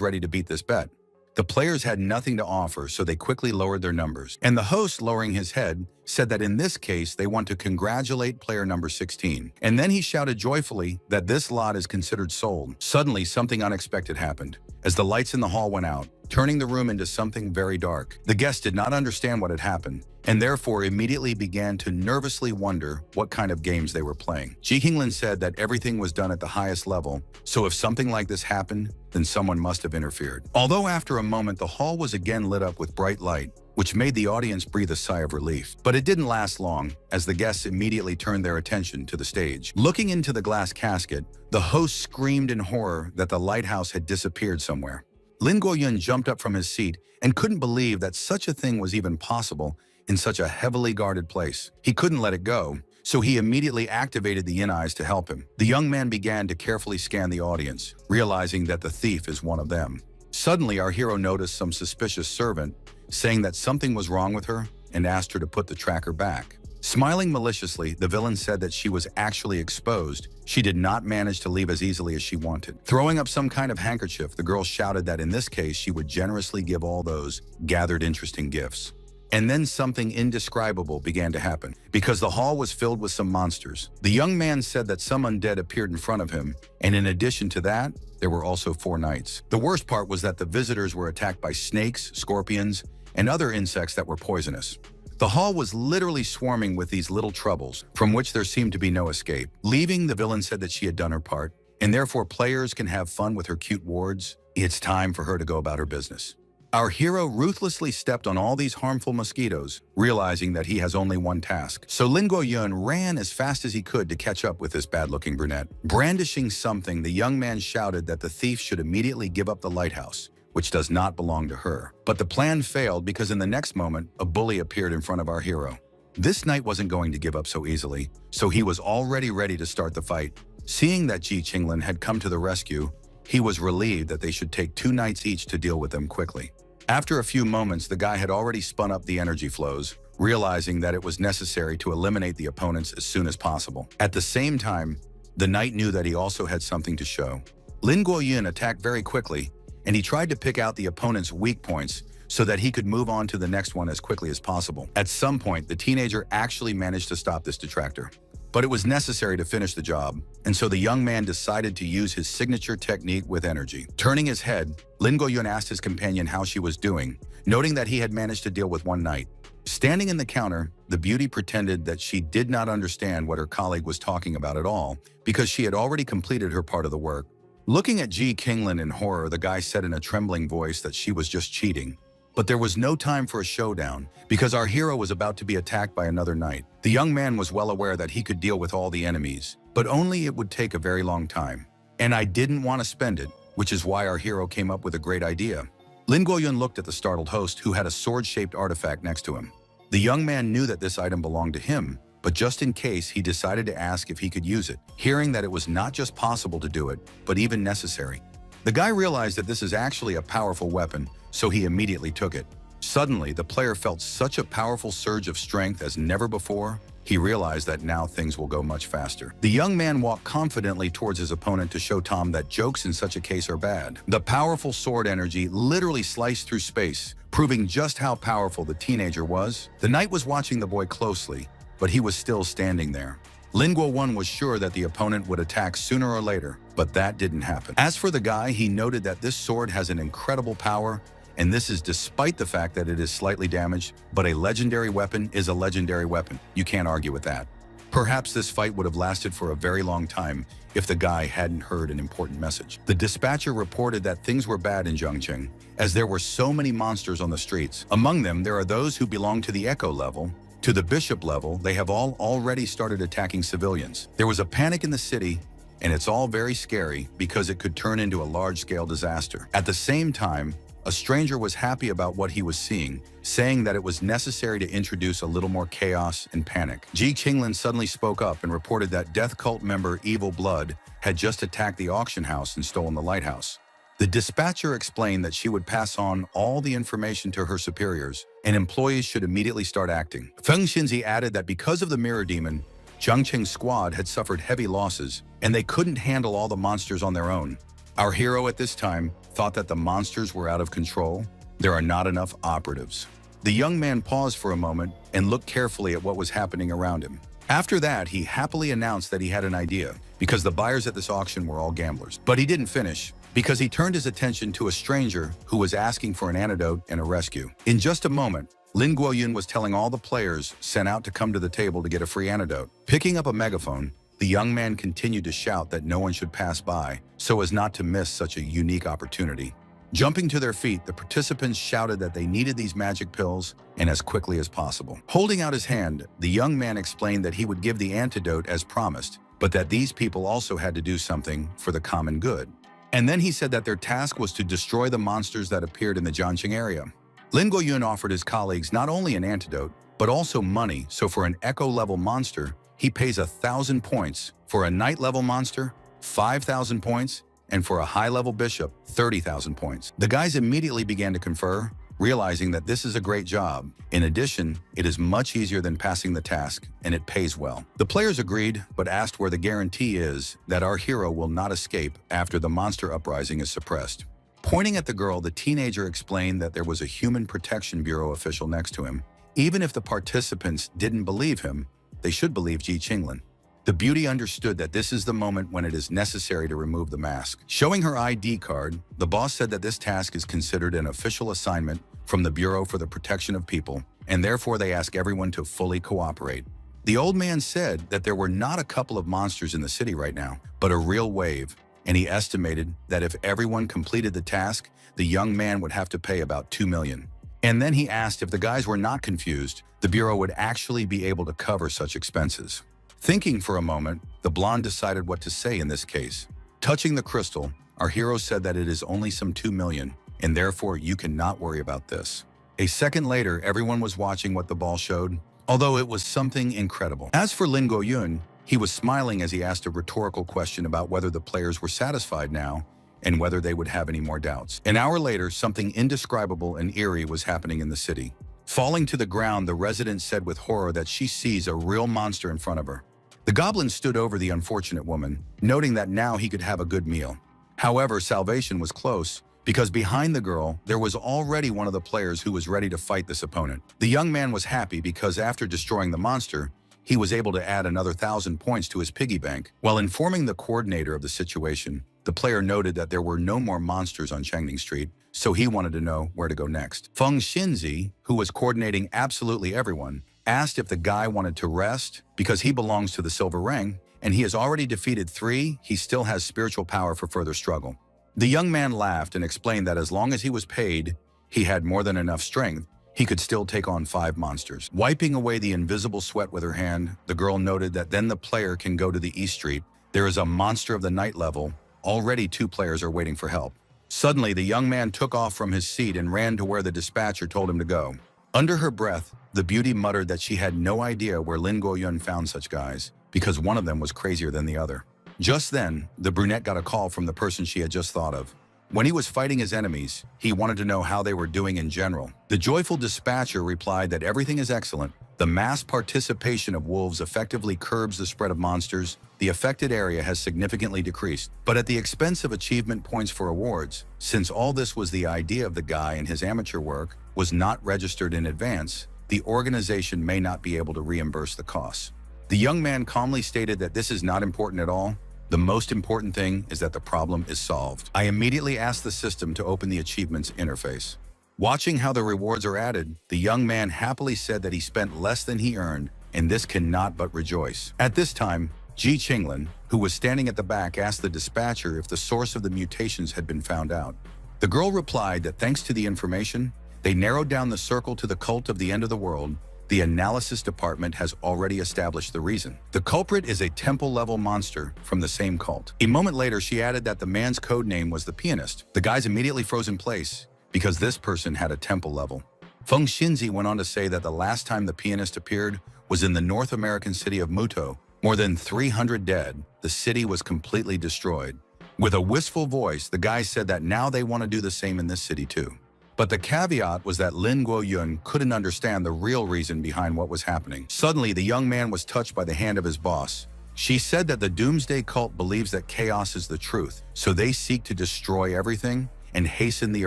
A: ready to beat this bet. The players had nothing to offer, so they quickly lowered their numbers. And the host, lowering his head, said that in this case, they want to congratulate player number 16. And then he shouted joyfully that this lot is considered sold. Suddenly, something unexpected happened, as the lights in the hall went out, turning the room into something very dark. The guests did not understand what had happened, and therefore immediately began to nervously wonder what kind of games they were playing. Ji Qinglin said that everything was done at the highest level, so if something like this happened, then someone must have interfered. Although after a moment the hall was again lit up with bright light, which made the audience breathe a sigh of relief. But it didn't last long, as the guests immediately turned their attention to the stage. Looking into the glass casket, the host screamed in horror that the lighthouse had disappeared somewhere. Lin Guoyun jumped up from his seat and couldn't believe that such a thing was even possible in such a heavily guarded place. He couldn't let it go, so he immediately activated the in-eyes to help him. The young man began to carefully scan the audience, realizing that the thief is one of them. Suddenly, our hero noticed some suspicious servant, saying that something was wrong with her and asked her to put the tracker back. Smiling maliciously, the villain said that she was actually exposed. She did not manage to leave as easily as she wanted. Throwing up some kind of handkerchief, the girl shouted that in this case she would generously give all those gathered interesting gifts. And then something indescribable began to happen, because the hall was filled with some monsters. The young man said that some undead appeared in front of him, and in addition to that, there were also 4 knights. The worst part was that the visitors were attacked by snakes, scorpions, and other insects that were poisonous. The hall was literally swarming with these little troubles, from which there seemed to be no escape. Leaving, the villain said that she had done her part, and therefore players can have fun with her cute wards. It's time for her to go about her business. Our hero ruthlessly stepped on all these harmful mosquitoes, realizing that he has only one task. So Lin Guoyun ran as fast as he could to catch up with this bad-looking brunette. Brandishing something, the young man shouted that the thief should immediately give up the lighthouse, which does not belong to her. But the plan failed because in the next moment, a bully appeared in front of our hero. This knight wasn't going to give up so easily, so he was already ready to start the fight. Seeing that Ji Qinglin had come to the rescue, he was relieved that they should take 2 knights each to deal with them quickly. After a few moments, the guy had already spun up the energy flows, realizing that it was necessary to eliminate the opponents as soon as possible. At the same time, the knight knew that he also had something to show. Lin Guoyun attacked very quickly, and he tried to pick out the opponent's weak points so that he could move on to the next one as quickly as possible. At some point, the teenager actually managed to stop this detractor. But it was necessary to finish the job, and so the young man decided to use his signature technique with energy. Turning his head, Lin Guoyun asked his companion how she was doing, noting that he had managed to deal with 1 knight. Standing in the counter, the beauty pretended that she did not understand what her colleague was talking about at all, because she had already completed her part of the work. Looking at Ji Qinglin in horror, the guy said in a trembling voice that she was just cheating. But there was no time for a showdown, because our hero was about to be attacked by another knight. The young man was well aware that he could deal with all the enemies, but only it would take a very long time. And I didn't want to spend it, which is why our hero came up with a great idea. Lin Guoyun looked at the startled host, who had a sword-shaped artifact next to him. The young man knew that this item belonged to him, but just in case, he decided to ask if he could use it, hearing that it was not just possible to do it, but even necessary. The guy realized that this is actually a powerful weapon, so he immediately took it. Suddenly, the player felt such a powerful surge of strength as never before. He realized that now things will go much faster. The young man walked confidently towards his opponent to show Tom that jokes in such a case are bad. The powerful sword energy literally sliced through space, proving just how powerful the teenager was. The knight was watching the boy closely, but he was still standing there. Lin Guoyun was sure that the opponent would attack sooner or later, but that didn't happen. As for the guy, he noted that this sword has an incredible power, and this is despite the fact that it is slightly damaged, but a legendary weapon is a legendary weapon. You can't argue with that. Perhaps this fight would have lasted for a very long time if the guy hadn't heard an important message. The dispatcher reported that things were bad in Zhongqing, as there were so many monsters on the streets. Among them, there are those who belong to the Echo level. To the Bishop level, they have all already started attacking civilians. There was a panic in the city, and it's all very scary because it could turn into a large-scale disaster. At the same time, a stranger was happy about what he was seeing, saying that it was necessary to introduce a little more chaos and panic. Ji Qinglin suddenly spoke up and reported that death cult member Evil Blood had just attacked the auction house and stolen the lighthouse. The dispatcher explained that she would pass on all the information to her superiors, and employees should immediately start acting. Feng Xinzi added that because of the Mirror Demon, Zhongqing's squad had suffered heavy losses, and they couldn't handle all the monsters on their own. Our hero at this time thought that the monsters were out of control. There are not enough operatives. The young man paused for a moment and looked carefully at what was happening around him. After that, he happily announced that he had an idea, because the buyers at this auction were all gamblers. But he didn't finish, because he turned his attention to a stranger who was asking for an antidote and a rescue. In just a moment, Lin Guoyun was telling all the players sent out to come to the table to get a free antidote. Picking up a megaphone, the young man continued to shout that no one should pass by so as not to miss such a unique opportunity. Jumping to their feet, the participants shouted that they needed these magic pills and as quickly as possible. Holding out his hand, the young man explained that he would give the antidote as promised, but that these people also had to do something for the common good. And then he said that their task was to destroy the monsters that appeared in the Zhongqing area. Lin Guoyun offered his colleagues not only an antidote, but also money, so for an Echo-level monster, he pays 1,000 points, for a Knight-level monster, 5,000 points, and for a high-level bishop, 30,000 points. The guys immediately began to confer, realizing that this is a great job. In addition, it is much easier than passing the task, and it pays well. The players agreed, but asked where the guarantee is that our hero will not escape after the monster uprising is suppressed. Pointing at the girl, the teenager explained that there was a Human Protection Bureau official next to him. Even if the participants didn't believe him, they should believe Ji Qinglin. The beauty understood that this is the moment when it is necessary to remove the mask. Showing her ID card, the boss said that this task is considered an official assignment from the Bureau for the Protection of People, and therefore they ask everyone to fully cooperate. The old man said that there were not a couple of monsters in the city right now, but a real wave, and he estimated that if everyone completed the task, the young man would have to pay about 2 million. And then he asked if the guys were not confused, the Bureau would actually be able to cover such expenses. Thinking for a moment, the blonde decided what to say in this case. Touching the crystal, our hero said that it is only some 2 million, and therefore you cannot worry about this. A second later, everyone was watching what the ball showed, although it was something incredible. As for Lin Guoyun, he was smiling as he asked a rhetorical question about whether the players were satisfied now and whether they would have any more doubts. An hour later, something indescribable and eerie was happening in the city. Falling to the ground, the resident said with horror that she sees a real monster in front of her. The goblin stood over the unfortunate woman, noting that now he could have a good meal. However, salvation was close, because behind the girl, there was already one of the players who was ready to fight this opponent. The young man was happy because after destroying the monster, he was able to add another 1,000 points to his piggy bank. While informing the coordinator of the situation, the player noted that there were no more monsters on Changning Street, so he wanted to know where to go next. Feng Xinzi, who was coordinating absolutely everyone, asked if the guy wanted to rest because he belongs to the Silver Ring, and he has already defeated 3, he still has spiritual power for further struggle. The young man laughed and explained that as long as he was paid, he had more than enough strength, he could still take on 5 monsters. Wiping away the invisible sweat with her hand, the girl noted that then the player can go to the East Street. There is a monster of the night level. Already 2 players are waiting for help. Suddenly, the young man took off from his seat and ran to where the dispatcher told him to go. Under her breath, the beauty muttered that she had no idea where Lin Guoyun found such guys, because one of them was crazier than the other. Just then, the brunette got a call from the person she had just thought of. When he was fighting his enemies, he wanted to know how they were doing in general. The joyful dispatcher replied that everything is excellent. The mass participation of wolves effectively curbs the spread of monsters. The affected area has significantly decreased, but at the expense of achievement points for awards. Since all this was the idea of the guy and his amateur work was not registered in advance, the organization may not be able to reimburse the costs. The young man calmly stated that this is not important at all. The most important thing is that the problem is solved. I immediately asked the system to open the achievements interface. Watching how the rewards are added, the young man happily said that he spent less than he earned, and this cannot but rejoice. At this time, Ji Qinglin, who was standing at the back, asked the dispatcher if the source of the mutations had been found out. The girl replied that thanks to the information, they narrowed down the circle to the cult of the end of the world. The analysis department has already established the reason. The culprit is a temple-level monster from the same cult. A moment later, she added that the man's code name was the pianist. The guys immediately froze in place because this person had a temple level. Feng Xinzi went on to say that the last time the pianist appeared was in the North American city of Muto. More than 300 dead, the city was completely destroyed. With a wistful voice, the guy said that now they want to do the same in this city too. But the caveat was that Lin Guoyun couldn't understand the real reason behind what was happening. Suddenly, the young man was touched by the hand of his boss. She said that the Doomsday Cult believes that chaos is the truth, so they seek to destroy everything and hasten the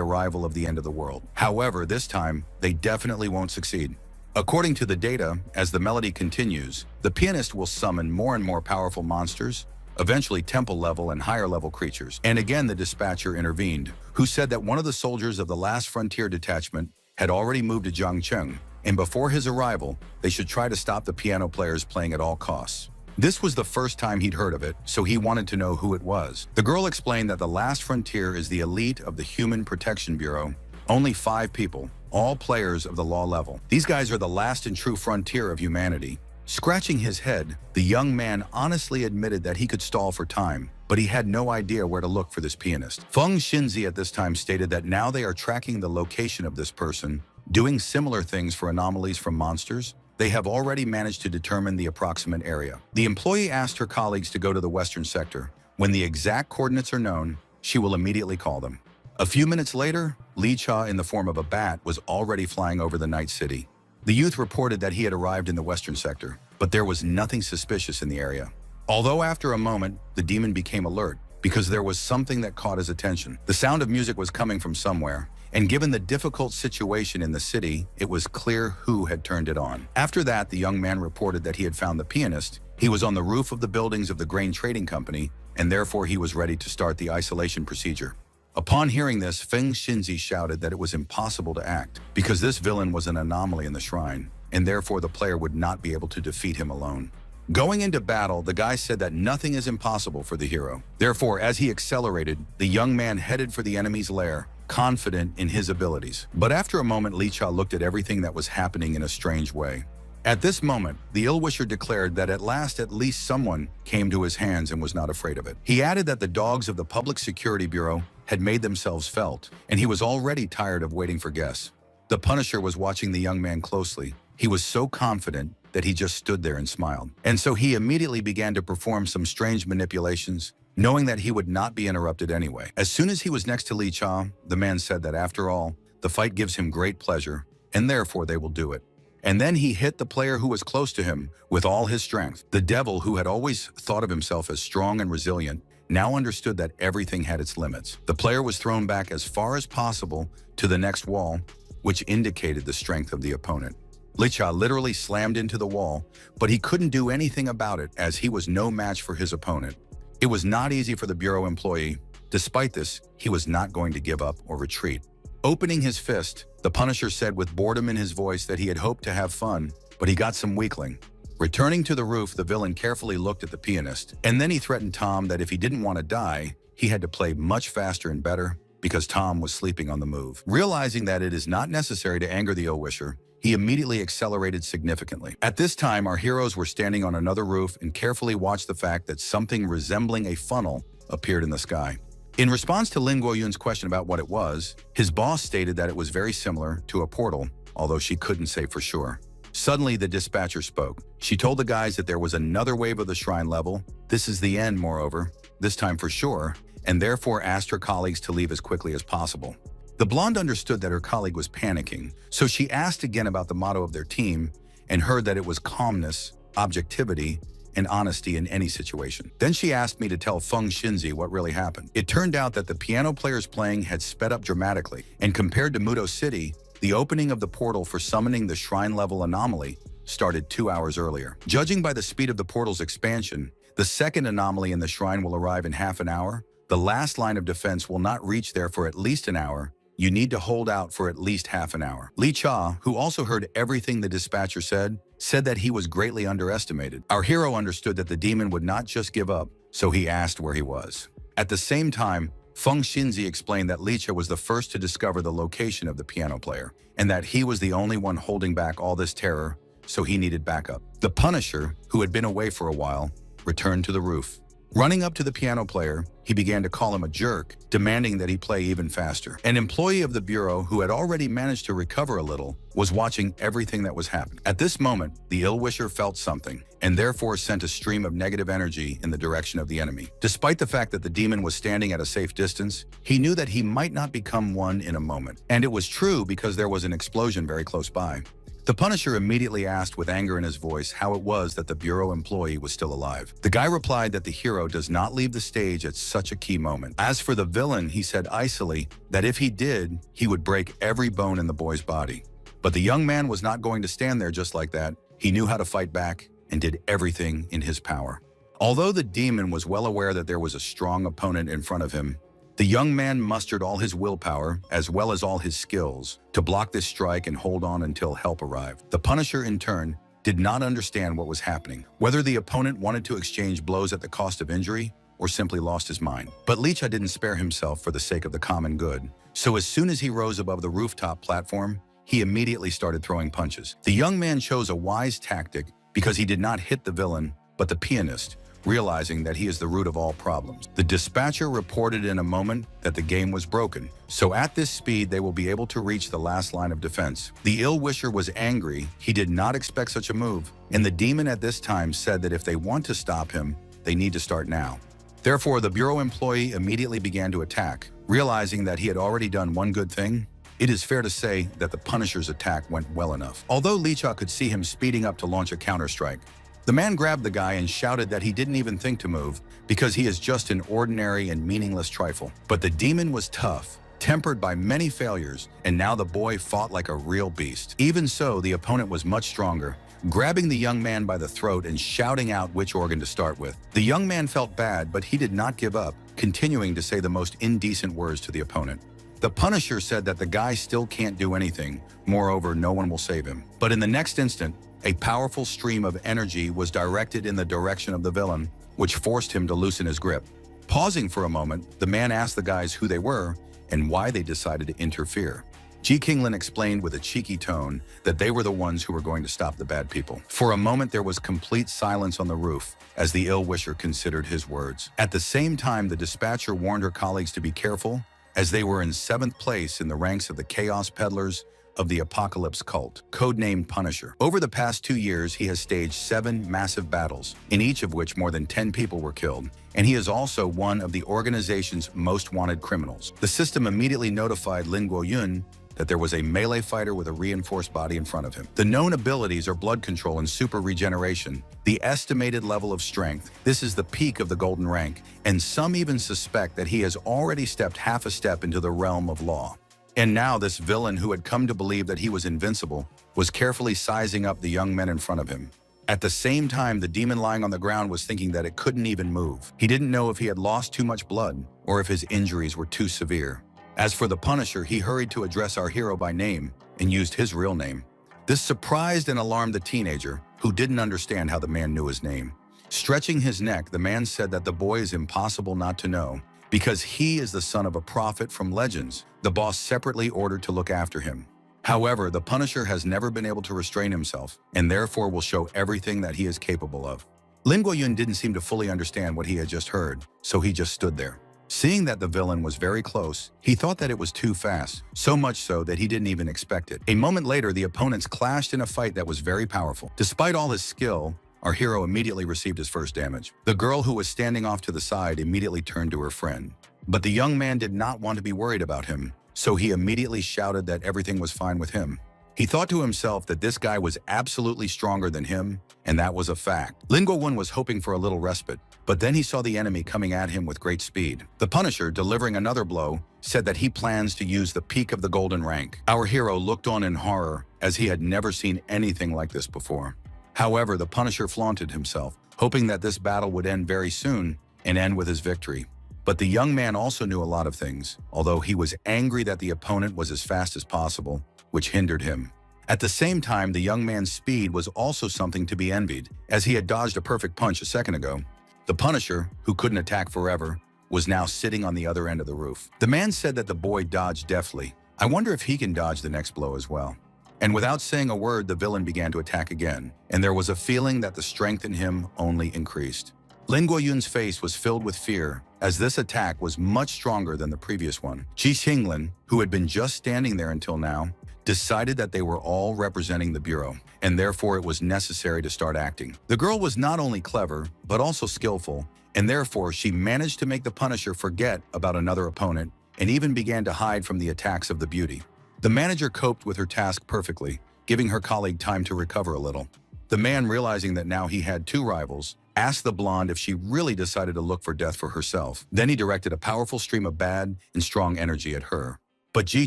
A: arrival of the end of the world. However, this time, they definitely won't succeed. According to the data, as the melody continues, the pianist will summon more and more powerful monsters, eventually temple-level and higher-level creatures. And again, the dispatcher intervened, who said that one of the soldiers of the Last Frontier detachment had already moved to Jiangcheng, and before his arrival, they should try to stop the piano players playing at all costs. This was the first time he'd heard of it, so he wanted to know who it was. The girl explained that the Last Frontier is the elite of the Human Protection Bureau. Only 5 people, all players of the law level. These guys are the last and true frontier of humanity. Scratching his head, the young man honestly admitted that he could stall for time, but he had no idea where to look for this pianist. Feng Xinzi at this time stated that now they are tracking the location of this person, doing similar things for anomalies from monsters. They have already managed to determine the approximate area. The employee asked her colleagues to go to the western sector. When the exact coordinates are known, she will immediately call them. A few minutes later, Li Cha in the form of a bat was already flying over the night city. The youth reported that he had arrived in the western sector, but there was nothing suspicious in the area. Although after a moment, the demon became alert because there was something that caught his attention. The sound of music was coming from somewhere, and given the difficult situation in the city, it was clear who had turned it on. After that, the young man reported that he had found the pianist. He was on the roof of the buildings of the grain trading company, and therefore he was ready to start the isolation procedure. Upon hearing this, Feng Xinzi shouted that it was impossible to act, because this villain was an anomaly in the shrine, and therefore the player would not be able to defeat him alone. Going into battle, the guy said that nothing is impossible for the hero. Therefore, as he accelerated, the young man headed for the enemy's lair, confident in his abilities. But after a moment, Li Cha looked at everything that was happening in a strange way. At this moment, the ill-wisher declared that at last at least someone came to his hands and was not afraid of it. He added that the dogs of the Public Security Bureau had made themselves felt, and he was already tired of waiting for guests. The Punisher was watching the young man closely. He was so confident that he just stood there and smiled. And so he immediately began to perform some strange manipulations, knowing that he would not be interrupted anyway. As soon as he was next to Li Cha, the man said that after all, the fight gives him great pleasure, and therefore they will do it. And then he hit the player who was close to him with all his strength. The devil, who had always thought of himself as strong and resilient, now understood that everything had its limits. The player was thrown back as far as possible to the next wall, which indicated the strength of the opponent. Li Cha literally slammed into the wall, but he couldn't do anything about it as he was no match for his opponent. It was not easy for the Bureau employee. Despite this, he was not going to give up or retreat. Opening his fist, the Punisher said with boredom in his voice that he had hoped to have fun, but he got some weakling. Returning to the roof, the villain carefully looked at the pianist, and then he threatened Tom that if he didn't want to die, he had to play much faster and better because Tom was sleeping on the move. Realizing that it is not necessary to anger the ill-wisher, he immediately accelerated significantly. At this time, our heroes were standing on another roof and carefully watched the fact that something resembling a funnel appeared in the sky. In response to Lin Guoyun's question about what it was, his boss stated that it was very similar to a portal, although she couldn't say for sure. Suddenly, the dispatcher spoke. She told the guys that there was another wave of the shrine level. This is the end, moreover, this time for sure, and therefore asked her colleagues to leave as quickly as possible. The blonde understood that her colleague was panicking, so she asked again about the motto of their team and heard that it was calmness, objectivity, and honesty in any situation. Then she asked me to tell Feng Xinzi what really happened. It turned out that the piano player's playing had sped up dramatically, and compared to Mudo City, the opening of the portal for summoning the shrine-level anomaly started 2 hours earlier. Judging by the speed of the portal's expansion, the second anomaly in the shrine will arrive in half an hour. The last line of defense will not reach there for at least an hour. You need to hold out for at least half an hour. Li Cha, who also heard everything the dispatcher said that he was greatly underestimated. Our hero understood that the demon would not just give up, so he asked where he was. At the same time, Feng Xinzi explained that Li Cha was the first to discover the location of the piano player, and that he was the only one holding back all this terror, so he needed backup. The Punisher, who had been away for a while, returned to the roof. Running up to the piano player, he began to call him a jerk, demanding that he play even faster. An employee of the Bureau, who had already managed to recover a little, was watching everything that was happening. At this moment, the ill-wisher felt something, and therefore sent a stream of negative energy in the direction of the enemy. Despite the fact that the demon was standing at a safe distance, he knew that he might not become one in a moment. And it was true because there was an explosion very close by. The Punisher immediately asked with anger in his voice how it was that the Bureau employee was still alive. The guy replied that the hero does not leave the stage at such a key moment. As for the villain, he said icily that if he did, he would break every bone in the boy's body. But the young man was not going to stand there just like that. He knew how to fight back and did everything in his power. Although the demon was well aware that there was a strong opponent in front of him, the young man mustered all his willpower, as well as all his skills, to block this strike and hold on until help arrived. The Punisher, in turn, did not understand what was happening, whether the opponent wanted to exchange blows at the cost of injury or simply lost his mind. But Li Cha didn't spare himself for the sake of the common good. So as soon as he rose above the rooftop platform, he immediately started throwing punches. The young man chose a wise tactic because he did not hit the villain, but the pianist, realizing that he is the root of all problems. The dispatcher reported in a moment that the game was broken, so at this speed they will be able to reach the last line of defense. The ill-wisher was angry. He did not expect such a move, and the demon at this time said that if they want to stop him, they need to start now. Therefore, the Bureau employee immediately began to attack, Realizing that he had already done one good thing, it is fair to say that the Punisher's attack went well enough. Although Lee Cha could see him speeding up to launch a counterstrike, the man grabbed the guy and shouted that he didn't even think to move because he is just an ordinary and meaningless trifle. But the demon was tough, tempered by many failures, and now the boy fought like a real beast. Even so, the opponent was much stronger, grabbing the young man by the throat and shouting out which organ to start with. The young man felt bad, but he did not give up, continuing to say the most indecent words to the opponent. The Punisher said that the guy still can't do anything, moreover, no one will save him. But in the next instant, a powerful stream of energy was directed in the direction of the villain, which forced him to loosen his grip. Pausing for a moment, the man asked the guys who they were and why they decided to interfere. Ji Qinglan explained with a cheeky tone that they were the ones who were going to stop the bad people. For a moment, there was complete silence on the roof as the ill-wisher considered his words. At the same time, the dispatcher warned her colleagues to be careful, as they were in 7th place in the ranks of the Chaos Peddlers of the Apocalypse cult, codenamed Punisher. Over the past 2 years, he has staged 7 massive battles, in each of which more than 10 people were killed, and he is also one of the organization's most wanted criminals. The system immediately notified Lin Guoyun that there was a melee fighter with a reinforced body in front of him. The known abilities are blood control and super regeneration. The estimated level of strength, this is the peak of the golden rank, and some even suspect that he has already stepped half a step into the realm of law. And now this villain who had come to believe that he was invincible was carefully sizing up the young men in front of him. At the same time, the demon lying on the ground was thinking that it couldn't even move. He didn't know if he had lost too much blood or if his injuries were too severe. As for the Punisher, he hurried to address our hero by name and used his real name. This surprised and alarmed the teenager, who didn't understand how the man knew his name. Stretching his neck, the man said that the boy is impossible not to know, because he is the son of a prophet from legends the boss separately ordered to look after him. However, the Punisher has never been able to restrain himself, and therefore will show everything that he is capable of. Lin Guoyun didn't seem to fully understand what he had just heard, so he just stood there. Seeing that the villain was very close, he thought that it was too fast, so much so that he didn't even expect it. A moment later, the opponents clashed in a fight that was very powerful. Despite all his skill, our hero immediately received his first damage. The girl who was standing off to the side immediately turned to her friend. But the young man did not want to be worried about him, so he immediately shouted that everything was fine with him. He thought to himself that this guy was absolutely stronger than him, and that was a fact. Lin Guoyun was hoping for a little respite, but then he saw the enemy coming at him with great speed. The Punisher, delivering another blow, said that he plans to use the peak of the golden rank. Our hero looked on in horror, as he had never seen anything like this before. However, the Punisher flaunted himself, hoping that this battle would end very soon and end with his victory. But the young man also knew a lot of things, although he was angry that the opponent was as fast as possible, which hindered him. At the same time, the young man's speed was also something to be envied, as he had dodged a perfect punch a second ago. The Punisher, who couldn't attack forever, was now sitting on the other end of the roof. The man said that the boy dodged deftly. I wonder if he can dodge the next blow as well. And without saying a word, the villain began to attack again, and there was a feeling that the strength in him only increased. Lin Guoyun's face was filled with fear, as this attack was much stronger than the previous one. Ji Qinglan, who had been just standing there until now, decided that they were all representing the Bureau, and therefore it was necessary to start acting. The girl was not only clever, but also skillful, and therefore she managed to make the Punisher forget about another opponent and even began to hide from the attacks of the beauty. The manager coped with her task perfectly, giving her colleague time to recover a little. The man, realizing that now he had 2 rivals, asked the blonde if she really decided to look for death for herself. Then he directed a powerful stream of bad and strong energy at her. But Ji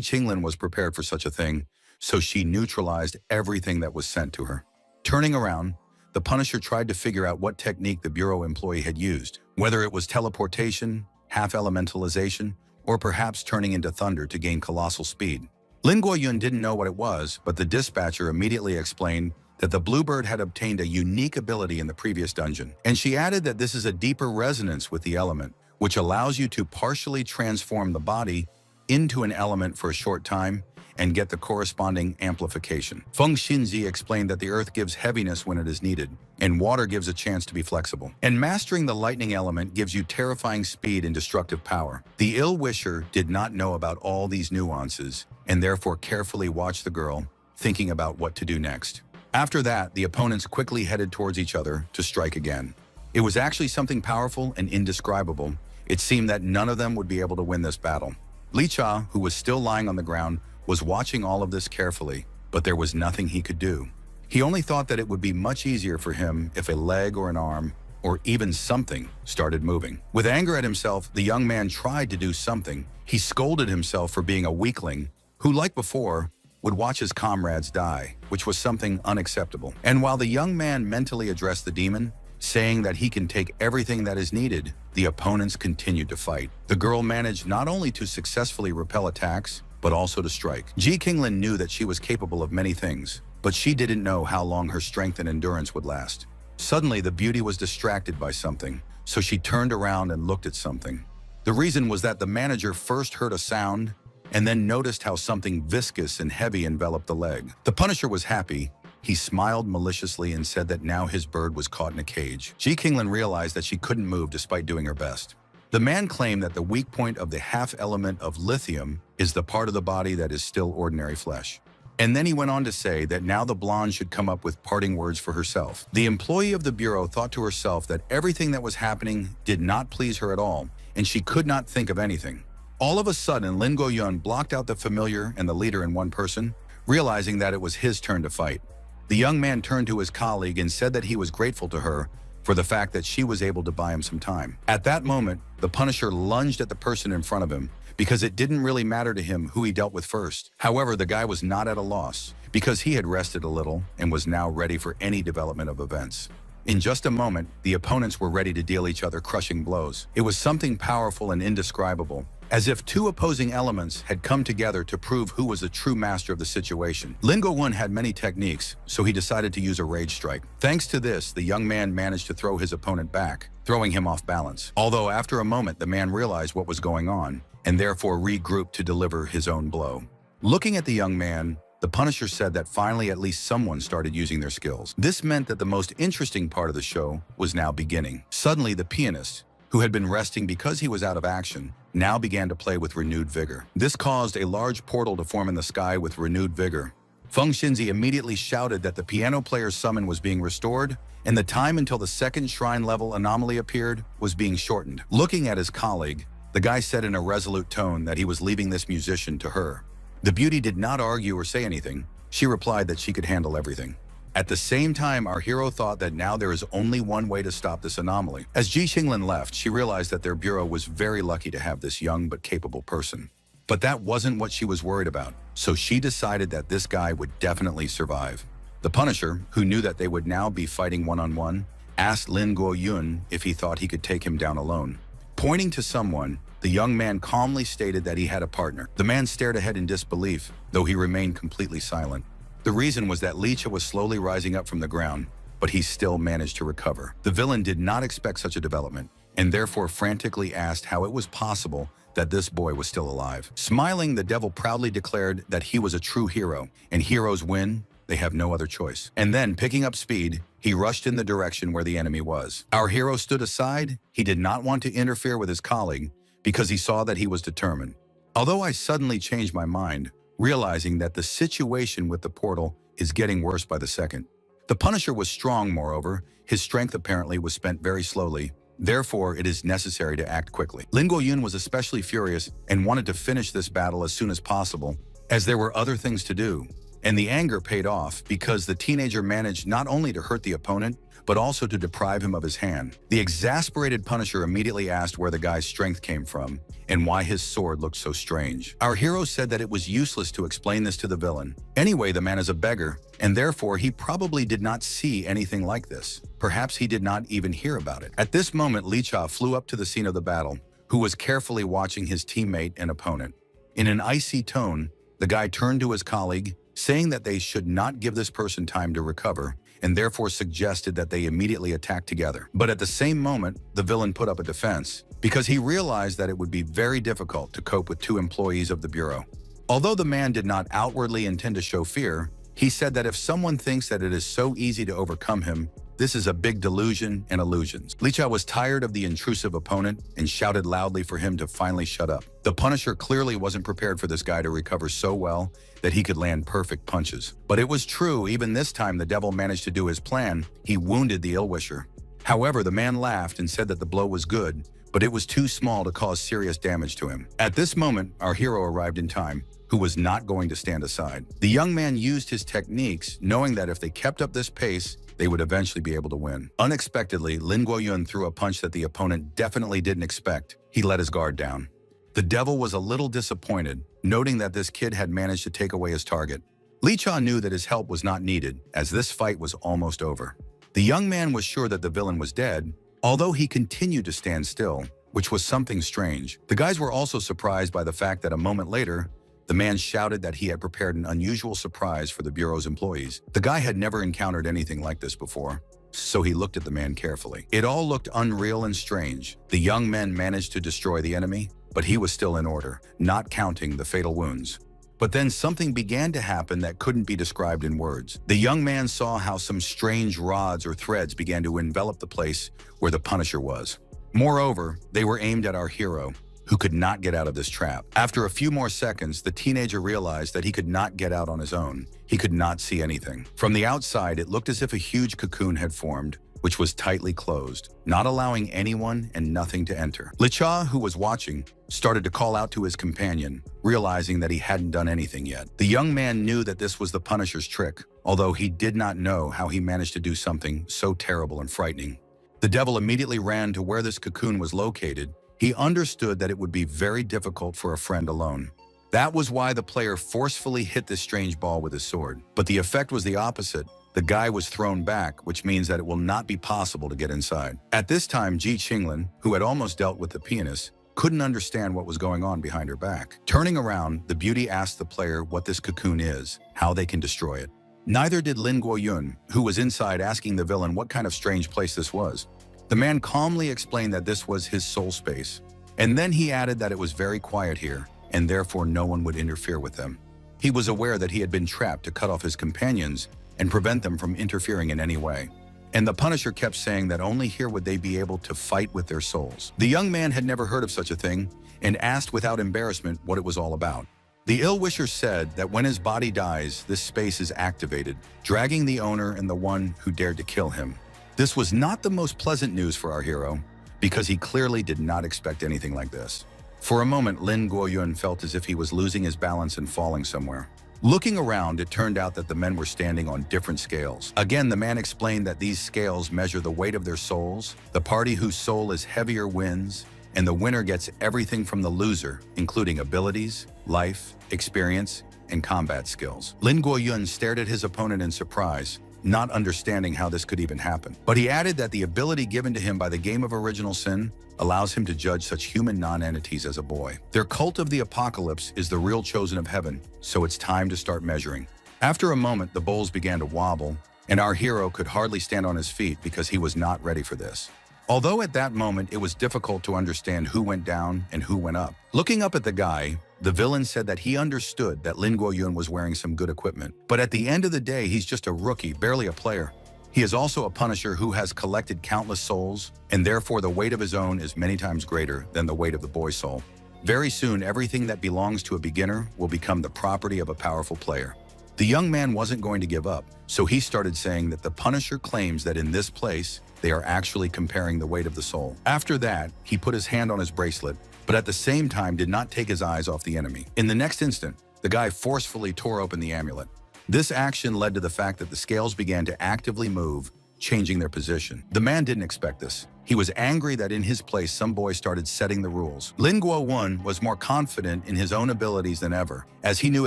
A: Qinglan was prepared for such a thing, so she neutralized everything that was sent to her. Turning around, the Punisher tried to figure out what technique the Bureau employee had used, whether it was teleportation, half-elementalization, or perhaps turning into thunder to gain colossal speed. Lin Guoyun didn't know what it was, but the dispatcher immediately explained that the Bluebird had obtained a unique ability in the previous dungeon, and she added that this is a deeper resonance with the element, which allows you to partially transform the body into an element for a short time and get the corresponding amplification. Feng Xinzi explained that the earth gives heaviness when it is needed, and water gives a chance to be flexible. And mastering the lightning element gives you terrifying speed and destructive power. The ill-wisher did not know about all these nuances, and therefore carefully watched the girl, thinking about what to do next. After that, the opponents quickly headed towards each other to strike again. It was actually something powerful and indescribable. It seemed that none of them would be able to win this battle. Li Cha, who was still lying on the ground, was watching all of this carefully, but there was nothing he could do. He only thought that it would be much easier for him if a leg or an arm, or even something, started moving. With anger at himself, the young man tried to do something. He scolded himself for being a weakling, who, like before, would watch his comrades die, which was something unacceptable. And while the young man mentally addressed the demon, saying that he can take everything that is needed, the opponents continued to fight. The girl managed not only to successfully repel attacks, but also to strike. Ji Qinglin knew that she was capable of many things, but she didn't know how long her strength and endurance would last. Suddenly, the beauty was distracted by something, so she turned around and looked at something. The reason was that the manager first heard a sound and then noticed how something viscous and heavy enveloped the leg. The Punisher was happy. He smiled maliciously and said that now his bird was caught in a cage. Ji Qinglin realized that she couldn't move despite doing her best. The man claimed that the weak point of the half-element of lithium is the part of the body that is still ordinary flesh. And then he went on to say that now the blonde should come up with parting words for herself. The employee of the bureau thought to herself that everything that was happening did not please her at all, and she could not think of anything. All of a sudden, Lin Guoyun blocked out the familiar and the leader in one person, realizing that it was his turn to fight. The young man turned to his colleague and said that he was grateful to her for the fact that she was able to buy him some time. At that moment, the Punisher lunged at the person in front of him because it didn't really matter to him who he dealt with first. However, the guy was not at a loss because he had rested a little and was now ready for any development of events. In just a moment, the opponents were ready to deal each other crushing blows. It was something powerful and indescribable, as if two opposing elements had come together to prove who was the true master of the situation. Lin Guoyun had many techniques, so he decided to use a rage strike. Thanks to this, the young man managed to throw his opponent back, throwing him off balance. Although after a moment, the man realized what was going on, and therefore regrouped to deliver his own blow. Looking at the young man, the Punisher said that finally at least someone started using their skills. This meant that the most interesting part of the show was now beginning. Suddenly, the pianist, who had been resting because he was out of action, now began to play with renewed vigor. This caused a large portal to form in the sky with renewed vigor. Feng Xinzi immediately shouted that the piano player's summon was being restored, and the time until the second shrine level anomaly appeared was being shortened. Looking at his colleague, the guy said in a resolute tone that he was leaving this musician to her. The beauty did not argue or say anything. She replied that she could handle everything. At the same time, our hero thought that now there is only one way to stop this anomaly. As Ji Qinglin left, she realized that their bureau was very lucky to have this young but capable person. But that wasn't what she was worried about, so she decided that this guy would definitely survive. The Punisher, who knew that they would now be fighting one-on-one, asked Lin Guoyun if he thought he could take him down alone. Pointing to someone, the young man calmly stated that he had a partner. The man stared ahead in disbelief, though he remained completely silent. The reason was that Li Cha was slowly rising up from the ground, but he still managed to recover. The villain did not expect such a development, and therefore frantically asked how it was possible that this boy was still alive. Smiling, the devil proudly declared that he was a true hero, and heroes win, they have no other choice. And then, picking up speed, he rushed in the direction where the enemy was. Our hero stood aside. He did not want to interfere with his colleague because he saw that he was determined. Although I suddenly changed my mind, realizing that the situation with the portal is getting worse by the second. The Punisher was strong, moreover. His strength apparently was spent very slowly. Therefore, it is necessary to act quickly. Lin Guoyun was especially furious and wanted to finish this battle as soon as possible, as there were other things to do. And the anger paid off because the teenager managed not only to hurt the opponent, but also to deprive him of his hand. The exasperated Punisher immediately asked where the guy's strength came from and why his sword looked so strange. Our hero said that it was useless to explain this to the villain. Anyway, the man is a beggar, and therefore he probably did not see anything like this. Perhaps he did not even hear about it. At this moment, Li Cha flew up to the scene of the battle, who was carefully watching his teammate and opponent. In an icy tone, the guy turned to his colleague, saying that they should not give this person time to recover, and therefore suggested that they immediately attack together. But at the same moment, the villain put up a defense, because he realized that it would be very difficult to cope with two employees of the Bureau. Although the man did not outwardly intend to show fear, he said that if someone thinks that it is so easy to overcome him, this is a big delusion and illusions. Li Cha was tired of the intrusive opponent and shouted loudly for him to finally shut up. The Punisher clearly wasn't prepared for this guy to recover so well that he could land perfect punches. But it was true, even this time the devil managed to do his plan. He wounded the ill-wisher. However, the man laughed and said that the blow was good, but it was too small to cause serious damage to him. At this moment, our hero arrived in time, who was not going to stand aside. The young man used his techniques, knowing that if they kept up this pace, they would eventually be able to win. Unexpectedly, Lin Guoyun threw a punch that the opponent definitely didn't expect. He let his guard down. The devil was a little disappointed, noting that this kid had managed to take away his target. Li Cha knew that his help was not needed, as this fight was almost over. The young man was sure that the villain was dead, although he continued to stand still, which was something strange. The guys were also surprised by the fact that a moment later, the man shouted that he had prepared an unusual surprise for the Bureau's employees. The guy had never encountered anything like this before, so he looked at the man carefully. It all looked unreal and strange. The young men managed to destroy the enemy, but he was still in order, not counting the fatal wounds. But then something began to happen that couldn't be described in words. The young man saw how some strange rods or threads began to envelop the place where the Punisher was. Moreover, they were aimed at our hero, who could not get out of this trap. After a few more seconds, the teenager realized that he could not get out on his own. He could not see anything. From the outside, it looked as if a huge cocoon had formed, which was tightly closed, not allowing anyone and nothing to enter. Li Cha, who was watching, started to call out to his companion, realizing that he hadn't done anything yet. The young man knew that this was the Punisher's trick, although he did not know how he managed to do something so terrible and frightening. The devil immediately ran to where this cocoon was located. He understood that it would be very difficult for a friend alone. That was why the player forcefully hit this strange ball with his sword. But the effect was the opposite. The guy was thrown back, which means that it will not be possible to get inside. At this time, Ji Qinglin, who had almost dealt with the pianist, couldn't understand what was going on behind her back. Turning around, the beauty asked the player what this cocoon is, how they can destroy it. Neither did Lin Guoyun, who was inside asking the villain what kind of strange place this was. The man calmly explained that this was his soul space, and then he added that it was very quiet here, and therefore no one would interfere with them. He was aware that he had been trapped to cut off his companions and prevent them from interfering in any way. And the Punisher kept saying that only here would they be able to fight with their souls. The young man had never heard of such a thing and asked without embarrassment what it was all about. The ill-wisher said that when his body dies, this space is activated, dragging the owner and the one who dared to kill him. This was not the most pleasant news for our hero, because he clearly did not expect anything like this. For a moment, Lin Guoyun felt as if he was losing his balance and falling somewhere. Looking around, it turned out that the men were standing on different scales. Again, the man explained that these scales measure the weight of their souls. The party whose soul is heavier wins, and the winner gets everything from the loser, including abilities, life, experience, and combat skills. Lin Guoyun stared at his opponent in surprise, not understanding how this could even happen. But he added that the ability given to him by the game of Original Sin allows him to judge such human non-entities as a boy. Their cult of the apocalypse is the real chosen of heaven, so it's time to start measuring. After a moment, the bowls began to wobble, and our hero could hardly stand on his feet because he was not ready for this. Although at that moment it was difficult to understand who went down and who went up. Looking up at the guy, the villain said that he understood that Lin Guoyun was wearing some good equipment, but at the end of the day, he's just a rookie, barely a player. He is also a Punisher who has collected countless souls, and therefore the weight of his own is many times greater than the weight of the boy's soul. Very soon, everything that belongs to a beginner will become the property of a powerful player. The young man wasn't going to give up, so he started saying that the Punisher claims that in this place, they are actually comparing the weight of the soul. After that, he put his hand on his bracelet, but at the same time did not take his eyes off the enemy. In the next instant, the guy forcefully tore open the amulet. This action led to the fact that the scales began to actively move, changing their position. The man didn't expect this. He was angry that in his place some boy started setting the rules. Lin Guoyun was more confident in his own abilities than ever, as he knew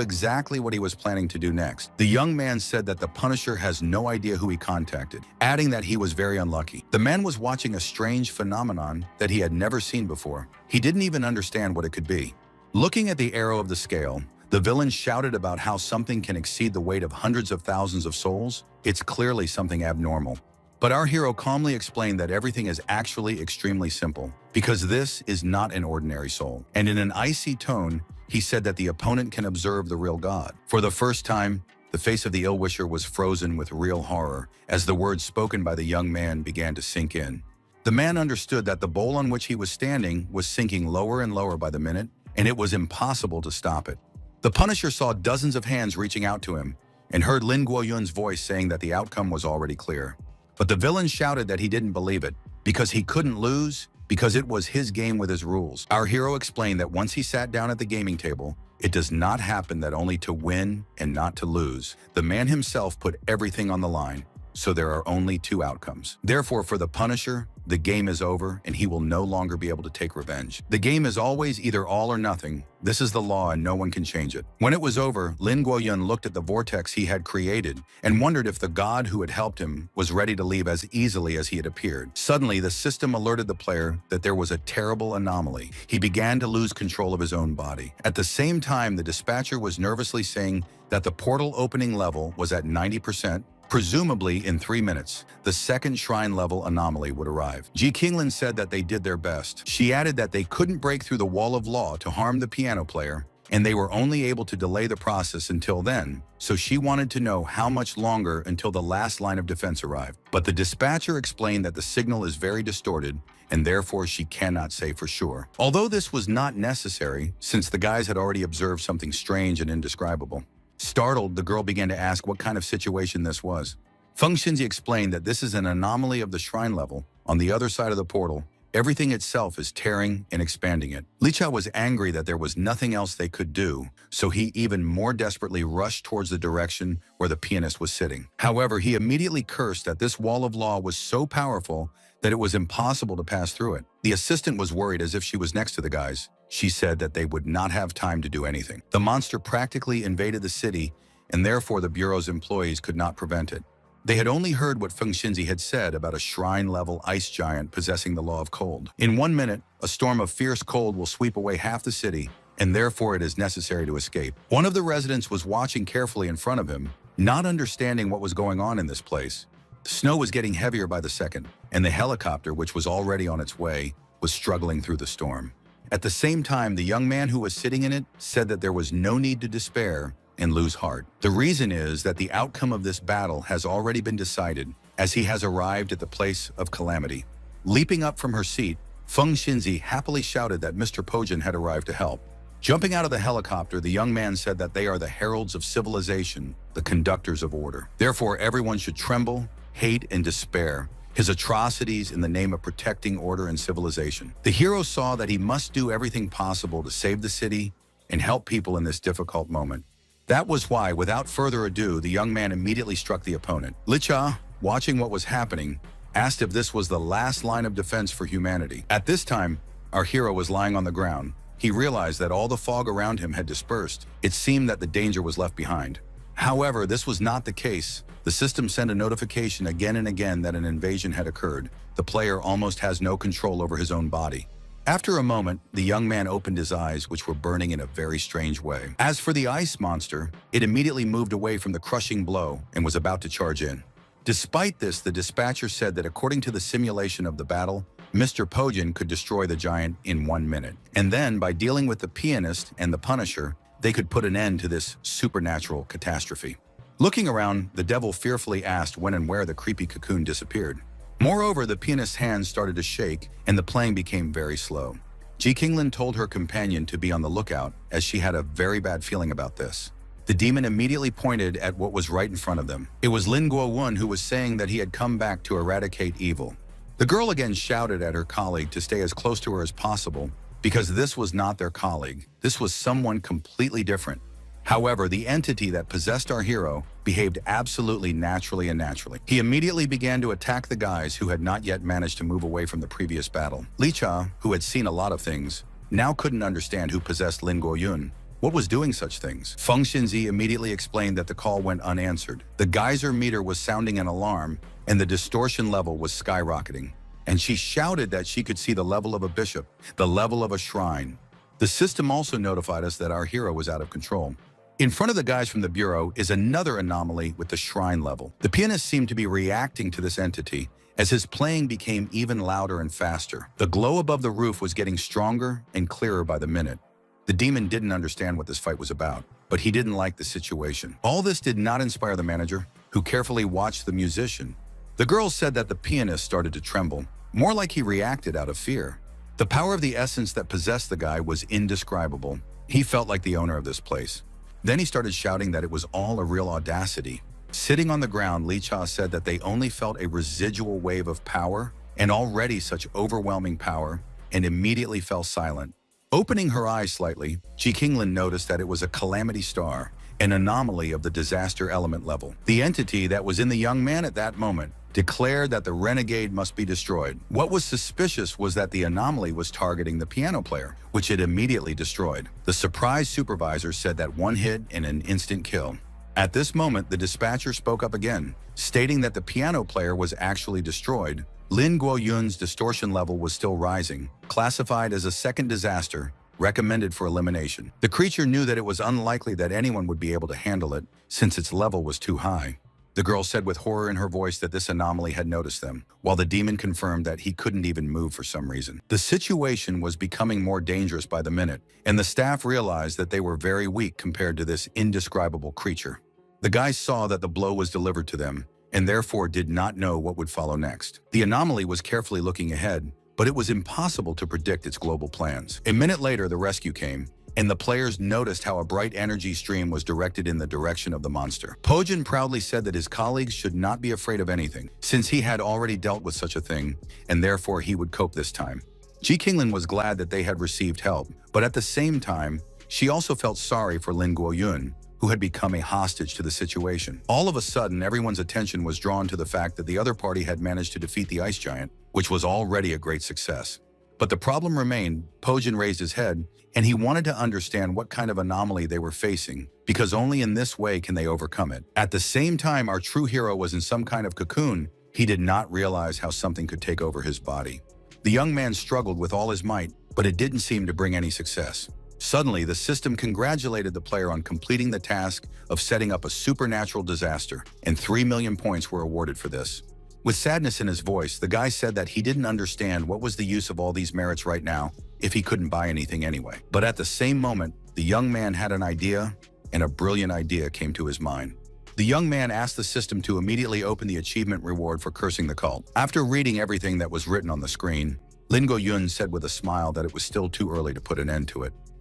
A: exactly what he was planning to do next. The young man said that the Punisher has no idea who he contacted, adding that he was very unlucky. The man was watching a strange phenomenon that he had never seen before. He didn't even understand what it could be. Looking at the arrow of the scale, the villain shouted about how something can exceed the weight of hundreds of thousands of souls. It's clearly something abnormal. But our hero calmly explained that everything is actually extremely simple, because this is not an ordinary soul. And in an icy tone, he said that the opponent can observe the real God. For the first time, the face of the ill-wisher was frozen with real horror as the words spoken by the young man began to sink in. The man understood that the bowl on which he was standing was sinking lower and lower by the minute, and it was impossible to stop it. The Punisher saw dozens of hands reaching out to him and heard Lin Guoyun's voice saying that the outcome was already clear. But the villain shouted that he didn't believe it, because he couldn't lose, because it was his game with his rules. Our hero explained that once he sat down at the gaming table, it does not happen that only to win and not to lose. The man himself put everything on the line, so there are only two outcomes. Therefore, for the Punisher, the game is over and he will no longer be able to take revenge. The game is always either all or nothing. This is the law and no one can change it. When it was over, Lin Guoyun looked at the vortex he had created and wondered if the god who had helped him was ready to leave as easily as he had appeared. Suddenly, the system alerted the player that there was a terrible anomaly. He began to lose control of his own body. At the same time, the dispatcher was nervously saying that the portal opening level was at 90%. Presumably, in 3 minutes, the second shrine level anomaly would arrive. Ji Qinglin said that they did their best. She added that they couldn't break through the wall of law to harm the piano player, and they were only able to delay the process until then, so she wanted to know how much longer until the last line of defense arrived. But the dispatcher explained that the signal is very distorted, and therefore she cannot say for sure. Although this was not necessary, since the guys had already observed something strange and indescribable. Startled, the girl began to ask what kind of situation this was. Feng Xinzi explained that this is an anomaly of the shrine level. On the other side of the portal, everything itself is tearing and expanding it. Li Chao was angry that there was nothing else they could do, so he even more desperately rushed towards the direction where the pianist was sitting. However, he immediately cursed that this wall of law was so powerful that it was impossible to pass through it. The assistant was worried as if she was next to the guys. She said that they would not have time to do anything. The monster practically invaded the city, and therefore the Bureau's employees could not prevent it. They had only heard what Feng Xinzi had said about a shrine-level ice giant possessing the law of cold. In 1 minute, a storm of fierce cold will sweep away half the city, and therefore it is necessary to escape. One of the residents was watching carefully in front of him, not understanding what was going on in this place. The snow was getting heavier by the second, and the helicopter, which was already on its way, was struggling through the storm. At the same time, the young man who was sitting in it said that there was no need to despair and lose heart. The reason is that the outcome of this battle has already been decided, as he has arrived at the place of calamity. Leaping up from her seat, Feng Xinzi happily shouted that Mr. Pojin had arrived to help. Jumping out of the helicopter, the young man said that they are the heralds of civilization, the conductors of order. Therefore, everyone should tremble, hate, and despair his atrocities in the name of protecting order and civilization. The hero saw that he must do everything possible to save the city and help people in this difficult moment. That was why, without further ado, the young man immediately struck the opponent. Li Cha, watching what was happening, asked if this was the last line of defense for humanity. At this time, our hero was lying on the ground. He realized that all the fog around him had dispersed. It seemed that the danger was left behind. However, this was not the case. The system sent a notification again and again that an invasion had occurred. The player almost has no control over his own body. After a moment, the young man opened his eyes, which were burning in a very strange way. As for the ice monster, it immediately moved away from the crushing blow and was about to charge in. Despite this, the dispatcher said that according to the simulation of the battle, Mr. Pojin could destroy the giant in 1 minute. And then, by dealing with the pianist and the Punisher, they could put an end to this supernatural catastrophe. Looking around, the devil fearfully asked when and where the creepy cocoon disappeared. Moreover, the pianist's hands started to shake, and the playing became very slow. Ji Qinglin told her companion to be on the lookout, as she had a very bad feeling about this. The demon immediately pointed at what was right in front of them. It was Lin Guowun, who was saying that he had come back to eradicate evil. The girl again shouted at her colleague to stay as close to her as possible, because this was not their colleague. This was someone completely different. However, the entity that possessed our hero behaved absolutely naturally and naturally. He immediately began to attack the guys who had not yet managed to move away from the previous battle. Li Cha, who had seen a lot of things, now couldn't understand who possessed Lin Guoyun. What was doing such things? Feng Xinzi immediately explained that the call went unanswered. The geyser meter was sounding an alarm, and the distortion level was skyrocketing. And she shouted that she could see the level of a bishop, the level of a shrine. The system also notified us that our hero was out of control. In front of the guys from the Bureau is another anomaly with the shrine level. The pianist seemed to be reacting to this entity as his playing became even louder and faster. The glow above the roof was getting stronger and clearer by the minute. The demon didn't understand what this fight was about, but he didn't like the situation. All this did not inspire the manager, who carefully watched the musician. The girl said that the pianist started to tremble, more like he reacted out of fear. The power of the essence that possessed the guy was indescribable. He felt like the owner of this place. Then he started shouting that it was all a real audacity. Sitting on the ground, Li Cha said that they only felt a residual wave of power, and already such overwhelming power, and immediately fell silent. Opening her eyes slightly, Ji Qinglin noticed that it was a calamity star, an anomaly of the disaster element level. The entity that was in the young man at that moment declared that the renegade must be destroyed. What was suspicious was that the anomaly was targeting the piano player, which it immediately destroyed. The surprised supervisor said that one hit and an instant kill. At this moment, the dispatcher spoke up again, stating that the piano player was actually destroyed. Lin Guoyun's distortion level was still rising, classified as a second disaster, recommended for elimination. The creature knew that it was unlikely that anyone would be able to handle it, since its level was too high. The girl said with horror in her voice that this anomaly had noticed them, while the demon confirmed that he couldn't even move for some reason. The situation was becoming more dangerous by the minute, and the staff realized that they were very weak compared to this indescribable creature. The guys saw that the blow was delivered to them, and therefore did not know what would follow next. The anomaly was carefully looking ahead, but it was impossible to predict its global plans. A minute later, the rescue came, and the players noticed how a bright energy stream was directed in the direction of the monster. Pojin proudly said that his colleagues should not be afraid of anything, since he had already dealt with such a thing, and therefore he would cope this time. Ji Qinglin was glad that they had received help, but at the same time, she also felt sorry for Lin Guoyun, who had become a hostage to the situation. All of a sudden, everyone's attention was drawn to the fact that the other party had managed to defeat the ice giant, which was already a great success. But the problem remained. Pojin raised his head, and he wanted to understand what kind of anomaly they were facing, because only in this way can they overcome it. At the same time, our true hero was in some kind of cocoon. He did not realize how something could take over his body. The young man struggled with all his might, but it didn't seem to bring any success. Suddenly, the system congratulated the player on completing the task of setting up a supernatural disaster, and 3 million points were awarded for this. With sadness in his voice, the guy said that he didn't understand what was the use of all these merits right now if he couldn't buy anything anyway. But at the same moment, the young man had an idea, and a brilliant idea came to his mind. The young man asked the system to immediately open the achievement reward for cursing the cult. After reading everything that was written on the screen, Lin Guoyun said with a smile that it was still too early to put an end to it.